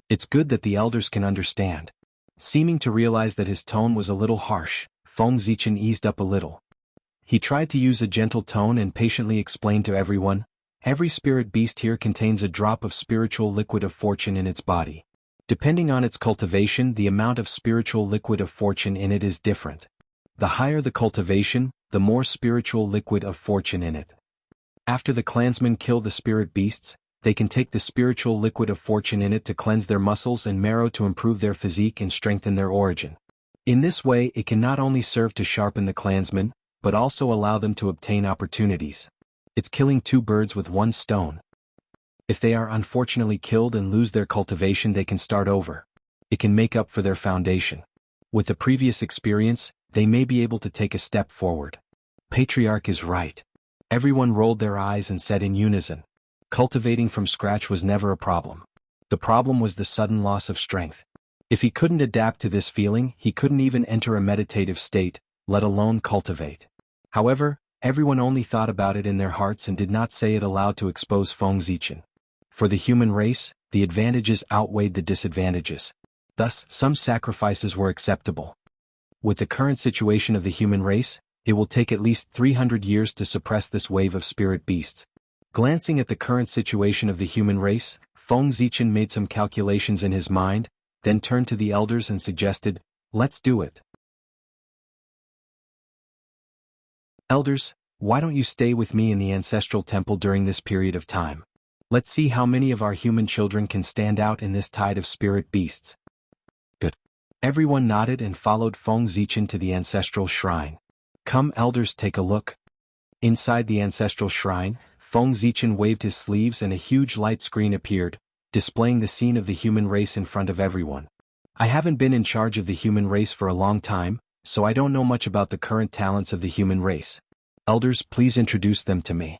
"It's good that the elders can understand." Seeming to realize that his tone was a little harsh, Feng Zichen eased up a little. He tried to use a gentle tone and patiently explained to everyone, "Every spirit beast here contains a drop of spiritual liquid of fortune in its body. Depending on its cultivation, the amount of spiritual liquid of fortune in it is different. The higher the cultivation, the more spiritual liquid of fortune in it. After the clansmen kill the spirit beasts, they can take the spiritual liquid of fortune in it to cleanse their muscles and marrow to improve their physique and strengthen their origin. In this way, it can not only serve to sharpen the clansmen, but also allow them to obtain opportunities. It's killing two birds with one stone. If they are unfortunately killed and lose their cultivation, they can start over. It can make up for their foundation. With the previous experience, they may be able to take a step forward." Patriarch is right. Everyone rolled their eyes and said in unison, "Cultivating from scratch was never a problem. The problem was the sudden loss of strength. If he couldn't adapt to this feeling, he couldn't even enter a meditative state, let alone cultivate." However, everyone only thought about it in their hearts and did not say it aloud to expose Feng Zichen. For the human race, the advantages outweighed the disadvantages. Thus, some sacrifices were acceptable. With the current situation of the human race, it will take at least 300 years to suppress this wave of spirit beasts. Glancing at the current situation of the human race, Feng Zichen made some calculations in his mind, then turned to the elders and suggested, "Let's do it. Elders, why don't you stay with me in the ancestral temple during this period of time? Let's see how many of our human children can stand out in this tide of spirit beasts." Good. Everyone nodded and followed Feng Zichen to the ancestral shrine. "Come, elders, take a look." Inside the ancestral shrine, Feng Zichen waved his sleeves and a huge light screen appeared, displaying the scene of the human race in front of everyone. "I haven't been in charge of the human race for a long time, so I don't know much about the current talents of the human race. Elders, please introduce them to me."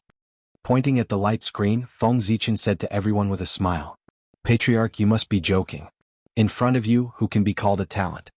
Pointing at the light screen, Feng Zichen said to everyone with a smile, "Patriarch, you must be joking. In front of you, who can be called a talent?"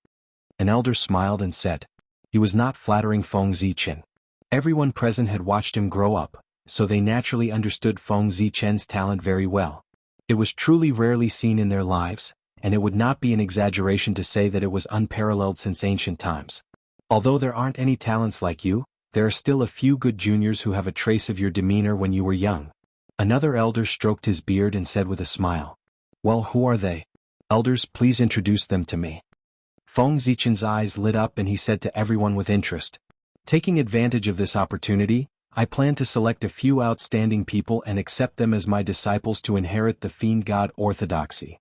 An elder smiled and said. He was not flattering Feng Zichen. Everyone present had watched him grow up, so they naturally understood Feng Zichen's talent very well. It was truly rarely seen in their lives, and it would not be an exaggeration to say that it was unparalleled since ancient times. Although there aren't any talents like you, there are still a few good juniors who have a trace of your demeanor when you were young. Another elder stroked his beard and said with a smile, "Well, who are they? Elders, please introduce them to me." Feng Zichen's eyes lit up and he said to everyone with interest, "Taking advantage of this opportunity, I plan to select a few outstanding people and accept them as my disciples to inherit the Fiend God Orthodoxy.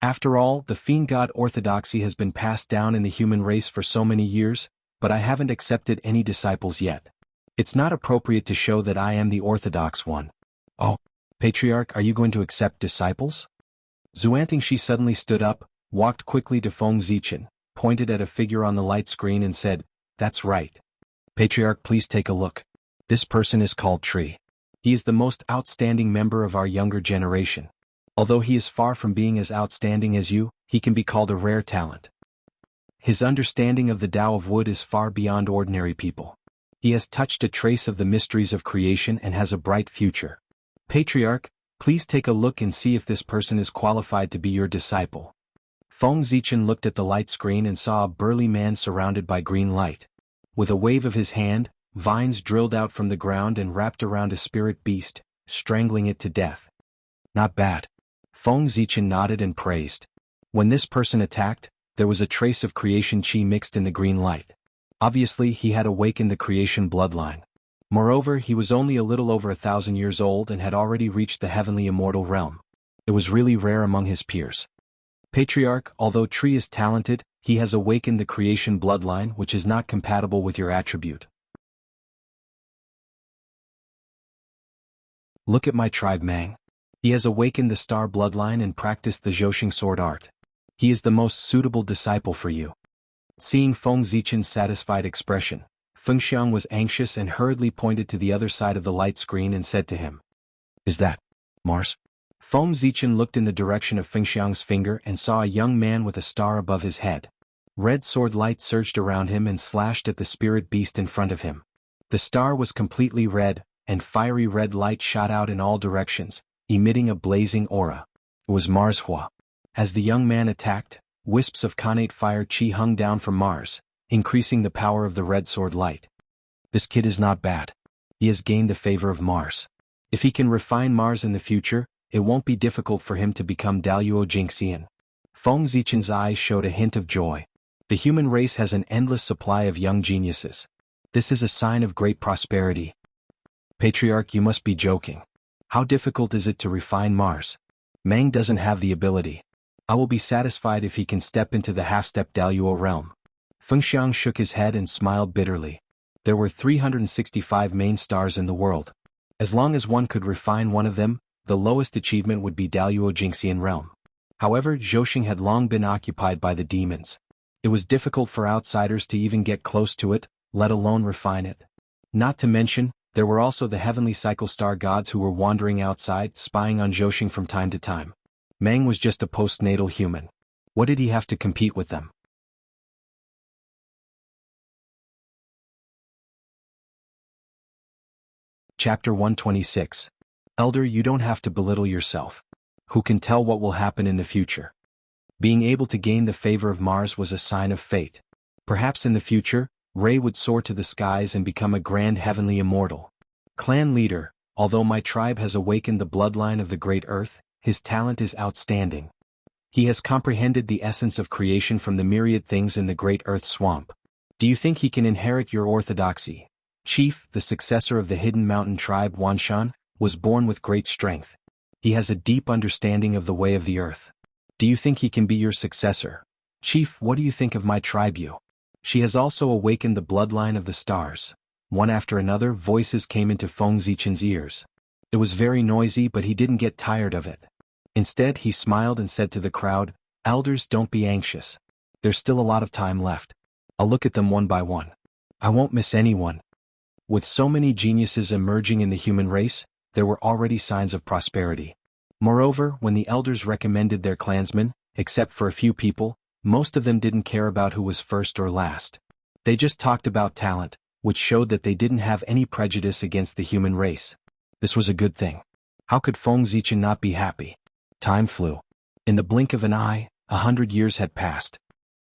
After all, the Fiend God Orthodoxy has been passed down in the human race for so many years, but I haven't accepted any disciples yet. It's not appropriate to show that I am the orthodox one." "Oh, Patriarch, are you going to accept disciples?" Xuantingshi suddenly stood up, walked quickly to Feng Zichen, pointed at a figure on the light screen and said, "That's right. Patriarch, please take a look. This person is called Tree. He is the most outstanding member of our younger generation. Although he is far from being as outstanding as you, he can be called a rare talent. His understanding of the Tao of wood is far beyond ordinary people. He has touched a trace of the mysteries of creation and has a bright future. Patriarch, please take a look and see if this person is qualified to be your disciple." Feng Zichen looked at the light screen and saw a burly man surrounded by green light. With a wave of his hand, vines drilled out from the ground and wrapped around a spirit beast, strangling it to death. "Not bad." Feng Zichen nodded and praised. When this person attacked, there was a trace of creation chi mixed in the green light. Obviously, he had awakened the creation bloodline. Moreover, he was only a little over 1,000 years old and had already reached the heavenly immortal realm. It was really rare among his peers. "Patriarch, although Tree is talented, he has awakened the creation bloodline, which is not compatible with your attribute. Look at my tribe Mang. He has awakened the star bloodline and practiced the Zhoshing sword art. He is the most suitable disciple for you." Seeing Feng Zichen's satisfied expression, Fengxiang was anxious and hurriedly pointed to the other side of the light screen and said to him, "Is that Mars?" Feng Zichen looked in the direction of Fengxiang's finger and saw a young man with a star above his head. Red sword light surged around him and slashed at the spirit beast in front of him. The star was completely red, and fiery red light shot out in all directions, emitting a blazing aura. It was Mars Hua. As the young man attacked, wisps of connate fire chi hung down from Mars, increasing the power of the red sword light. "This kid is not bad. He has gained the favor of Mars. If he can refine Mars in the future, it won't be difficult for him to become Daluo Jingxian." Feng Zichen's eyes showed a hint of joy. The human race has an endless supply of young geniuses. This is a sign of great prosperity. "Patriarch, you must be joking. How difficult is it to refine Mars? Mang doesn't have the ability. I will be satisfied if he can step into the half-step Daluo realm." Fengxiang shook his head and smiled bitterly. There were 365 main stars in the world. As long as one could refine one of them, the lowest achievement would be Daluo Jingxian realm. However, Zhoshing had long been occupied by the demons. It was difficult for outsiders to even get close to it, let alone refine it. Not to mention, there were also the heavenly cycle star gods who were wandering outside, spying on Zhoshing from time to time. Mang was just a postnatal human. What did he have to compete with them? Chapter 126. Elder, you don't have to belittle yourself. Who can tell what will happen in the future? Being able to gain the favor of Mars was a sign of fate. Perhaps in the future, Ray would soar to the skies and become a grand heavenly immortal. Clan leader, although my tribe has awakened the bloodline of the great earth, his talent is outstanding. He has comprehended the essence of creation from the myriad things in the great earth swamp. Do you think he can inherit your orthodoxy? Chief, the successor of the hidden mountain tribe Wanshan, was born with great strength. He has a deep understanding of the way of the earth. Do you think he can be your successor? Chief, what do you think of my tribe Yu? She has also awakened the bloodline of the stars. One after another, voices came into Feng Zichen's ears. It was very noisy, but he didn't get tired of it. Instead, he smiled and said to the crowd, "Elders, don't be anxious. There's still a lot of time left. I'll look at them one by one. I won't miss anyone." With so many geniuses emerging in the human race, there were already signs of prosperity. Moreover, when the elders recommended their clansmen, except for a few people, most of them didn't care about who was first or last. They just talked about talent, which showed that they didn't have any prejudice against the human race. This was a good thing. How could Feng Zichen not be happy? Time flew. In the blink of an eye, 100 years had passed.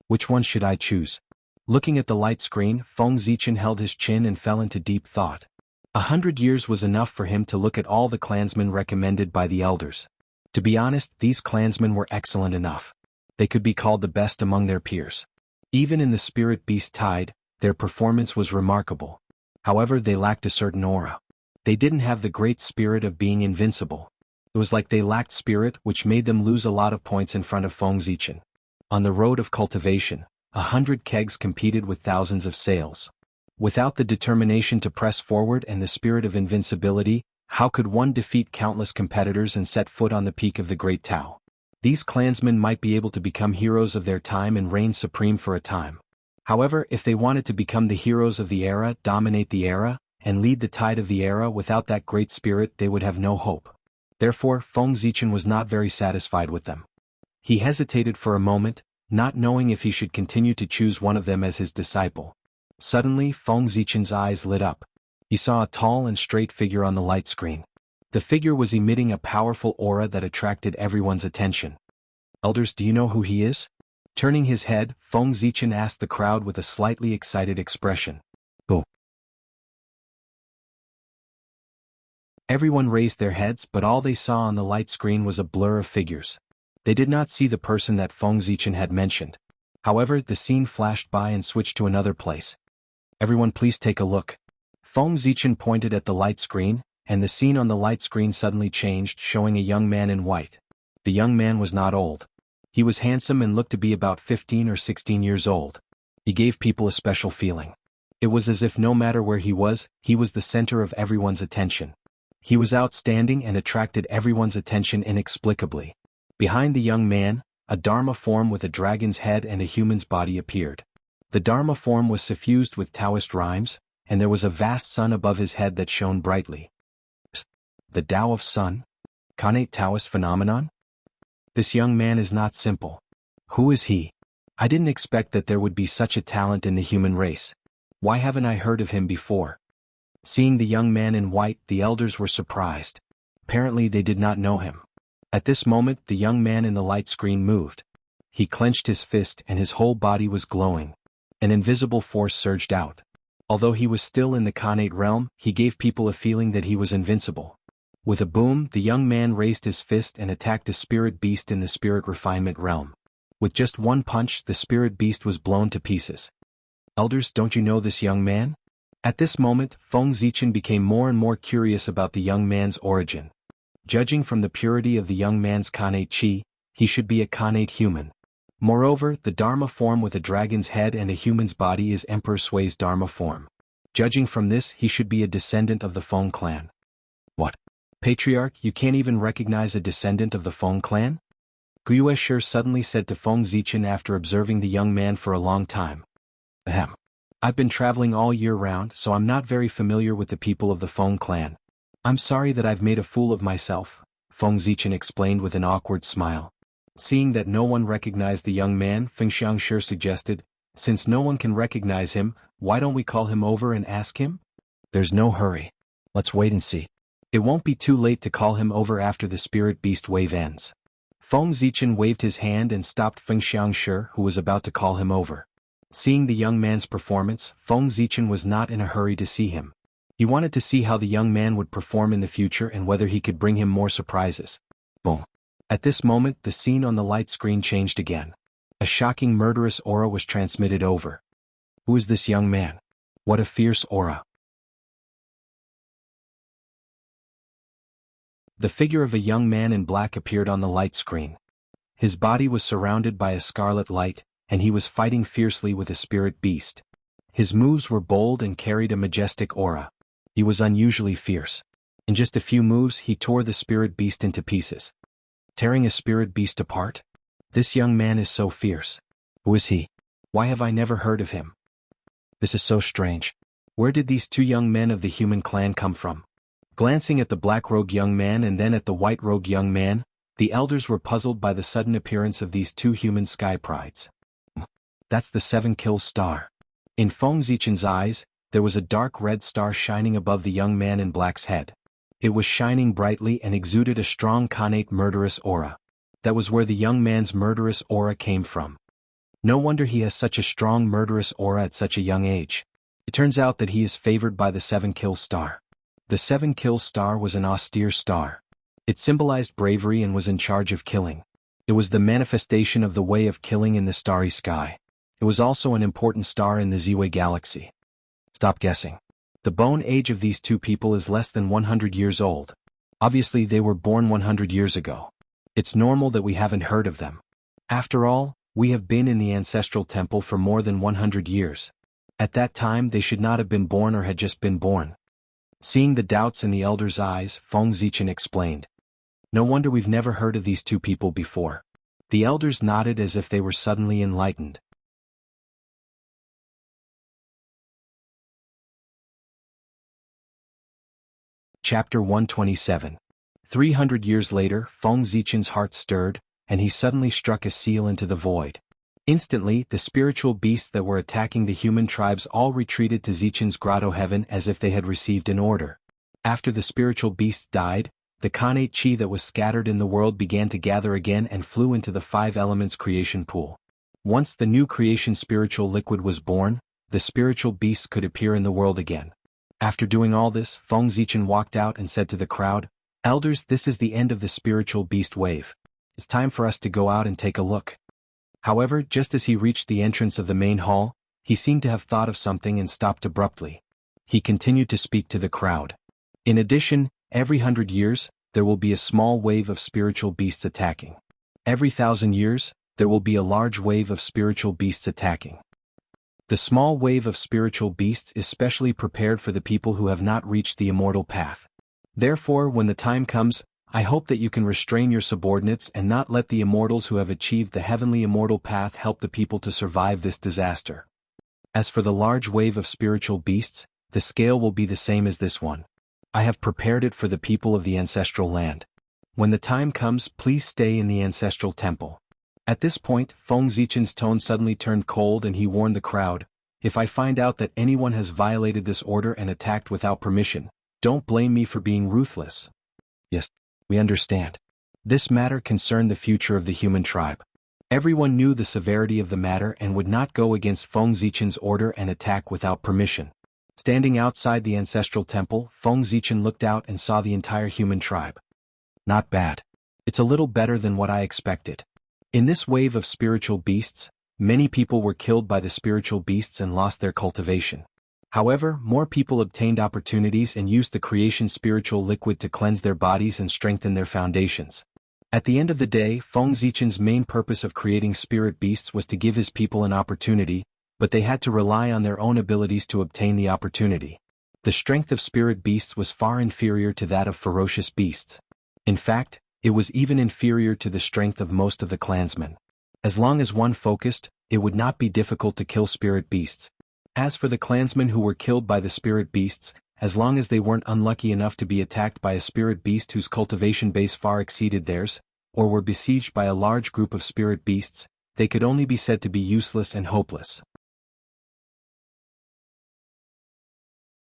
Which one should I choose? Looking at the light screen, Feng Zichen held his chin and fell into deep thought. 100 years was enough for him to look at all the clansmen recommended by the elders. To be honest, these clansmen were excellent enough. They could be called the best among their peers. Even in the spirit beast tide, their performance was remarkable. However, they lacked a certain aura. They didn't have the great spirit of being invincible. It was like they lacked spirit, which made them lose a lot of points in front of Feng Zichen. On the road of cultivation, 100 kegs competed with thousands of sails. Without the determination to press forward and the spirit of invincibility, how could one defeat countless competitors and set foot on the peak of the Great Tao? These clansmen might be able to become heroes of their time and reign supreme for a time. However, if they wanted to become the heroes of the era, dominate the era, and lead the tide of the era without that great spirit, they would have no hope. Therefore, Feng Zichen was not very satisfied with them. He hesitated for a moment, not knowing if he should continue to choose one of them as his disciple. Suddenly, Feng Zichen's eyes lit up. He saw a tall and straight figure on the light screen. The figure was emitting a powerful aura that attracted everyone's attention. "Elders, do you know who he is?" Turning his head, Feng Zichen asked the crowd with a slightly excited expression. "Who?" Everyone raised their heads, but all they saw on the light screen was a blur of figures. They did not see the person that Feng Zichen had mentioned. However, the scene flashed by and switched to another place. "Everyone, please take a look." Feng Zichen pointed at the light screen, and the scene on the light screen suddenly changed, showing a young man in white. The young man was not old. He was handsome and looked to be about 15 or 16 years old. He gave people a special feeling. It was as if no matter where he was the center of everyone's attention. He was outstanding and attracted everyone's attention inexplicably. Behind the young man, a Dharma form with a dragon's head and a human's body appeared. The Dharma form was suffused with Taoist rhymes, and there was a vast sun above his head that shone brightly. The Tao of Sun? Khanate Taoist phenomenon? This young man is not simple. Who is he? I didn't expect that there would be such a talent in the human race. Why haven't I heard of him before? Seeing the young man in white, the elders were surprised. Apparently they did not know him. At this moment, the young man in the light screen moved. He clenched his fist and his whole body was glowing. An invisible force surged out. Although he was still in the Khanate realm, he gave people a feeling that he was invincible. With a boom, the young man raised his fist and attacked a spirit beast in the spirit refinement realm. With just one punch, the spirit beast was blown to pieces. Elders, don't you know this young man? At this moment, Feng Zichen became more and more curious about the young man's origin. Judging from the purity of the young man's Khanate chi, he should be a Khanate human. Moreover, the Dharma form with a dragon's head and a human's body is Emperor Sui's Dharma form. Judging from this, he should be a descendant of the Feng clan. What? Patriarch, you can't even recognize a descendant of the Feng clan? Guiyue Shi suddenly said to Feng Zichen after observing the young man for a long time. Ahem. I've been traveling all year round, so I'm not very familiar with the people of the Feng clan. I'm sorry that I've made a fool of myself, Feng Zichen explained with an awkward smile. Seeing that no one recognized the young man, Feng Xiangshi suggested, since no one can recognize him, why don't we call him over and ask him? There's no hurry. Let's wait and see. It won't be too late to call him over after the spirit beast wave ends. Feng Zichen waved his hand and stopped Feng Xiangshi, who was about to call him over. Seeing the young man's performance, Feng Zichen was not in a hurry to see him. He wanted to see how the young man would perform in the future and whether he could bring him more surprises. Boom. At this moment the scene on the light screen changed again. A shocking murderous aura was transmitted over. Who is this young man? What a fierce aura. The figure of a young man in black appeared on the light screen. His body was surrounded by a scarlet light, and he was fighting fiercely with a spirit beast. His moves were bold and carried a majestic aura. He was unusually fierce. In just a few moves he tore the spirit beast into pieces. Tearing a spirit beast apart? This young man is so fierce. Who is he? Why have I never heard of him? This is so strange. Where did these two young men of the human clan come from? Glancing at the black rogue young man and then at the white rogue young man, the elders were puzzled by the sudden appearance of these two human sky prides. That's the 7-kill star. In Feng Zichen's eyes, there was a dark red star shining above the young man in black's head. It was shining brightly and exuded a strong connate murderous aura. That was where the young man's murderous aura came from. No wonder he has such a strong murderous aura at such a young age. It turns out that he is favored by the 7-kill star. The 7-kill star was an austere star. It symbolized bravery and was in charge of killing. It was the manifestation of the way of killing in the starry sky. It was also an important star in the Ziwei galaxy. Stop guessing. The bone age of these two people is less than 100 years old. Obviously they were born 100 years ago. It's normal that we haven't heard of them. After all, we have been in the ancestral temple for more than 100 years. At that time they should not have been born or had just been born. Seeing the doubts in the elder's eyes, Feng Zichen explained. No wonder we've never heard of these two people before. The elders nodded as if they were suddenly enlightened. Chapter 127. 300 years later, Feng Zichen's heart stirred, and he suddenly struck a seal into the void. Instantly, the spiritual beasts that were attacking the human tribes all retreated to Zichen's grotto heaven as if they had received an order. After the spiritual beasts died, the connate chi that was scattered in the world began to gather again and flew into the 5 elements creation pool. Once the new creation spiritual liquid was born, the spiritual beasts could appear in the world again. After doing all this, Feng Zichen walked out and said to the crowd, "Elders, this is the end of the spiritual beast wave. It's time for us to go out and take a look." However, just as he reached the entrance of the main hall, he seemed to have thought of something and stopped abruptly. He continued to speak to the crowd. In addition, every 100 years, there will be a small wave of spiritual beasts attacking. Every 1,000 years, there will be a large wave of spiritual beasts attacking. The small wave of spiritual beasts is specially prepared for the people who have not reached the immortal path. Therefore, when the time comes, I hope that you can restrain your subordinates and not let the immortals who have achieved the heavenly immortal path help the people to survive this disaster. As for the large wave of spiritual beasts, the scale will be the same as this one. I have prepared it for the people of the ancestral land. When the time comes, please stay in the ancestral temple. At this point, Feng Zichen's tone suddenly turned cold and he warned the crowd, "If I find out that anyone has violated this order and attacked without permission, don't blame me for being ruthless." Yes, we understand. This matter concerned the future of the human tribe. Everyone knew the severity of the matter and would not go against Feng Zichen's order and attack without permission. Standing outside the ancestral temple, Feng Zichen looked out and saw the entire human tribe. Not bad. It's a little better than what I expected. In this wave of spiritual beasts, many people were killed by the spiritual beasts and lost their cultivation. However, more people obtained opportunities and used the creation spiritual liquid to cleanse their bodies and strengthen their foundations. At the end of the day, Feng Zichen's main purpose of creating spirit beasts was to give his people an opportunity, but they had to rely on their own abilities to obtain the opportunity. The strength of spirit beasts was far inferior to that of ferocious beasts. In fact, it was even inferior to the strength of most of the clansmen. As long as one focused, it would not be difficult to kill spirit beasts. As for the clansmen who were killed by the spirit beasts, as long as they weren't unlucky enough to be attacked by a spirit beast whose cultivation base far exceeded theirs, or were besieged by a large group of spirit beasts, they could only be said to be useless and hopeless.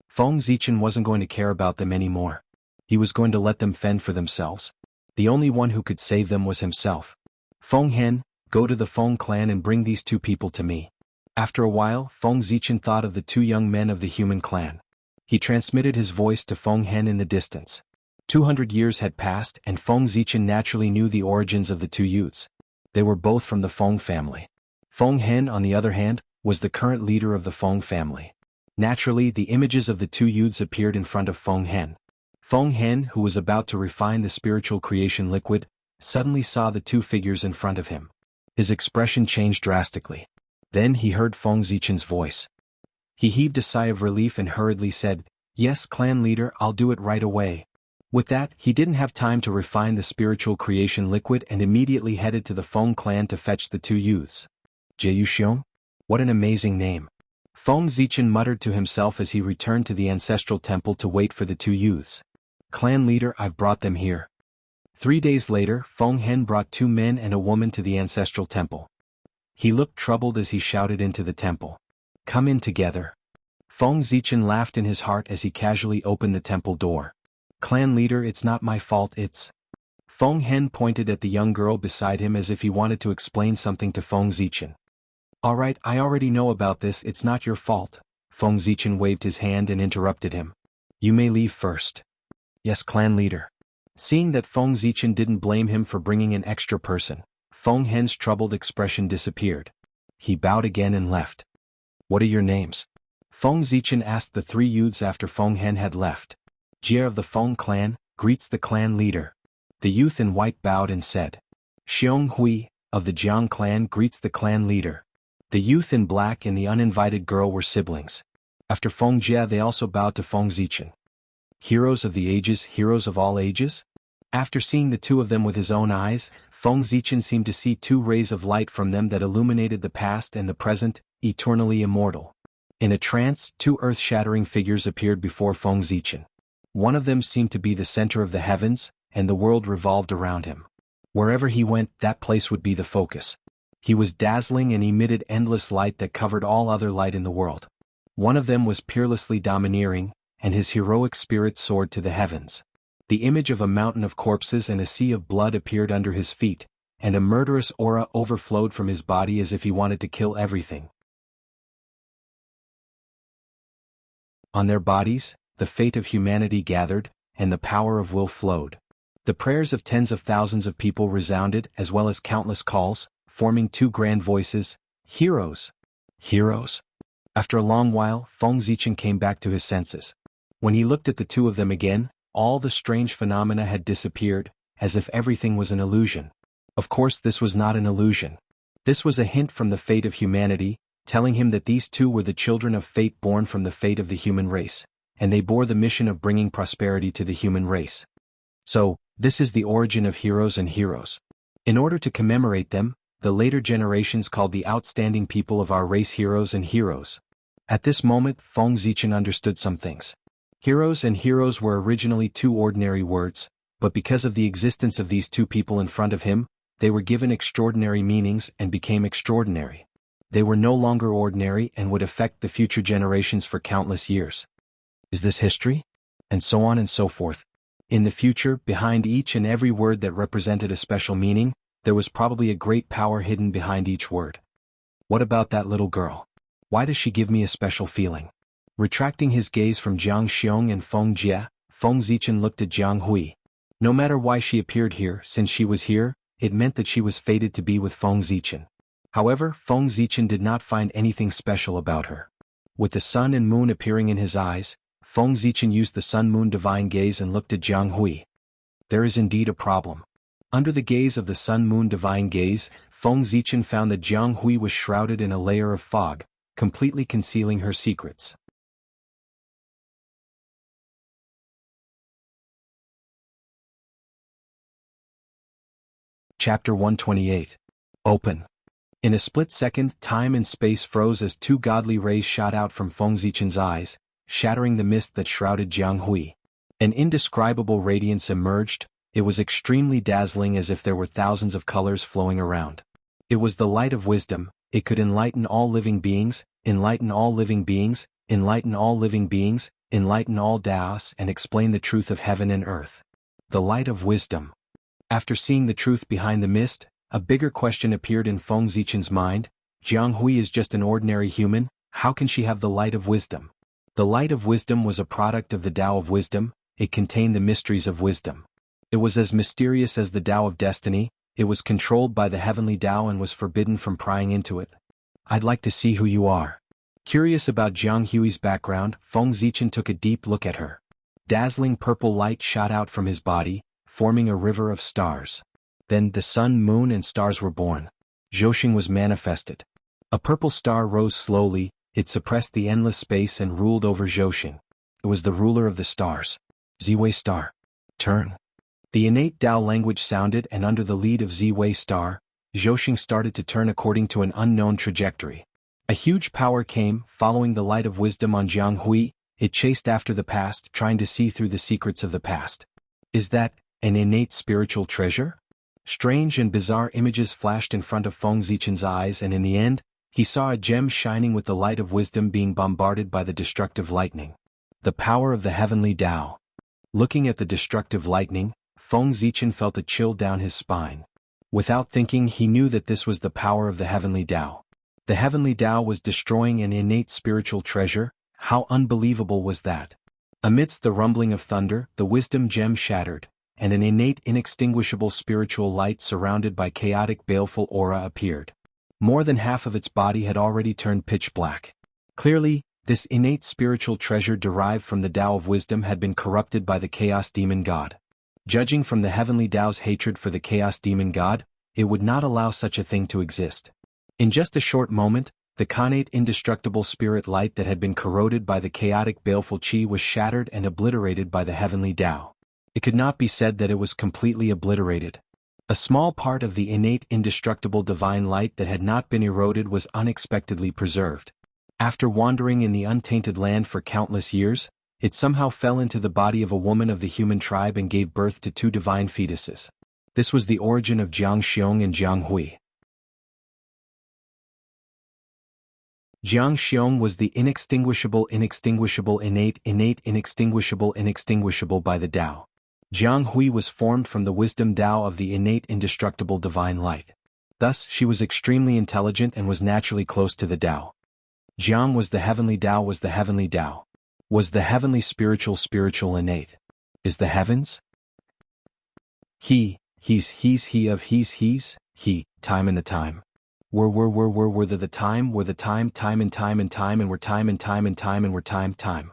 Feng Zichen wasn't going to care about them anymore. He was going to let them fend for themselves. The only one who could save them was himself. "Feng Hen, go to the Feng clan and bring these two people to me." After a while, Feng Zichen thought of the two young men of the human clan. He transmitted his voice to Feng Hen in the distance. 200 years had passed and Feng Zichen naturally knew the origins of the two youths. They were both from the Feng family. Feng Hen, on the other hand, was the current leader of the Feng family. Naturally, the images of the two youths appeared in front of Feng Hen. Feng Hen, who was about to refine the spiritual creation liquid, suddenly saw the two figures in front of him. His expression changed drastically. Then he heard Feng Zichen's voice. He heaved a sigh of relief and hurriedly said, "Yes, clan leader, I'll do it right away." With that, he didn't have time to refine the spiritual creation liquid and immediately headed to the Feng clan to fetch the two youths. Jie Xiong? What an amazing name. Feng Zichen muttered to himself as he returned to the ancestral temple to wait for the two youths. "Clan leader, I've brought them here." 3 days later, Feng Hen brought 2 men and a woman to the ancestral temple. He looked troubled as he shouted into the temple. "Come in together." Feng Zichen laughed in his heart as he casually opened the temple door. "Clan leader, it's not my fault, it's..." Feng Hen pointed at the young girl beside him as if he wanted to explain something to Feng Zichen. "Alright, I already know about this, it's not your fault." Feng Zichen waved his hand and interrupted him. "You may leave first." "Yes, clan leader." Seeing that Feng Zichen didn't blame him for bringing an extra person, Feng Hen's troubled expression disappeared. He bowed again and left. "What are your names?" Feng Zichen asked the 3 youths after Feng Hen had left. "Jie of the Feng clan, greets the clan leader." The youth in white bowed and said. "Xiong Hui, of the Jiang clan, greets the clan leader." The youth in black and the uninvited girl were siblings. After Feng Jie they also bowed to Feng Zichen. "Heroes of the ages, heroes of all ages?" After seeing the two of them with his own eyes, Feng Zichen seemed to see 2 rays of light from them that illuminated the past and the present, eternally immortal. In a trance, 2 earth-shattering figures appeared before Feng Zichen. One of them seemed to be the center of the heavens, and the world revolved around him. Wherever he went, that place would be the focus. He was dazzling and emitted endless light that covered all other light in the world. One of them was peerlessly domineering, and his heroic spirit soared to the heavens. The image of a mountain of corpses and a sea of blood appeared under his feet, and a murderous aura overflowed from his body as if he wanted to kill everything. On their bodies, the fate of humanity gathered, and the power of will flowed. The prayers of tens of thousands of people resounded as well as countless calls, forming 2 grand voices, "Heroes! Heroes!" After a long while, Feng Zichen came back to his senses. When he looked at the 2 of them again, all the strange phenomena had disappeared, as if everything was an illusion. Of course this was not an illusion. This was a hint from the fate of humanity, telling him that these 2 were the children of fate born from the fate of the human race, and they bore the mission of bringing prosperity to the human race. So, this is the origin of heroes and heroes. In order to commemorate them, the later generations called the outstanding people of our race heroes and heroes. At this moment, Feng Zichen understood some things. Heroes and heroes were originally 2 ordinary words, but because of the existence of these 2 people in front of him, they were given extraordinary meanings and became extraordinary. They were no longer ordinary and would affect the future generations for countless years. Is this history? And so on and so forth. In the future, behind each and every word that represented a special meaning, there was probably a great power hidden behind each word. What about that little girl? Why does she give me a special feeling? Retracting his gaze from Jiang Xiong and Feng Jie, Feng Zichen looked at Jiang Hui. No matter why she appeared here, since she was here, it meant that she was fated to be with Feng Zichen. However, Feng Zichen did not find anything special about her. With the sun and moon appearing in his eyes, Feng Zichen used the sun-moon divine gaze and looked at Jiang Hui. There is indeed a problem. Under the gaze of the sun-moon divine gaze, Feng Zichen found that Jiang Hui was shrouded in a layer of fog, completely concealing her secrets. Chapter 128. Open. In a split second, time and space froze as 2 godly rays shot out from Feng Zichen's eyes, shattering the mist that shrouded Jiang Hui. An indescribable radiance emerged. It was extremely dazzling, as if there were thousands of colors flowing around. It was the light of wisdom. It could enlighten all living beings, enlighten all living beings, enlighten all living beings, enlighten all Daos, and explain the truth of heaven and earth. The light of wisdom. After seeing the truth behind the mist, a bigger question appeared in Feng Zichen's mind. Jiang Hui is just an ordinary human, how can she have the light of wisdom? The light of wisdom was a product of the Tao of wisdom, it contained the mysteries of wisdom. It was as mysterious as the Tao of destiny. It was controlled by the heavenly Tao and was forbidden from prying into it. I'd like to see who you are. Curious about Jianghu's background, Feng Zichen took a deep look at her. Dazzling purple light shot out from his body, forming a river of stars. Then the sun, moon and stars were born. Zhouxing was manifested. A purple star rose slowly, it suppressed the endless space and ruled over Zhouxing. It was the ruler of the stars. Ziwei Star. Turn. The innate Tao language sounded, and under the lead of Ziwei Star, Zhouxing started to turn according to an unknown trajectory. A huge power came, following the light of wisdom on Jianghu. It chased after the past, trying to see through the secrets of the past. Is that an innate spiritual treasure? Strange and bizarre images flashed in front of Feng Zichen's eyes, and in the end, he saw a gem shining with the light of wisdom being bombarded by the destructive lightning. The power of the heavenly Tao. Looking at the destructive lightning, Feng Zichen felt a chill down his spine. Without thinking, he knew that this was the power of the heavenly Tao. The heavenly Tao was destroying an innate spiritual treasure. How unbelievable was that? Amidst the rumbling of thunder, the wisdom gem shattered, and an innate inextinguishable spiritual light surrounded by chaotic baleful aura appeared. More than half of its body had already turned pitch black. Clearly, this innate spiritual treasure derived from the Tao of wisdom had been corrupted by the Chaos Demon God. Judging from the heavenly Tao's hatred for the Chaos Demon God, it would not allow such a thing to exist. In just a short moment, the connate indestructible spirit light that had been corroded by the chaotic baleful qi was shattered and obliterated by the heavenly Tao. It could not be said that it was completely obliterated. A small part of the innate indestructible divine light that had not been eroded was unexpectedly preserved. After wandering in the untainted land for countless years, it somehow fell into the body of a woman of the human tribe and gave birth to two divine fetuses. This was the origin of Jiangxiong and Jianghui. Jiangxiong was the inextinguishable innate inextinguishable by the Tao. Jianghui was formed from the wisdom Tao of the innate indestructible divine light. Thus, she was extremely intelligent and was naturally close to the Tao. Jiang was the heavenly Tao was the heavenly Tao. Was the heavenly spiritual innate? Is the heavens? He, time and the time. Were the time and were time.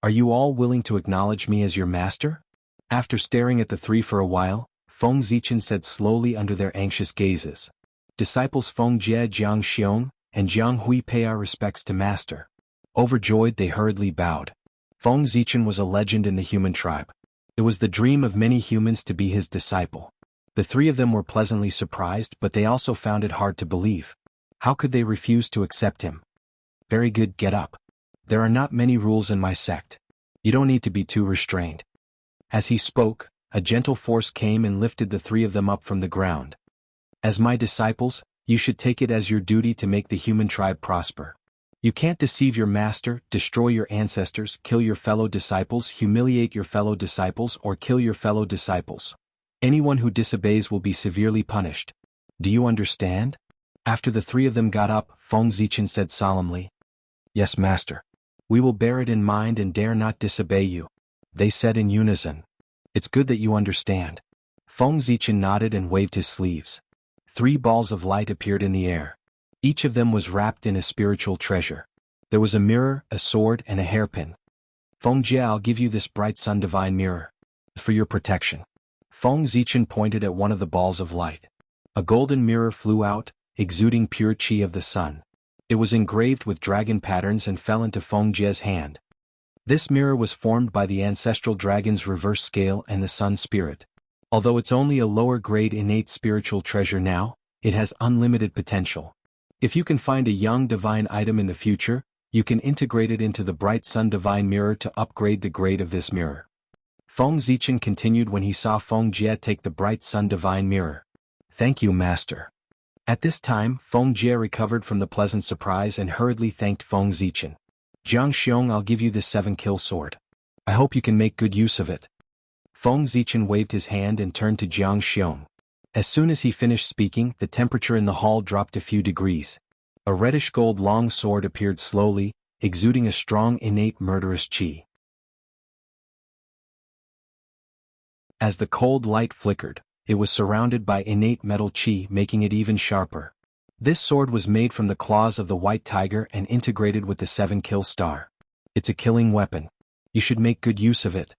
Are you all willing to acknowledge me as your master? After staring at the three for a while, Feng Zichen said slowly under their anxious gazes. Disciples Feng Jie Jiangxiong and Jianghui pay our respects to master. Overjoyed, they hurriedly bowed. Feng Zichen was a legend in the human tribe. It was the dream of many humans to be his disciple. The three of them were pleasantly surprised, but they also found it hard to believe. How could they refuse to accept him? Very good, get up. There are not many rules in my sect. You don't need to be too restrained. As he spoke, a gentle force came and lifted the three of them up from the ground. As my disciples, you should take it as your duty to make the human tribe prosper. You can't deceive your master, destroy your ancestors, kill your fellow disciples, humiliate your fellow disciples, or kill your fellow disciples. Anyone who disobeys will be severely punished. Do you understand? After the three of them got up, Feng Zichen said solemnly, "Yes, master. We will bear it in mind and dare not disobey you." They said in unison. "It's good that you understand." Feng Zichen nodded and waved his sleeves. 3 balls of light appeared in the air. Each of them was wrapped in a spiritual treasure. There was a mirror, a sword, and a hairpin. "Feng Jie, I'll give you this bright sun divine mirror. For your protection." Feng Zichen pointed at one of the balls of light. A golden mirror flew out, exuding pure qi of the sun. It was engraved with dragon patterns and fell into Feng Jie's hand. This mirror was formed by the ancestral dragon's reverse scale and the sun spirit. Although it's only a lower-grade innate spiritual treasure now, it has unlimited potential. If you can find a young divine item in the future, you can integrate it into the bright sun divine mirror to upgrade the grade of this mirror. Feng Zichen continued when he saw Feng Jie take the bright sun divine mirror. "Thank you, master." At this time, Feng Jie recovered from the pleasant surprise and hurriedly thanked Feng Zichen. "Jiangxiong, I'll give you this 7-kill sword. I hope you can make good use of it." Feng Zichen waved his hand and turned to Jiangxiong. As soon as he finished speaking, the temperature in the hall dropped a few degrees. A reddish-gold long sword appeared slowly, exuding a strong innate murderous qi. As the cold light flickered, it was surrounded by innate metal chi, making it even sharper. This sword was made from the claws of the white tiger and integrated with the 7-kill star. It's a killing weapon. You should make good use of it.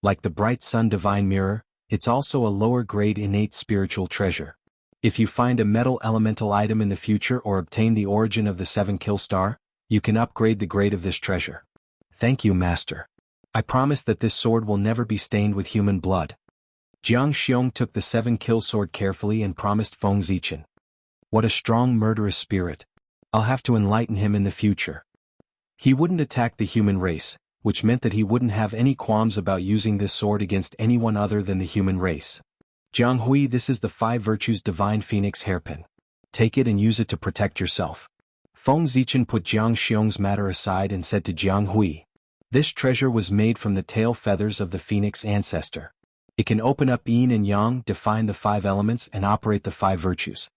Like the bright sun divine mirror, it's also a lower-grade innate spiritual treasure. If you find a metal elemental item in the future or obtain the origin of the 7-kill star, you can upgrade the grade of this treasure. Thank you, Master. I promise that this sword will never be stained with human blood. Jiang Xiong took the 7-kill sword carefully and promised Feng Zichen. What a strong murderous spirit. I'll have to enlighten him in the future. He wouldn't attack the human race, which meant that he wouldn't have any qualms about using this sword against anyone other than the human race. Jianghu, this is the 5 Virtues Divine Phoenix hairpin. Take it and use it to protect yourself. Feng Zichen put Jiang Xiong's matter aside and said to Jianghu, this treasure was made from the tail feathers of the phoenix ancestor. It can open up yin and yang, define the 5 elements and operate the 5 virtues.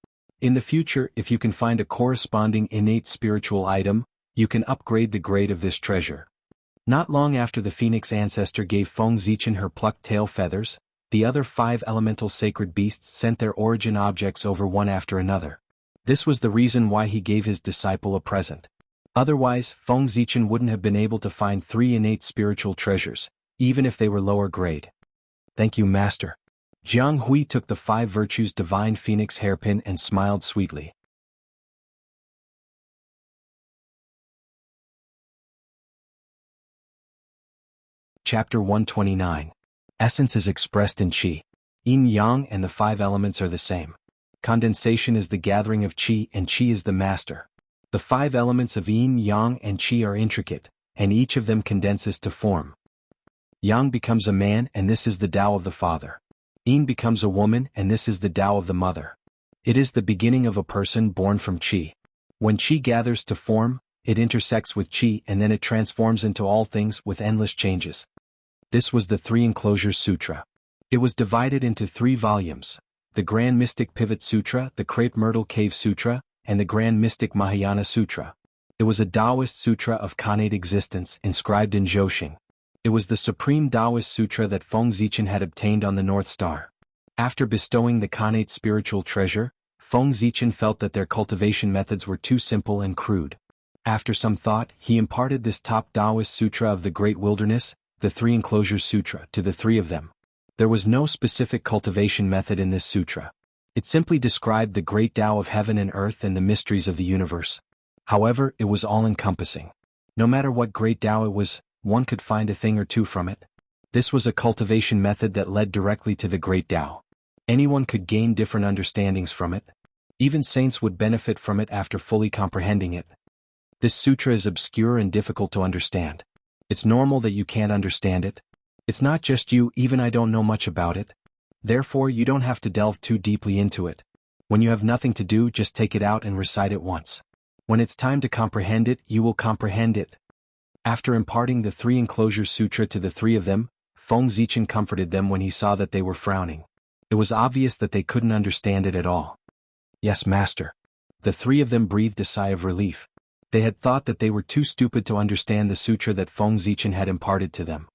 In the future, if you can find a corresponding innate spiritual item, you can upgrade the grade of this treasure. Not long after the phoenix ancestor gave Feng Zichen her plucked tail feathers, the other 5 elemental sacred beasts sent their origin objects over one after another. This was the reason why he gave his disciple a present. Otherwise, Feng Zichen wouldn't have been able to find 3 innate spiritual treasures, even if they were lower grade. Thank you, Master. Jianghu took the 5 Virtues Divine Phoenix hairpin and smiled sweetly. Chapter 129. Essence is expressed in Qi. Yin-yang and the 5 elements are the same. Condensation is the gathering of Qi and Qi is the master. The 5 elements of yin-yang and Qi are intricate, and each of them condenses to form. Yang becomes a man and this is the Tao of the father. Yin becomes a woman and this is the Tao of the mother. It is the beginning of a person born from Qi. When Qi gathers to form, it intersects with Qi and then it transforms into all things with endless changes. This was the 3 Enclosures Sutra. It was divided into 3 volumes, the Grand Mystic Pivot Sutra, the Crepe Myrtle Cave Sutra, and the Grand Mystic Mahayana Sutra. It was a Taoist sutra of Khanate existence inscribed in Zhouxing. It was the supreme Taoist sutra that Feng Zichen had obtained on the North Star. After bestowing the Khanate spiritual treasure, Feng Zichen felt that their cultivation methods were too simple and crude. After some thought, he imparted this top Taoist sutra of the Great Wilderness, the 3 Enclosures Sutra, to the 3 of them. There was no specific cultivation method in this sutra. It simply described the great Tao of heaven and earth and the mysteries of the universe. However, it was all-encompassing. No matter what great Tao it was, one could find a thing or two from it. This was a cultivation method that led directly to the great Tao. Anyone could gain different understandings from it. Even saints would benefit from it after fully comprehending it. This sutra is obscure and difficult to understand. It's normal that you can't understand it. It's not just you, even I don't know much about it. Therefore, you don't have to delve too deeply into it. When you have nothing to do, just take it out and recite it once. When it's time to comprehend it, you will comprehend it. After imparting the 3 Enclosures Sutra to the 3 of them, Feng Zichen comforted them when he saw that they were frowning. It was obvious that they couldn't understand it at all. Yes, Master. The 3 of them breathed a sigh of relief. They had thought that they were too stupid to understand the sutra that Feng Zichen had imparted to them.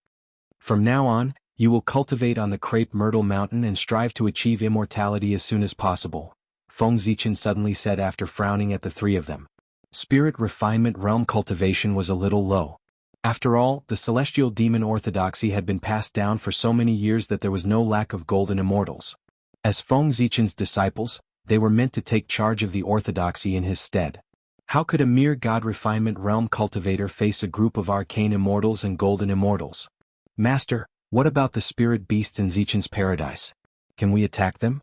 From now on, you will cultivate on the Crepe Myrtle Mountain and strive to achieve immortality as soon as possible, Feng Zichen suddenly said after frowning at the 3 of them. Spirit refinement realm cultivation was a little low. After all, the celestial demon orthodoxy had been passed down for so many years that there was no lack of golden immortals. As Feng Zichen's disciples, they were meant to take charge of the orthodoxy in his stead. How could a mere god refinement realm cultivator face a group of arcane immortals and golden immortals? Master, what about the spirit beasts in Zichen's paradise? Can we attack them?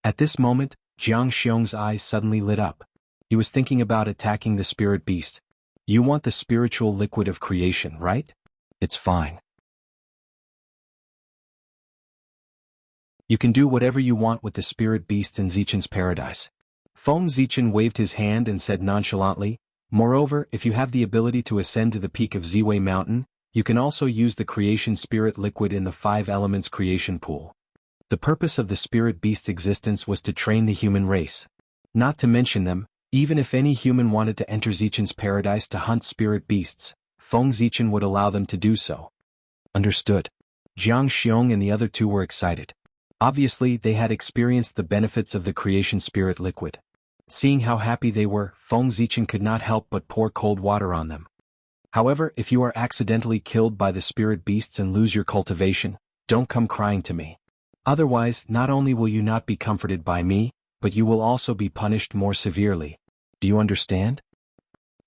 At this moment, Jiang Xiong's eyes suddenly lit up. He was thinking about attacking the spirit beast. You want the spiritual liquid of creation, right? It's fine. You can do whatever you want with the spirit beasts in Zichen's paradise. Feng Zichen waved his hand and said nonchalantly, moreover, if you have the ability to ascend to the peak of Ziwei Mountain, you can also use the creation spirit liquid in the 5 elements creation pool. The purpose of the spirit beast's existence was to train the human race. Not to mention them, even if any human wanted to enter Zichen's paradise to hunt spirit beasts, Feng Zichen would allow them to do so. Understood. Jianghu and the other two were excited. Obviously, they had experienced the benefits of the creation spirit liquid. Seeing how happy they were, Feng Zichen could not help but pour cold water on them. However, if you are accidentally killed by the spirit beasts and lose your cultivation, don't come crying to me. Otherwise, not only will you not be comforted by me, but you will also be punished more severely. Do you understand?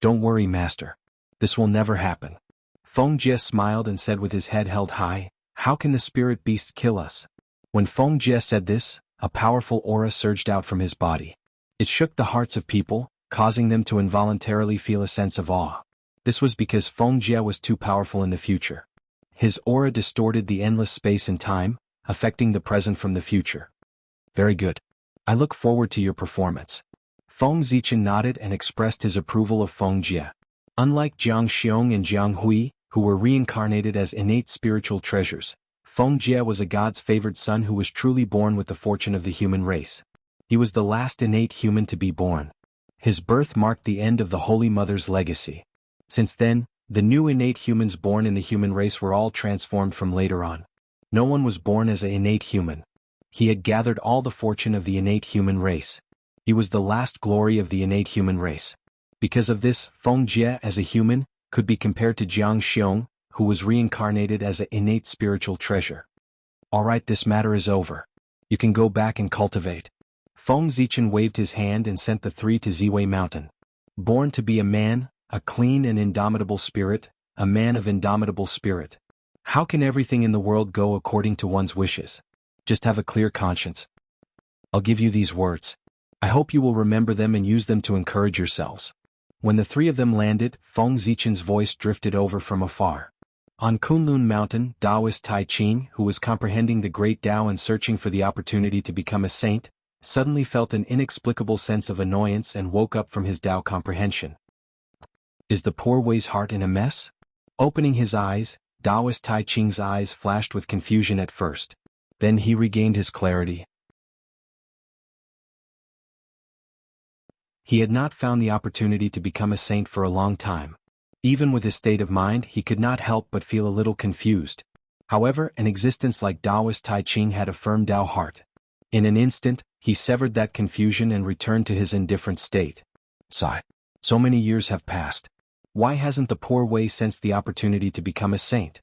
Don't worry, master. This will never happen. Feng Jie smiled and said with his head held high, "How can the spirit beasts kill us?" When Feng Jie said this, a powerful aura surged out from his body. It shook the hearts of people, causing them to involuntarily feel a sense of awe. This was because Feng Jie was too powerful in the future. His aura distorted the endless space and time, affecting the present from the future. Very good. I look forward to your performance. Feng Zichen nodded and expressed his approval of Feng Jie. Unlike Jiang Xiong and Jiang Hui, who were reincarnated as innate spiritual treasures, Feng Jie was a god's favored son who was truly born with the fortune of the human race. He was the last innate human to be born. His birth marked the end of the Holy Mother's legacy. Since then, the new innate humans born in the human race were all transformed from later on. No one was born as an innate human. He had gathered all the fortune of the innate human race. He was the last glory of the innate human race. Because of this, Feng Jie as a human could be compared to Jiang Xiong, who was reincarnated as an innate spiritual treasure. Alright, this matter is over. You can go back and cultivate. Feng Zichen waved his hand and sent the three to Ziwei Mountain. Born to be a man, a clean and indomitable spirit, a man of indomitable spirit. How can everything in the world go according to one's wishes? Just have a clear conscience. I'll give you these words. I hope you will remember them and use them to encourage yourselves. When the three of them landed, Feng Zichen's voice drifted over from afar. On Kunlun Mountain, Taoist Tai Ching, who was comprehending the great Tao and searching for the opportunity to become a saint, suddenly felt an inexplicable sense of annoyance and woke up from his Tao comprehension. Is the poor Wei's heart in a mess? Opening his eyes, Taoist Tai Ching's eyes flashed with confusion at first. Then he regained his clarity. He had not found the opportunity to become a saint for a long time. Even with his state of mind, he could not help but feel a little confused. However, an existence like Taoist Tai Ching had a firm Tao heart. In an instant, he severed that confusion and returned to his indifferent state. Sigh. So many years have passed. Why hasn't the poor Wei sensed the opportunity to become a saint?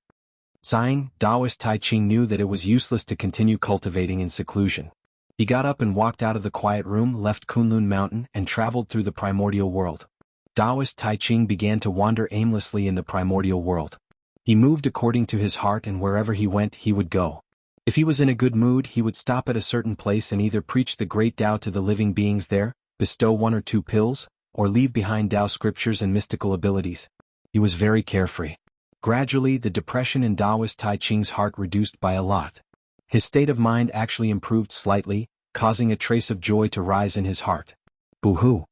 Sighing, Taoist Tai Ching knew that it was useless to continue cultivating in seclusion. He got up and walked out of the quiet room, left Kunlun Mountain, and traveled through the primordial world. Taoist Tai Ching began to wander aimlessly in the primordial world. He moved according to his heart, and wherever he went, he would go. If he was in a good mood, he would stop at a certain place and either preach the great Tao to the living beings there, bestow one or two pills, or leave behind Tao scriptures and mystical abilities. He was very carefree. Gradually, the depression in Taoist Tai Ching's heart reduced by a lot. His state of mind actually improved slightly, causing a trace of joy to rise in his heart. Boo-hoo!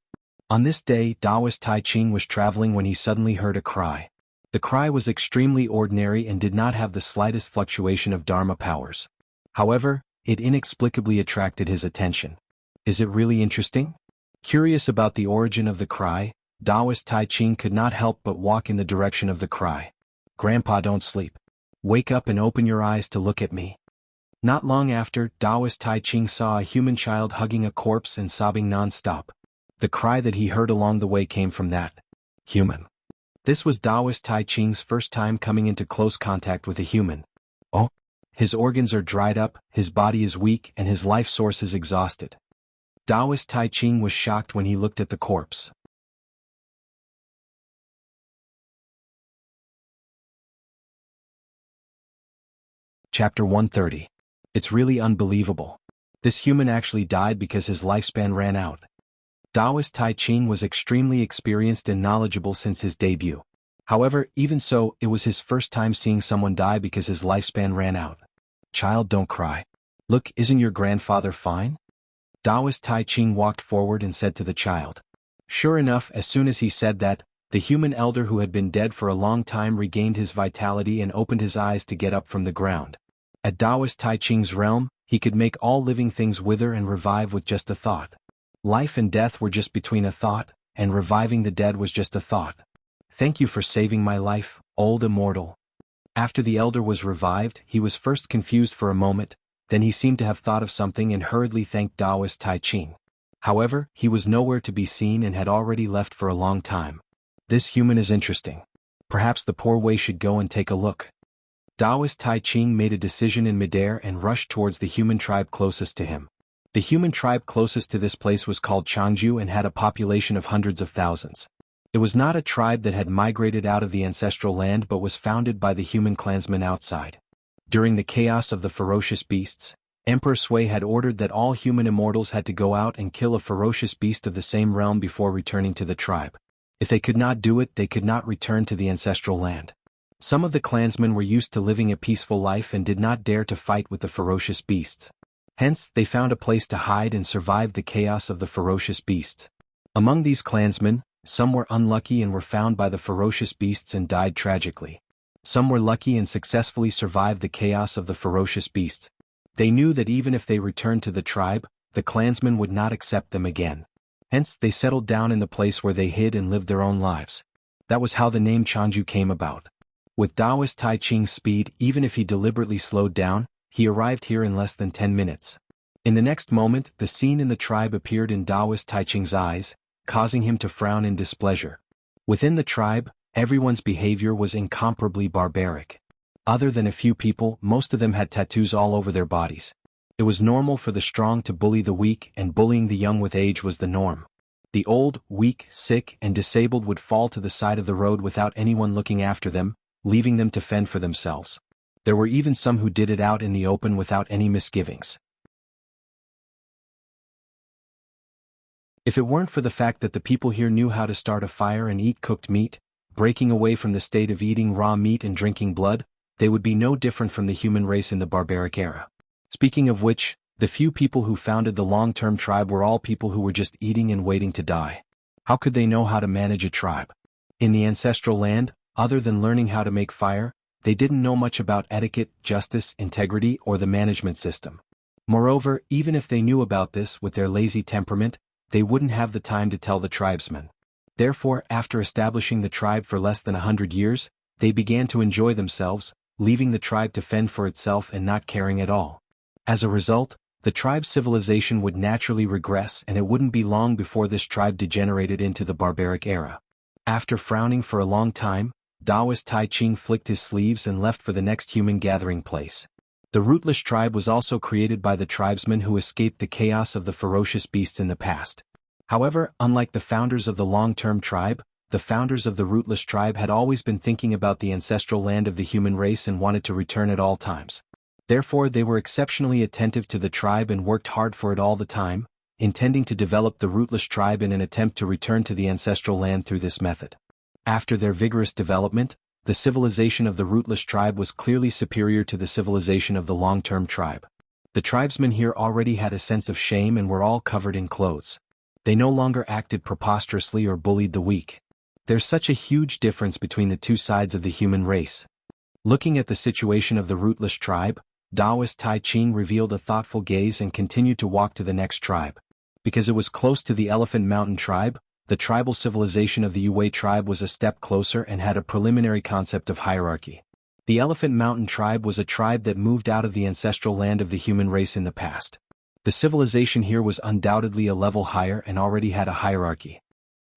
On this day, Taoist Tai Ching was traveling when he suddenly heard a cry. The cry was extremely ordinary and did not have the slightest fluctuation of Dharma powers. However, it inexplicably attracted his attention. Is it really interesting? Curious about the origin of the cry, Taoist Tai Ching could not help but walk in the direction of the cry. Grandpa, don't sleep. Wake up and open your eyes to look at me. Not long after, Taoist Tai Ching saw a human child hugging a corpse and sobbing non-stop. The cry that he heard along the way came from that human. This was Taoist Tai Ching's first time coming into close contact with a human. Oh, his organs are dried up, his body is weak, and his life source is exhausted. Taoist Tai Ching was shocked when he looked at the corpse. Chapter 130. It's really unbelievable. This human actually died because his lifespan ran out. Taoist Tai Ching was extremely experienced and knowledgeable since his debut. However, even so, it was his first time seeing someone die because his lifespan ran out. Child, don't cry. Look, isn't your grandfather fine? Taoist Tai Ching walked forward and said to the child. Sure enough, as soon as he said that, the human elder who had been dead for a long time regained his vitality and opened his eyes to get up from the ground. At Taoist Tai Ching's realm, he could make all living things wither and revive with just a thought. Life and death were just between a thought, and reviving the dead was just a thought. Thank you for saving my life, old immortal. After the elder was revived, he was first confused for a moment, then he seemed to have thought of something and hurriedly thanked Taoist Tai Ching. However, he was nowhere to be seen and had already left for a long time. This human is interesting. Perhaps the poor Wei should go and take a look. Taoist Tai Ching made a decision in midair and rushed towards the human tribe closest to him. The human tribe closest to this place was called Jianghu and had a population of hundreds of thousands. It was not a tribe that had migrated out of the ancestral land but was founded by the human clansmen outside. During the chaos of the ferocious beasts, Emperor Sui had ordered that all human immortals had to go out and kill a ferocious beast of the same realm before returning to the tribe. If they could not do it, they could not return to the ancestral land. Some of the clansmen were used to living a peaceful life and did not dare to fight with the ferocious beasts. Hence, they found a place to hide and survived the chaos of the ferocious beasts. Among these clansmen, some were unlucky and were found by the ferocious beasts and died tragically. Some were lucky and successfully survived the chaos of the ferocious beasts. They knew that even if they returned to the tribe, the clansmen would not accept them again. Hence, they settled down in the place where they hid and lived their own lives. That was how the name Jianghu came about. With Taoist Tai Ching's speed, even if he deliberately slowed down, he arrived here in less than 10 minutes. In the next moment, the scene in the tribe appeared in Taoist Tai Ching's eyes, causing him to frown in displeasure. Within the tribe, everyone's behavior was incomparably barbaric. Other than a few people, most of them had tattoos all over their bodies. It was normal for the strong to bully the weak, and bullying the young with age was the norm. The old, weak, sick, and disabled would fall to the side of the road without anyone looking after them, leaving them to fend for themselves. There were even some who did it out in the open without any misgivings. If it weren't for the fact that the people here knew how to start a fire and eat cooked meat, breaking away from the state of eating raw meat and drinking blood, they would be no different from the human race in the barbaric era. Speaking of which, the few people who founded the long-term tribe were all people who were just eating and waiting to die. How could they know how to manage a tribe? In the ancestral land, other than learning how to make fire, they didn't know much about etiquette, justice, integrity, or the management system. Moreover, even if they knew about this with their lazy temperament, they wouldn't have the time to tell the tribesmen. Therefore, after establishing the tribe for less than 100 years, they began to enjoy themselves, leaving the tribe to fend for itself and not caring at all. As a result, the tribe's civilization would naturally regress and it wouldn't be long before this tribe degenerated into the barbaric era. After frowning for a long time, Taoist Tai Ching flicked his sleeves and left for the next human gathering place. The rootless tribe was also created by the tribesmen who escaped the chaos of the ferocious beasts in the past. However, unlike the founders of the long-term tribe, the founders of the rootless tribe had always been thinking about the ancestral land of the human race and wanted to return at all times. Therefore, they were exceptionally attentive to the tribe and worked hard for it all the time, intending to develop the rootless tribe in an attempt to return to the ancestral land through this method. After their vigorous development, the civilization of the rootless tribe was clearly superior to the civilization of the long-term tribe. The tribesmen here already had a sense of shame and were all covered in clothes. They no longer acted preposterously or bullied the weak. There's such a huge difference between the two sides of the human race. Looking at the situation of the rootless tribe, Taoist Tai Ching revealed a thoughtful gaze and continued to walk to the next tribe. Because it was close to the Elephant Mountain tribe, the tribal civilization of the Yue tribe was a step closer and had a preliminary concept of hierarchy. The Elephant Mountain tribe was a tribe that moved out of the ancestral land of the human race in the past. The civilization here was undoubtedly a level higher and already had a hierarchy.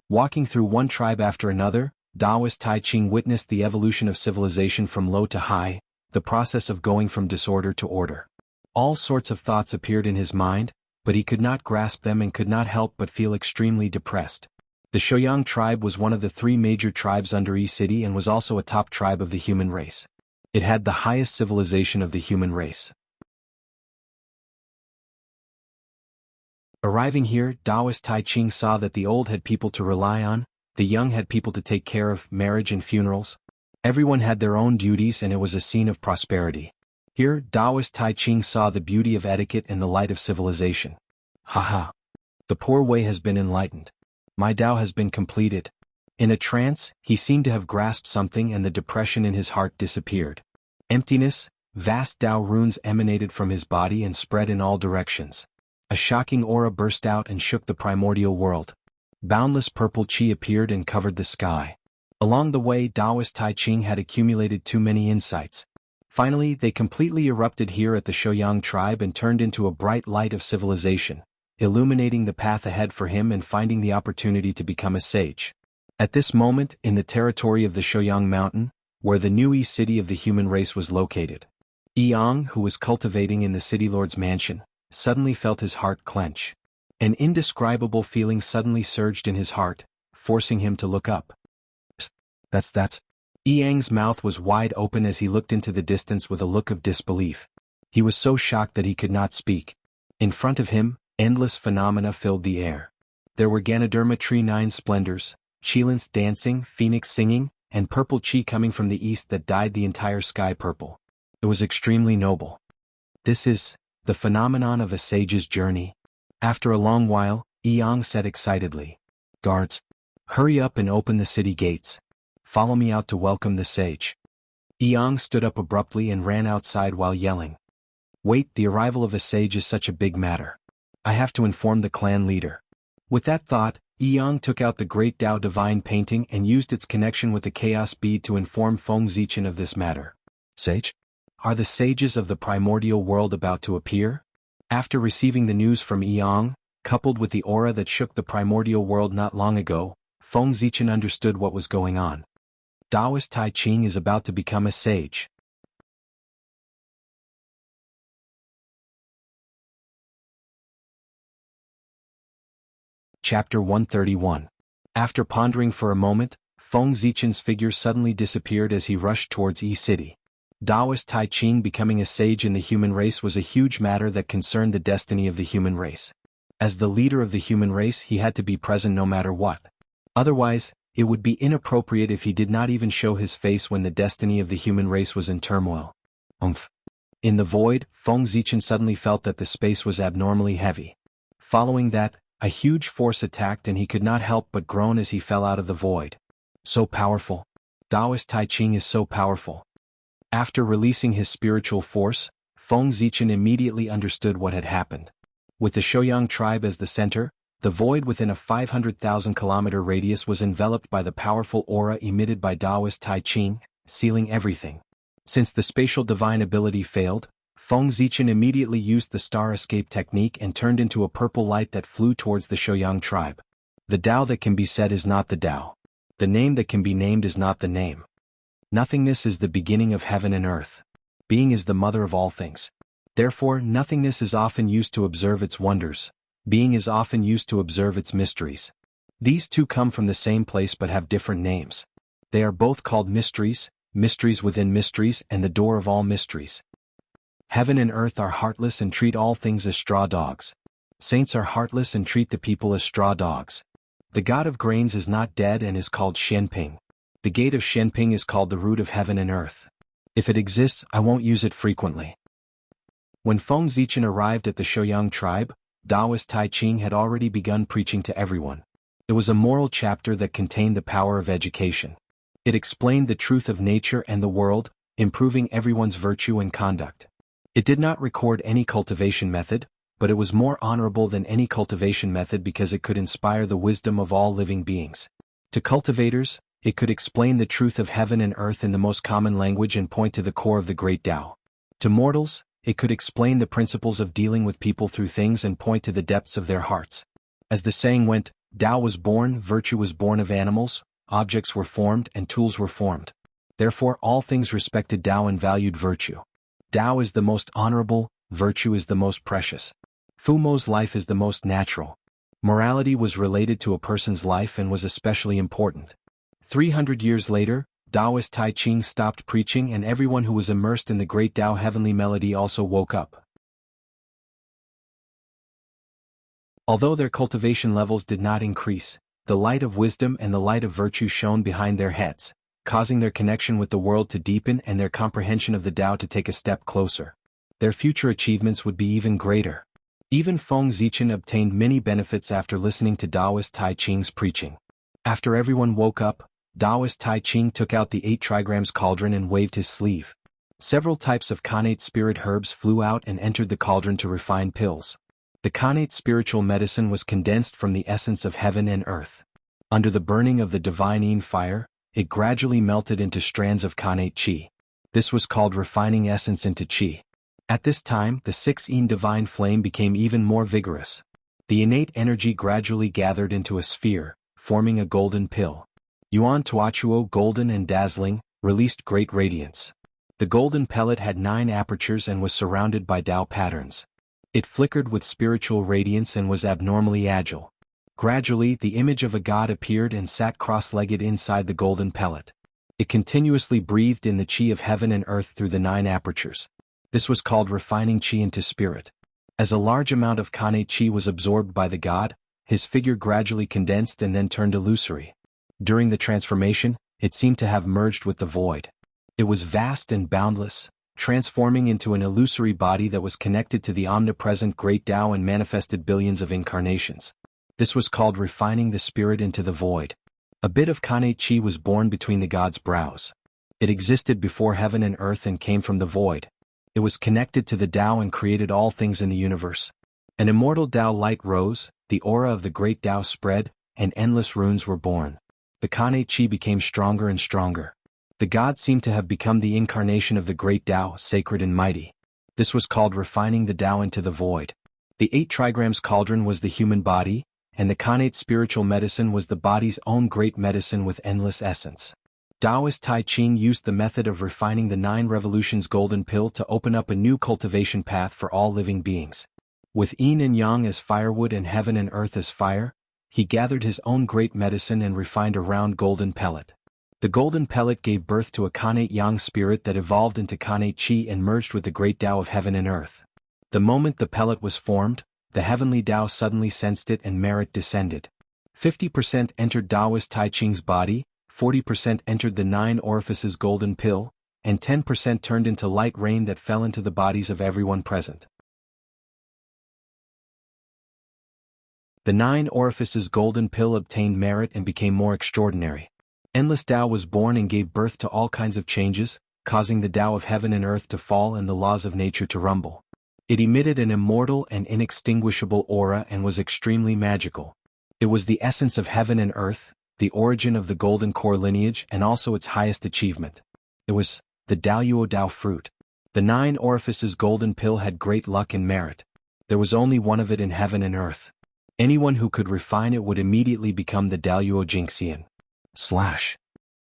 Walking through one tribe after another, Taoist Tai Ching witnessed the evolution of civilization from low to high, the process of going from disorder to order. All sorts of thoughts appeared in his mind, but he could not grasp them and could not help but feel extremely depressed. The Shoyang tribe was one of the three major tribes under Yi City and was also a top tribe of the human race. It had the highest civilization of the human race. Arriving here, Taoist Tai Ching saw that the old had people to rely on, the young had people to take care of, marriage and funerals. Everyone had their own duties and it was a scene of prosperity. Here, Taoist Tai Ching saw the beauty of etiquette and the light of civilization. Haha. The poor Wei has been enlightened. My Tao has been completed. In a trance, he seemed to have grasped something and the depression in his heart disappeared. Emptiness, vast Tao runes emanated from his body and spread in all directions. A shocking aura burst out and shook the primordial world. Boundless purple chi appeared and covered the sky. Along the way, Taoist Tai Ching had accumulated too many insights. Finally, they completely erupted here at the Shouyang tribe and turned into a bright light of civilization, illuminating the path ahead for him and finding the opportunity to become a sage. At this moment, in the territory of the Shouyang mountain, where the new city of the human race was located, Yang, who was cultivating in the city lord's mansion, suddenly felt his heart clench. An indescribable feeling suddenly surged in his heart, forcing him to look up. That's. Yang's mouth was wide open as he looked into the distance with a look of disbelief. He was so shocked that he could not speak. In front of him, endless phenomena filled the air. There were Ganoderma tree 9 splendors, Qilins dancing, phoenix singing, and purple chi coming from the east that dyed the entire sky purple. It was extremely noble. This is the phenomenon of a sage's journey. After a long while, Yang said excitedly, "Guards, hurry up and open the city gates. Follow me out to welcome the sage." Yang stood up abruptly and ran outside while yelling, "Wait, the arrival of a sage is such a big matter. I have to inform the clan leader." With that thought, Yang took out the Great Tao Divine Painting and used its connection with the Chaos Bead to inform Feng Zichen of this matter. "Sage? Are the sages of the primordial world about to appear?" After receiving the news from Yang, coupled with the aura that shook the primordial world not long ago, Feng Zichen understood what was going on. Taoist Tai Ching is about to become a sage. Chapter 131. After pondering for a moment, Feng Zichen's figure suddenly disappeared as he rushed towards City. Taoist Tai Ching becoming a sage in the human race was a huge matter that concerned the destiny of the human race. As the leader of the human race, he had to be present no matter what. Otherwise, it would be inappropriate if he did not even show his face when the destiny of the human race was in turmoil. In the void, Feng Zichen suddenly felt that the space was abnormally heavy. Following that, a huge force attacked and he could not help but groan as he fell out of the void. So powerful. Taoist Tai Ching is so powerful. After releasing his spiritual force, Feng Zichen immediately understood what had happened. With the Shouyang tribe as the center, the void within a 500,000-kilometer radius was enveloped by the powerful aura emitted by Taoist Tai Ching, sealing everything. Since the spatial divine ability failed, Feng Zichen immediately used the star escape technique and turned into a purple light that flew towards the Shouyang tribe. The Tao that can be said is not the Tao. The name that can be named is not the name. Nothingness is the beginning of heaven and earth. Being is the mother of all things. Therefore, nothingness is often used to observe its wonders. Being is often used to observe its mysteries. These two come from the same place but have different names. They are both called mysteries, mysteries within mysteries, and the door of all mysteries. Heaven and earth are heartless and treat all things as straw dogs. Saints are heartless and treat the people as straw dogs. The god of grains is not dead and is called Shenping. The gate of Shenping is called the root of heaven and earth. If it exists, I won't use it frequently. When Feng Zichen arrived at the Shouyang tribe, Taoist Tai Ching had already begun preaching to everyone. It was a moral chapter that contained the power of education. It explained the truth of nature and the world, improving everyone's virtue and conduct. It did not record any cultivation method, but it was more honorable than any cultivation method because it could inspire the wisdom of all living beings. To cultivators, it could explain the truth of heaven and earth in the most common language and point to the core of the great Tao. To mortals, it could explain the principles of dealing with people through things and point to the depths of their hearts. As the saying went, Tao was born, virtue was born of animals, objects were formed and tools were formed. Therefore all things respected Tao and valued virtue. Tao is the most honorable, virtue is the most precious. Fumo's life is the most natural. Morality was related to a person's life and was especially important. 300 years later, Taoist Tai Ching stopped preaching and everyone who was immersed in the great Tao heavenly melody also woke up. Although their cultivation levels did not increase, the light of wisdom and the light of virtue shone behind their heads, causing their connection with the world to deepen and their comprehension of the Tao to take a step closer. Their future achievements would be even greater. Even Feng Zichen obtained many benefits after listening to Taoist Tai Ching's preaching. After everyone woke up, Taoist Tai Ching took out the 8 trigrams cauldron and waved his sleeve. Several types of connate spirit herbs flew out and entered the cauldron to refine pills. The connate spiritual medicine was condensed from the essence of heaven and earth. Under the burning of the divine Yin fire, it gradually melted into strands of Kanate Qi. This was called refining essence into Qi. At this time, the 6 divine flame became even more vigorous. The innate energy gradually gathered into a sphere, forming a golden pill. Yuan Tuachuo, golden and dazzling, released great radiance. The golden pellet had 9 apertures and was surrounded by Tao patterns. It flickered with spiritual radiance and was abnormally agile. Gradually, the image of a god appeared and sat cross-legged inside the golden pellet. It continuously breathed in the Qi of heaven and earth through the 9 apertures. This was called refining Qi into spirit. As a large amount of Kanate Qi was absorbed by the god, his figure gradually condensed and then turned illusory. During the transformation, it seemed to have merged with the void. It was vast and boundless, transforming into an illusory body that was connected to the omnipresent great Tao and manifested billions of incarnations. This was called refining the spirit into the void. A bit of Kanate Qi was born between the god's brows. It existed before heaven and earth and came from the void. It was connected to the Tao and created all things in the universe. An immortal Tao light rose, the aura of the great Tao spread, and endless runes were born. The Kanate Qi became stronger and stronger. The god seemed to have become the incarnation of the great Tao, sacred and mighty. This was called refining the Tao into the void. The 8 trigrams cauldron was the human body, and the Kanate spiritual medicine was the body's own great medicine with endless essence. Taoist Tai Ching used the method of refining the 9 revolutions golden pill to open up a new cultivation path for all living beings. With yin and yang as firewood and heaven and earth as fire, he gathered his own great medicine and refined a round golden pellet. The golden pellet gave birth to a Kanate yang spirit that evolved into Kanate Qi and merged with the great Tao of heaven and earth. The moment the pellet was formed, the heavenly Tao suddenly sensed it and merit descended. 50% entered Taoist Tai Ching's body, 40% entered the 9 orifices golden pill, and 10% turned into light rain that fell into the bodies of everyone present. The 9 orifices golden pill obtained merit and became more extraordinary. Endless Tao was born and gave birth to all kinds of changes, causing the Tao of heaven and earth to fall and the laws of nature to rumble. It emitted an immortal and inextinguishable aura and was extremely magical. It was the essence of heaven and earth, the origin of the golden core lineage and also its highest achievement. It was the Daoyuo Dao fruit. The 9 orifices golden pill had great luck and merit. There was only one of it in heaven and earth. Anyone who could refine it would immediately become the Daoyuo Jingxian.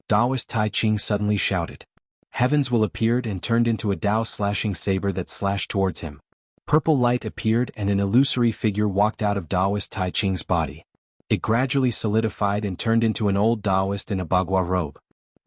Taoist Tai Ching suddenly shouted. Heavens will appeared and turned into a Tao slashing saber that slashed towards him. Purple light appeared and an illusory figure walked out of Taoist Tai Ching's body. It gradually solidified and turned into an old Taoist in a bagua robe.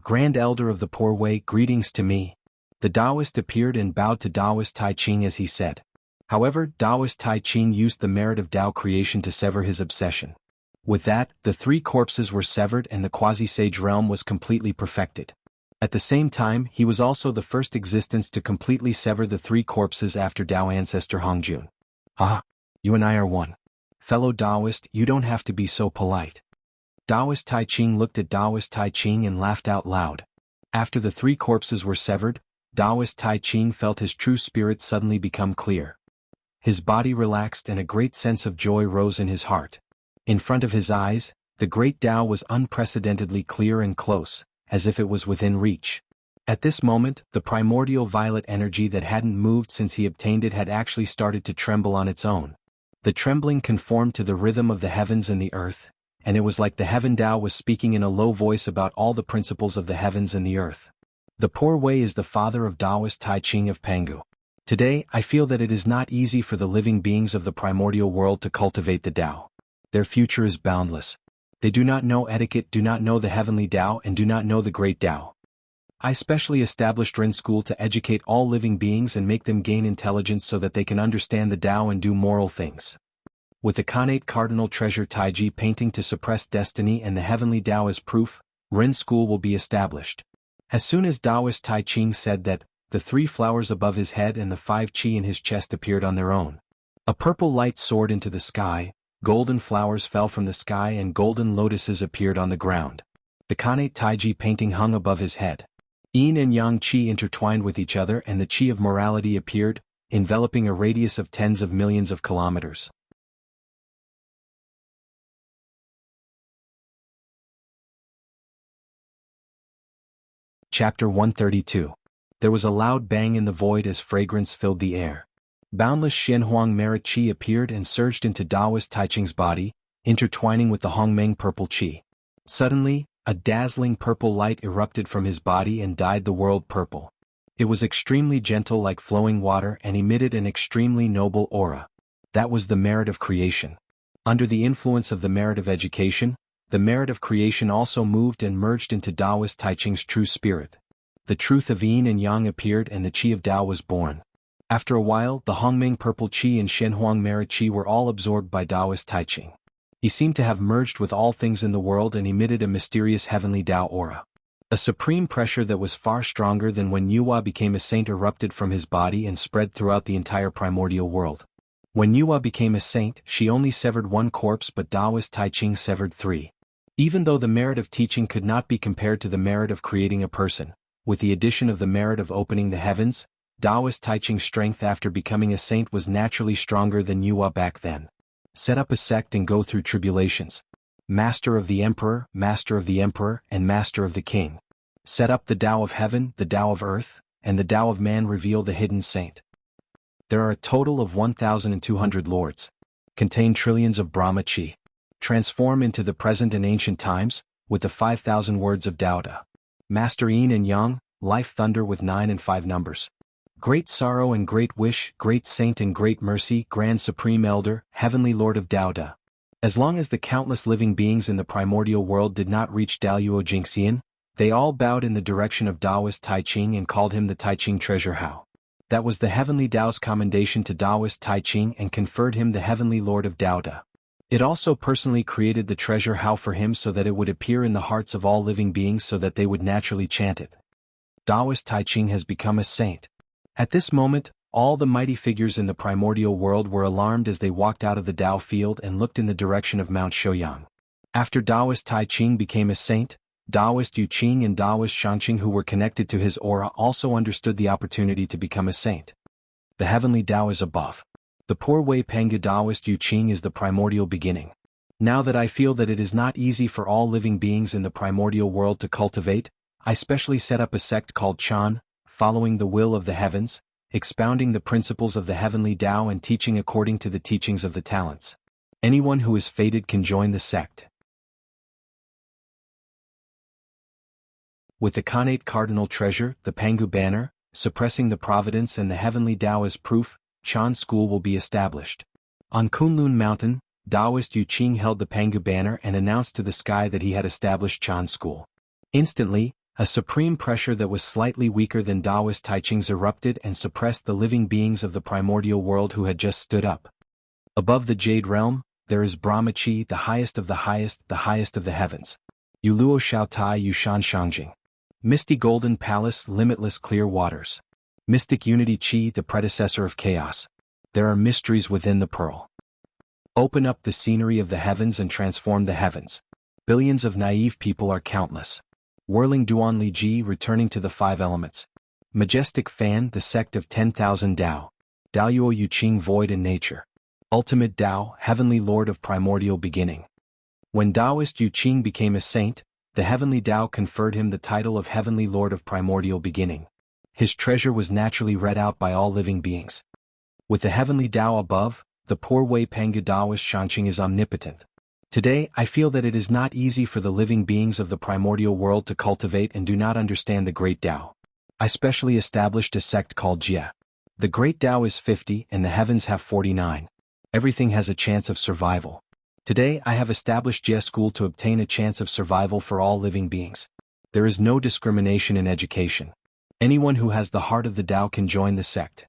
Grand Elder of the Poor Way, greetings to me. The Taoist appeared and bowed to Taoist Tai Ching as he said. However, Taoist Tai Ching used the merit of Tao creation to sever his obsession. With that, the 3 corpses were severed and the quasi-sage realm was completely perfected. At the same time, he was also the first existence to completely sever the 3 corpses after Tao ancestor Hongjun. Ah, you and I are one. Fellow Taoist, you don't have to be so polite. Taoist Tai Ching looked at Taoist Tai Ching and laughed out loud. After the 3 corpses were severed, Taoist Tai Ching felt his true spirit suddenly become clear. His body relaxed and a great sense of joy rose in his heart. In front of his eyes, the great Tao was unprecedentedly clear and close, as if it was within reach. At this moment, the primordial violet energy that hadn't moved since he obtained it had actually started to tremble on its own. The trembling conformed to the rhythm of the heavens and the earth, and it was like the heaven Tao was speaking in a low voice about all the principles of the heavens and the earth. The Poor Way is the father of Taoist Tai Ching of Pangu. Today, I feel that it is not easy for the living beings of the primordial world to cultivate the Tao. Their future is boundless. They do not know etiquette, do not know the heavenly Tao, and do not know the great Tao. I specially established Ren School to educate all living beings and make them gain intelligence so that they can understand the Tao and do moral things. With the Kanate Cardinal Treasure Taiji painting to suppress destiny and the heavenly Tao as proof, Ren School will be established. As soon as Taoist Tai Ching said that, the 3 flowers above his head and the 5 Qi in his chest appeared on their own. A purple light soared into the sky, golden flowers fell from the sky and golden lotuses appeared on the ground. The Kanate Taiji painting hung above his head. Yin and Yang Qi intertwined with each other and the Qi of morality appeared, enveloping a radius of tens of millions of kilometers. Chapter 132. There was a loud bang in the void as fragrance filled the air. Boundless Xianhuang merit qi appeared and surged into Taoist Taiching's body, intertwining with the Hongmeng purple qi. Suddenly, a dazzling purple light erupted from his body and dyed the world purple. It was extremely gentle like flowing water and emitted an extremely noble aura. That was the merit of creation. Under the influence of the merit of education, the merit of creation also moved and merged into Taoist Taiching's true spirit. The truth of yin and yang appeared and the qi of Tao was born. After a while, the Hongmeng purple qi and Xianhuang merit qi were all absorbed by Taoist Taiching. He seemed to have merged with all things in the world and emitted a mysterious heavenly Tao aura. A supreme pressure that was far stronger than when Yuhua became a saint erupted from his body and spread throughout the entire primordial world. When Yuhua became a saint, she only severed one corpse, but Taoist Taiching severed 3. Even though the merit of teaching could not be compared to the merit of creating a person, with the addition of the merit of opening the heavens, Taoist Taiching's strength after becoming a saint was naturally stronger than Yuhua back then. Set up a sect and go through tribulations. Master of the Emperor, and Master of the King. Set up the Tao of Heaven, the Tao of Earth, and the Tao of Man, reveal the hidden saint. There are a total of 1,200 lords. Contain trillions of Brahma Qi. Transform into the present and ancient times, with the 5,000 words of Tao Da. Master Yin and Yang, life thunder with 9 and 5 numbers. Great sorrow and great wish, great saint and great mercy, grand supreme elder, heavenly lord of Tao Da. As long as the countless living beings in the primordial world did not reach Daluo Jingxian, they all bowed in the direction of Taoist Taiching and called him the Taiching treasure Hao. That was the heavenly Tao's commendation to Taoist Taiching and conferred him the heavenly lord of Tao Da. It also personally created the treasure Hao for him so that it would appear in the hearts of all living beings so that they would naturally chant it. Taoist Taiching has become a saint. At this moment, all the mighty figures in the primordial world were alarmed as they walked out of the Tao field and looked in the direction of Mount Shouyang. After Taoist Taiching became a saint, Taoist Yuqing and Taoist Shangqing who were connected to his aura also understood the opportunity to become a saint. The heavenly Tao is above. The poor Wei Panga Taoist Yuqing is the primordial beginning. Now that I feel that it is not easy for all living beings in the primordial world to cultivate, I specially set up a sect called Chan, following the will of the heavens, expounding the principles of the heavenly Tao and teaching according to the teachings of the talents. Anyone who is fated can join the sect. With the Khanate cardinal treasure, the Pangu banner, suppressing the providence and the heavenly Tao as proof, Chan school will be established. On Kunlun Mountain, Taoist Yuqing held the Pangu banner and announced to the sky that he had established Chan school. Instantly, a supreme pressure that was slightly weaker than Taoist Taiching's erupted and suppressed the living beings of the primordial world who had just stood up. Above the Jade Realm, there is Brahma Qi, the highest of the highest of the heavens. Yuluo Xiaotai Yushan Shangjing. Misty Golden Palace, limitless clear waters. Mystic Unity Qi, the predecessor of chaos. There are mysteries within the pearl. Open up the scenery of the heavens and transform the heavens. Billions of naive people are countless. Whirling Duanli Ji returning to the 5 elements. Majestic Fan, the sect of 10,000 Tao. Daluo Yuqing void in nature. Ultimate Tao, heavenly lord of primordial beginning. When Taoist Yuqing became a saint, the heavenly Tao conferred him the title of heavenly lord of primordial beginning. His treasure was naturally read out by all living beings. With the heavenly Tao above, the poor Wei Panga Taoist Shangqing is omnipotent. Today, I feel that it is not easy for the living beings of the primordial world to cultivate and do not understand the great Tao. I specially established a sect called Jia. The great Tao is 50 and the heavens have 49. Everything has a chance of survival. Today, I have established Jia school to obtain a chance of survival for all living beings. There is no discrimination in education. Anyone who has the heart of the Tao can join the sect.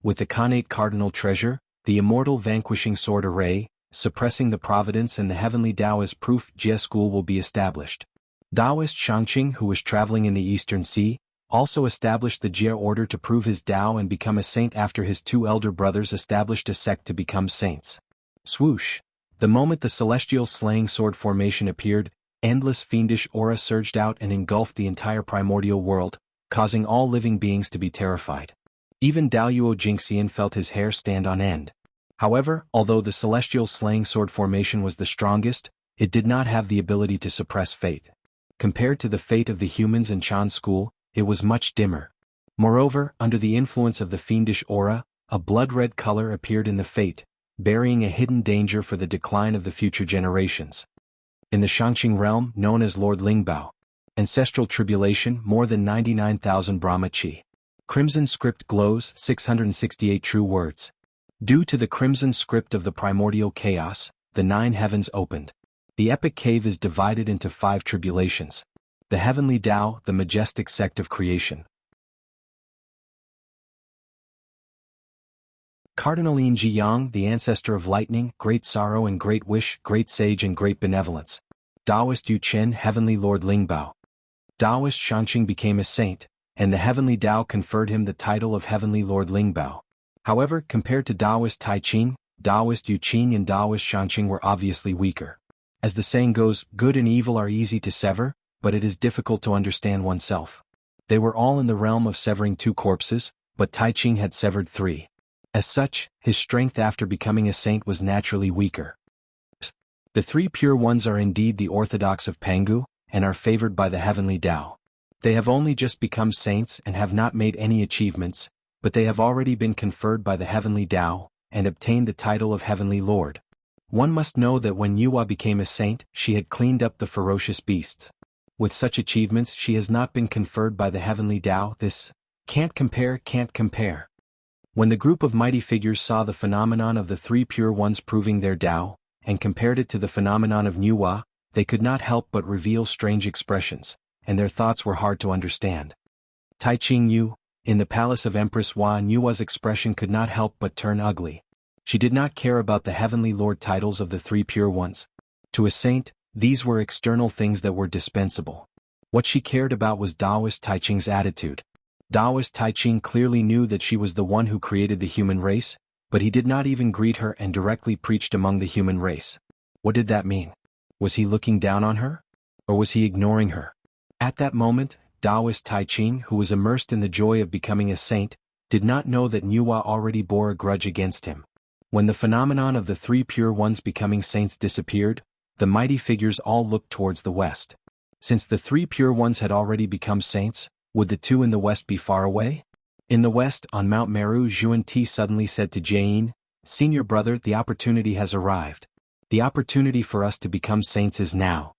With the Khanate cardinal treasure, the immortal vanquishing sword array, suppressing the providence and the heavenly Tao as proof, Jia school will be established. Taoist Shangqing, who was traveling in the Eastern Sea, also established the Jia order to prove his Tao and become a saint after his 2 elder brothers established a sect to become saints. Swoosh! The moment the celestial slaying sword formation appeared, endless fiendish aura surged out and engulfed the entire primordial world, causing all living beings to be terrified. Even Daluo Jingxian felt his hair stand on end. However, although the celestial slaying sword formation was the strongest, it did not have the ability to suppress fate. Compared to the fate of the humans in Chan's school, it was much dimmer. Moreover, under the influence of the fiendish aura, a blood-red color appeared in the fate, burying a hidden danger for the decline of the future generations. In the Shangqing realm, known as Lord Lingbao, ancestral tribulation, more than 99,000 Brahma Chi. Crimson script glows, 668 true words. Due to the crimson script of the primordial chaos, the 9 heavens opened. The epic cave is divided into 5 tribulations. The heavenly Tao, the majestic sect of creation. Cardinal Jianghu, the ancestor of lightning, great sorrow and great wish, great sage and great benevolence. Taoist Yu Chen, heavenly Lord Lingbao. Taoist Shangqing became a saint, and the heavenly Tao conferred him the title of heavenly Lord Lingbao. However, compared to Taoist Tai Ching, Taoist Yu Qing and Taoist Shangqing were obviously weaker. As the saying goes, good and evil are easy to sever, but it is difficult to understand oneself. They were all in the realm of severing 2 corpses, but Tai Ching had severed 3. As such, his strength after becoming a saint was naturally weaker. The 3 pure ones are indeed the orthodox of Pangu, and are favored by the heavenly Tao. They have only just become saints and have not made any achievements, but they have already been conferred by the heavenly Tao, and obtained the title of heavenly Lord. One must know that when Yuhua became a saint, she had cleaned up the ferocious beasts. With such achievements she has not been conferred by the heavenly Tao. This can't compare. When the group of mighty figures saw the phenomenon of the 3 pure ones proving their Tao, and compared it to the phenomenon of Yuhua, they could not help but reveal strange expressions, and their thoughts were hard to understand. Tai Ching Yu, in the palace of Empress Hua, Yuhua's expression could not help but turn ugly. She did not care about the heavenly Lord titles of the 3 pure ones. To a saint, these were external things that were dispensable. What she cared about was Taoist Tai Ching's attitude. Taoist Tai Ching clearly knew that she was the one who created the human race, but he did not even greet her and directly preached among the human race. What did that mean? Was he looking down on her? Or was he ignoring her? At that moment, Taoist Tai Ching, who was immersed in the joy of becoming a saint, did not know that Yuhua already bore a grudge against him. When the phenomenon of the 3 pure ones becoming saints disappeared, the mighty figures all looked towards the west. Since the 3 pure ones had already become saints, would the 2 in the west be far away? In the west, on Mount Meru, Yuan-Ti suddenly said to Jianghu, "Senior brother, the opportunity has arrived. The opportunity for us to become saints is now."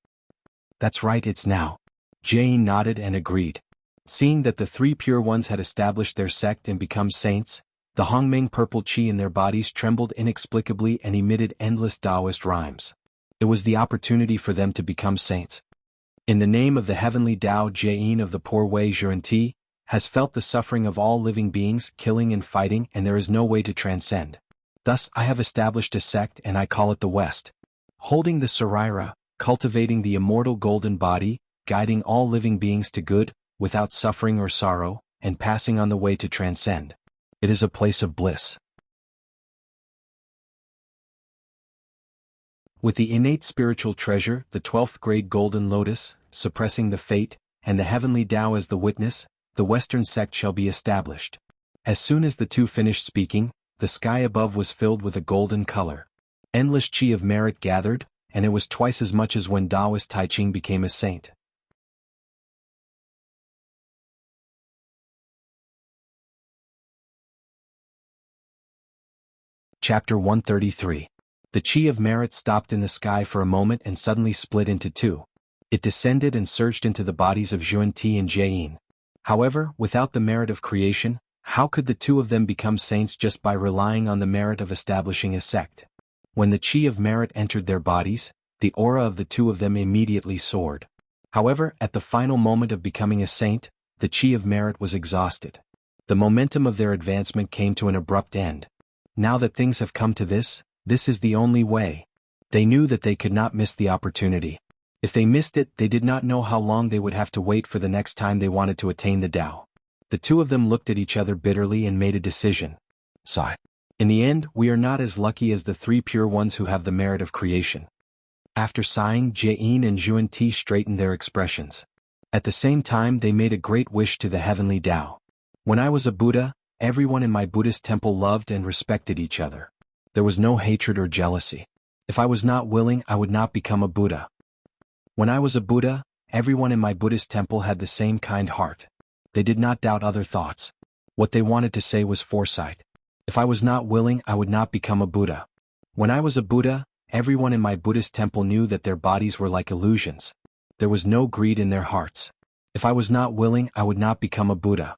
"That's right, it's now." Jianghu nodded and agreed. Seeing that the 3 pure ones had established their sect and become saints, the Hongming purple qi in their bodies trembled inexplicably and emitted endless Taoist rhymes. It was the opportunity for them to become saints. In the name of the heavenly Tao, Jianghu of the poor way Yuan-Ti has felt the suffering of all living beings, killing and fighting, and there is no way to transcend. Thus I have established a sect and I call it the West. Holding the Sarira, cultivating the immortal golden body, guiding all living beings to good, without suffering or sorrow, and passing on the way to transcend. It is a place of bliss. With the innate spiritual treasure, the 12th grade golden lotus, suppressing the fate, and the heavenly Tao as the witness, the Western sect shall be established. As soon as the 2 finished speaking, the sky above was filled with a golden color. Endless chi of merit gathered, and it was twice as much as when Taoist Tai Ching became a saint. Chapter 133. The chi of merit stopped in the sky for a moment and suddenly split into 2. It descended and surged into the bodies of Yuan-Ti and Jianghu. However, without the merit of creation, how could the 2 of them become saints just by relying on the merit of establishing a sect? When the chi of merit entered their bodies, the aura of the 2 of them immediately soared. However, at the final moment of becoming a saint, the chi of merit was exhausted. The momentum of their advancement came to an abrupt end. Now that things have come to this is the only way. They knew that they could not miss the opportunity. If they missed it, they did not know how long they would have to wait for the next time they wanted to attain the Tao. The 2 of them looked at each other bitterly and made a decision. Sigh. In the end, we are not as lucky as the 3 pure ones who have the merit of creation. After sighing, Jianghu and Yuan-Ti straightened their expressions. At the same time they made a great wish to the heavenly Tao. When I was a Buddha, everyone in my Buddhist temple loved and respected each other. There was no hatred or jealousy. If I was not willing, I would not become a Buddha. When I was a Buddha, everyone in my Buddhist temple had the same kind heart. They did not doubt other thoughts. What they wanted to say was foresight. If I was not willing, I would not become a Buddha. When I was a Buddha, everyone in my Buddhist temple knew that their bodies were like illusions. There was no greed in their hearts. If I was not willing, I would not become a Buddha.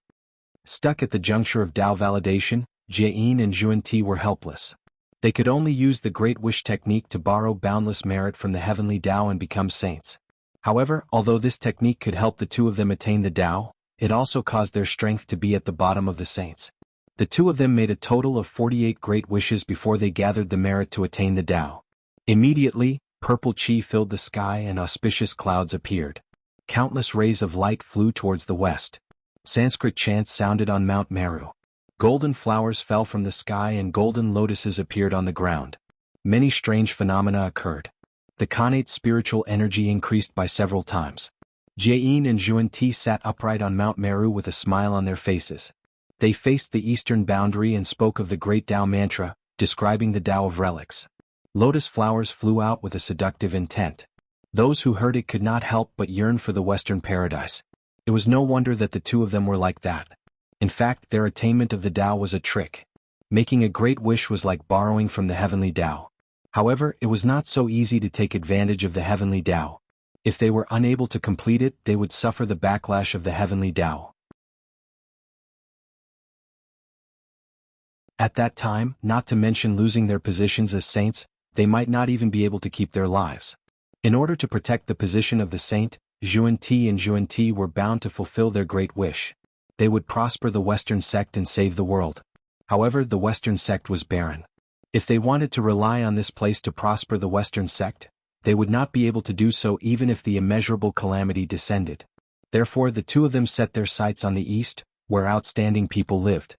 Stuck at the juncture of Tao validation, Jianghu and Zhuan were helpless. They could only use the Great Wish technique to borrow boundless merit from the heavenly Tao and become saints. However, although this technique could help the two of them attain the Tao, it also caused their strength to be at the bottom of the saints. The two of them made a total of 48 great wishes before they gathered the merit to attain the Tao. Immediately, purple chi filled the sky and auspicious clouds appeared. Countless rays of light flew towards the west. Sanskrit chants sounded on Mount Meru. Golden flowers fell from the sky and golden lotuses appeared on the ground. Many strange phenomena occurred. The connate spiritual energy increased by several times. Jianghu and Zhuan sat upright on Mount Meru with a smile on their faces. They faced the eastern boundary and spoke of the great Tao mantra, describing the Tao of relics. Lotus flowers flew out with a seductive intent. Those who heard it could not help but yearn for the western paradise. It was no wonder that the two of them were like that. In fact, their attainment of the Tao was a trick. Making a great wish was like borrowing from the heavenly Tao. However, it was not so easy to take advantage of the heavenly Tao. If they were unable to complete it, they would suffer the backlash of the heavenly Tao. At that time, not to mention losing their positions as saints, they might not even be able to keep their lives. In order to protect the position of the saint, Zhuan and Zhuan were bound to fulfill their great wish. They would prosper the Western sect and save the world. However, the Western sect was barren. If they wanted to rely on this place to prosper the Western sect, they would not be able to do so even if the immeasurable calamity descended. Therefore, the two of them set their sights on the east, where outstanding people lived.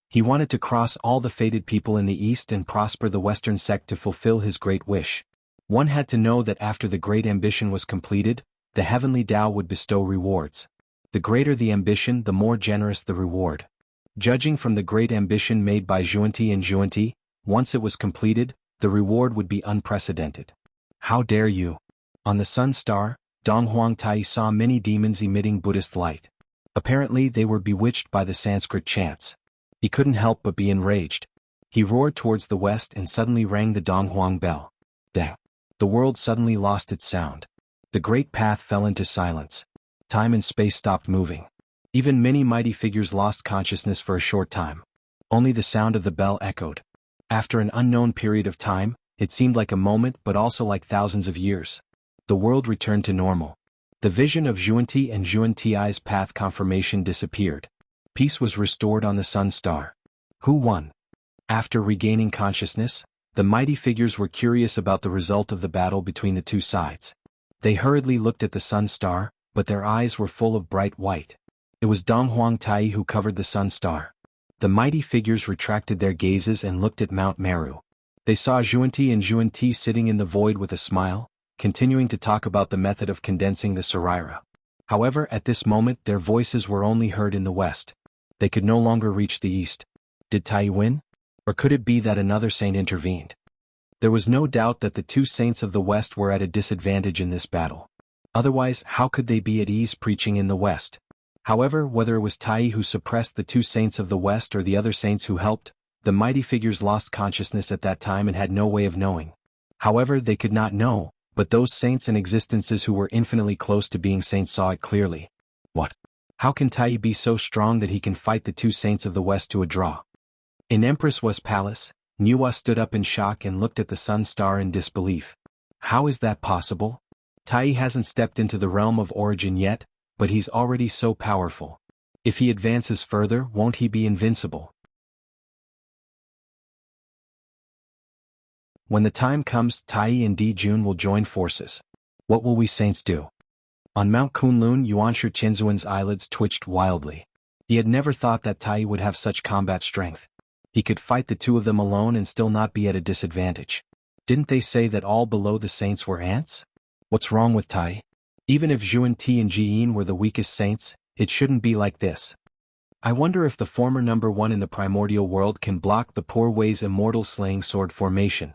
He wanted to cross all the fated people in the east and prosper the Western sect to fulfill his great wish. One had to know that after the great ambition was completed, the heavenly Tao would bestow rewards. The greater the ambition, the more generous the reward. Judging from the great ambition made by Zhuan and Zhuan, once it was completed, the reward would be unprecedented. How dare you? On the sun star, Dong Huang Tai saw many demons emitting Buddhist light. Apparently they were bewitched by the Sanskrit chants. He couldn't help but be enraged. He roared towards the west and suddenly rang the Dong Huang bell. Dang! The world suddenly lost its sound. The great path fell into silence. Time and space stopped moving. Even many mighty figures lost consciousness for a short time. Only the sound of the bell echoed. After an unknown period of time, it seemed like a moment but also like thousands of years. The world returned to normal. The vision of Zhuan and Zhuan Ti's path confirmation disappeared. Peace was restored on the sun star. Who won? After regaining consciousness, the mighty figures were curious about the result of the battle between the two sides. They hurriedly looked at the sun star, but their eyes were full of bright white. It was Dong Huang Tai who covered the sun star. The mighty figures retracted their gazes and looked at Mount Meru. They saw Zhuan and Zhuan sitting in the void with a smile, continuing to talk about the method of condensing the Sarira. However, at this moment their voices were only heard in the west. They could no longer reach the east. Did Tai win? Or could it be that another saint intervened? There was no doubt that the two saints of the west were at a disadvantage in this battle. Otherwise, how could they be at ease preaching in the west? However, whether it was Tai who suppressed the two saints of the west or the other saints who helped, the mighty figures lost consciousness at that time and had no way of knowing. However, they could not know, but those saints and existences who were infinitely close to being saints saw it clearly. What? How can Tai be so strong that he can fight the two saints of the west to a draw? In Empress Was Palace, Nuwa stood up in shock and looked at the sun star in disbelief. How is that possible? Tai hasn't stepped into the realm of origin yet, but he's already so powerful. If he advances further, won't he be invincible? When the time comes, Tai and Dijun will join forces. What will we saints do? On Mount Kunlun, Yuanshu Qinzuan's eyelids twitched wildly. He had never thought that Tai would have such combat strength. He could fight the two of them alone and still not be at a disadvantage. Didn't they say that all below the saints were ants? What's wrong with Tai? Even if Zhuan and Jiyin were the weakest saints, it shouldn't be like this. I wonder if the former number one in the primordial world can block the poor Wei's immortal slaying sword formation.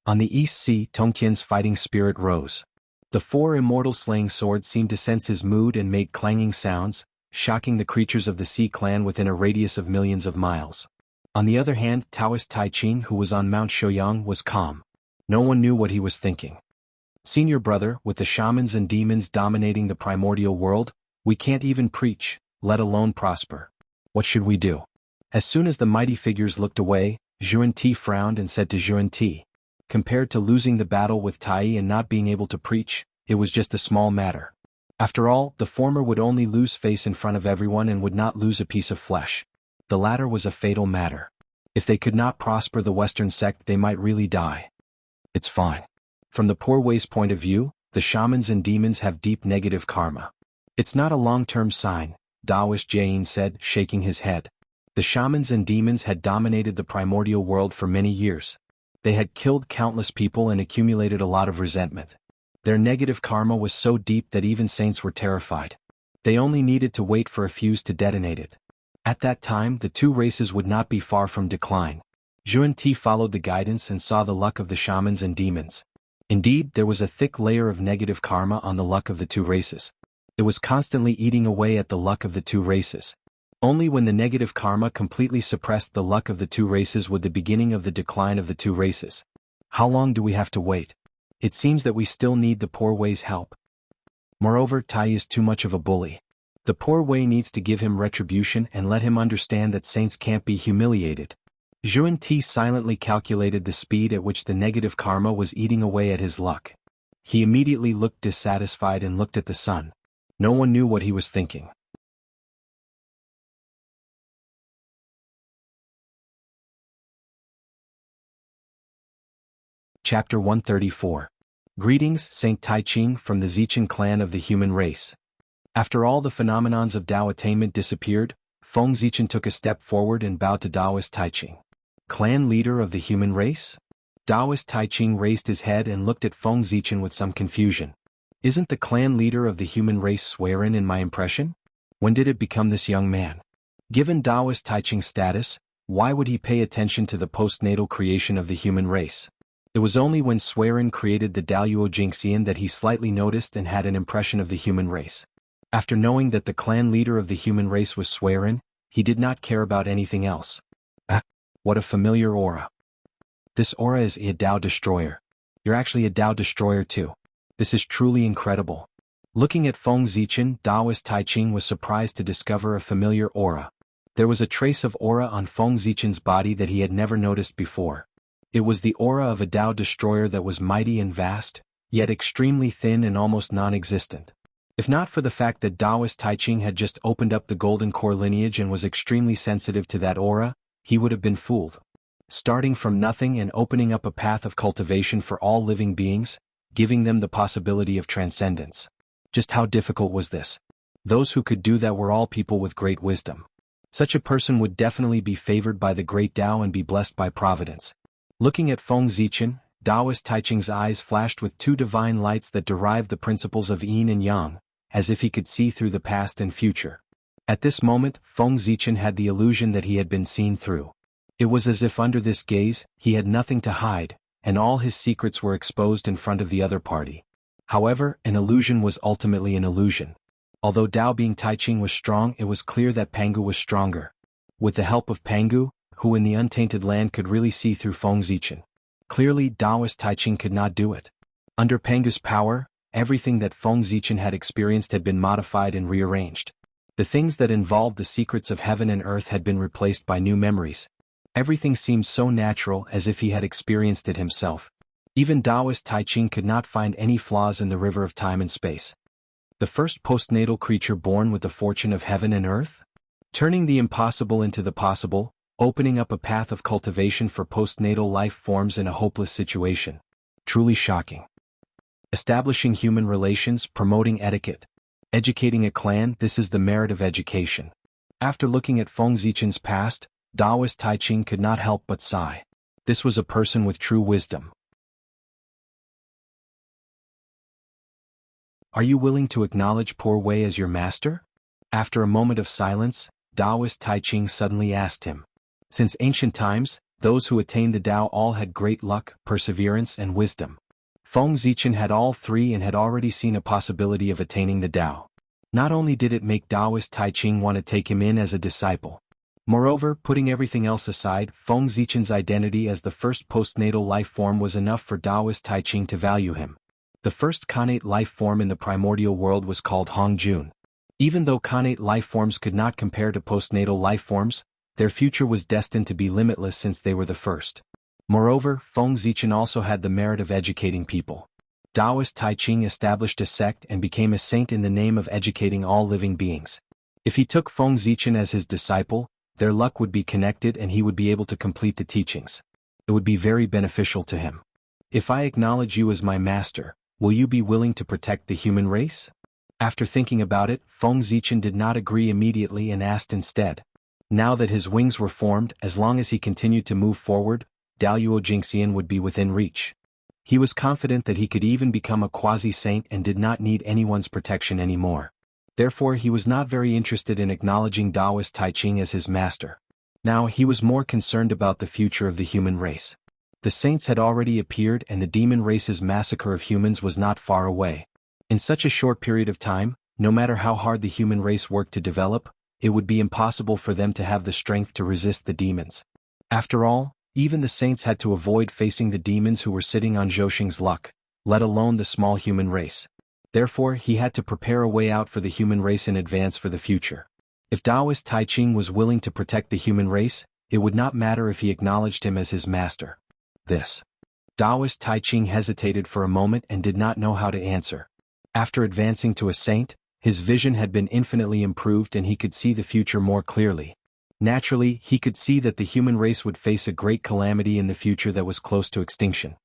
On the East Sea, Tongqian's fighting spirit rose. The four immortal slaying swords seemed to sense his mood and made clanging sounds, shocking the creatures of the Sea clan within a radius of millions of miles. On the other hand, Taoist Tai Ching, who was on Mount Shouyang, was calm. No one knew what he was thinking. Senior brother, with the shamans and demons dominating the primordial world, we can't even preach, let alone prosper. What should we do? As soon as the mighty figures looked away, Zhuan Ti frowned and said to Zhuan Ti, compared to losing the battle with Tai and not being able to preach, it was just a small matter. After all, the former would only lose face in front of everyone and would not lose a piece of flesh. The latter was a fatal matter. If they could not prosper the Western sect, they might really die. It's fine. From the Poor Way's point of view, the shamans and demons have deep negative karma. It's not a long-term sign, Taoist Jiayin said, shaking his head. The shamans and demons had dominated the primordial world for many years. They had killed countless people and accumulated a lot of resentment. Their negative karma was so deep that even saints were terrified. They only needed to wait for a fuse to detonate it. At that time, the two races would not be far from decline. Zhuan Ti followed the guidance and saw the luck of the shamans and demons. Indeed, there was a thick layer of negative karma on the luck of the two races. It was constantly eating away at the luck of the two races. Only when the negative karma completely suppressed the luck of the two races would the beginning of the decline of the two races. How long do we have to wait? It seems that we still need the Poor Way's help. Moreover, Tai is too much of a bully. The Poor Way needs to give him retribution and let him understand that saints can't be humiliated. Zhuan Ti silently calculated the speed at which the negative karma was eating away at his luck. He immediately looked dissatisfied and looked at the sun. No one knew what he was thinking. Chapter 134. Greetings, Saint Tai Ching from the Zichen clan of the human race. After all the phenomenons of Tao attainment disappeared, Feng Zichen took a step forward and bowed to Taoist Tai Ching. Clan leader of the human race? Taoist Tai Ching raised his head and looked at Feng Zichen with some confusion. Isn't the clan leader of the human race Swerin in my impression? When did it become this young man? Given Taoist Tai Ching's status, why would he pay attention to the postnatal creation of the human race? It was only when Swerin created the Daluo Jingxian that he slightly noticed and had an impression of the human race. After knowing that the clan leader of the human race was Swerin, he did not care about anything else. What a familiar aura. This aura is a Dao Destroyer. You're actually a Dao Destroyer too. This is truly incredible. Looking at Feng Zichen, Taoist Tai Ching was surprised to discover a familiar aura. There was a trace of aura on Feng Zichen's body that he had never noticed before. It was the aura of a Dao Destroyer that was mighty and vast, yet extremely thin and almost non-existent. If not for the fact that Taoist Tai Ching had just opened up the Golden Core lineage and was extremely sensitive to that aura, he would have been fooled. Starting from nothing and opening up a path of cultivation for all living beings, giving them the possibility of transcendence. Just how difficult was this? Those who could do that were all people with great wisdom. Such a person would definitely be favored by the great Tao and be blessed by providence. Looking at Feng Zichen, Taoist Tai Ching's eyes flashed with two divine lights that derived the principles of yin and yang, as if he could see through the past and future. At this moment, Feng Zichen had the illusion that he had been seen through. It was as if under this gaze, he had nothing to hide, and all his secrets were exposed in front of the other party. However, an illusion was ultimately an illusion. Although Tao being Tai Ching was strong, it was clear that Pangu was stronger. With the help of Pangu, who in the untainted land could really see through Feng Zichen. Clearly, Taoist Tai Ching could not do it. Under Pangu's power, everything that Feng Zichen had experienced had been modified and rearranged. The things that involved the secrets of heaven and earth had been replaced by new memories. Everything seemed so natural as if he had experienced it himself. Even Taoist Tai Ching could not find any flaws in the river of time and space. The first postnatal creature born with the fortune of heaven and earth? Turning the impossible into the possible, opening up a path of cultivation for postnatal life forms in a hopeless situation. Truly shocking. Establishing human relations, promoting etiquette. Educating a clan, this is the merit of education. After looking at Feng Zichen's past, Taoist Tai Ching could not help but sigh. This was a person with true wisdom. Are you willing to acknowledge Poor Wei as your master? After a moment of silence, Taoist Tai Ching suddenly asked him. Since ancient times, those who attained the Tao all had great luck, perseverance and wisdom. Feng Zichen had all three and had already seen a possibility of attaining the Tao. Not only did it make Taoist Tai Ching want to take him in as a disciple. Moreover, putting everything else aside, Feng Zichen's identity as the first postnatal life form was enough for Taoist Tai Ching to value him. The first connate life form in the primordial world was called Hong Jun. Even though connate life forms could not compare to postnatal life forms, their future was destined to be limitless since they were the first. Moreover, Feng Zichen also had the merit of educating people. Taoist Tai Ching established a sect and became a saint in the name of educating all living beings. If he took Feng Zichen as his disciple, their luck would be connected and he would be able to complete the teachings. It would be very beneficial to him. If I acknowledge you as my master, will you be willing to protect the human race? After thinking about it, Feng Zichen did not agree immediately and asked instead. Now that his wings were formed, as long as he continued to move forward, Daluo Jingxian would be within reach. He was confident that he could even become a quasi-saint and did not need anyone's protection anymore. Therefore he was not very interested in acknowledging Taoist Tai Ching as his master. Now he was more concerned about the future of the human race. The saints had already appeared and the demon race's massacre of humans was not far away. In such a short period of time, no matter how hard the human race worked to develop, it would be impossible for them to have the strength to resist the demons. After all, even the saints had to avoid facing the demons who were sitting on Zhouxing's luck, let alone the small human race. Therefore he had to prepare a way out for the human race in advance for the future. If Taoist Tai Ching was willing to protect the human race, it would not matter if he acknowledged him as his master. Taoist Tai Ching hesitated for a moment and did not know how to answer. After advancing to a saint, his vision had been infinitely improved and he could see the future more clearly. Naturally, he could see that the human race would face a great calamity in the future that was close to extinction.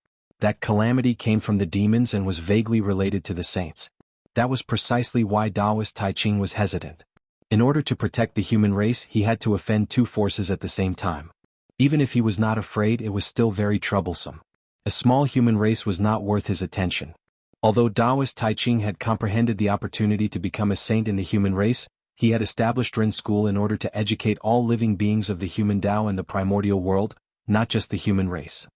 That calamity came from the demons and was vaguely related to the saints. That was precisely why Taoist Tai Ching was hesitant. In order to protect the human race, he had to offend two forces at the same time. Even if he was not afraid, it was still very troublesome. A small human race was not worth his attention. Although Taoist Tai Ching had comprehended the opportunity to become a saint in the human race, he had established Ren School in order to educate all living beings of the human Tao and the primordial world, not just the human race.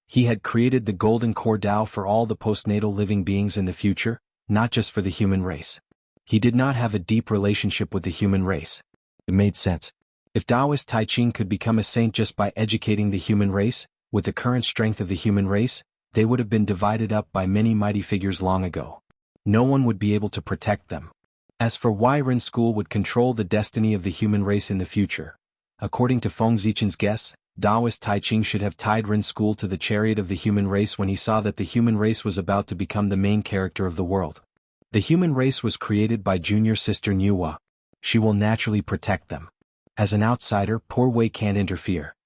He had created the Golden Core Tao for all the postnatal living beings in the future, not just for the human race. He did not have a deep relationship with the human race. It made sense. If Taoist Tai Ching could become a saint just by educating the human race, with the current strength of the human race, they would have been divided up by many mighty figures long ago. No one would be able to protect them. As for why Ren School would control the destiny of the human race in the future, according to Feng Zichen's guess, Taoist Tai Ching should have tied Ren School to the chariot of the human race when he saw that the human race was about to become the main character of the world. The human race was created by junior sister Nuwa. She will naturally protect them. As an outsider, Poor Wei can't interfere.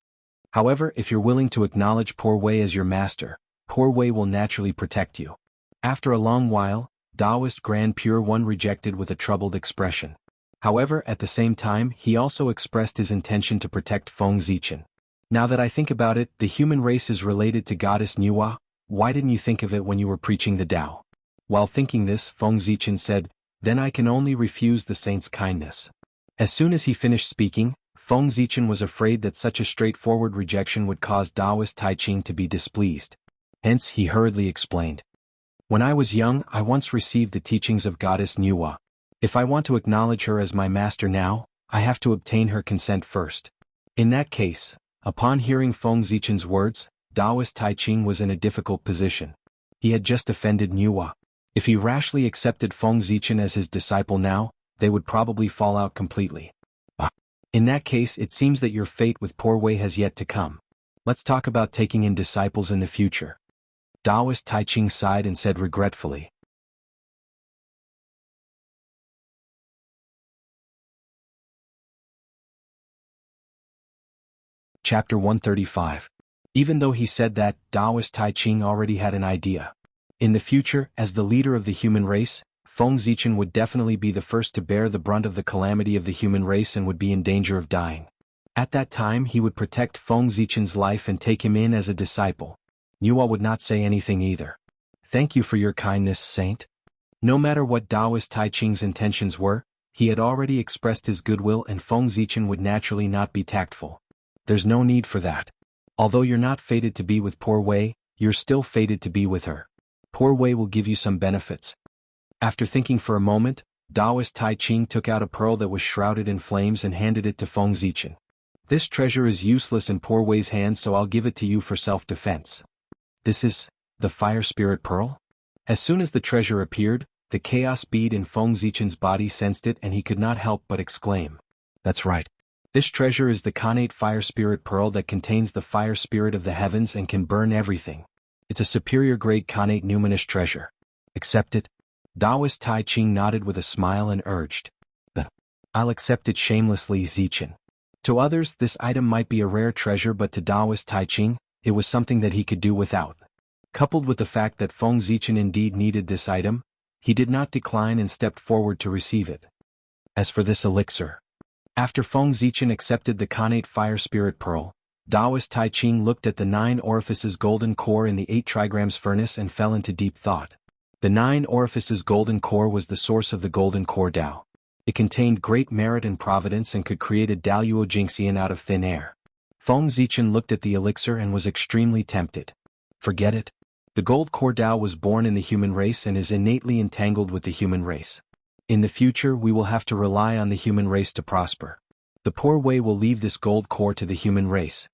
However, if you're willing to acknowledge Poor Wei as your master, Poor Wei will naturally protect you. After a long while, Taoist Grand Pure One rejected with a troubled expression. However, at the same time, he also expressed his intention to protect Feng Zichen. Now that I think about it, the human race is related to Goddess Nuwa. Why didn't you think of it when you were preaching the Tao? While thinking this, Feng Zichen said, then I can only refuse the saint's kindness. As soon as he finished speaking, Feng Zichen was afraid that such a straightforward rejection would cause Taoist Tai Ching to be displeased. Hence, he hurriedly explained. When I was young, I once received the teachings of Goddess Nuwa. If I want to acknowledge her as my master now, I have to obtain her consent first. In that case, upon hearing Feng Zichen's words, Taoist Tai Ching was in a difficult position. He had just offended Nuwa. If he rashly accepted Feng Zichen as his disciple now, they would probably fall out completely. In that case, it seems that your fate with Poor Wei has yet to come. Let's talk about taking in disciples in the future. Taoist Tai Ching sighed and said regretfully. Chapter 135. Even though he said that, Taoist Tai Ching already had an idea. In the future, as the leader of the human race, Feng Zichen would definitely be the first to bear the brunt of the calamity of the human race and would be in danger of dying. At that time he would protect Feng Zichen's life and take him in as a disciple. Nuwa would not say anything either. Thank you for your kindness, Saint. No matter what Taoist Tai Ching's intentions were, he had already expressed his goodwill and Feng Zichen would naturally not be tactful. There's no need for that. Although you're not fated to be with poor Wei, you're still fated to be with her. Poor Wei will give you some benefits. After thinking for a moment, Taoist Tai Ching took out a pearl that was shrouded in flames and handed it to Feng Zichen. This treasure is useless in poor Wei's hands, so I'll give it to you for self-defense. This is the fire spirit pearl? As soon as the treasure appeared, the chaos bead in Feng Zichen's body sensed it and he could not help but exclaim. That's right. This treasure is the Khanate fire spirit pearl that contains the fire spirit of the heavens and can burn everything. It's a superior grade Khanate numinous treasure. Accept it? Taoist Tai Ching nodded with a smile and urged. I'll accept it shamelessly, Zichen. To others, this item might be a rare treasure, but to Taoist Tai Ching, it was something that he could do without. Coupled with the fact that Feng Zichen indeed needed this item, he did not decline and stepped forward to receive it. As for this elixir. After Feng Zichen accepted the Khanate fire spirit pearl, Taoist Tai Ching looked at the 9 orifices golden core in the 8 trigrams furnace and fell into deep thought. The 9 orifices golden core was the source of the golden core Tao. It contained great merit and providence and could create a Daluo Jingxian out of thin air. Feng Zichen looked at the elixir and was extremely tempted. Forget it. The gold core Tao was born in the human race and is innately entangled with the human race. In the future we will have to rely on the human race to prosper. The poor Wei will leave this gold core to the human race.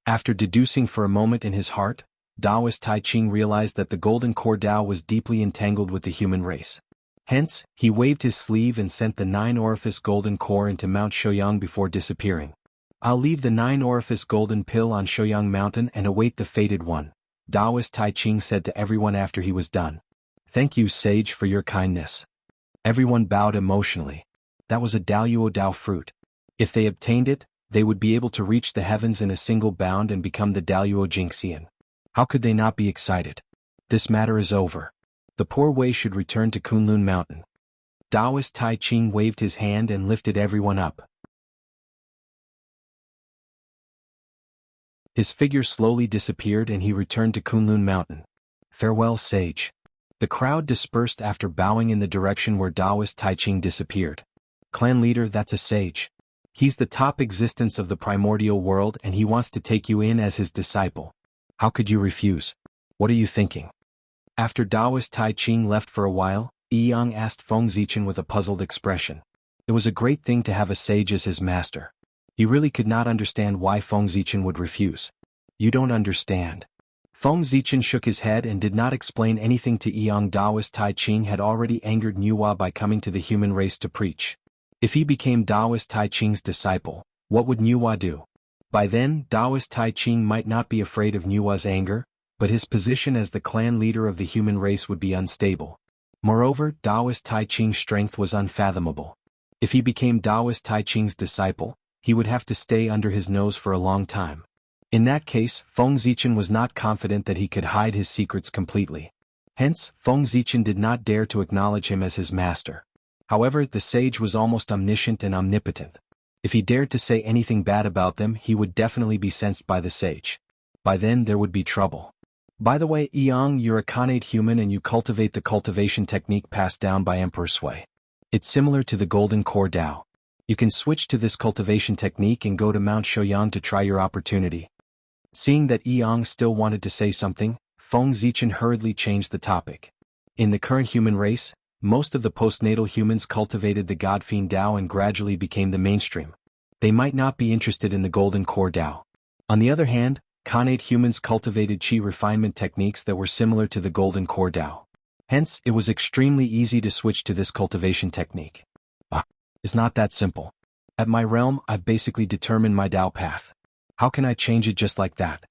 After deducing for a moment in his heart, Taoist Tai Ching realized that the golden core Tao was deeply entangled with the human race. Hence, he waved his sleeve and sent the 9 orifice golden core into Mount Shouyang before disappearing. I'll leave the 9 orifice golden pill on Shouyang Mountain and await the fated one, Taoist Tai Ching said to everyone after he was done. Thank you, sage, for your kindness. Everyone bowed emotionally. That was a Daluo Tao fruit. If they obtained it, they would be able to reach the heavens in a single bound and become the Daluo Jingxian. How could they not be excited? This matter is over. The poor Wei should return to Kunlun Mountain. Taoist Tai Ching waved his hand and lifted everyone up. His figure slowly disappeared and he returned to Kunlun Mountain. Farewell, sage. The crowd dispersed after bowing in the direction where Taoist Tai Ching disappeared. Clan leader, that's a sage. He's the top existence of the primordial world and he wants to take you in as his disciple. How could you refuse? What are you thinking? After Taoist Tai Ching left for a while, Yang asked Feng Zichen with a puzzled expression. It was a great thing to have a sage as his master. He really could not understand why Feng Zichen would refuse. You don't understand. Feng Zichen shook his head and did not explain anything to Yang. Taoist Tai Ching had already angered Nuwa by coming to the human race to preach. If he became Taoist Tai Ching's disciple, what would Nuwa do? By then, Taoist Tai Ching might not be afraid of Nuwa's anger, but his position as the clan leader of the human race would be unstable. Moreover, Taoist Tai Ching's strength was unfathomable. If he became Taoist Tai Ching's disciple, he would have to stay under his nose for a long time. In that case, Feng Zichen was not confident that he could hide his secrets completely. Hence, Feng Zichen did not dare to acknowledge him as his master. However, the sage was almost omniscient and omnipotent. If he dared to say anything bad about them, he would definitely be sensed by the sage. By then there would be trouble. By the way, Yang, you're a Khanate human and you cultivate the cultivation technique passed down by Emperor Sui. It's similar to the golden core Tao. You can switch to this cultivation technique and go to Mount Shouyang to try your opportunity. Seeing that Yang still wanted to say something, Feng Zichen hurriedly changed the topic. In the current human race, most of the postnatal humans cultivated the God-Fiend Tao and gradually became the mainstream. They might not be interested in the golden core Tao. On the other hand, Khanate humans cultivated Qi refinement techniques that were similar to the golden core Tao. Hence, it was extremely easy to switch to this cultivation technique. It's not that simple. At my realm, I've basically determined my Tao path. How can I change it just like that?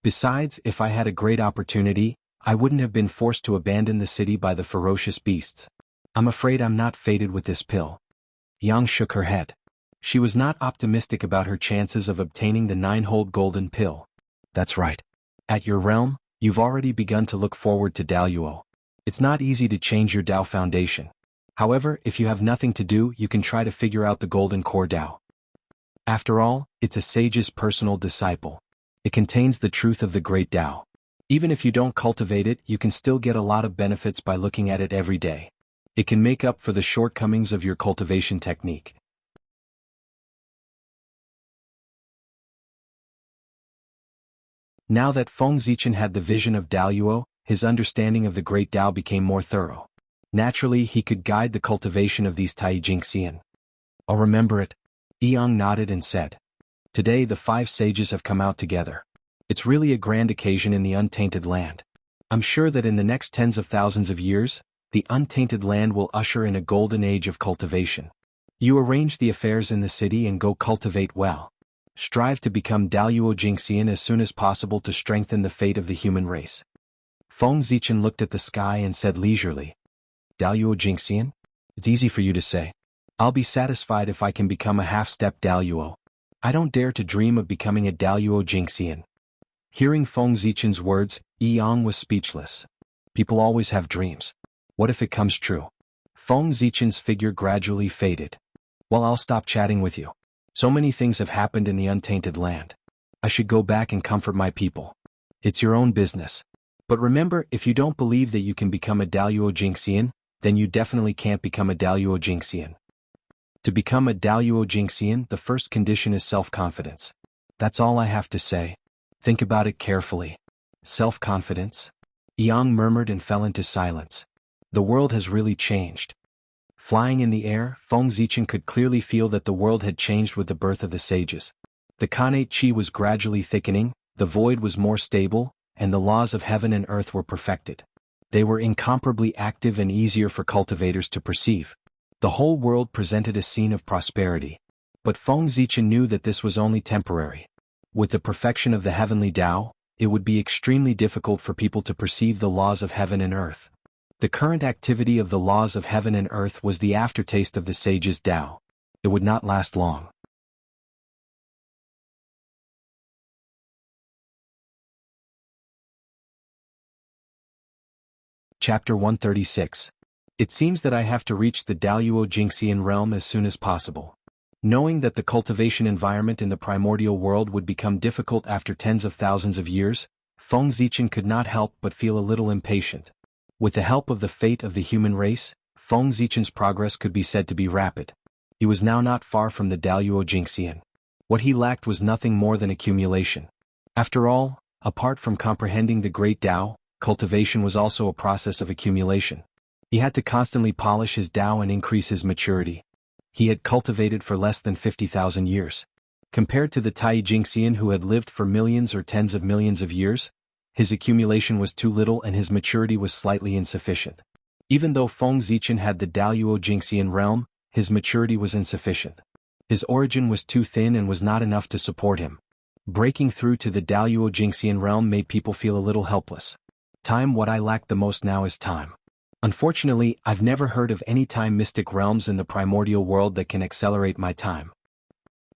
Besides, if I had a great opportunity, I wouldn't have been forced to abandon the city by the ferocious beasts. I'm afraid I'm not fated with this pill. Yang shook her head. She was not optimistic about her chances of obtaining the 9-hold golden pill. That's right. At your realm, you've already begun to look forward to Daluo. It's not easy to change your Tao foundation. However, if you have nothing to do, you can try to figure out the golden core Tao. After all, it's a sage's personal disciple. It contains the truth of the great Tao. Even if you don't cultivate it, you can still get a lot of benefits by looking at it every day. It can make up for the shortcomings of your cultivation technique. Now that Feng Zichen had the vision of Daluo, his understanding of the great Tao became more thorough. Naturally, he could guide the cultivation of these Tai Jingxian. I'll remember it. Yang nodded and said. Today the 5 sages have come out together. It's really a grand occasion in the untainted land. I'm sure that in the next tens of thousands of years, the untainted land will usher in a golden age of cultivation. You arrange the affairs in the city and go cultivate well. Strive to become Daluo Jingxian as soon as possible to strengthen the fate of the human race. Feng Zichen looked at the sky and said leisurely. Daluo Jingxian? It's easy for you to say. I'll be satisfied if I can become a half-step Daluo. I don't dare to dream of becoming a Daluo Jingxian. Hearing Feng Zichen's words, Yang was speechless. People always have dreams. What if it comes true? Feng Zichen's figure gradually faded. Well, I'll stop chatting with you. So many things have happened in the untainted land. I should go back and comfort my people. It's your own business. But remember, if you don't believe that you can become a Daluo Jingxian, then you definitely can't become a Daluo Jingxian. To become a Daluo Jingxian, the first condition is self-confidence. That's all I have to say. Think about it carefully. Self-confidence? Yang murmured and fell into silence. The world has really changed. Flying in the air, Feng Zichen could clearly feel that the world had changed with the birth of the sages. The Khanate Qi was gradually thickening, the void was more stable, and the laws of heaven and earth were perfected. They were incomparably active and easier for cultivators to perceive. The whole world presented a scene of prosperity. But Feng Zichen knew that this was only temporary. With the perfection of the heavenly Tao, it would be extremely difficult for people to perceive the laws of heaven and earth. The current activity of the laws of heaven and earth was the aftertaste of the sage's Tao. It would not last long. Chapter 136. It seems that I have to reach the Daluo Jingxian realm as soon as possible. Knowing that the cultivation environment in the primordial world would become difficult after tens of thousands of years, Feng Zichen could not help but feel a little impatient. With the help of the fate of the human race, Feng Zichen's progress could be said to be rapid. He was now not far from the Daluo Jingxian. What he lacked was nothing more than accumulation. After all, apart from comprehending the great Tao, cultivation was also a process of accumulation. He had to constantly polish his Tao and increase his maturity. He had cultivated for less than 50,000 years. Compared to the Tai Jingxian who had lived for millions or tens of millions of years, his accumulation was too little and his maturity was slightly insufficient. Even though Feng Zichen had the Daluo Jingxian realm, his maturity was insufficient. His origin was too thin and was not enough to support him. Breaking through to the Daluo Jingxian realm made people feel a little helpless. Time. What I lack the most now is time. Unfortunately, I've never heard of any time mystic realms in the primordial world that can accelerate my time.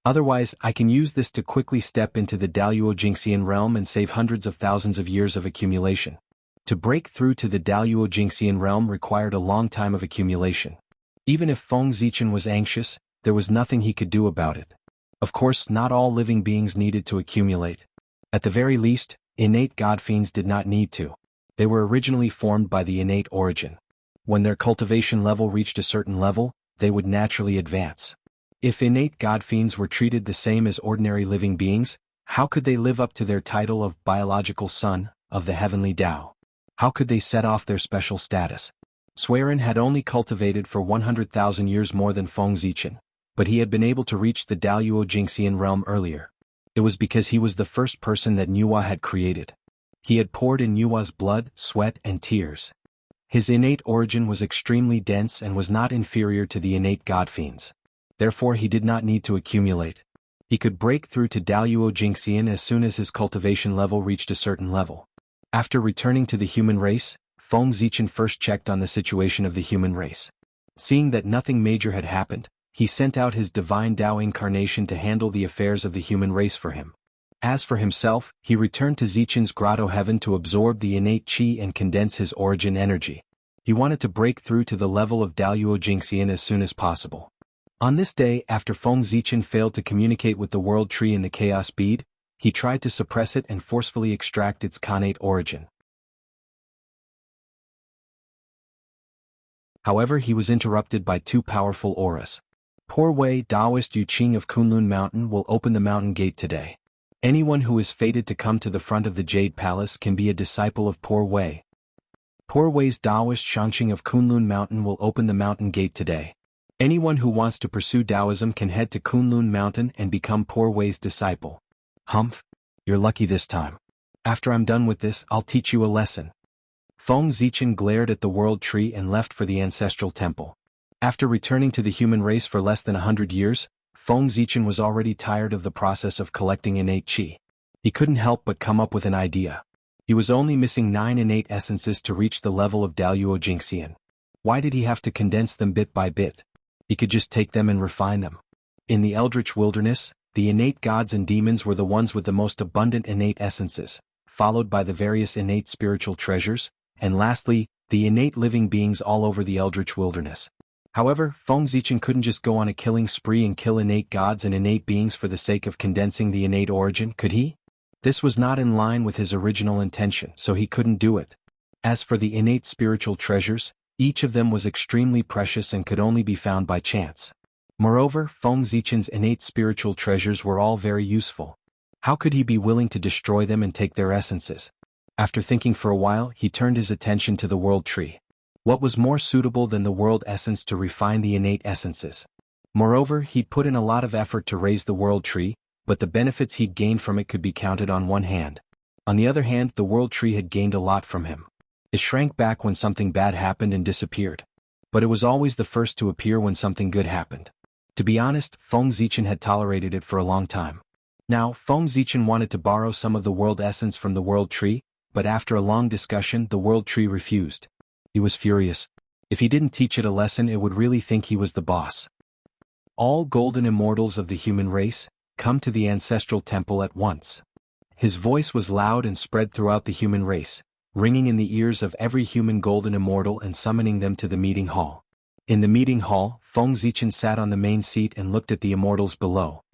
Otherwise, I can use this to quickly step into the Daluo Jingxian realm and save hundreds of thousands of years of accumulation. To break through to the Daluo Jingxian realm required a long time of accumulation. Even if Feng Zichen was anxious, there was nothing he could do about it. Of course, not all living beings needed to accumulate. At the very least, innate god fiends did not need to. They were originally formed by the innate origin. When their cultivation level reached a certain level, they would naturally advance. If innate god fiends were treated the same as ordinary living beings, how could they live up to their title of biological son of the heavenly Tao? How could they set off their special status? Swerin had only cultivated for 100,000 years more than Feng Zichen, but he had been able to reach the Daluo Jingxian realm earlier. It was because he was the first person that Nuwa had created. He had poured in Nuwa's blood, sweat, and tears. His innate origin was extremely dense and was not inferior to the innate god fiends. Therefore he did not need to accumulate. He could break through to Daluo Jingxian as soon as his cultivation level reached a certain level. After returning to the human race, Feng Zichen first checked on the situation of the human race. Seeing that nothing major had happened, he sent out his divine Tao incarnation to handle the affairs of the human race for him. As for himself, he returned to Zichen's grotto heaven to absorb the innate qi and condense his origin energy. He wanted to break through to the level of Daluo Jingxian as soon as possible. On this day, after Feng Zichen failed to communicate with the world tree in the chaos bead, he tried to suppress it and forcefully extract its Khanate origin. However, he was interrupted by two powerful auras. Poor Wei Daoist Yu Qing of Kunlun Mountain will open the mountain gate today. Anyone who is fated to come to the front of the Jade Palace can be a disciple of Poor Wei. Poor Wei's Taoist Shangqing of Kunlun Mountain will open the mountain gate today. Anyone who wants to pursue Taoism can head to Kunlun Mountain and become Poor Wei's disciple. Humph, you're lucky this time. After I'm done with this, I'll teach you a lesson. Feng Zichen glared at the world tree and left for the ancestral temple. After returning to the human race for less than 100 years, Feng Zichen was already tired of the process of collecting innate qi. He couldn't help but come up with an idea. He was only missing 9 innate essences to reach the level of Daluo Jingxian. Why did he have to condense them bit by bit? He could just take them and refine them. In the Eldritch Wilderness, the innate gods and demons were the ones with the most abundant innate essences, followed by the various innate spiritual treasures, and lastly, the innate living beings all over the Eldritch Wilderness. However, Feng Zichen couldn't just go on a killing spree and kill innate gods and innate beings for the sake of condensing the innate origin, could he? This was not in line with his original intention, so he couldn't do it. As for the innate spiritual treasures, each of them was extremely precious and could only be found by chance. Moreover, Feng Zichen's innate spiritual treasures were all very useful. How could he be willing to destroy them and take their essences? After thinking for a while, he turned his attention to the world tree. What was more suitable than the world essence to refine the innate essences? Moreover, he'd put in a lot of effort to raise the world tree, but the benefits he'd gained from it could be counted on one hand. On the other hand, the world tree had gained a lot from him. It shrank back when something bad happened and disappeared. But it was always the first to appear when something good happened. To be honest, Feng Zichen had tolerated it for a long time. Now, Feng Zichen wanted to borrow some of the world essence from the world tree, but after a long discussion, the world tree refused. He was furious. If he didn't teach it a lesson, it would really think he was the boss. All golden immortals of the human race, come to the ancestral temple at once. His voice was loud and spread throughout the human race, ringing in the ears of every human golden immortal and summoning them to the meeting hall. In the meeting hall, Feng Zichen sat on the main seat and looked at the immortals below.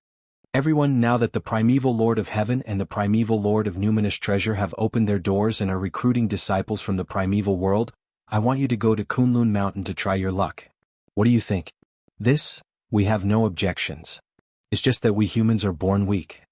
Everyone, now that the primeval Lord of Heaven and the primeval Lord of Numinous Treasure have opened their doors and are recruiting disciples from the primeval world, I want you to go to Kunlun Mountain to try your luck. What do you think? This, we have no objections. It's just that we humans are born weak.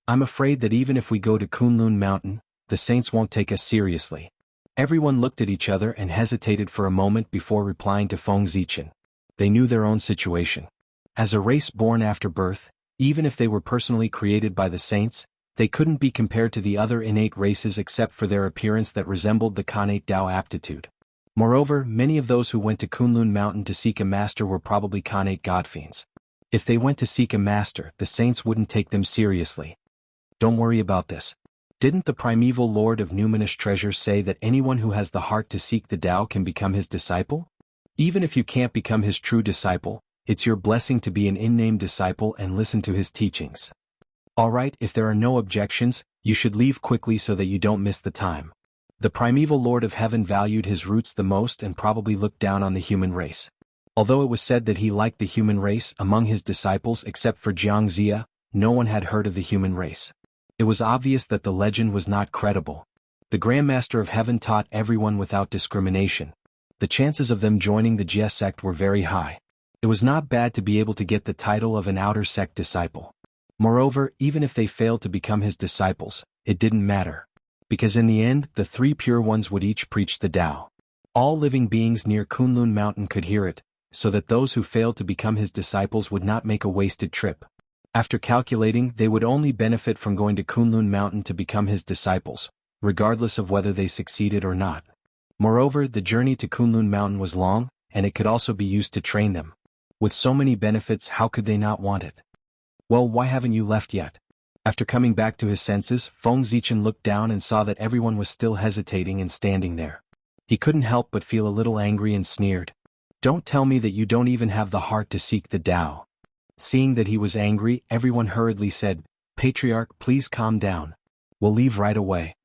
I'm afraid that even if we go to Kunlun Mountain, the saints won't take us seriously. Everyone looked at each other and hesitated for a moment before replying to Feng Zichen. They knew their own situation. As a race born after birth, even if they were personally created by the saints, they couldn't be compared to the other innate races except for their appearance that resembled the Khanate Dao aptitude. Moreover, many of those who went to Kunlun Mountain to seek a master were probably Khanate godfiends. If they went to seek a master, the saints wouldn't take them seriously. Don't worry about this. Didn't the primeval Lord of Numinous Treasure say that anyone who has the heart to seek the Tao can become his disciple? Even if you can't become his true disciple, it's your blessing to be an in-name disciple and listen to his teachings. Alright, if there are no objections, you should leave quickly so that you don't miss the time. The primeval Lord of Heaven valued his roots the most and probably looked down on the human race. Although it was said that he liked the human race, among his disciples except for Jianghu, no one had heard of the human race. It was obvious that the legend was not credible. The Grandmaster of Heaven taught everyone without discrimination. The chances of them joining the Jie sect were very high. It was not bad to be able to get the title of an outer sect disciple. Moreover, even if they failed to become his disciples, it didn't matter. Because in the end, the 3 pure ones would each preach the Tao. All living beings near Kunlun Mountain could hear it, so that those who failed to become his disciples would not make a wasted trip. After calculating, they would only benefit from going to Kunlun Mountain to become his disciples, regardless of whether they succeeded or not. Moreover, the journey to Kunlun Mountain was long, and it could also be used to train them. With so many benefits, how could they not want it? Well, why haven't you left yet? After coming back to his senses, Feng Zichen looked down and saw that everyone was still hesitating and standing there. He couldn't help but feel a little angry and sneered. Don't tell me that you don't even have the heart to seek the Tao. Seeing that he was angry, everyone hurriedly said, Patriarch, please calm down. We'll leave right away.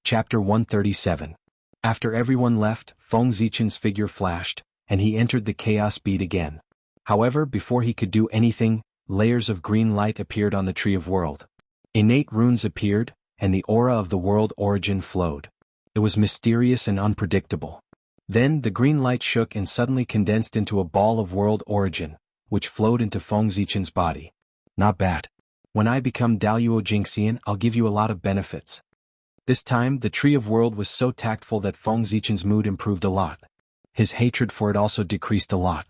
Chapter 137. After everyone left, Feng Zichen's figure flashed, and he entered the chaos bead again. However, before he could do anything, layers of green light appeared on the Tree of World. Innate runes appeared, and the aura of the world origin flowed. It was mysterious and unpredictable. Then the green light shook and suddenly condensed into a ball of world origin, which flowed into Feng Zichen's body. Not bad. When I become Daluo Jingxian, I'll give you a lot of benefits. This time, the Tree of World was so tactful that Feng Zichen's mood improved a lot. His hatred for it also decreased a lot.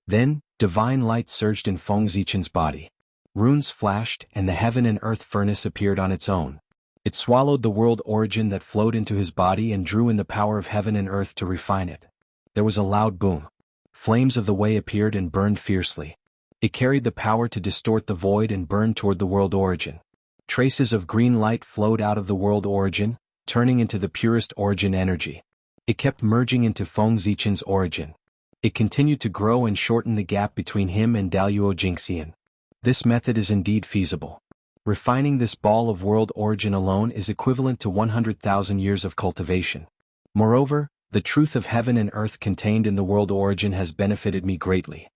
Then, divine light surged in Feng Zichen's body. Runes flashed, and the heaven and earth furnace appeared on its own. It swallowed the world origin that flowed into his body and drew in the power of heaven and earth to refine it. There was a loud boom. Flames of the way appeared and burned fiercely. It carried the power to distort the void and burn toward the world origin. Traces of green light flowed out of the world origin, turning into the purest origin energy. It kept merging into Feng Zichen's origin. It continued to grow and shorten the gap between him and Daluo Jingxian. This method is indeed feasible. Refining this ball of world origin alone is equivalent to 100,000 years of cultivation. Moreover, the truth of heaven and earth contained in the world origin has benefited me greatly.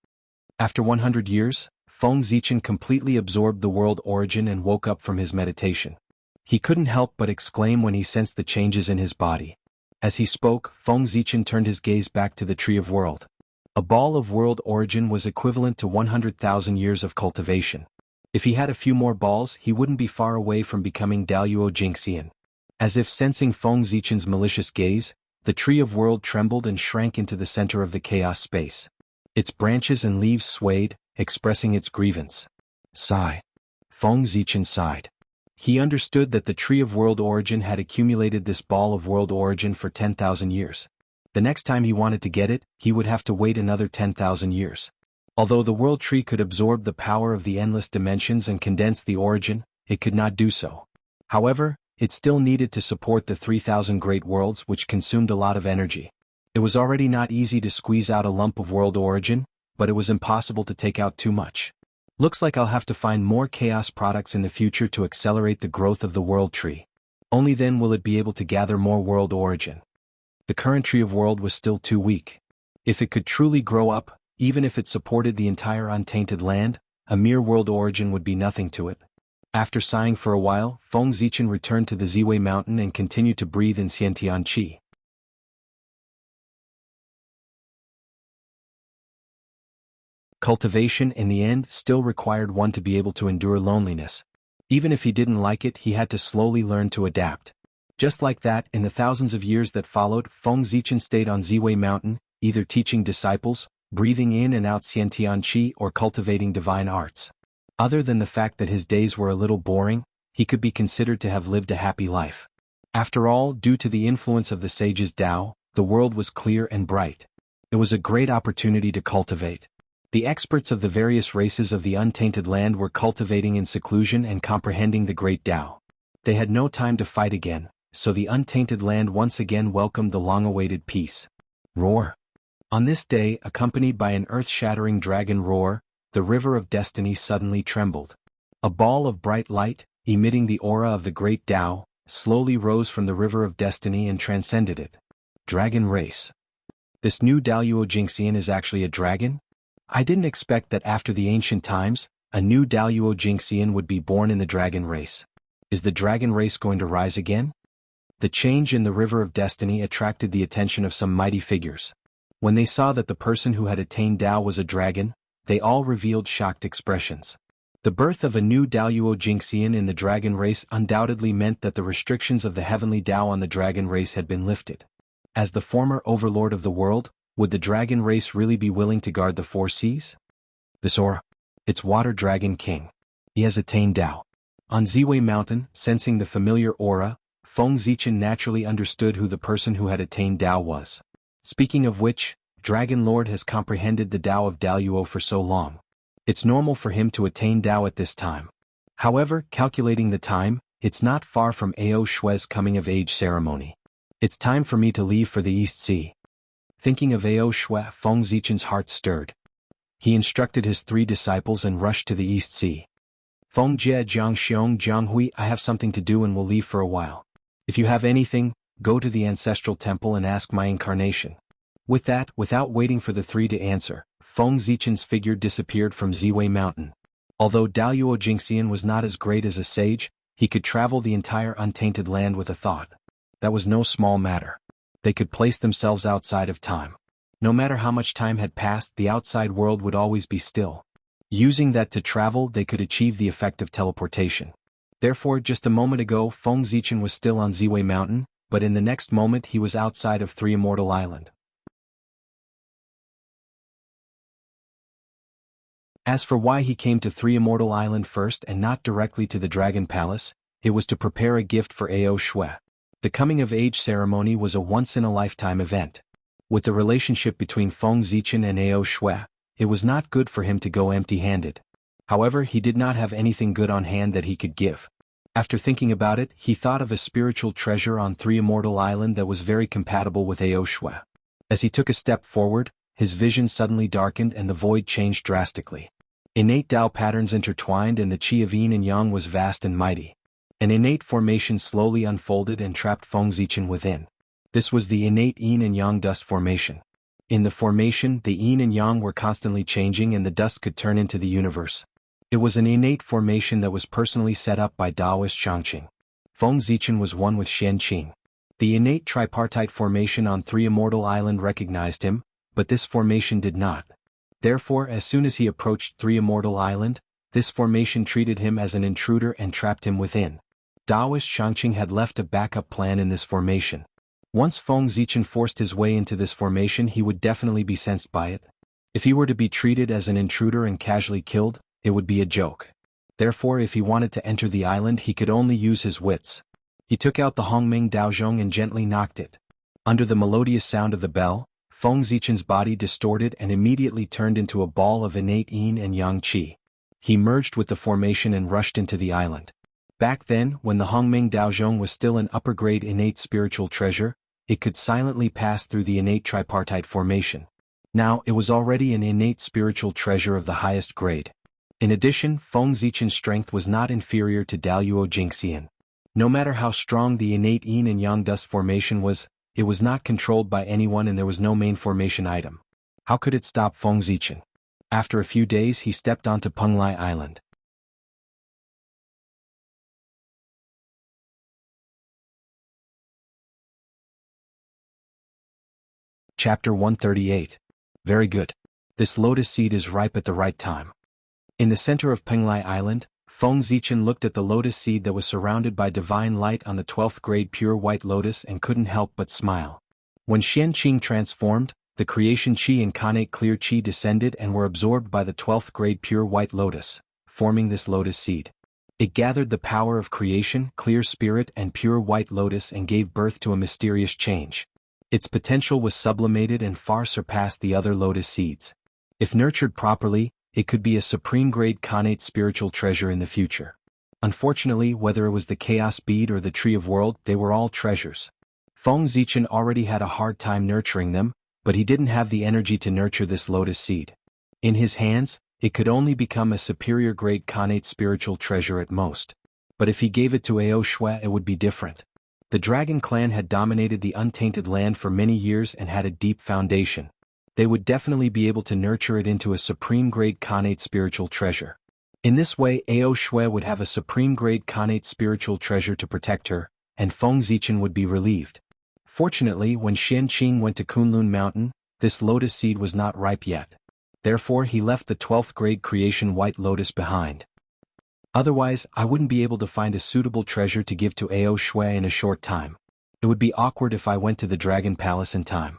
After 100 years, Feng Zichen completely absorbed the world origin and woke up from his meditation. He couldn't help but exclaim when he sensed the changes in his body. As he spoke, Feng Zichen turned his gaze back to the Tree of World. A ball of world origin was equivalent to 100,000 years of cultivation. If he had a few more balls, he wouldn't be far away from becoming Daluo Jingxian. As if sensing Feng Zichen's malicious gaze, the Tree of World trembled and shrank into the center of the chaos space. Its branches and leaves swayed, expressing its grievance. Sigh. Feng Zichen sighed. He understood that the Tree of World Origin had accumulated this ball of world origin for 10,000 years. The next time he wanted to get it, he would have to wait another 10,000 years. Although the world tree could absorb the power of the endless dimensions and condense the origin, it could not do so. However, it still needed to support the 3,000 great worlds, which consumed a lot of energy. It was already not easy to squeeze out a lump of world origin, but it was impossible to take out too much. Looks like I'll have to find more chaos products in the future to accelerate the growth of the world tree. Only then will it be able to gather more world origin. The current Tree of World was still too weak. If it could truly grow up, even if it supported the entire untainted land, a mere world origin would be nothing to it. After sighing for a while, Feng Zichen returned to the Ziwei mountain and continued to breathe in Xiantian Qi. Cultivation, in the end, still required one to be able to endure loneliness. Even if he didn't like it, he had to slowly learn to adapt. Just like that, in the thousands of years that followed, Feng Zichen stayed on Ziwei mountain, either teaching disciples, breathing in and out Xiantian Qi, or cultivating divine arts. Other than the fact that his days were a little boring, he could be considered to have lived a happy life. After all, due to the influence of the sage's Tao, the world was clear and bright. It was a great opportunity to cultivate. The experts of the various races of the untainted land were cultivating in seclusion and comprehending the great Tao. They had no time to fight again, so the untainted land once again welcomed the long-awaited peace. Roar. On this day, accompanied by an earth-shattering dragon roar, the river of destiny suddenly trembled. A ball of bright light, emitting the aura of the great Tao, slowly rose from the river of destiny and transcended it. Dragon race. This new Daluo Jingxian is actually a dragon? I didn't expect that after the ancient times, a new Daluo Jingxian would be born in the dragon race. Is the dragon race going to rise again? The change in the river of destiny attracted the attention of some mighty figures. When they saw that the person who had attained Tao was a dragon, they all revealed shocked expressions. The birth of a new Daluo Jingxian in the dragon race undoubtedly meant that the restrictions of the heavenly Tao on the dragon race had been lifted. As the former overlord of the world, would the dragon race really be willing to guard the four seas? This aura. It's Water Dragon King. He has attained Tao. On Ziwei Mountain, sensing the familiar aura, Feng Zichen naturally understood who the person who had attained Tao was. Speaking of which, Dragon Lord has comprehended the Tao of Daluo for so long. It's normal for him to attain Tao at this time. However, calculating the time, it's not far from Ao Shue's coming-of-age ceremony. It's time for me to leave for the East Sea. Thinking of Ao Shue, Feng Zichen's heart stirred. He instructed his 3 disciples and rushed to the East Sea. Feng Jie Jiangxiong Jianghui, I have something to do and will leave for a while. If you have anything, go to the ancestral temple and ask my incarnation. With that, without waiting for the 3 to answer, Feng Zichen's figure disappeared from Ziwei Mountain. Although Daluo Jingxian was not as great as a sage, He could travel the entire untainted land with a thought. That was no small matter. They could place themselves outside of time. No matter how much time had passed, the outside world would always be still. Using that to travel, they could achieve the effect of teleportation. Therefore, just a moment ago, Feng Zichen was still on Ziwei Mountain, but in the next moment he was outside of Three Immortal Island. As for why he came to Three Immortal Island first and not directly to the Dragon Palace, it was to prepare a gift for Ao Shui. The coming-of-age ceremony was a once-in-a-lifetime event. With the relationship between Feng Zichen and Ao Shui, it was not good for him to go empty-handed. However, he did not have anything good on hand that he could give. After thinking about it, he thought of a spiritual treasure on Three Immortal Island that was very compatible with Ao Shui. As he took a step forward, his vision suddenly darkened and the void changed drastically. Innate Tao patterns intertwined and the chi of yin and yang was vast and mighty. An innate formation slowly unfolded and trapped Feng Zichen within. This was the innate yin and yang dust formation. In the formation, the yin and yang were constantly changing and the dust could turn into the universe. It was an innate formation that was personally set up by Taoist Changqing. Feng Zichen was one with Xian Qing. The innate tripartite formation on Three Immortal Island recognized him, but this formation did not. Therefore, as soon as he approached Three Immortal Island, this formation treated him as an intruder and trapped him within. Taoist Changqing had left a backup plan in this formation. Once Feng Zichen forced his way into this formation, he would definitely be sensed by it. If he were to be treated as an intruder and casually killed, it would be a joke. Therefore, if he wanted to enter the island, he could only use his wits. He took out the Hongming Daozhong and gently knocked it. Under the melodious sound of the bell, Feng Zichen's body distorted and immediately turned into a ball of innate yin and yang qi. He merged with the formation and rushed into the island. Back then, when the Hongming Daozhong was still an upper-grade innate spiritual treasure, it could silently pass through the innate tripartite formation. Now, it was already an innate spiritual treasure of the highest grade. In addition, Feng Zichen's strength was not inferior to Daluo Jingxian. No matter how strong the innate yin and yang dust formation was, it was not controlled by anyone and there was no main formation item. How could it stop Feng Zichen? After a few days he stepped onto Penglai Island. Chapter 138. Very good. This lotus seed is ripe at the right time. In the center of Penglai Island, Feng Zichen looked at the lotus seed that was surrounded by divine light on the 12th grade pure white lotus and couldn't help but smile. When Xian Qing transformed, the creation chi and connate clear chi descended and were absorbed by the 12th grade pure white lotus, forming this lotus seed. It gathered the power of creation, clear spirit and pure white lotus and gave birth to a mysterious change. Its potential was sublimated and far surpassed the other lotus seeds. If nurtured properly, it could be a supreme-grade connate spiritual treasure in the future. Unfortunately, whether it was the Chaos Bead or the Tree of World, they were all treasures. Feng Zichen already had a hard time nurturing them, but he didn't have the energy to nurture this lotus seed. In his hands, it could only become a superior-grade connate spiritual treasure at most. But if he gave it to Ao Shui, it would be different. The Dragon Clan had dominated the untainted land for many years and had a deep foundation. They would definitely be able to nurture it into a supreme-grade connate spiritual treasure. In this way, Ao Shui would have a supreme-grade connate spiritual treasure to protect her, and Feng Zichen would be relieved. Fortunately, when Xian Qing went to Kunlun Mountain, this lotus seed was not ripe yet. Therefore, he left the 12th grade creation white lotus behind. Otherwise, I wouldn't be able to find a suitable treasure to give to Ao Shui in a short time. It would be awkward if I went to the Dragon Palace in time.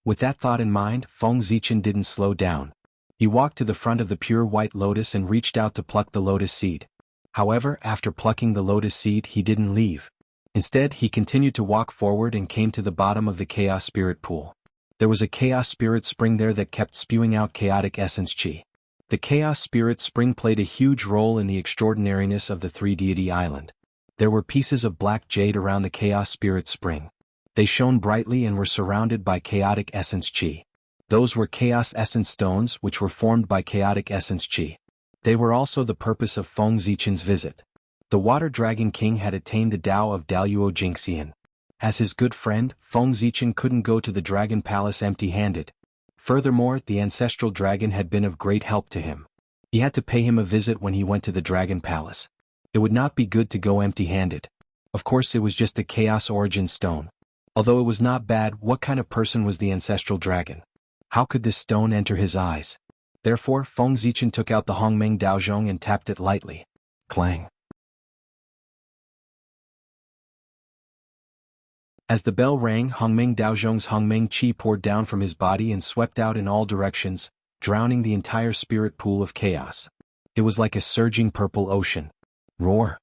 With that thought in mind, Feng Zichen didn't slow down. He walked to the front of the pure white lotus and reached out to pluck the lotus seed. However, after plucking the lotus seed, he didn't leave. Instead, he continued to walk forward and came to the bottom of the Chaos Spirit Pool. There was a Chaos Spirit Spring there that kept spewing out chaotic essence chi. The Chaos Spirit Spring played a huge role in the extraordinariness of the three-deity island. There were pieces of black jade around the Chaos Spirit Spring. They shone brightly and were surrounded by chaotic essence chi. Those were Chaos Essence Stones which were formed by chaotic essence chi. They were also the purpose of Feng Zichen's visit. The Water Dragon King had attained the Tao of Daluo Jingxian. As his good friend, Feng Zichen couldn't go to the Dragon Palace empty-handed. Furthermore, the ancestral dragon had been of great help to him. He had to pay him a visit when he went to the Dragon Palace. It would not be good to go empty-handed. Of course it was just a Chaos Origin stone. Although it was not bad, what kind of person was the ancestral dragon? How could this stone enter his eyes? Therefore, Feng Zichen took out the Hongmeng Daozhong and tapped it lightly. Clang. As the bell rang, Hongmeng Daozhong's Hongmeng Qi poured down from his body and swept out in all directions, drowning the entire spirit pool of chaos. It was like a surging purple ocean. Roar.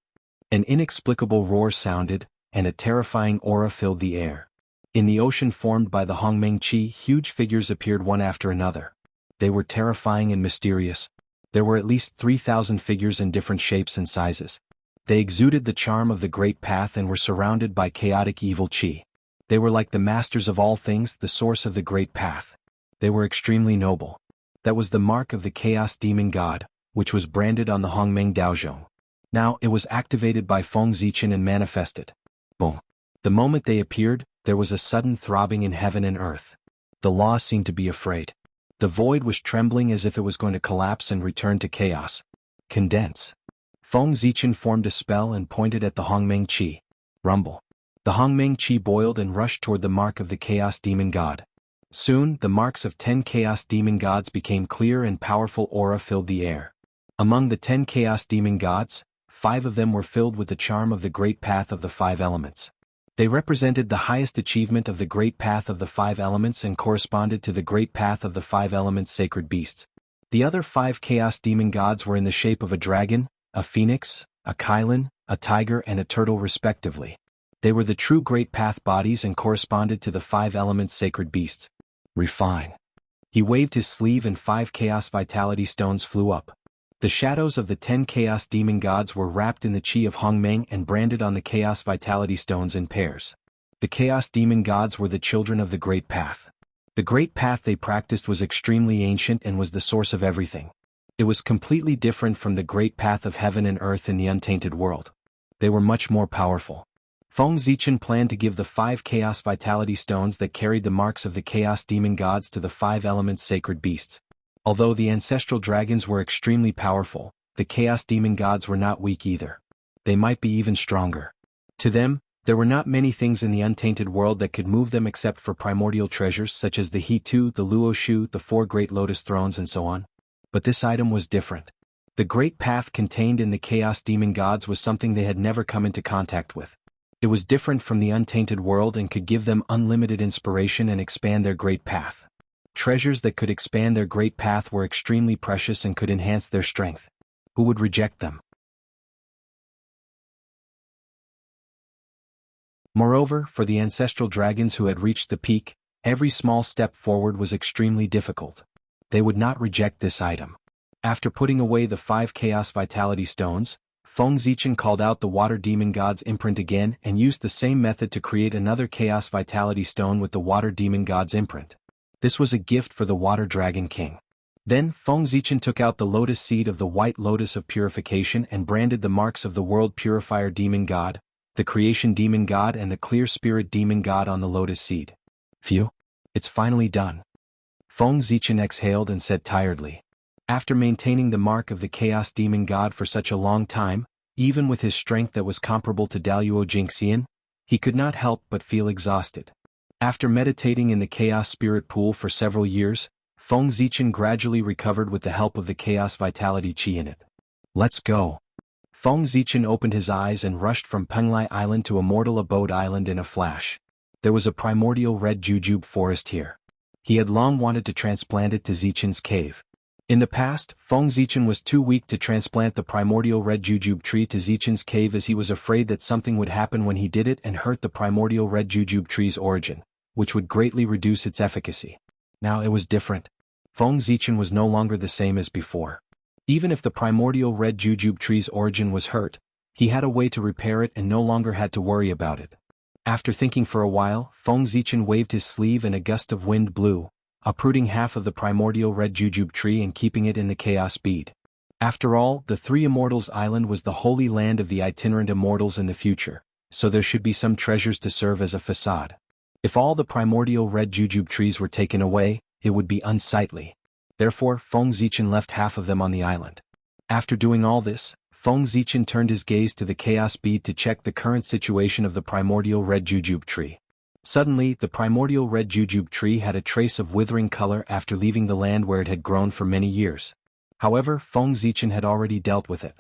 An inexplicable roar sounded, and a terrifying aura filled the air. In the ocean formed by the Hongmeng Qi, huge figures appeared one after another. They were terrifying and mysterious. There were at least 3,000 figures in different shapes and sizes. They exuded the charm of the Great Path and were surrounded by chaotic evil Qi. They were like the masters of all things, the source of the Great Path. They were extremely noble. That was the mark of the Chaos Demon God, which was branded on the Hongmeng Daozhong. Now it was activated by Feng Zichen and manifested. Boom. The moment they appeared, there was a sudden throbbing in heaven and earth. The law seemed to be afraid. The void was trembling as if it was going to collapse and return to chaos. Condense. Feng Zichen formed a spell and pointed at the Hongmeng Qi. Rumble. The Hongmeng Qi boiled and rushed toward the mark of the Chaos Demon God. Soon, the marks of 10 Chaos Demon Gods became clear and powerful aura filled the air. Among the 10 Chaos Demon Gods, 5 of them were filled with the charm of the Great Path of the 5 Elements. They represented the highest achievement of the Great Path of the 5 Elements and corresponded to the Great Path of the 5 Elements sacred beasts. The other 5 Chaos Demon Gods were in the shape of a dragon, a phoenix, a Kylin, a tiger and a turtle respectively. They were the true Great Path bodies and corresponded to the 5 Elements sacred beasts. Refine. He waved his sleeve and 5 Chaos Vitality stones flew up. The shadows of the 10 Chaos Demon Gods were wrapped in the Qi of Hongmeng and branded on the Chaos Vitality stones in pairs. The Chaos Demon Gods were the children of the Great Path. The Great Path they practiced was extremely ancient and was the source of everything. It was completely different from the Great Path of heaven and earth in the untainted world. They were much more powerful. Feng Zichen planned to give the 5 Chaos Vitality stones that carried the marks of the Chaos Demon Gods to the 5 Elements sacred beasts. Although the ancestral dragons were extremely powerful, the Chaos Demon Gods were not weak either. They might be even stronger. To them, there were not many things in the untainted world that could move them except for primordial treasures such as the He-Tu, the Luo-Shu, the 4 Great Lotus Thrones and so on. But this item was different. The Great Path contained in the Chaos Demon Gods was something they had never come into contact with. It was different from the untainted world and could give them unlimited inspiration and expand their Great Path. Treasures that could expand their Great Path were extremely precious and could enhance their strength. Who would reject them? Moreover, for the ancestral dragons who had reached the peak, every small step forward was extremely difficult. They would not reject this item. After putting away the 5 Chaos Vitality stones, Feng Zichen called out the Water Demon God's imprint again and used the same method to create another Chaos Vitality stone with the Water Demon God's imprint. This was a gift for the Water Dragon King. Then, Feng Zichen took out the lotus seed of the White Lotus of Purification and branded the marks of the World Purifier Demon God, the Creation Demon God and the Clear Spirit Demon God on the lotus seed. Phew. It's finally done. Feng Zichen exhaled and said tiredly. After maintaining the mark of the Chaos Demon God for such a long time, even with his strength that was comparable to Daluo Jingxian, he could not help but feel exhausted. After meditating in the Chaos Spirit Pool for several years, Feng Zichen gradually recovered with the help of the Chaos Vitality Qi in it. Let's go. Feng Zichen opened his eyes and rushed from Penglai Island to Immortal Abode Island in a flash. There was a primordial red jujube forest here. He had long wanted to transplant it to Zichen's cave. In the past, Feng Zichen was too weak to transplant the primordial red jujube tree to Zichen's cave as he was afraid that something would happen when he did it and hurt the primordial red jujube tree's origin, which would greatly reduce its efficacy. Now it was different. Feng Zichen was no longer the same as before. Even if the primordial red jujube tree's origin was hurt, he had a way to repair it and no longer had to worry about it. After thinking for a while, Feng Zichen waved his sleeve and a gust of wind blew, uprooting half of the primordial red jujube tree and keeping it in the chaos bead. After all, the Three Immortals Island was the holy land of the itinerant immortals in the future, so there should be some treasures to serve as a facade. If all the primordial red jujube trees were taken away, it would be unsightly. Therefore, Feng Zichen left half of them on the island. After doing all this, Feng Zichen turned his gaze to the chaos bead to check the current situation of the primordial red jujube tree. Suddenly, the primordial red jujube tree had a trace of withering color after leaving the land where it had grown for many years. However, Feng Zichen had already dealt with it.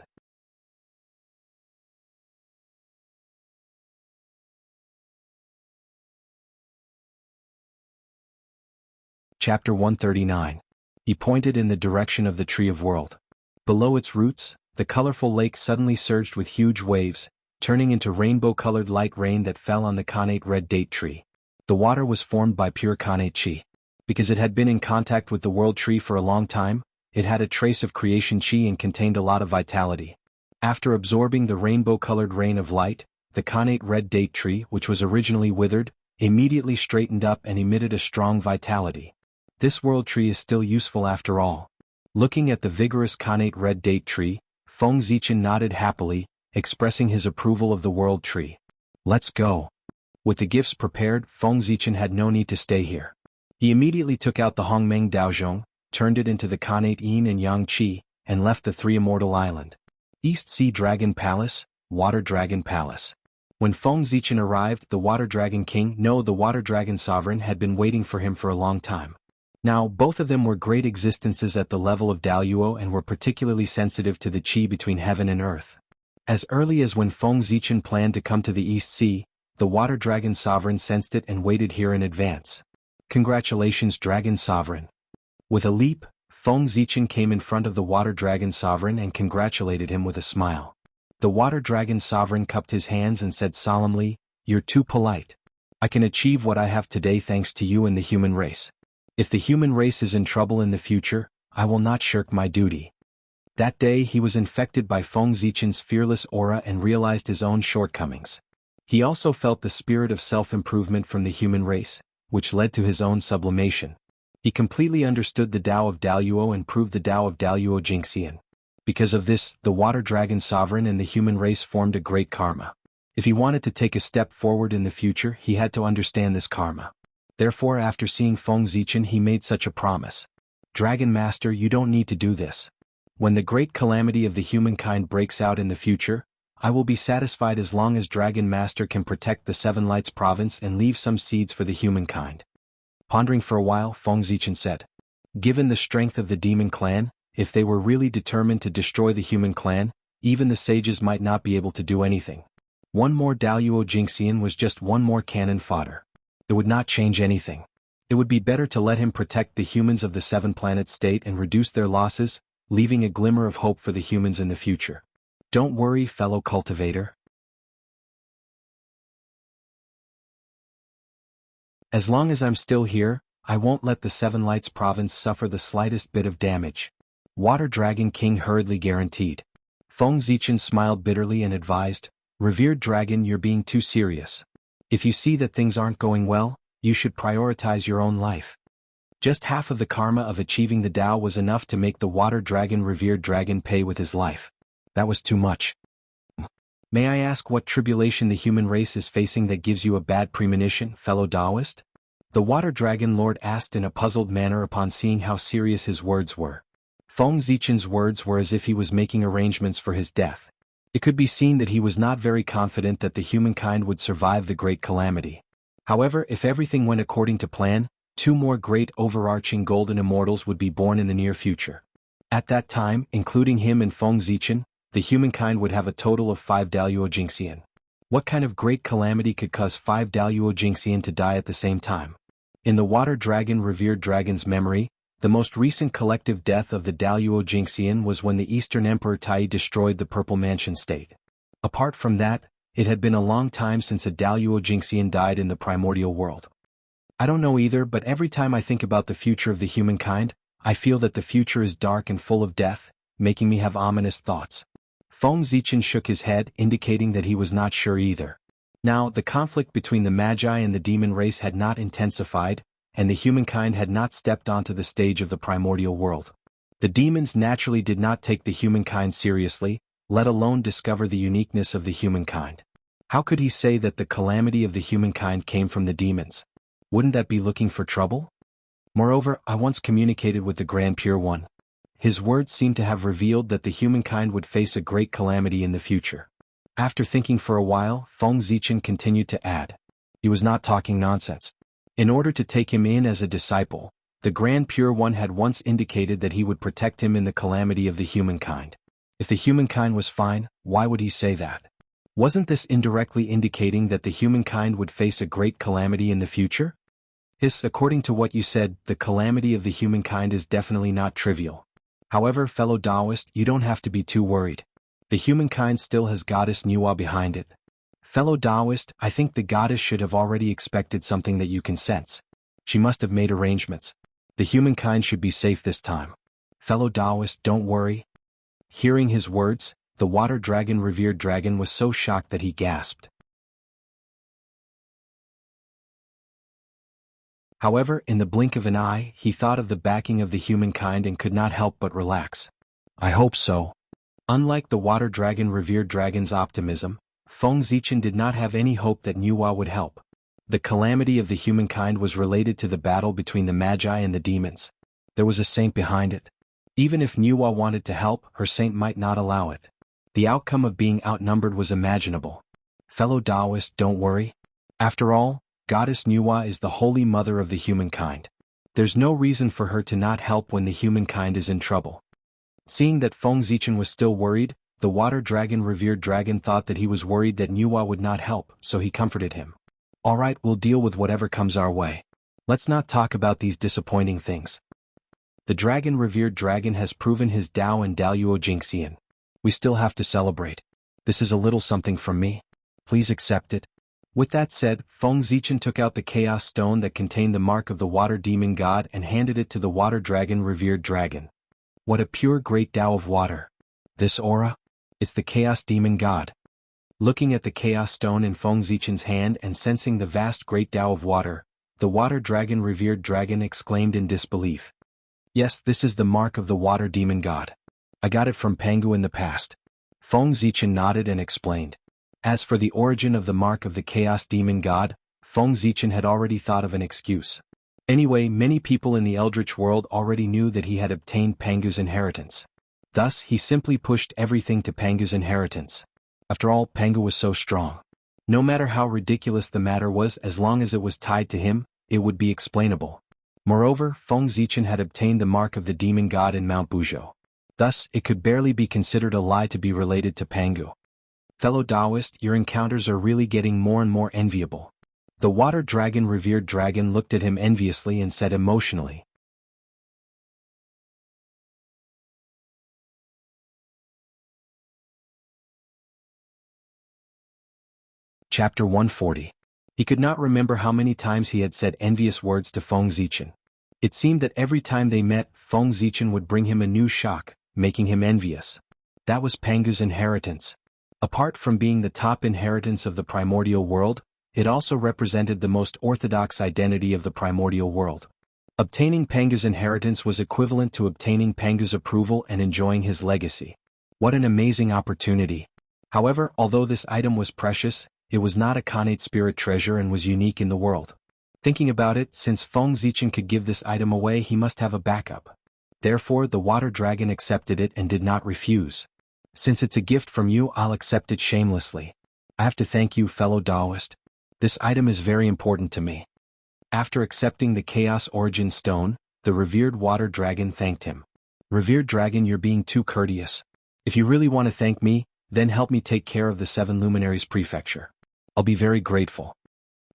Chapter 139. He pointed in the direction of the Tree of World. Below its roots, the colorful lake suddenly surged with huge waves, turning into rainbow-colored light rain that fell on the connate red date tree. The water was formed by pure connate chi. Because it had been in contact with the world tree for a long time, it had a trace of creation chi and contained a lot of vitality. After absorbing the rainbow-colored rain of light, the connate red date tree, which was originally withered, immediately straightened up and emitted a strong vitality. This world tree is still useful after all. Looking at the vigorous connate red date tree, Feng Zichen nodded happily, expressing his approval of the world tree. Let's go. With the gifts prepared, Feng Zichen had no need to stay here. He immediately took out the Hongmeng Daozhong, turned it into the connate yin and yang qi, and left the three immortal island. East Sea Dragon Palace, Water Dragon Palace. When Feng Zichen arrived, the Water Dragon King, the Water Dragon Sovereign, had been waiting for him for a long time. Now, both of them were great existences at the level of Daluo and were particularly sensitive to the qi between heaven and earth. As early as when Feng Zichen planned to come to the East Sea, the Water Dragon Sovereign sensed it and waited here in advance. Congratulations, Dragon Sovereign. With a leap, Feng Zichen came in front of the Water Dragon Sovereign and congratulated him with a smile. The Water Dragon Sovereign cupped his hands and said solemnly, "You're too polite. I can achieve what I have today thanks to you and the human race. If the human race is in trouble in the future, I will not shirk my duty." That day he was infected by Feng Zichen's fearless aura and realized his own shortcomings. He also felt the spirit of self-improvement from the human race, which led to his own sublimation. He completely understood the Tao of Daluo and proved the Tao of Daluo Jingxian. Because of this, the Water Dragon Sovereign and the human race formed a great karma. If he wanted to take a step forward in the future, he had to understand this karma. Therefore, after seeing Feng Zichen, he made such a promise. "Dragon Master, you don't need to do this. When the great calamity of the humankind breaks out in the future, I will be satisfied as long as Dragon Master can protect the Seven Lights province and leave some seeds for the humankind." Pondering for a while, Feng Zichen said, "Given the strength of the demon clan, if they were really determined to destroy the human clan, even the sages might not be able to do anything. One more Daluo Jingxian was just one more cannon fodder. It would not change anything. It would be better to let him protect the humans of the seven-planet state and reduce their losses, leaving a glimmer of hope for the humans in the future. Don't worry, fellow cultivator. As long as I'm still here, I won't let the Seven Lights province suffer the slightest bit of damage," Water Dragon King hurriedly guaranteed. Feng Zichen smiled bitterly and advised, "Revered dragon, you're being too serious. If you see that things aren't going well, you should prioritize your own life." Just half of the karma of achieving the Tao was enough to make the Water Dragon Revered Dragon pay with his life. That was too much. "May I ask what tribulation the human race is facing that gives you a bad premonition, fellow Taoist?" The Water Dragon Lord asked in a puzzled manner upon seeing how serious his words were. Feng Zichen's words were as if he was making arrangements for his death. It could be seen that he was not very confident that the humankind would survive the great calamity. However, if everything went according to plan, 2 more great overarching golden immortals would be born in the near future. At that time, including him and Feng Zichen, the humankind would have a total of 5 Daluo Jingxian. What kind of great calamity could cause 5 Daluo Jingxian to die at the same time? In the Water Dragon Revered Dragon's memory, the most recent collective death of the Daluo Jingxian was when the Eastern Emperor Tai destroyed the Purple Mansion state. Apart from that, it had been a long time since a Daluo Jingxian died in the primordial world. I don't know either, but every time I think about the future of the humankind, I feel that the future is dark and full of death, making me have ominous thoughts. Feng Zichen shook his head, indicating that he was not sure either. Now, the conflict between the Magi and the demon race had not intensified, and the humankind had not stepped onto the stage of the primordial world. The demons naturally did not take the humankind seriously, let alone discover the uniqueness of the humankind. How could he say that the calamity of the humankind came from the demons? Wouldn't that be looking for trouble? Moreover, I once communicated with the Grand Pure One. His words seemed to have revealed that the humankind would face a great calamity in the future. After thinking for a while, Feng Zichen continued to add. He was not talking nonsense. In order to take him in as a disciple, the Grand Pure One had once indicated that he would protect him in the calamity of the humankind. If the humankind was fine, why would he say that? Wasn't this indirectly indicating that the humankind would face a great calamity in the future? According to what you said, the calamity of the humankind is definitely not trivial. However, fellow Taoist, you don't have to be too worried. The humankind still has Goddess Nuwa behind it. Fellow Taoist, I think the goddess should have already expected something that you can sense. She must have made arrangements. The humankind should be safe this time. Fellow Taoist, don't worry. Hearing his words, the water dragon revered dragon was so shocked that he gasped. However, in the blink of an eye, he thought of the backing of the humankind and could not help but relax. I hope so. Unlike the water dragon revered dragon's optimism, Feng Zichen did not have any hope that Nuwa would help. The calamity of the humankind was related to the battle between the Magi and the demons. There was a saint behind it. Even if Nuwa wanted to help, her saint might not allow it. The outcome of being outnumbered was imaginable. Fellow Taoist, don't worry. After all, Goddess Nuwa is the holy mother of the humankind. There's no reason for her to not help when the humankind is in trouble. Seeing that Feng Zichen was still worried, the water dragon revered dragon thought that he was worried that Nuwa would not help, so he comforted him. Alright, we'll deal with whatever comes our way. Let's not talk about these disappointing things. The dragon revered dragon has proven his Dao and Daluo Jingxian. We still have to celebrate. This is a little something from me. Please accept it. With that said, Feng Zichen took out the chaos stone that contained the mark of the water demon god and handed it to the water dragon revered dragon. What a pure great Dao of water. This aura? It's the chaos demon god. Looking at the chaos stone in Feng Zichen's hand and sensing the vast great Dao of water, the water dragon revered dragon exclaimed in disbelief. Yes, this is the mark of the water demon god. I got it from Pangu in the past. Feng Zichen nodded and explained. As for the origin of the mark of the chaos demon god, Feng Zichen had already thought of an excuse. Anyway, many people in the Eldritch world already knew that he had obtained Pangu's inheritance. Thus, he simply pushed everything to Pangu's inheritance. After all, Pangu was so strong. No matter how ridiculous the matter was, as long as it was tied to him, it would be explainable. Moreover, Feng Zichen had obtained the mark of the demon god in Mount Buzhou. Thus, it could barely be considered a lie to be related to Pangu. Fellow Taoist, your encounters are really getting more and more enviable. The water dragon revered dragon looked at him enviously and said emotionally. Chapter 140. He could not remember how many times he had said envious words to Feng Zichen. It seemed that every time they met, Feng Zichen would bring him a new shock, making him envious. That was Pangu's inheritance. Apart from being the top inheritance of the primordial world, it also represented the most orthodox identity of the primordial world. Obtaining Pangu's inheritance was equivalent to obtaining Pangu's approval and enjoying his legacy. What an amazing opportunity. However, although this item was precious, it was not a Khanate spirit treasure and was unique in the world. Thinking about it, since Feng Zichen could give this item away, he must have a backup. Therefore, the water dragon accepted it and did not refuse. Since it's a gift from you, I'll accept it shamelessly. I have to thank you, fellow Taoist. This item is very important to me. After accepting the Chaos Origin Stone, the revered water dragon thanked him. Revered dragon, you're being too courteous. If you really want to thank me, then help me take care of the 7 Luminaries Prefecture. I'll be very grateful.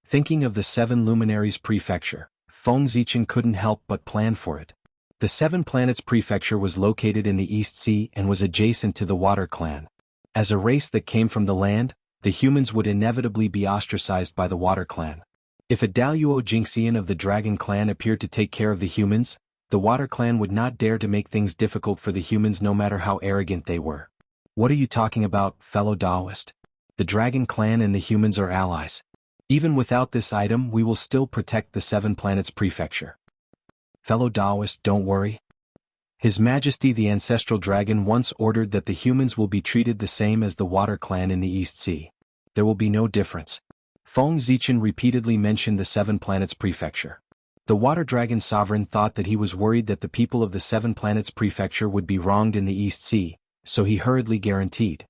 Thinking of the 7 Luminaries Prefecture, Feng Zichen couldn't help but plan for it. The 7 Planets Prefecture was located in the East Sea and was adjacent to the Water Clan. As a race that came from the land, the humans would inevitably be ostracized by the Water Clan. If a Daluo Jingxian of the Dragon Clan appeared to take care of the humans, the Water Clan would not dare to make things difficult for the humans no matter how arrogant they were. What are you talking about, fellow Taoist? The Dragon Clan and the humans are allies. Even without this item, we will still protect the 7 Planets Prefecture. Fellow Taoist, don't worry. His Majesty the Ancestral Dragon once ordered that the humans will be treated the same as the Water Clan in the East Sea. There will be no difference. Feng Zichen repeatedly mentioned the 7 Planets Prefecture. The Water Dragon Sovereign thought that he was worried that the people of the Seven Planets Prefecture would be wronged in the East Sea, so he hurriedly guaranteed.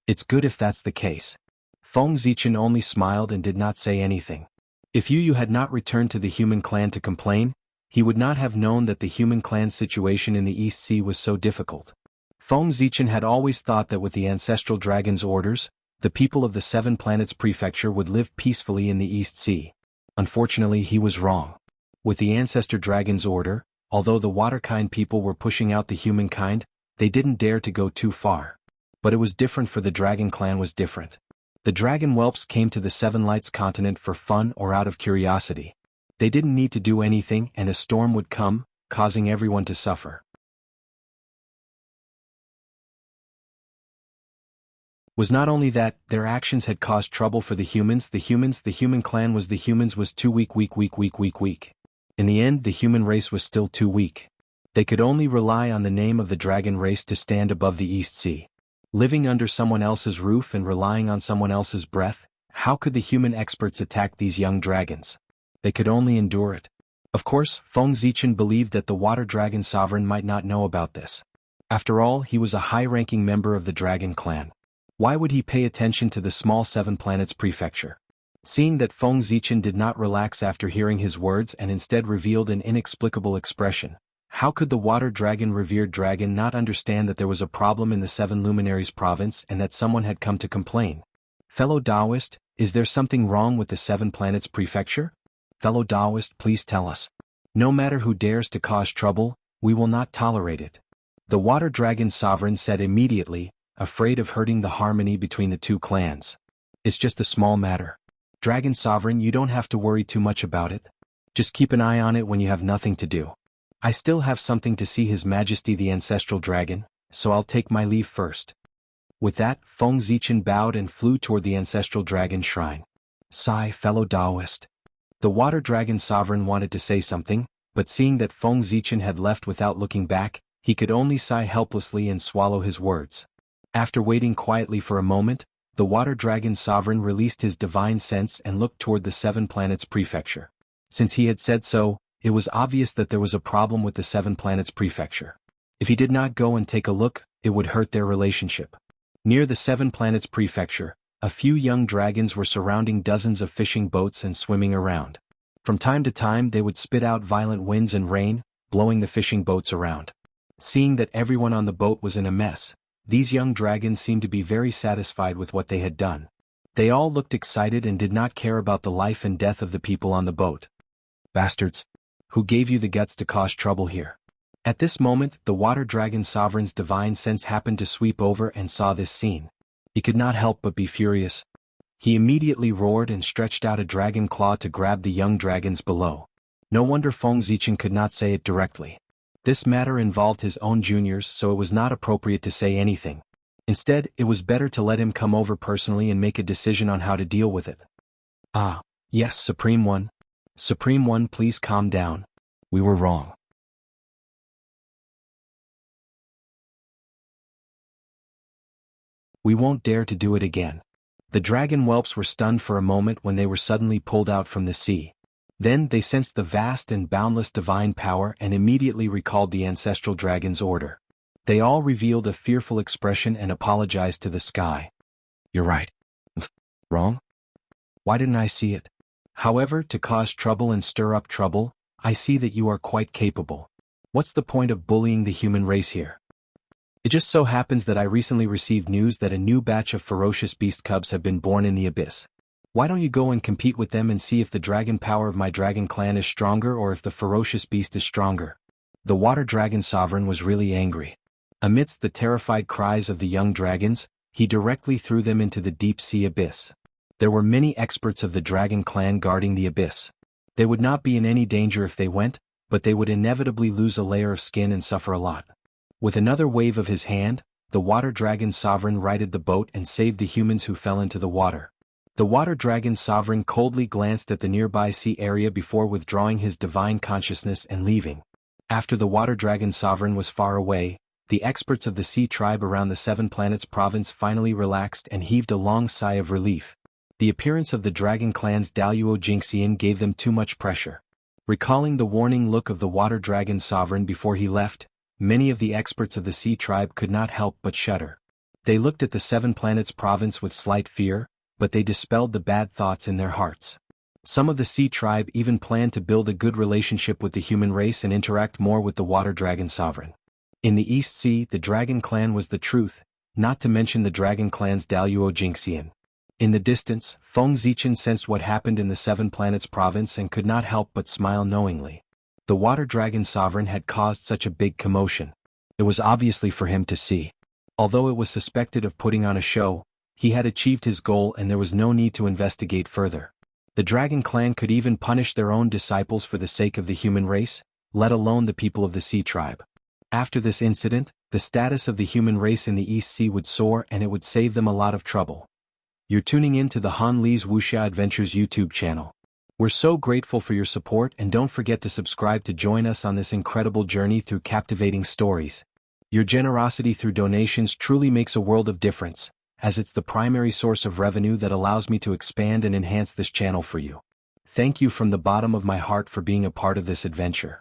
It's good if that's the case. Feng Zichen only smiled and did not say anything. If Yu had not returned to the human clan to complain, he would not have known that the human clan's situation in the East Sea was so difficult. Feng Zichen had always thought that with the Ancestral Dragon's orders, the people of the Seven Planets Prefecture would live peacefully in the East Sea. Unfortunately, he was wrong. With the Ancestor Dragon's order, although the Waterkind people were pushing out the humankind, they didn't dare to go too far. But it was different for the Dragon Clan was different. The Dragon Whelps came to the Seven Lights continent for fun or out of curiosity. They didn't need to do anything and a storm would come, causing everyone to suffer. Was not only that, their actions had caused trouble for the human clan was the humans was too weak. In the end, the human race was still too weak. They could only rely on the name of the dragon race to stand above the East Sea. Living under someone else's roof and relying on someone else's breath, how could the human experts attack these young dragons? They could only endure it. Of course, Feng Zichen believed that the Water Dragon Sovereign might not know about this. After all, he was a high-ranking member of the Dragon Clan. Why would he pay attention to the small Seven Planets Prefecture? Seeing that Feng Zichen did not relax after hearing his words and instead revealed an inexplicable expression, how could the Water Dragon revered dragon not understand that there was a problem in the Seven Luminaries province and that someone had come to complain? Fellow Taoist, is there something wrong with the Seven Planets Prefecture? Fellow Taoist, please tell us. No matter who dares to cause trouble, we will not tolerate it. The Water Dragon Sovereign said immediately, afraid of hurting the harmony between the two clans. It's just a small matter. Dragon Sovereign, you don't have to worry too much about it. Just keep an eye on it when you have nothing to do. I still have something to see His Majesty the Ancestral Dragon, so I'll take my leave first. With that, Feng Zichen bowed and flew toward the Ancestral Dragon Shrine. Sigh, fellow Taoist. The Water Dragon Sovereign wanted to say something, but seeing that Feng Zichen had left without looking back, he could only sigh helplessly and swallow his words. After waiting quietly for a moment, the Water Dragon Sovereign released his divine sense and looked toward the Seven Planets Prefecture. Since he had said so, it was obvious that there was a problem with the Seven Planets Prefecture. If he did not go and take a look, it would hurt their relationship. Near the Seven Planets Prefecture, a few young dragons were surrounding dozens of fishing boats and swimming around. From time to time they would spit out violent winds and rain, blowing the fishing boats around. Seeing that everyone on the boat was in a mess, these young dragons seemed to be very satisfied with what they had done. They all looked excited and did not care about the life and death of the people on the boat. Bastards! Who gave you the guts to cause trouble here? At this moment, the Water Dragon Sovereign's divine sense happened to sweep over and saw this scene. He could not help but be furious. He immediately roared and stretched out a dragon claw to grab the young dragons below. No wonder Feng Zichen could not say it directly. This matter involved his own juniors, so it was not appropriate to say anything. Instead, it was better to let him come over personally and make a decision on how to deal with it. Ah, yes, Supreme One. Supreme One, please calm down. We were wrong. We won't dare to do it again. The dragon whelps were stunned for a moment when they were suddenly pulled out from the sea. Then they sensed the vast and boundless divine power and immediately recalled the Ancestral Dragon's order. They all revealed a fearful expression and apologized to the sky. You're right. Wrong? Why didn't I see it? However, to cause trouble and stir up trouble, I see that you are quite capable. What's the point of bullying the human race here? It just so happens that I recently received news that a new batch of ferocious beast cubs have been born in the abyss. Why don't you go and compete with them and see if the dragon power of my dragon clan is stronger or if the ferocious beast is stronger? The Water Dragon Sovereign was really angry. Amidst the terrified cries of the young dragons, he directly threw them into the deep sea abyss. There were many experts of the dragon clan guarding the abyss. They would not be in any danger if they went, but they would inevitably lose a layer of skin and suffer a lot. With another wave of his hand, the Water Dragon Sovereign righted the boat and saved the humans who fell into the water. The Water Dragon Sovereign coldly glanced at the nearby sea area before withdrawing his divine consciousness and leaving. After the Water Dragon Sovereign was far away, the experts of the sea tribe around the Seven Planets province finally relaxed and heaved a long sigh of relief. The appearance of the Dragon Clan's Daluo Jinxian gave them too much pressure. Recalling the warning look of the water dragon sovereign before he left, many of the experts of the sea tribe could not help but shudder. They looked at the Seven Planets province with slight fear, but they dispelled the bad thoughts in their hearts. Some of the sea tribe even planned to build a good relationship with the human race and interact more with the water dragon sovereign. In the East Sea, the dragon clan was the truth, not to mention the dragon clan's Daluo Jingxian. In the distance, Feng Zichen sensed what happened in the Seven Planets province and could not help but smile knowingly. The water dragon sovereign had caused such a big commotion. It was obviously for him to see. Although it was suspected of putting on a show, he had achieved his goal and there was no need to investigate further. The dragon clan could even punish their own disciples for the sake of the human race, let alone the people of the sea tribe. After this incident, the status of the human race in the East Sea would soar and it would save them a lot of trouble. You're tuning in to the Han Li's Wuxia Adventures YouTube channel. We're so grateful for your support and don't forget to subscribe to join us on this incredible journey through captivating stories. Your generosity through donations truly makes a world of difference, as it's the primary source of revenue that allows me to expand and enhance this channel for you. Thank you from the bottom of my heart for being a part of this adventure.